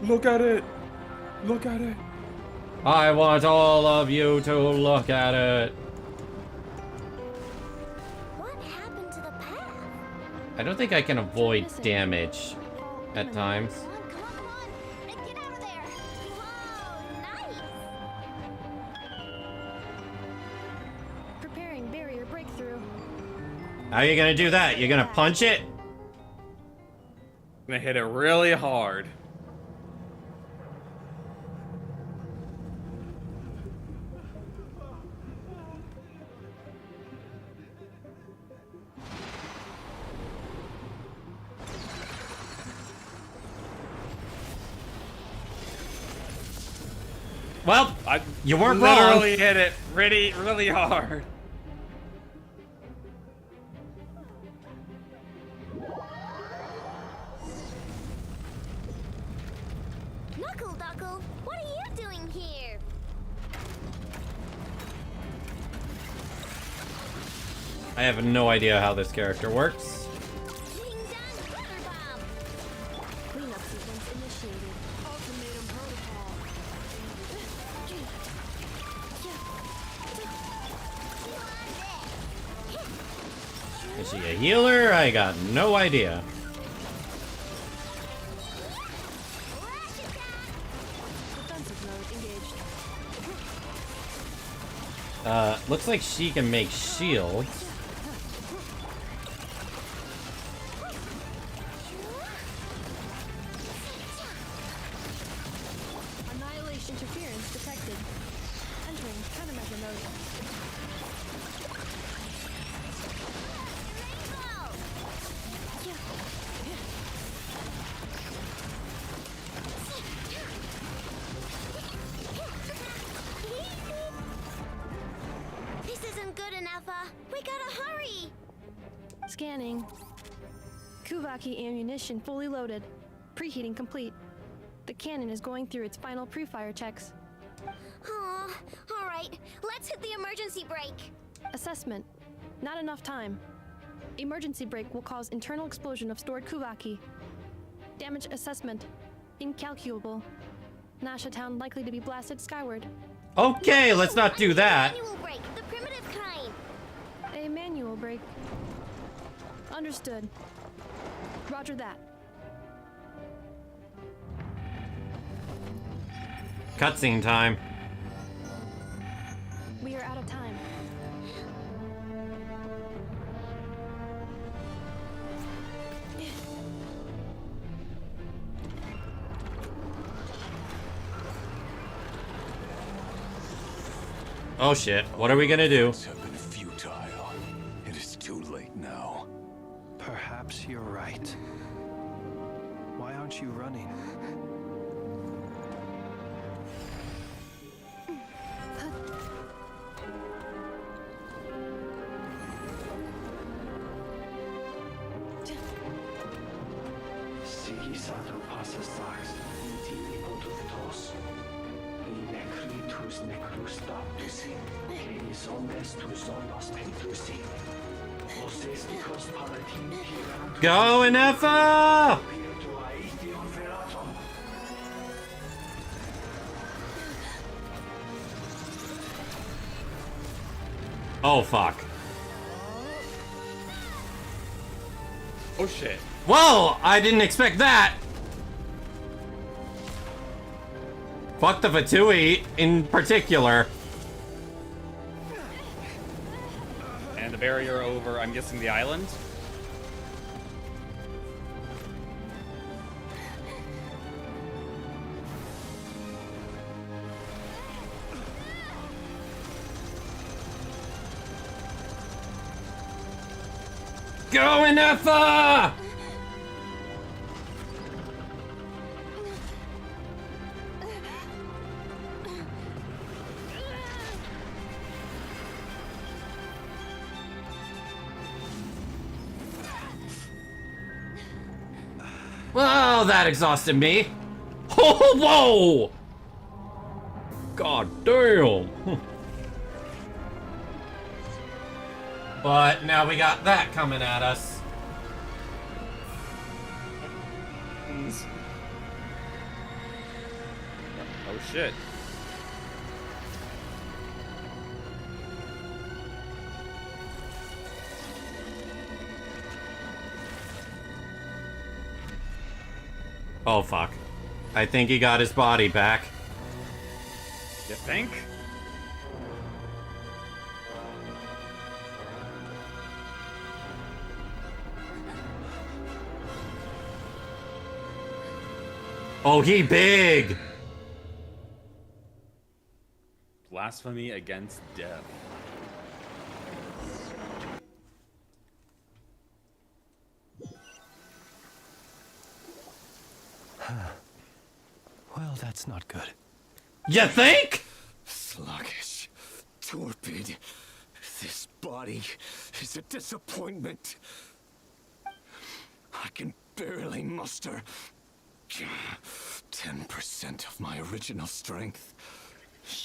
Look at it! Look at it! I want all of you to look at it. What happened to the path? I don't think I can avoid damage at times. Come on, come on, come on! And get out of there! Whoa, nice! Preparing barrier breakthrough. How are you gonna do that? You're gonna punch it? I'm gonna hit it really hard. Well, you weren't literally wrong. hit it really hard. Knuckle Duckle, what are you doing here? I have no idea how this character works. Cleanup sequence initiated. Ultimatum protocol. Is she a healer? I got no idea. Looks like she can make shields. Annihilation interference detected. Entering countermeasure mode. This isn't good enough, we gotta hurry! Scanning. Kuvaki ammunition fully loaded. Preheating complete. The cannon is going through its final pre-fire checks. Oh, alright, let's hit the emergency brake. Assessment. Not enough time. Emergency brake will cause internal explosion of stored Kuvaki. Damage assessment. Incalculable. Nasha Town likely to be blasted skyward. Okay, let's not do that. Manual brake, the primitive kind. A manual brake. Understood. Roger that. Cutscene time. We are out of time. Oh shit, what are we gonna do? Have been futile. It is too late now. Perhaps you're right. Why aren't you running? Go and Effa! Oh fuck. Oh shit. Whoa! I didn't expect that! Fuck the Fatui in particular. And the barrier over, I'm guessing, the island? Go in Effa! Well, that exhausted me. Oh, whoa! God damn. But now we got that coming at us. Oh shit. Oh fuck. I think he got his body back. You think? Oh, he big! Blasphemy against death. Well, that's not good. You think? Sluggish, torpid. This body is a disappointment. I can barely muster 10% of my original strength.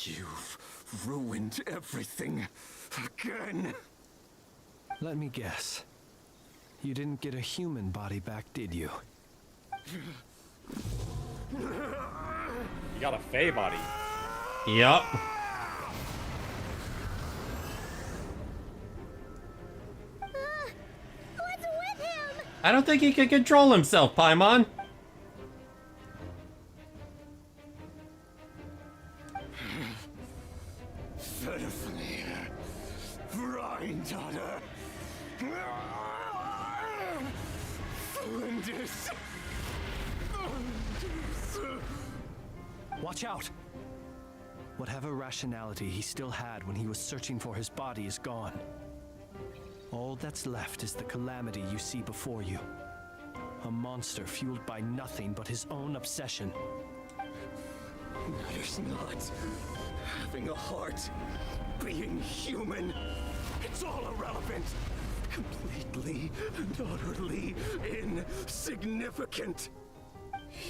You've ruined everything again. Let me guess. You didn't get a human body back, did you? You got a Fey body. Yup. I don't think he can control himself, Paimon. Granddaughter. Watch out! Whatever rationality he still had when he was searching for his body is gone. All that's left is the calamity you see before you. A monster fueled by nothing but his own obsession. Matters not. Having a heart, being human, it's all irrelevant. Completely and utterly insignificant.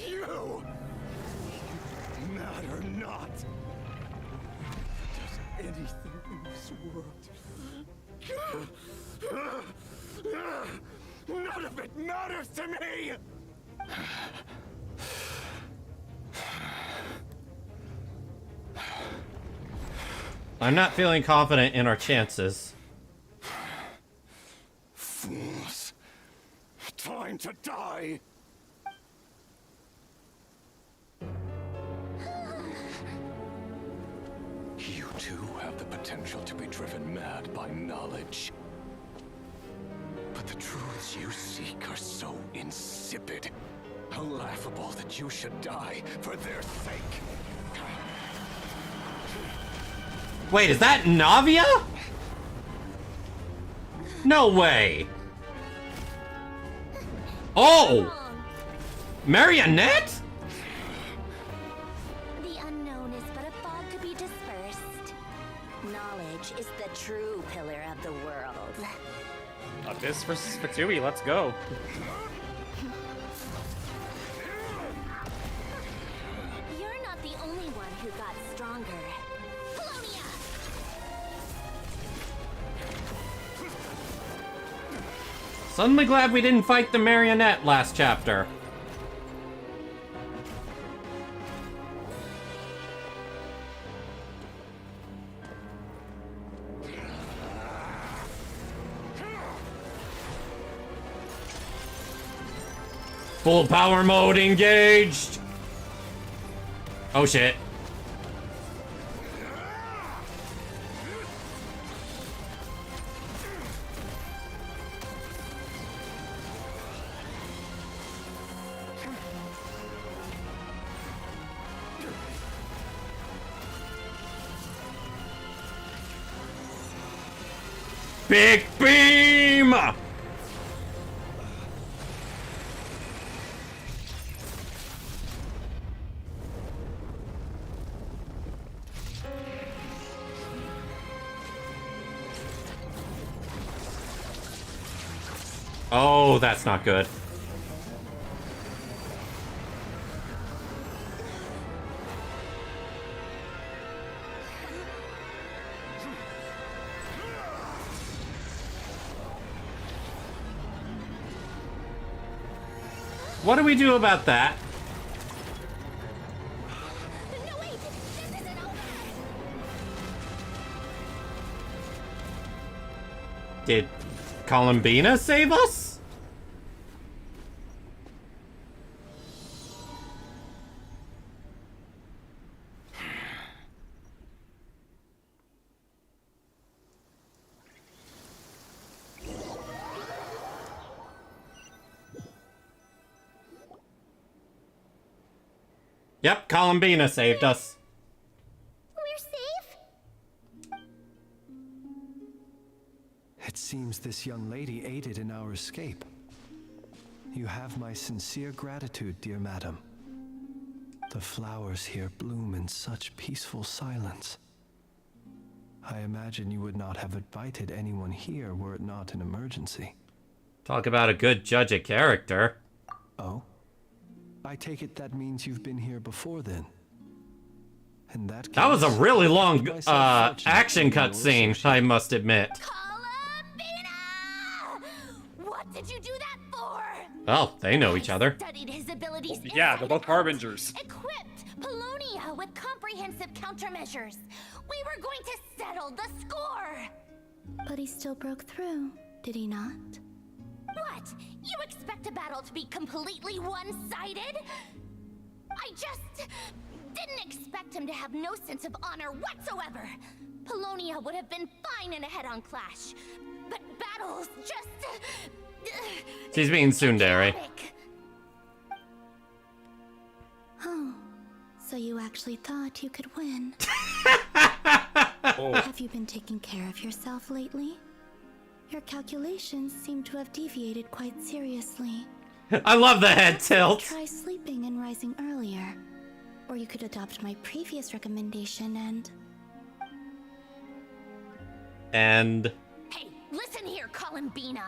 You matter not. Does anything in this world? None of it matters to me! I'm not feeling confident in our chances. Fools. Time to die! You too have the potential to be driven mad by knowledge. But the truths you seek are so insipid, laughable that you should die for their sake. Wait, is that Navia? No way. Oh! Marionette? The unknown is but a fog to be dispersed. Knowledge is the true pillar of the world. Abyss versus Fatui, let's go. You're not the only one who got stronger. Suddenly glad we didn't fight the marionette last chapter. Full power mode engaged. Oh shit. Big beam! Oh, that's not good. What do we do about that? Did Columbina save us? Yep, Columbina saved us. We're safe? It seems this young lady aided in our escape. You have my sincere gratitude, dear madam. The flowers here bloom in such peaceful silence. I imagine you would not have invited anyone here were it not an emergency. Talk about a good judge of character. Oh? I take it that means you've been here before then. In that case, That was a really long action cutscene, I must admit. What did you do that for? Oh, they know each other. Studied his abilities. Yeah, they're both harbingers. Equipped Polonia with comprehensive countermeasures. We were going to settle the score. But he still broke through, did he not? What? What? You expect a battle to be completely one-sided? I just didn't expect him to have no sense of honor whatsoever. Polonia would have been fine in a head-on clash, but battles just... She's being tsundere. Oh, so you actually thought you could win. Oh. Have you been taking care of yourself lately? Your calculations seem to have deviated quite seriously. I love the head tilt. Try sleeping and rising earlier. Or you could adopt my previous recommendation and... Hey, listen here, Columbina.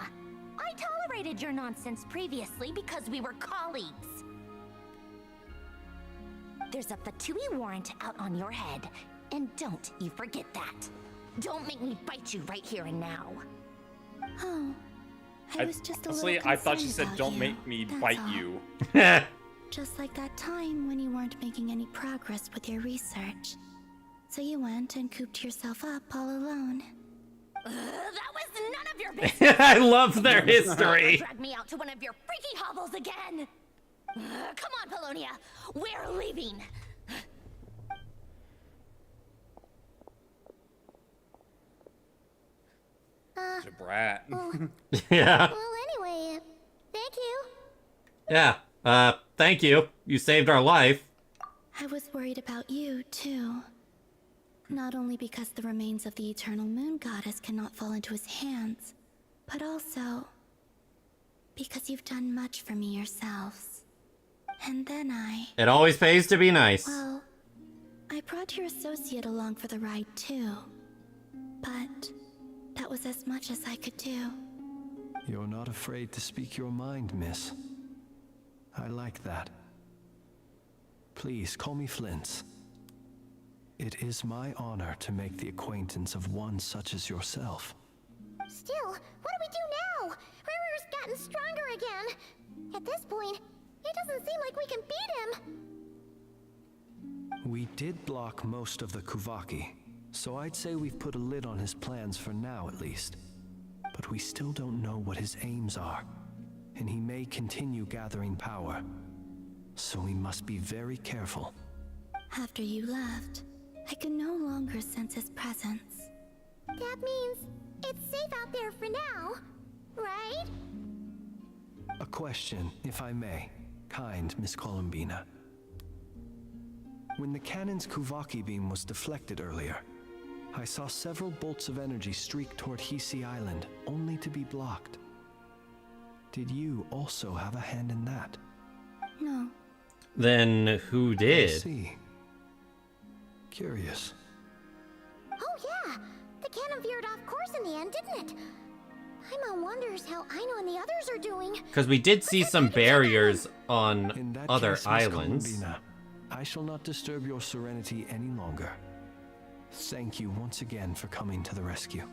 I tolerated your nonsense previously because we were colleagues. There's a F2E warrant out on your head, and don't you forget that. Don't make me bite you right here and now. Oh, I was just a little honestly, I thought she concerned said, about "Don't you, make me that's bite all. you." Just like that time when you weren't making any progress with your research. So you went and cooped yourself up all alone. That was none of your business. I love their history. Drag me out to one of your freaky hovels again. Come on, Polonia. We're leaving. She's a brat. Yeah. Well, anyway, thank you. Yeah. Thank you. You saved our life. I was worried about you, too. Not only because the remains of the Eternal Moon Goddess cannot fall into his hands, but also because you've done much for me yourselves. And then It always pays to be nice. Well, I brought your associate along for the ride, too. But that was as much as I could do. You're not afraid to speak your mind, miss. I like that. Please call me Flint's. It is my honor to make the acquaintance of one such as yourself. Still, what do we do now? Rurer's gotten stronger again. At this point, it doesn't seem like we can beat him. We did block most of the Kuvaki, so I'd say we've put a lid on his plans for now at least. But we still don't know what his aims are, and he may continue gathering power. So we must be very careful. After you left, I could no longer sense his presence. That means it's safe out there for now, right? A question, if I may, kind Miss Columbina. When the cannon's Kuvaki beam was deflected earlier, I saw several bolts of energy streak toward Hisi Island, only to be blocked. Did you also have a hand in that? No. Then who I did? see. Curious. Oh yeah, the cannon veered off course in the end, didn't it? Paimon wonders how Aino and the others are doing. Because we did see some barriers on In that other case, Miss islands. Columbina, I shall not disturb your serenity any longer. Thank you once again for coming to the rescue.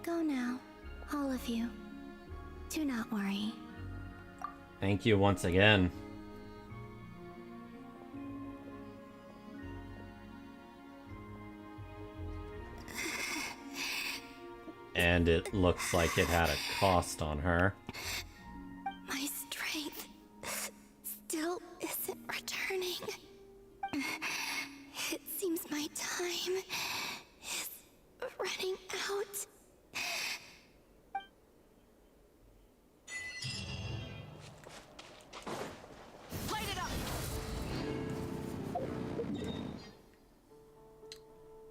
Go now, all of you. Do not worry. Thank you once again. And it looks like it had a cost on her. My strength still isn't returning. It seems my time is running out. Light it up.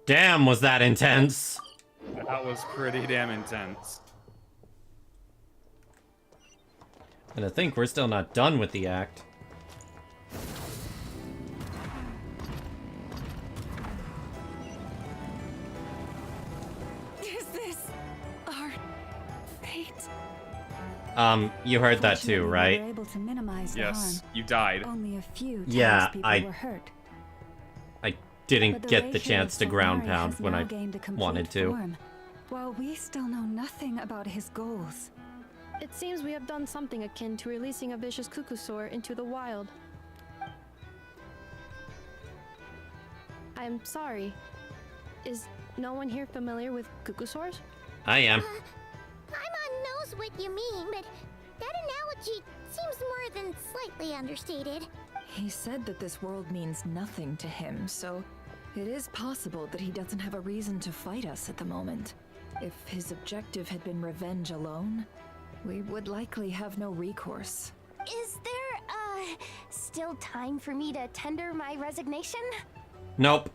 Damn, was that intense? That was pretty damn intense. And I think we're still not done with the act. Is this our fate? You heard that too, Fortunately, we right? were able to minimize the Yes, harm. you died. Only a few Yeah, townspeople I- were hurt. I But didn't the get the Lay chance to Hero ground Solari pound has when now I gained a complete wanted to. form, while we still know nothing about his goals. It seems we have done something akin to releasing a vicious Kukusaur into the wild. I'm sorry. Is no one here familiar with Kukusaurs? I am. Paimon knows what you mean, but that analogy seems more than slightly understated. He said that this world means nothing to him, so it is possible that he doesn't have a reason to fight us at the moment. If his objective had been revenge alone, we would likely have no recourse. Is there, still time for me to tender my resignation? Nope.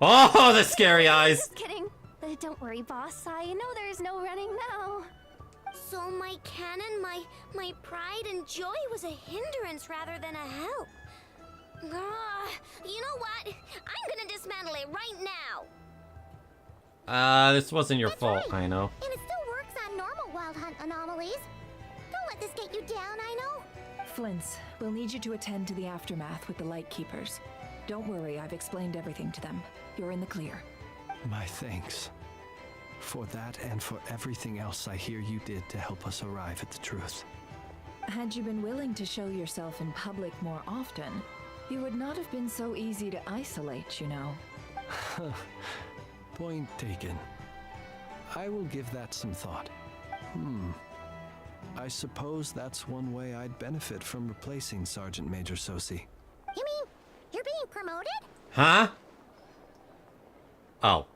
Oh, the scary eyes! Just kidding. Don't worry, boss. I know there's no running now. So my cannon, my pride and joy was a hindrance rather than a help. You know what? I'm gonna dismantle it right now. This wasn't your fault, I know. And it still works on normal wild hunt anomalies. Don't let this get you down, I know. Flints, we'll need you to attend to the aftermath with the Lightkeepers. Don't worry, I've explained everything to them. You're in the clear. My thanks. For that and for everything else I hear you did to help us arrive at the truth. Had you been willing to show yourself in public more often, you would not have been so easy to isolate, you know. Point taken. I will give that some thought. I suppose that's one way I'd benefit from replacing Sergeant Major Sosi. You mean you're being promoted? Huh? Oh.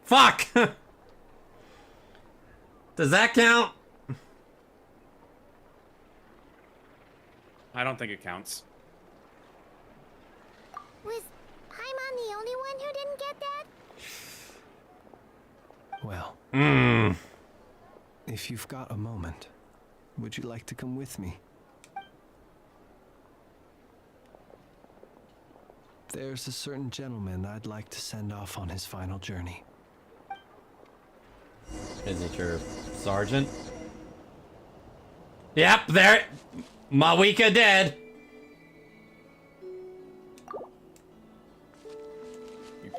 Fuck! Does that count? I don't think it counts. Was Paimon the only one who didn't get that? Well, if you've got a moment, would you like to come with me? There's a certain gentleman I'd like to send off on his final journey. Is it your sergeant? Yep, there. Mawika dead.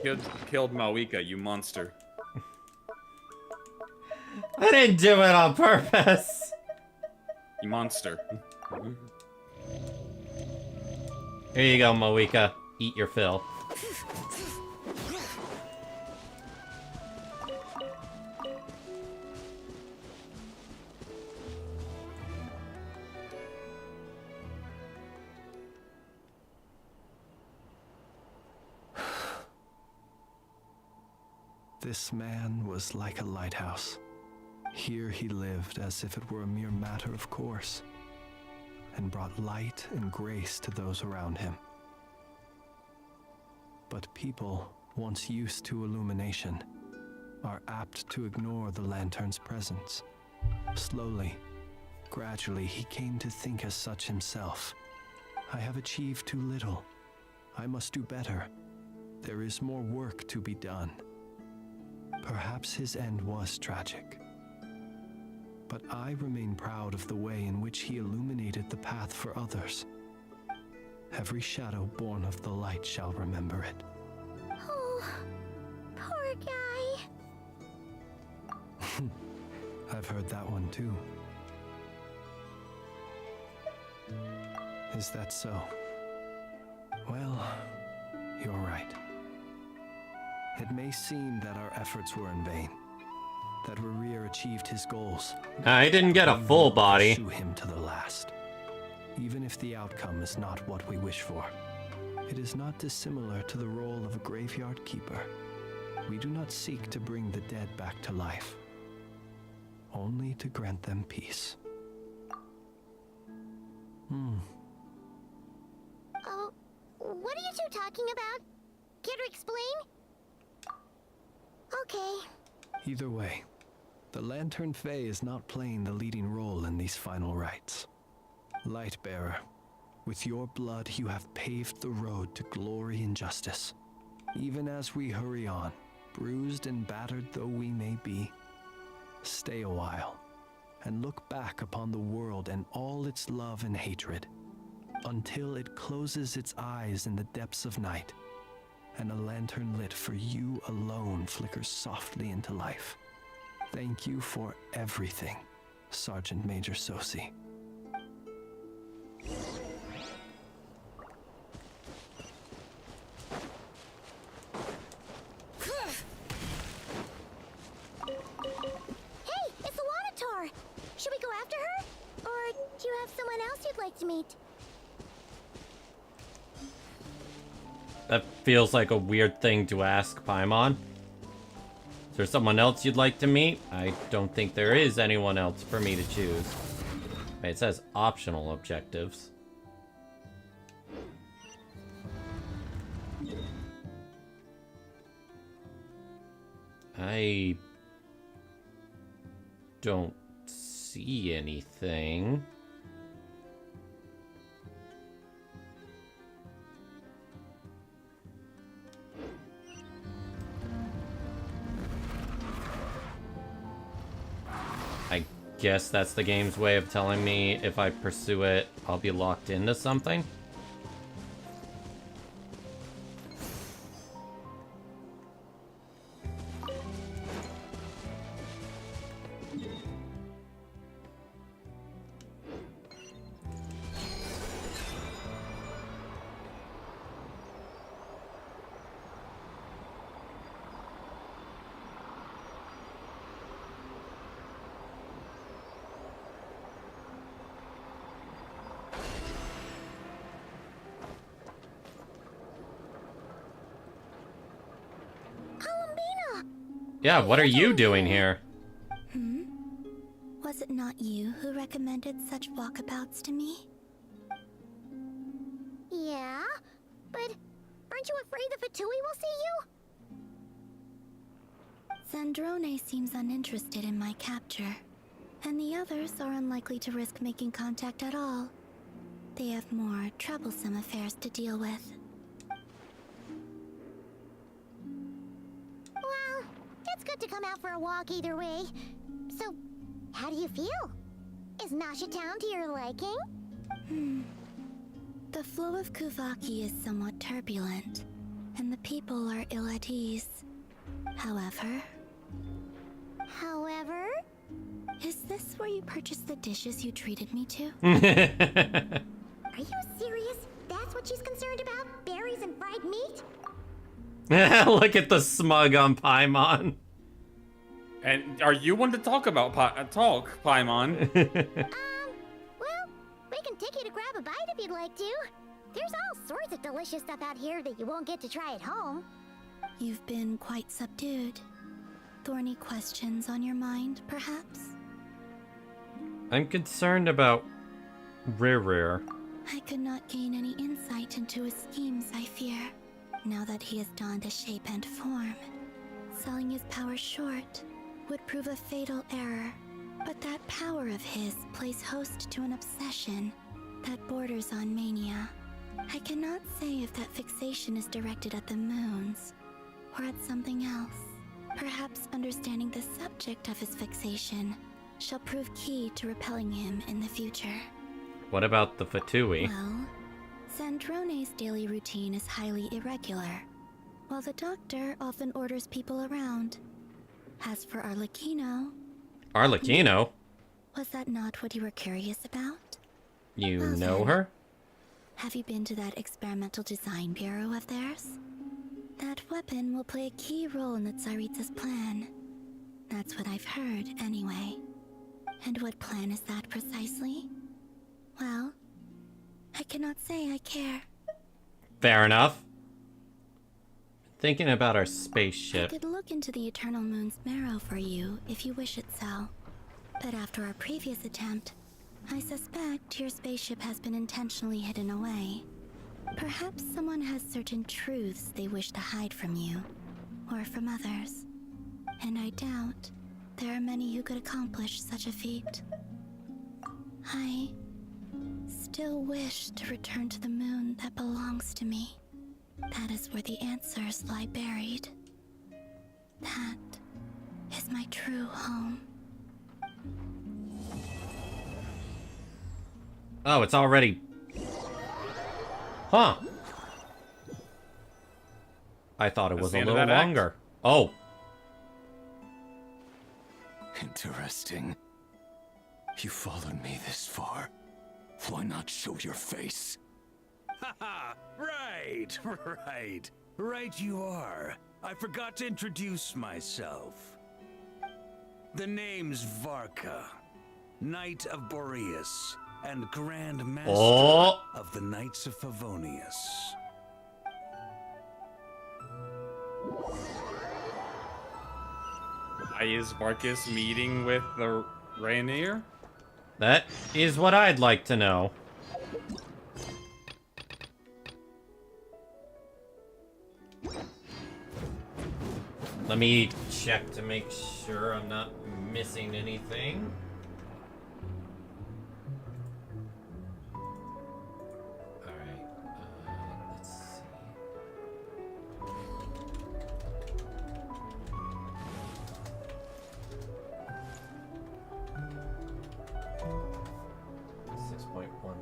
You killed Mawika, you monster. I didn't do it on purpose. You monster. Here you go, Mawika. Eat your fill. This man was like a lighthouse. Here he lived as if it were a mere matter of course, and brought light and grace to those around him. But people, once used to illumination, are apt to ignore the lantern's presence. Slowly, gradually, he came to think as such himself. I have achieved too little. I must do better. There is more work to be done. Perhaps his end was tragic. But I remain proud of the way in which he illuminated the path for others. Every shadow born of the light shall remember it. Oh, poor guy. I've heard that one too. Is that so? Well, you're right. It may seem that our efforts were in vain, that Rerir achieved his goals. I didn't get a full body. Pursue him to the last, even if the outcome is not what we wish for. It is not dissimilar to the role of a graveyard keeper. We do not seek to bring the dead back to life, only to grant them peace. Oh, what are you two talking about? Care to explain? Okay. Either way, the Lantern Fae is not playing the leading role in these final rites. Lightbearer, with your blood you have paved the road to glory and justice. Even as we hurry on, bruised and battered though we may be, stay a while and look back upon the world and all its love and hatred, until it closes its eyes in the depths of night, and a lantern lit for you alone flickers softly into life. Thank you for everything, Sergeant Major Sosi. right. That feels like a weird thing to ask, Paimon. Is there someone else you'd like to meet? I don't think there is anyone else for me to choose. Wait, it says optional objectives. I don't see anything. I guess that's the game's way of telling me if I pursue it, I'll be locked into something. Yeah, what are you doing here? Was it not you who recommended such walkabouts to me? Yeah, but aren't you afraid the Fatui will see you? Zandrone seems uninterested in my capture, and the others are unlikely to risk making contact at all. They have more troublesome affairs to deal with. Well, it's good to come out for a walk either way. So, how do you feel? Is Nasha Town to your liking? The flow of Kuvaki is somewhat turbulent, and the people are ill at ease. However... Is this where you purchased the dishes you treated me to? Are you serious? That's what she's concerned about? Berries and fried meat? Look at the smug on Paimon. And are you one to talk about Paimon? Well, we can take you to grab a bite if you'd like to. There's all sorts of delicious stuff out here that you won't get to try at home. You've been quite subdued. Thorny questions on your mind, perhaps? I'm concerned about Rir. I could not gain any insight into his schemes, I fear. Now that he has donned a shape and form, selling his power short would prove a fatal error. But that power of his plays host to an obsession that borders on mania. I cannot say if that fixation is directed at the moons or at something else. Perhaps understanding the subject of his fixation shall prove key to repelling him in the future. What about the Fatui? Well, Zandrone's daily routine is highly irregular, while the doctor often orders people around. As for Arlecchino... Arlecchino? Was that not what you were curious about? You Well know then, her? Have you been to that experimental design bureau of theirs? That weapon will play a key role in the Tsaritsa's plan. That's what I've heard, anyway. And what plan is that precisely? Well, I cannot say I care. Fair enough. Thinking about our I spaceship. could look into the Eternal Moon's marrow for you if you wish it so. But after our previous attempt, I suspect your spaceship has been intentionally hidden away. Perhaps someone has certain truths they wish to hide from you, or from others. And I doubt there are many who could accomplish such a feat. I still wish to return to the moon that belongs to me. That is where the answers lie buried. That is my true home. Oh, it's already... Huh. I thought it That's was the a end of little that act? longer. Oh. Interesting. You followed me this far. Why not show your face? Haha! Right, right. Right you are. I forgot to introduce myself. The name's Varka, Knight of Boreas, and Grand Master of the Knights of Favonius. Why is Marcus meeting with the Rainier? That is what I'd like to know. Let me check to make sure I'm not missing anything. Alright, let's see.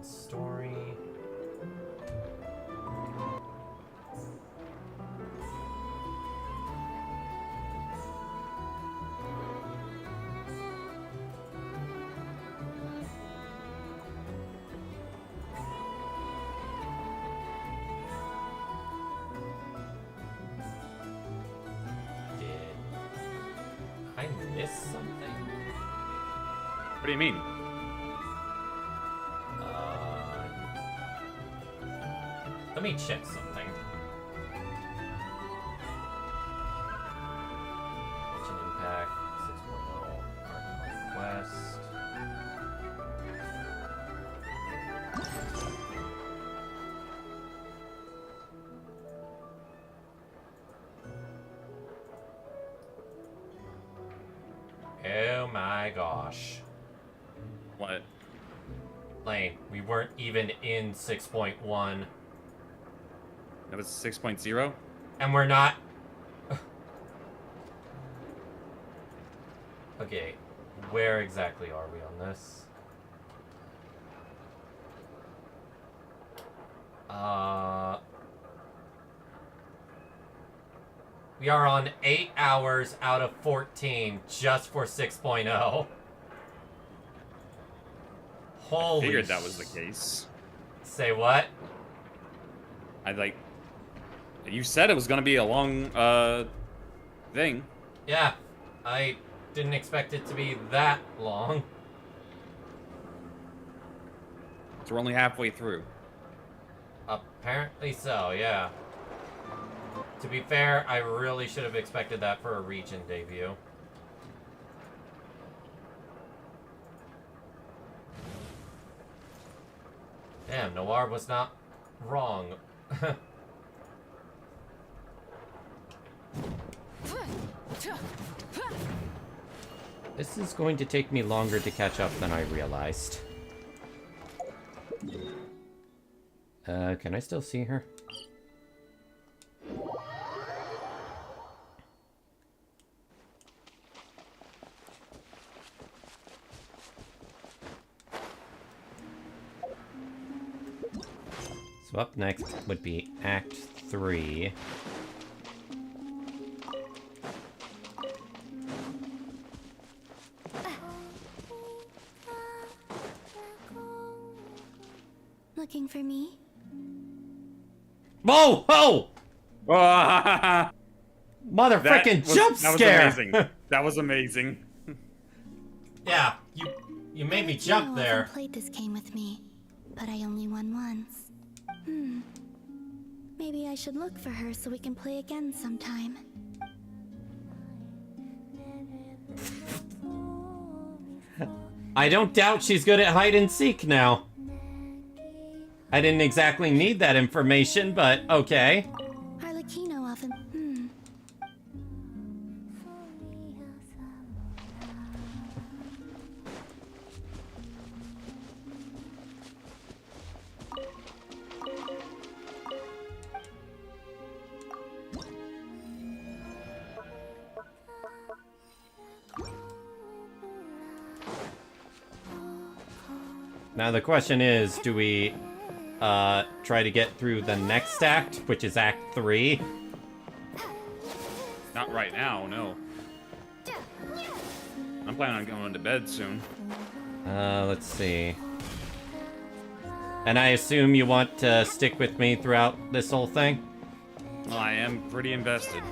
Story. Did I miss something? What do you mean? Let me check something. Genshin Impact 6.0 Archon Quest. Oh my gosh. What? Lane, we weren't even in 6.1. That was 6.0? And we're not... Okay, where exactly are we on this? We are on 8 hours out of 14 just for 6.0. Holy I figured that was the case. Say what? You said it was gonna be a long, thing. Yeah, I didn't expect it to be that long. So we're only halfway through. Apparently so, yeah. To be fair, I really should have expected that for a region debut. Damn, Noir was not wrong. This is going to take me longer to catch up than I realized. Can I still see her? So up next would be Act 3. Looking for me? Whoa! Whoa! Mother frickin' jump scare! That was amazing. That was amazing. Yeah, you made me jump there. I played this game with me, but I only won once. Maybe I should look for her so we can play again sometime. I don't doubt she's good at hide and seek now. I didn't exactly need that information, but okay. Harlequino often. Now the question is, do we try to get through the next act, which is Act 3? Not right now, no. I'm planning on going to bed soon. Let's see. And I assume you want to stick with me throughout this whole thing? Well, I am pretty invested.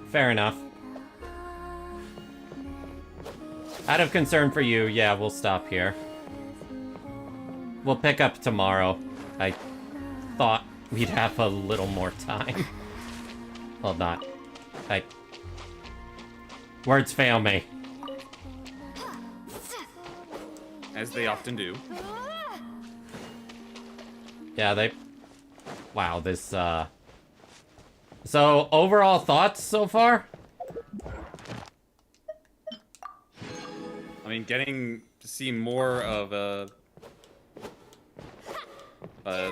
Fair enough. Out of concern for you, yeah, we'll stop here. we'll pick up tomorrow. I thought we'd have a little more time. Well, not. Words fail me. As they often do. Yeah, they... Wow, this, So, overall thoughts so far? I mean, getting to see more of I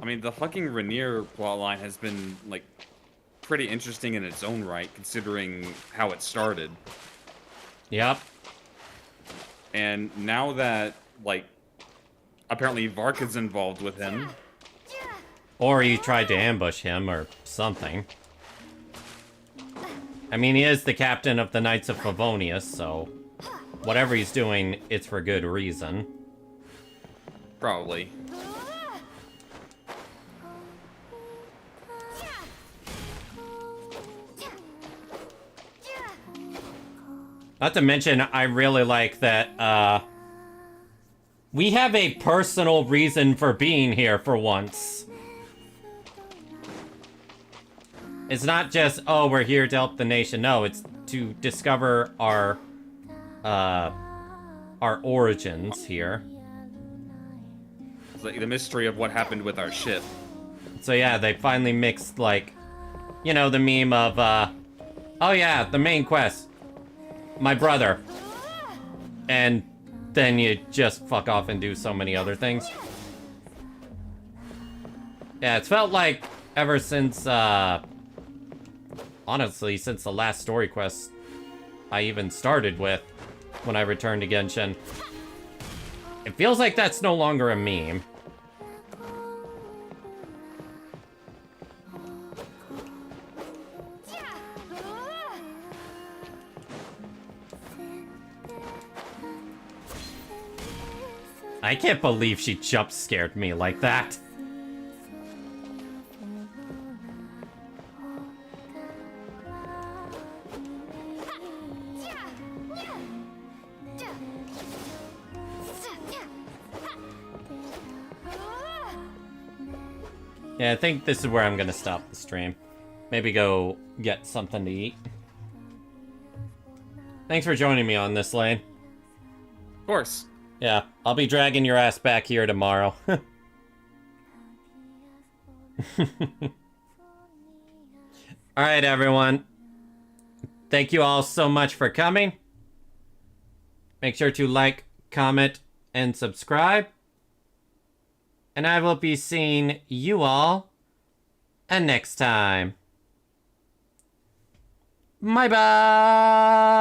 mean, the fucking Rainier plotline has been, like, pretty interesting in its own right, considering how it started. Yep. And now that, like, apparently Vark is involved with him. Or he tried to ambush him, or something. I mean, he is the captain of the Knights of Favonius, so... Whatever he's doing, it's for good reason. Probably. Not to mention, I really like that, we have a personal reason for being here for once. It's not just, oh, we're here to help the nation. No, it's to discover our origins here. It's like the mystery of what happened with our ship. So yeah, they finally mixed, like, you know, the meme of, oh yeah, the main quest. My brother. And then you just fuck off and do so many other things. Yeah, it's felt like ever since, honestly, since the last story quest I even started with when I returned to Genshin. It feels like that's no longer a meme. I can't believe she jump scared me like that. Yeah, I think this is where I'm gonna stop the stream. Maybe go get something to eat. Thanks for joining me on this, Lane. Of course. Yeah, I'll be dragging your ass back here tomorrow. Alright, everyone. Thank you all so much for coming. Make sure to like, comment, and subscribe. And I will be seeing you all next time. Bye-bye!